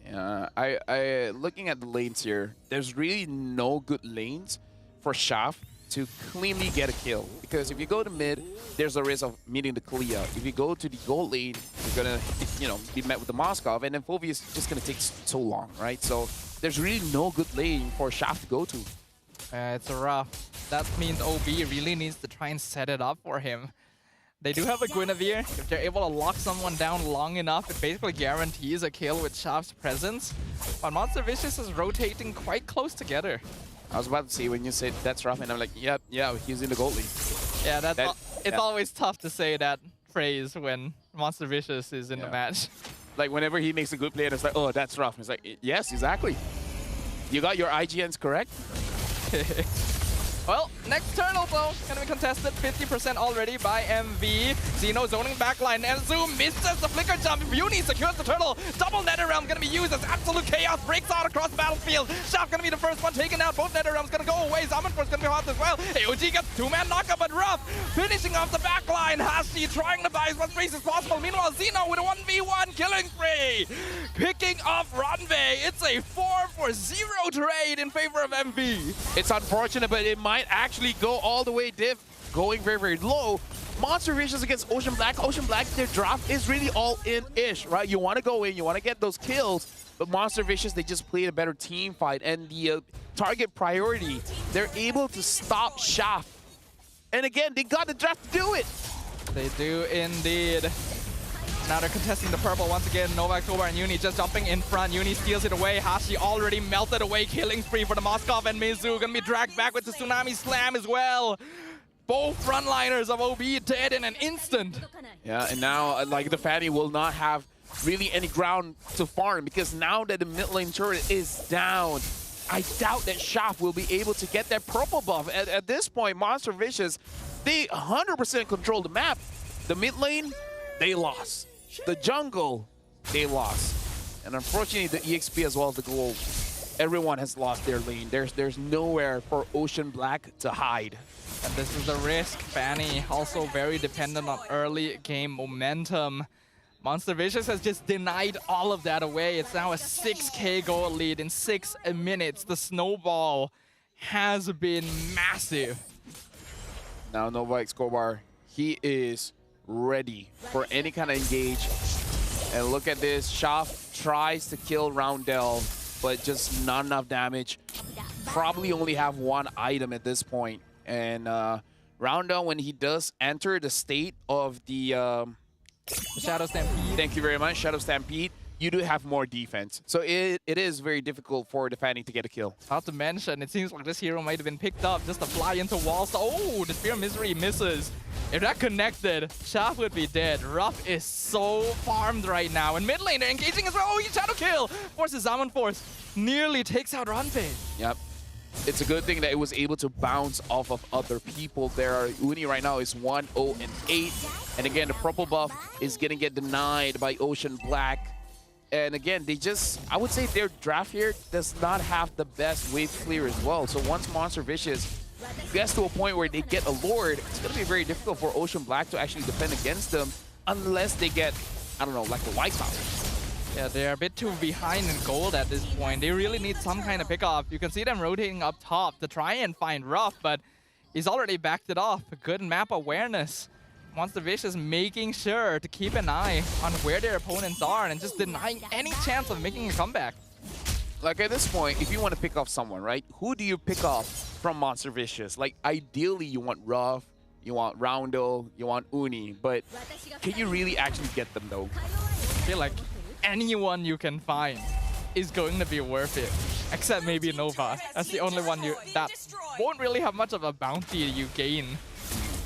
Yeah, I looking at the lanes here, there's really no good lanes for Shaf to cleanly get a kill, because if you go to mid, there's a risk of meeting the Kalia. If you go to the gold lane, you're gonna, be met with the Moskov, and then Phoveus is just gonna take so long, right? So there's really no good lane for Shaf to go to. It's rough. That means OB really needs to try and set it up for him. They do have a Guinevere. If they're able to lock someone down long enough, it basically guarantees a kill with Shaf's presence. But Monster Vicious is rotating quite close together. I was about to say, when you said that's rough, and I'm like, yeah, he's in the gold league. Yeah, it's always tough to say that phrase when Monster Vicious is in the match. Like, whenever he makes a good play, and it's like, oh, that's rough. It's like, yes, exactly. You got your IGNs correct. Well, next turtle though, gonna be contested 50% already by MV. Zeno zoning backline. Enzu misses the flicker jump. Uni secures the turtle. Double Nether Realm gonna be used as absolute chaos breaks out across the battlefield. Shaf gonna be the first one taken out. Both Nether Realms gonna go away. Zamanforce gonna be hot as well. AOG gets 2-man knockup, but rough. Finishing off the backline. Hashi trying to buy as much space as possible. Meanwhile, Zeno with a 1v1 killing spree. Picking off Ranvei. It's a 4-for-0 trade in favor of MV. It's unfortunate, but it might actually go all the way. Div going very, very low. Monster Vicious against Ocean Black. Ocean Black, their draft is really all in-ish, right? You want to go in, you want to get those kills, But Monster Vicious, they just played a better team fight, and the target priority, they're able to stop Shaft. And again, they got the draft to do it. They do indeed. Now they're contesting the purple once again. Novak, Todak, and Uni just jumping in front. Uni steals it away. Hashi already melted away. Killing spree for the Moskov, and Mizu gonna be dragged back with the Tsunami Slam as well. Both frontliners of OB dead in an instant. Yeah, and now like the Fanny will not have really any ground to farm, because now that the mid lane turret is down, I doubt that Shaft will be able to get that purple buff. At this point, Monster Vicious, they 100% control the map. The mid lane, they lost. The jungle, they lost. And unfortunately, the EXP as well as the gold, everyone has lost their lane. There's nowhere for Ocean Black to hide. And this is the risk. Fanny also very dependent on early game momentum. Monster Vicious has just denied all of that away. It's now a 6k gold lead in 6 minutes. The snowball has been massive. Now Nova Escobar, he is ready for any kind of engage. And look at this, Shaft tries to kill Roundel, but just not enough damage. Probably only have one item at this point. And Roundel, when he does enter the state of the Shadow Stampede. Thank you very much, Shadow Stampede, you do have more defense. So it is very difficult for the Fanny to get a kill. Not to mention, it seems like this hero might have been picked up just to fly into walls. Oh, the Spear of Misery misses. If that connected, Shaft would be dead. Ruff is so farmed right now. And mid lane, they're engaging as well. Oh, he Shadow Kill! Forces Zaman Force. Nearly takes out Runfei. Yep. It's a good thing that it was able to bounce off of other people there. Uni right now is 1-0-8. And again, the purple buff is going to get denied by Ocean Black. And again, they just, I would say their draft here does not have the best wave clear as well. So once Monster Vicious gets to a point where they get a Lord, it's going to be very difficult for Ocean Black to actually defend against them unless they get, I don't know, like the White Power. Yeah, they're a bit too behind in gold at this point. They really need some kind of pickoff. You can see them rotating up top to try and find Ruff, but he's already backed it off. Good map awareness. Monster Vicious making sure to keep an eye on where their opponents are and just denying any chance of making a comeback. Like at this point, if you want to pick off someone, right? Who do you pick off from Monster Vicious? Like ideally you want Ruff, you want Roundel, you want Uni, but can you really actually get them though? I feel like anyone you can find is going to be worth it, except maybe Nova. That's the only one that won't really have much of a bounty you gain.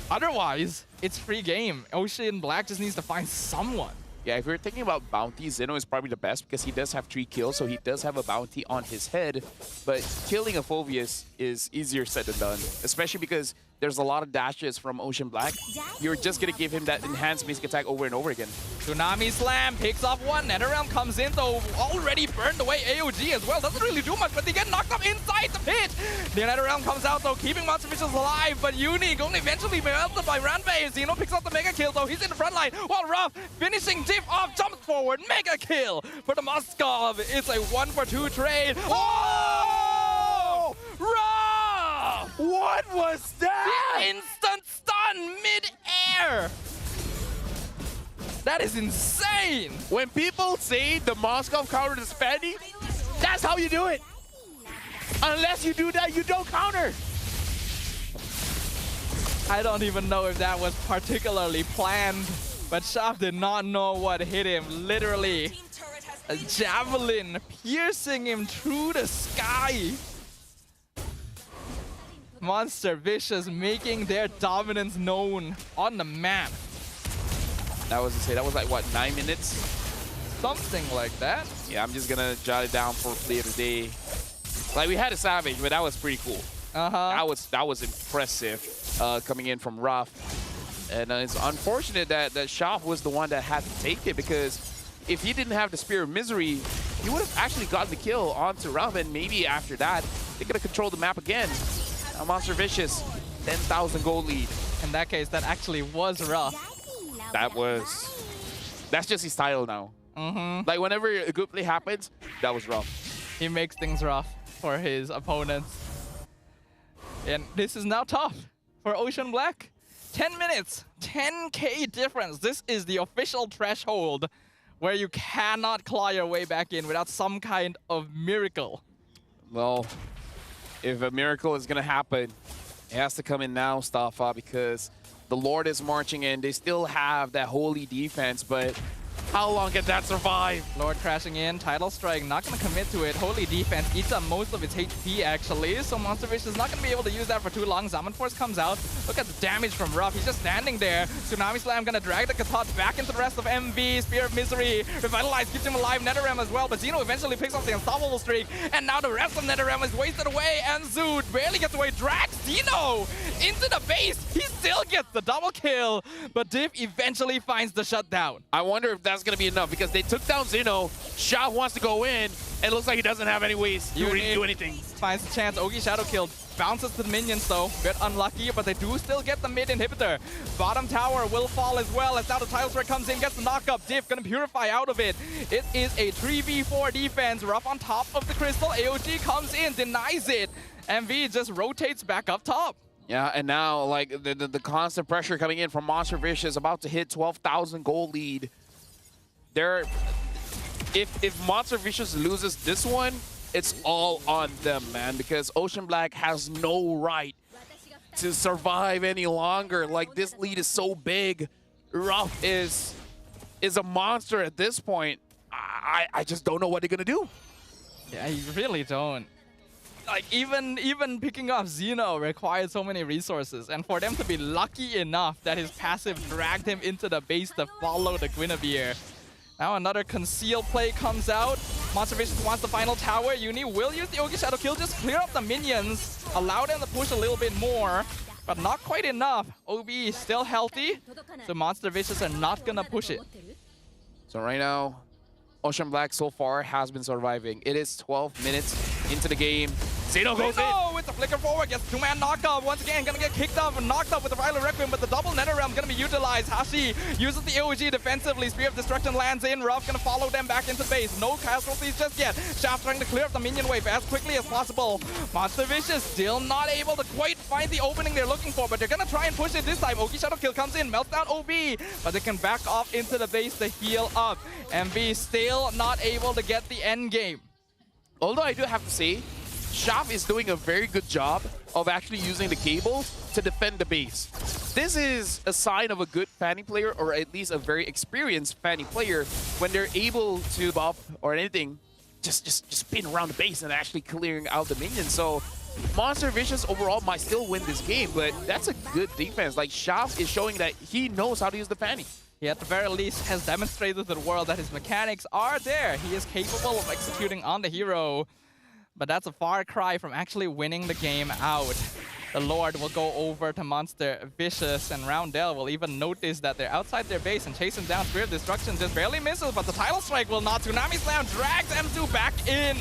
Otherwise, it's free game. Ocean Black just needs to find someone. Yeah, if you're thinking about bounty, Zeno is probably the best because he does have 3 kills, so he does have a bounty on his head. But killing a Phoveus is easier said than done, especially because there's a lot of dashes from Ocean Black. You're just going to give him that enhanced basic attack over and over again. Tsunami Slam picks off one. NetherRealm comes in, though already burned away AOG as well. Doesn't really do much, but they get knocked up inside the pit. The NetherRealm comes out, though, keeping Monster Vicious alive, but Uni going to eventually be melted by Ranbei. Zeno picks up the mega kill, though. He's in the front line, while Ruff finishing diff off, jumps forward, mega kill for the Moskov. It's a 1-for-2 trade. Oh! Ruff! What was that? The instant stun mid-air! That is insane! When people say the Moskov counter is Fanny, that's how you do it. Unless you do that, you don't counter. I don't even know if that was particularly planned, but Shaft did not know what hit him. Literally, a javelin piercing him through the sky. Monster Vicious making their dominance known on the map. That was to say, that was like what, 9 minutes? Something like that. Yeah, I'm just gonna jot it down for player today. Like we had a Savage, but that was pretty cool. That was impressive coming in from Ruff. And it's unfortunate that Shaft was the one that had to take it, because if he didn't have the Spear of Misery, he would have actually gotten the kill onto Ruff, and maybe after that, they could have controlled the map again. Now Monster Vicious, 10,000 gold lead. In that case, that actually was Ruff. That's just his title now. Like whenever a good play happens, that was Ruff. He makes things rough for his opponents. And this is now tough for Ocean Black. 10 minutes, 10k difference. This is the official threshold where you cannot claw your way back in without some kind of miracle. Well, if a miracle is going to happen, it has to come in now, Staffa, because the Lord is marching in. They still have that holy defense, but how long can that survive? Lord crashing in, Tidal Strike, not going to commit to it. Holy defense eats up most of its HP actually, so Monster Fish is not going to be able to use that for too long. Zaman Force comes out. Look at the damage from Ruff. He's just standing there. Tsunami Slam going to drag the Katot back into the rest of MV. Spear of Misery. Revitalize keeps him alive. NetherRealm as well, but Zeno eventually picks up the unstoppable streak, and now the rest of NetherRealm is wasted away, and Zood barely gets away. Drags Zeno into the base. He still gets the double kill, but Div eventually finds the shutdown. I wonder if that's going to be enough, because they took down Zeno. Shav wants to go in, and it looks like he doesn't have any ways to really do anything. Finds a chance. Ogi Shadow Kill bounces to the minions though. Bit unlucky, but they do still get the mid inhibitor. Bottom tower will fall as well, as now the Tidal Strike comes in, gets the knockup. Div gonna purify out of it. It is a 3v4 defense. Ruff on top of the crystal. AOG comes in, denies it. MV just rotates back up top. Yeah, and now like the constant pressure coming in from Monster Fish is about to hit 12,000 gold lead. If Monster Vicious loses this one, it's all on them, man, because Ocean Black has no right to survive any longer. Like, this lead is so big. Ruff is a monster at this point. I just don't know what they're gonna do. Yeah, you really don't. Like, even picking off Zeno required so many resources, and for them to be lucky enough that his passive dragged him into the base to follow the Guinevere. Now another conceal play comes out. Monster Vicious wants the final tower. Uni will use the Ogi Shadow Kill, just clear up the minions, allow them to push a little bit more, but not quite enough. OB is still healthy, so Monster Vicious are not gonna push it. So right now, Ocean Black so far has been surviving. It is 12 minutes into the game. Zeno goes in. With the flicker forward, gets two-man knockup. Once again, gonna get kicked off and knocked up with the Violent Requiem, but the double NetherRealm gonna be utilized. Hashi uses the AOG defensively. Spear of Destruction lands in. Ruff gonna follow them back into base. No casualties just yet. Shaft trying to clear up the minion wave as quickly as possible. Monster Vicious still not able to quite find the opening they're looking for, but they're gonna try and push it this time. Ogi Shadow Kill comes in, melts down OB, but they can back off into the base to heal up. MV still not able to get the end game. Although I do have to say, Shav is doing a very good job of actually using the cables to defend the base. This is a sign of a good Fanny player, or at least a very experienced Fanny player, when they're able to buff or anything, just spin around the base and actually clearing out the minions. So Monster Vicious overall might still win this game, but that's a good defense. Like, Shav is showing that he knows how to use the Fanny. He at the very least has demonstrated to the world that his mechanics are there. He is capable of executing on the hero. But that's a far cry from actually winning the game out. The Lord will go over to Monster Vicious, and Roundel will even notice that they're outside their base and chase him down. Spirit of Destruction just barely misses, but the Tidal Strike will not. Tsunami Slam drags M2 back in.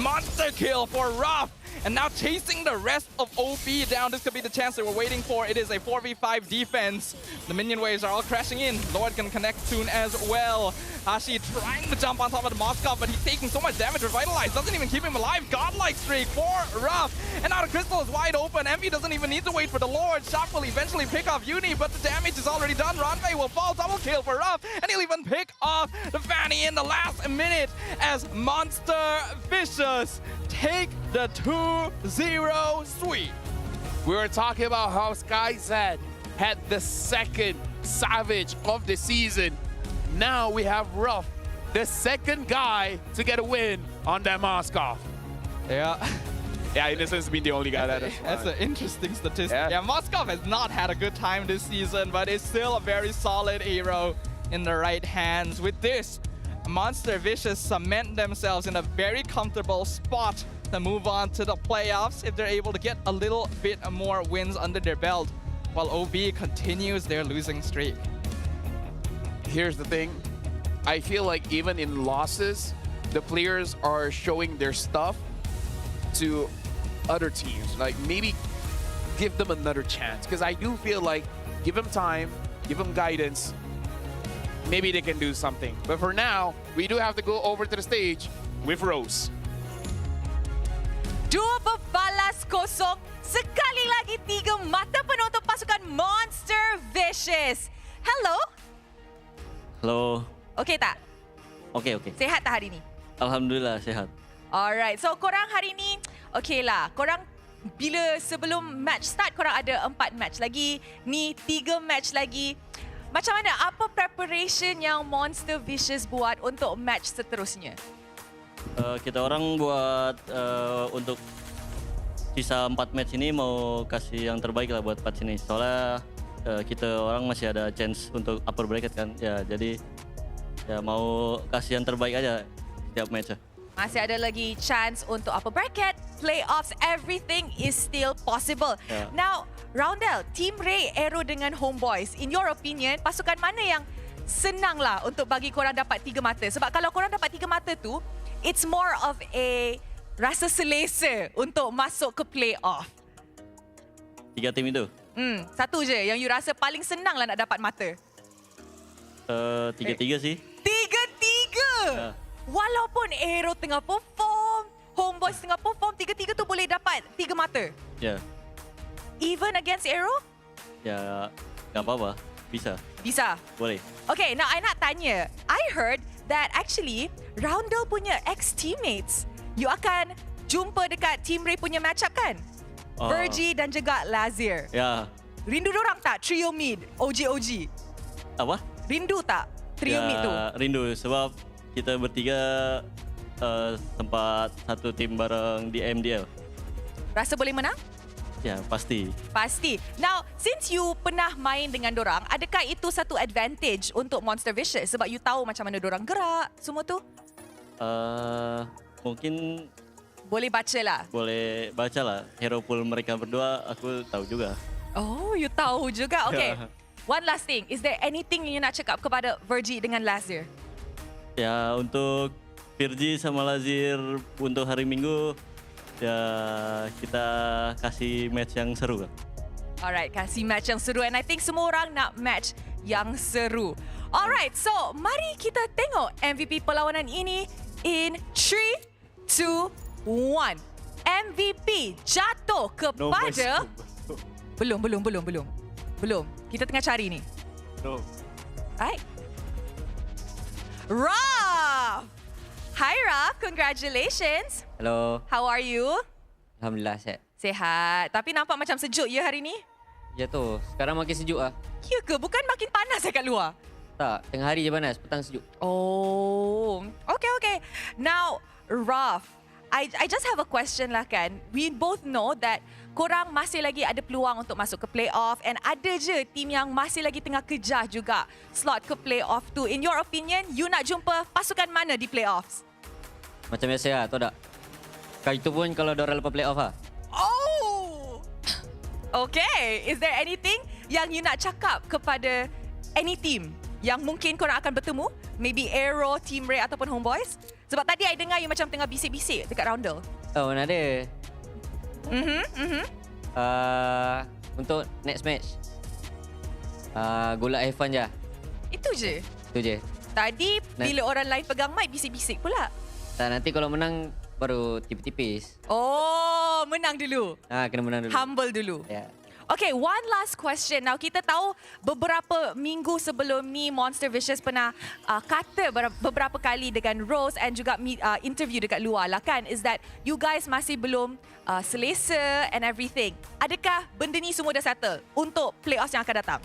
Monster kill for Ruff. And now chasing the rest of OB down. This could be the chance they were waiting for. It is a 4v5 defense. The minion waves are all crashing in. Lord can connect soon as well. Hashi trying to jump on top of the Moskov, but he's taking so much damage. Revitalize doesn't even keep him alive. Godlike streak for Ruff. And now the crystal is wide open. Envy doesn't even need to wait for the Lord. Shock will eventually pick off Uni, but the damage is already done. Ronfei will fall. Double kill for Ruff. And he'll even pick off the Fanny in the last minute as Monster Vicious take the 2-0 sweep. We were talking about how SkyZ had the second Savage of the season. Now we have Ruff, the second guy to get a win on that Moskov. Yeah. Yeah, in a sense, being the only guy that's an interesting statistic. Yeah, Moskov has not had a good time this season, but is still a very solid hero in the right hands. With this, Monster Vicious cement themselves in a very comfortable spot to move on to the playoffs if they're able to get a little bit more wins under their belt, while OB continues their losing streak. Here's the thing. I feel like even in losses, the players are showing their stuff to other teams. Like, maybe give them another chance, because I do feel like give them time, give them guidance, maybe they can do something. But for now, we do have to go over to the stage with Rose. Dua balas kosong, sekali lagi 3 mata penonton pasukan Monster Vicious. Hello? Hello. Okay tak? Okay. Sehat tak hari ni? Alhamdulillah, sehat. Alright, so korang hari ni, okay lah, korang bila sebelum match start, korang ada 4 match lagi, ni 3 match lagi. Macam mana, apa preparation yang Monster Vicious buat untuk match seterusnya? Kita orang buat untuk sisa 4 match ini mau kasih yang terbaik lah buat patch ini. Soalnya kita orang masih ada chance untuk upper bracket kan. Ya, jadi ya mau kasih yang terbaik aja setiap match. Masih ada lagi chance untuk upper bracket, playoffs, everything is still possible. Yeah. Now, Roundel, Team Ray, Aero dengan Homeboys, in your opinion, pasukan mana yang senang lah untuk bagi korang dapat 3 mata? Sebab kalau korang dapat 3 mata tu, it's more of a rasa selesa untuk masuk ke playoff. 3 tim itu? Satu je yang you rasa paling senang lah nak dapat mata. 3-3 sih. 3-3? Walaupun Aero tengah perform, Homeboys tengah perform, 3-3 tu boleh dapat 3 mata? Ya. Even against Aero? Ya, nggak apa-apa. Bisa. Bisa? Boleh. Okay, now I nak tanya. I heard that actually, Roundel punya ex-teammates, you akan jumpa dekat Team Ray punya matchup kan? Virgie dan juga Lazir. Ya. Rindu dorang tak? Trio mid, OG. Apa? Rindu tak? Trio mid tu? Rindu, sebab kita bertiga sempat satu tim bareng di MDL. Rasa boleh menang? Ya, pasti. Pasti. Now, since you pernah main dengan dorang, adakah itu satu advantage untuk Monster Vicious? Sebab you tahu macam mana dorang gerak, semua tu? Mungkin boleh baca lah. Boleh baca lah. Hero pool mereka berdua, aku tahu juga. Oh, you tahu juga. Okay. Ya. One last thing. Is there anything you nak cakap kepada Virgie dengan Lazir? Ya, untuk Virgie sama Lazir untuk hari Minggu, ya kita kasih match yang seru kan. Alright, kasih match yang seru. And I think semua orang nak match yang seru. Alright, so mari kita tengok MVP perlawanan ini in 3, 2, 1. MVP jatuh kepada... Belum. Kita tengah cari ni. Alright. Raf! Hi Raf, congratulations. Hello. How are you? Alhamdulillah, sehat. Sehat. Tapi nampak macam sejuk ya hari ni? Ya tu, sekarang makin sejuk lah. Ya ke? Bukan makin panas kat luar? Tak, tengah hari je panas, petang sejuk. Oh, okay. Now, Raf, I just have a question lah kan. We both know that korang masih lagi ada peluang untuk masuk ke playoff and ada je tim yang masih lagi tengah kejar juga slot ke playoff tu. In your opinion, you nak jumpa pasukan mana di playoffs? Macam biasa lah, Todak. Kali itu pun kalau diorang lepas playoff lah. Oh! Okay, is there anything yang you nak cakap kepada any team yang mungkin korang akan bertemu? Maybe Aero, Team Ray ataupun Homeboys? Sebab tadi I dengar you macam tengah bisik-bisik dekat Roundel. Oh, mana ada. Untuk next match, golak have fun je. Itu je? Itu je. Tadi bila orang lain pegang mic, bisik-bisik pula. Tak, nanti kalau menang baru tipis-tipis. Oh, menang dulu. Kena menang dulu. Humble dulu. Ya. Okay, one last question. Now, kita tahu beberapa minggu sebelum ni Monster Vicious pernah kata beberapa kali dengan Rose and juga interview dekat luar lah kan, is that you guys masih belum selesa and everything. Adakah benda ni semua dah settle untuk playoffs yang akan datang?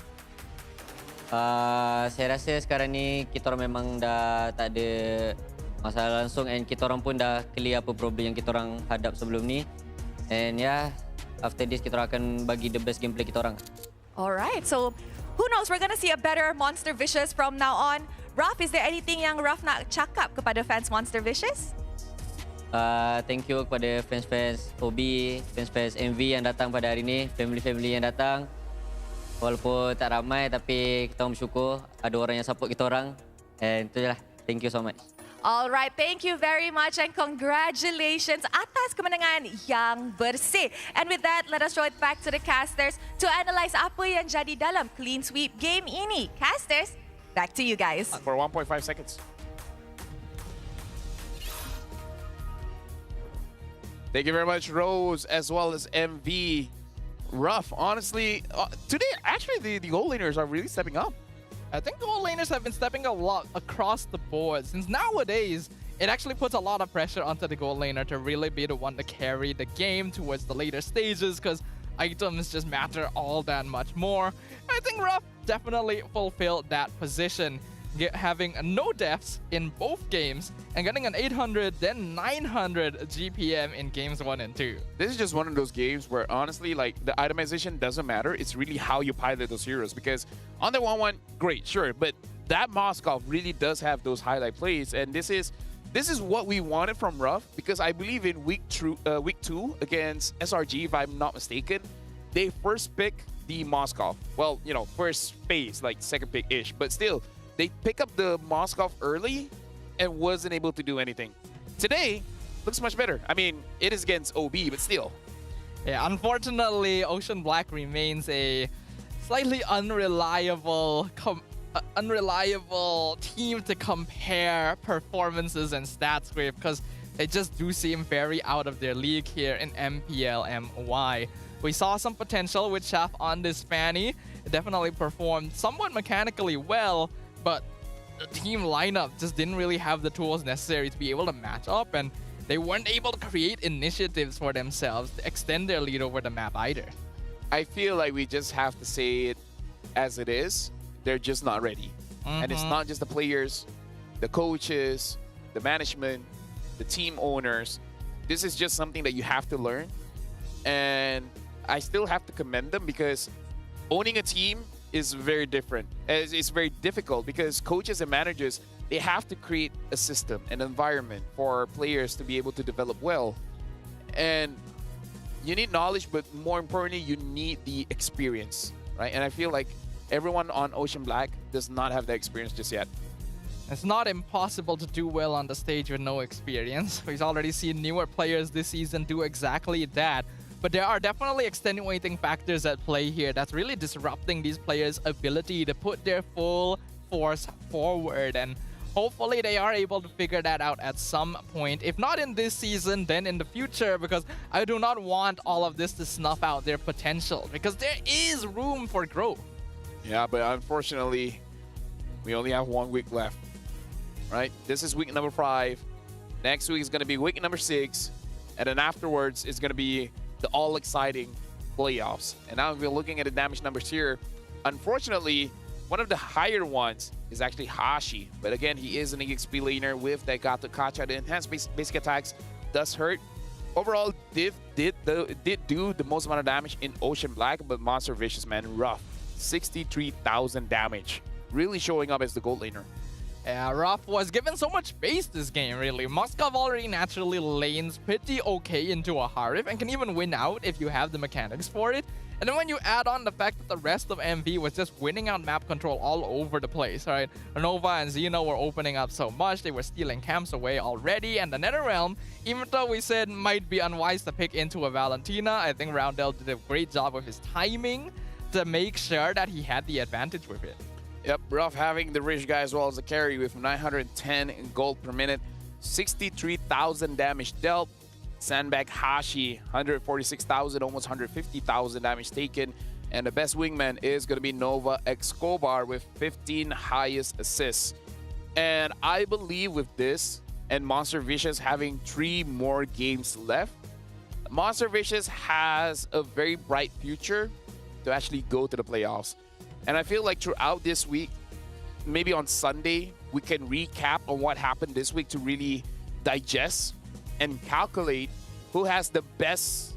Saya rasa sekarang ni kita orang memang dah tak ada masalah langsung and kita orang pun dah clear apa problem yang kita orang hadap sebelum ni. And after this, kita akan bagi the best gameplay kita orang. Alright, so who knows, we're gonna see a better Monster Vicious from now on. Raf, is there anything yang Raf nak cakap kepada fans Monster Vicious? Thank you kepada fans-fans OB, fans-fans MV yang datang pada hari ini, family-family yang datang. Walaupun tak ramai, tapi kita bersyukur ada orang yang support kita orang. And itu je lah. Thank you so much. Alright, thank you very much and congratulations atas kemenangan yang bersih. And with that, let us throw it back to the casters to analyse apa yang jadi dalam clean sweep game ini. Casters, back to you guys. For 1.5 seconds. Thank you very much, Rose, as well as MV. Rough, honestly. Today, actually, the goal laners are really stepping up. I think gold laners have been stepping a lot across the board, since nowadays it actually puts a lot of pressure onto the gold laner to really be the one to carry the game towards the later stages, because items just matter all that much more. I think Ruff definitely fulfilled that position, having no deaths in both games and getting an 800 then 900 GPM in games 1 and 2. This is just one of those games where honestly, like, the itemization doesn't matter. It's really how you pilot those heroes, because on the 1-1, great, sure, but that Moskov really does have those highlight plays, and this is what we wanted from Ruff, because I believe in week 2 against SRG, if I'm not mistaken, they first pick the Moskov. Well, you know, first phase, like second pick-ish, but still, they pick up the Moskov early and wasn't able to do anything. Today, looks much better. I mean, it is against OB, but still. Yeah, unfortunately, Ocean Black remains a slightly unreliable team to compare performances and stats with, because they just do seem very out of their league here in MPL MY. We saw some potential with Shaft on this Fanny. It definitely performed somewhat mechanically well, but the team lineup just didn't really have the tools necessary to be able to match up, and they weren't able to create initiatives for themselves to extend their lead over the map either. I feel like we just have to say it as it is. They're just not ready. And it's not just the players, the coaches, the management, the team owners. This is just something that you have to learn. And I still have to commend them, because owning a team is very different. It's very difficult, because coaches and managers, they have to create a system, an environment for players to be able to develop well. And you need knowledge, but more importantly, you need the experience, right? And I feel like everyone on Ocean Black does not have that experience just yet. It's not impossible to do well on the stage with no experience. We've already seen newer players this season do exactly that. But there are definitely extenuating factors at play here that's really disrupting these players' ability to put their full force forward. And hopefully they are able to figure that out at some point. If not in this season, then in the future, because I do not want all of this to snuff out their potential, because there is room for growth. Yeah, but unfortunately, we only have 1 week left, right? This is week number 5. Next week is going to be week number 6. And then afterwards, it's going to be the all-exciting playoffs. And now we're looking at the damage numbers here. Unfortunately, one of the higher ones is actually Hashi. But again, he is an EXP laner with that Gato Kacha. The enhanced basic attacks does hurt. Overall, Div did do the most amount of damage in Ocean Black, but Monster Vicious, man, rough. 63,000 damage. Really showing up as the gold laner. Yeah, Ruff was given so much space this game, really. Moskov already naturally lanes pretty okay into a Harif and can even win out if you have the mechanics for it. And then when you add on the fact that the rest of MV was just winning out map control all over the place, right? Nova and Xeno were opening up so much, they were stealing camps away already, and the Netherrealm, even though we said might be unwise to pick into a Valentina, I think Roundel did a great job of his timing to make sure that he had the advantage with it. Yep, Ruff having the rich guy as well as the carry with 910 in gold per minute, 63,000 damage dealt. Sandbag Hashi, 146,000, almost 150,000 damage taken. And the best wingman is going to be Nova Escobar with 15 highest assists. And I believe with this and Monster Vicious having 3 more games left, Monster Vicious has a very bright future to actually go to the playoffs. And I feel like throughout this week, maybe on Sunday, we can recap on what happened this week to really digest and calculate who has the best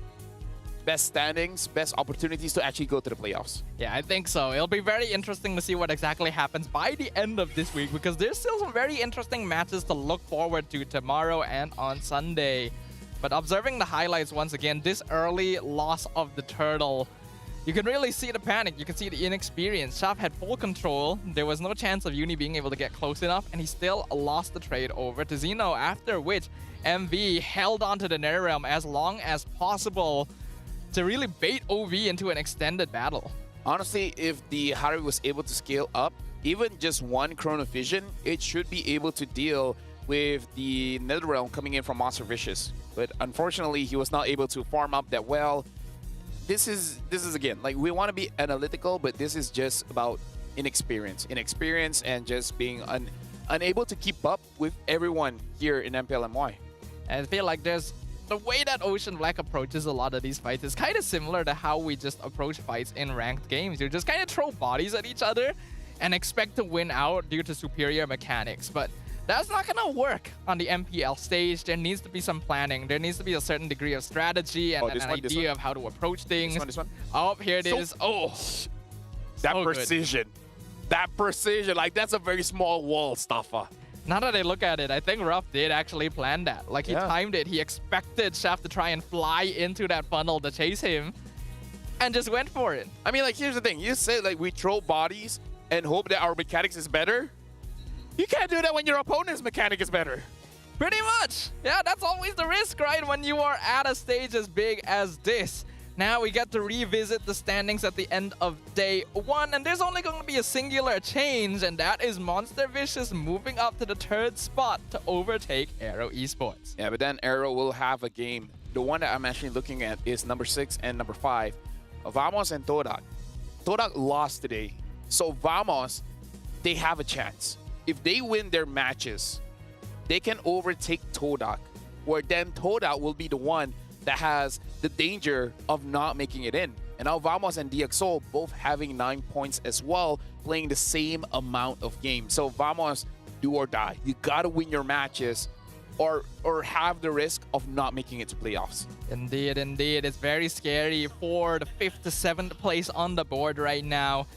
standings, best opportunities to actually go to the playoffs. Yeah, I think so. It'll be very interesting to see what exactly happens by the end of this week, because there's still some very interesting matches to look forward to tomorrow and on Sunday. But observing the highlights once again, this early loss of the turtle, you can really see the panic. You can see the inexperience. Shaft had full control. There was no chance of Uni being able to get close enough, and he still lost the trade over to Xeno, after which MV held onto the Netherrealm as long as possible to really bait OV into an extended battle. Honestly, if the Harry was able to scale up, even just one Chrono Vision, it should be able to deal with the Netherrealm coming in from Monster Vicious. But unfortunately, he was not able to farm up that well. This is again, like, we want to be analytical, but this is just about inexperience and just being unable to keep up with everyone here in MPL MY. And I feel like there's the way that Ocean Black approaches a lot of these fights is kind of similar to how we just approach fights in ranked games. You just kind of throw bodies at each other and expect to win out due to superior mechanics. But that's not gonna work on the MPL stage. There needs to be some planning. There needs to be a certain degree of strategy and an idea of how to approach things. This one. Oh, here it is. Oh, that so precision. That precision. Like, that's a very small wall, Staffa. Now that I look at it, I think Ruff did actually plan that. Like, he timed it. He expected Chef to try and fly into that funnel to chase him and just went for it. I mean, like, here's the thing. You say, like, we throw bodies and hope that our mechanics is better. You can't do that when your opponent's mechanic is better. Pretty much. Yeah, that's always the risk, right? When you are at a stage as big as this. Now we get to revisit the standings at the end of day 1, and there's only going to be a singular change, and that is Monster Vicious moving up to the 3rd spot to overtake Aero Esports. Yeah, but then Aero will have a game. The one that I'm actually looking at is number 6 and number 5, Vamos and Todak. Todak lost today, so Vamos, they have a chance. If they win their matches, they can overtake Todak, where then Todak will be the one that has the danger of not making it in. And now Vamos and DxO both having 9 points as well, playing the same amount of games. So Vamos, do or die. You gotta win your matches or have the risk of not making it to playoffs. Indeed, indeed. It's very scary for the 5th to 7th place on the board right now.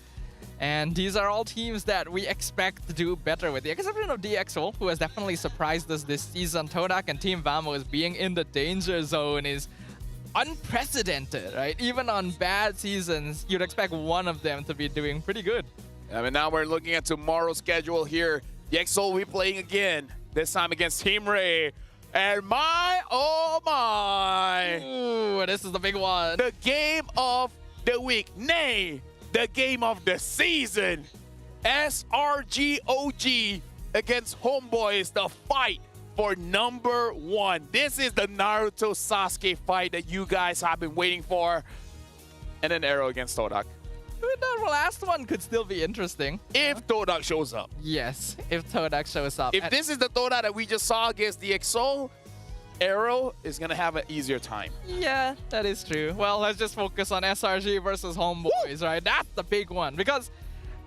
And these are all teams that we expect to do better with. The exception of DxO, who has definitely surprised us this season. Todak and Team Vamos being in the danger zone is unprecedented, right? Even on bad seasons, you'd expect one of them to be doing pretty good. I mean, now we're looking at tomorrow's schedule here. DxO will be playing again, this time against Team Ray. And oh my! Ooh, this is the big one. The game of the week. Nay, the game of the season. SRGOG against Homeboys, the fight for number 1. This is the Naruto Sasuke fight that you guys have been waiting for. And then Aero against Todak. The last one could still be interesting. If Todak shows up. Yes, if Todak shows up. If this is the Todak that we just saw against DxO, Aero is going to have an easier time. Yeah, that is true. Well, let's just focus on SRG versus Homeboys, right? That's the big one. Because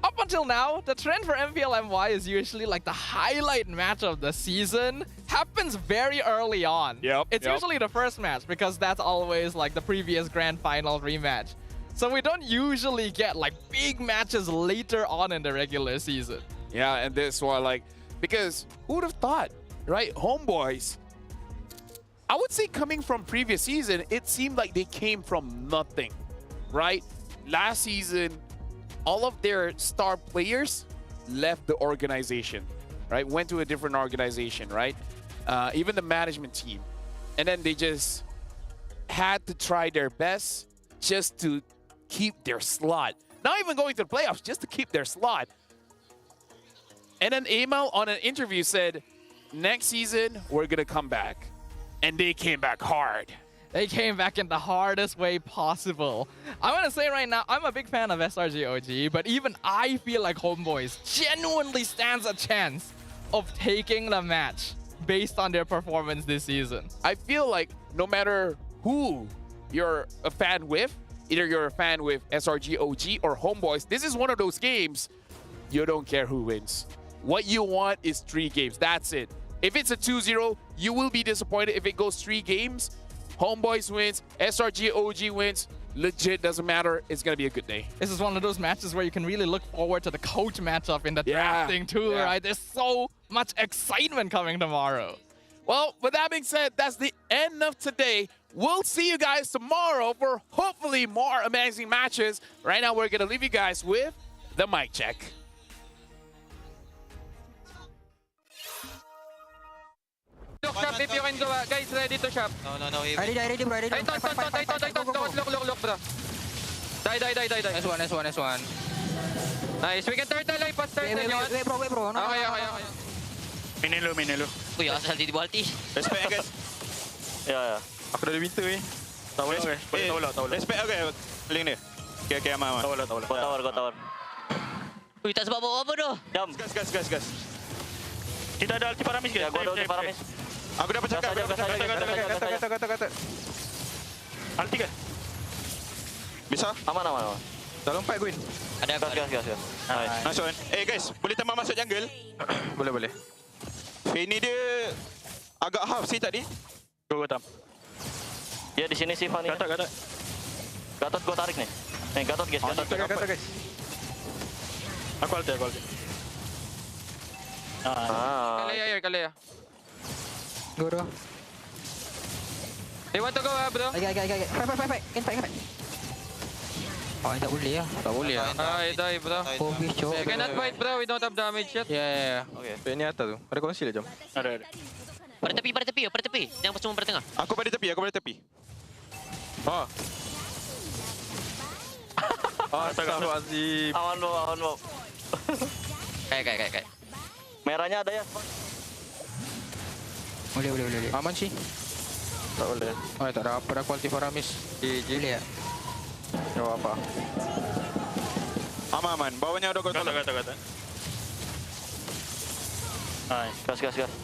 up until now, the trend for MPL MY is usually like the highlight match of the season happens very early on. It's usually the first match because that's always like the previous grand final rematch. So we don't usually get like big matches later on in the regular season. Yeah, and this one, like, because who would have thought, right? Homeboys, I would say coming from previous season, it seemed like they came from nothing, right? Last season, all of their star players left the organization, right? Went to a different organization, right? Even the management team. And then they just had to try their best just to keep their slot. Not even going to the playoffs, just to keep their slot. And then Amal on an interview said, next season, we're going to come back. And they came back hard. They came back in the hardest way possible. I want to say right now, I'm a big fan of SRGOG, but even I feel like Homeboys genuinely stands a chance of taking the match based on their performance this season. I feel like no matter who you're a fan with, either you're a fan with SRGOG or Homeboys, this is one of those games you don't care who wins. What you want is 3 games. That's it. If it's a 2-0, you will be disappointed if it goes 3 games. Homeboys wins, SRGOG wins. Legit, doesn't matter. It's going to be a good day. This is one of those matches where you can really look forward to the coach matchup in the drafting too, right? There's so much excitement coming tomorrow. Well, with that being said, that's the end of today. We'll see you guys tomorrow for hopefully more amazing matches. Right now, we're going to leave you guys with the mic check. Shop, if you can go, guys, ready to shop. No. Ready, bro. Ready. Look, bro. Die. Nice one. Nice, we can turtle life, pass turtle. Wait, bro. No. Okay. Minelo. Uy, asal di balti. Respect, guys. Ya. Aku dah ada winter, Tahu lah, Tahu lah. Respect, okay. Link dia. Okay, aman. Tahu lah. Kau tawar. Ui, tak sebab apa-apa tu. Jam. Gas. Kita ada ulti Paramis ke? Ya, gua ada ulti Paramis. Aku dapat cakap. Kata. Ulti ke? Bisa? Aman. Dah lompat, Gwyn. Ada gas. Nice one. Guys, boleh tambah masuk jungle? Boleh. Ini dia agak half sih tadi. Go tam. Ya, di sini sih Fanny. Gatot. Gatot gua tarik nih. Gatot guys. Kata guys. Aku ulti. Kali ya. Go bro. They want to go bro. Fight. Can. Oh, tak boleh lah. Tak boleh lah. Die bro. Oh, bitch, cok. We cannot fight bro, we don't have damage yet. Ya. Okay. Ini atas tu. Ada conceal jom. Ada. Pada tepi. Jangan cuma pada tengah. Aku pada tepi. Oh. Astagfirullahaladzim. Awan lo. Kayak. Merahnya ada ya. Boleh. Aman sih. Tak boleh. Oh, tak ada apa dah kualiti Paramis. Boleh ya? Tak apa. Aman. Bawahnya udah kau tolak. Gas.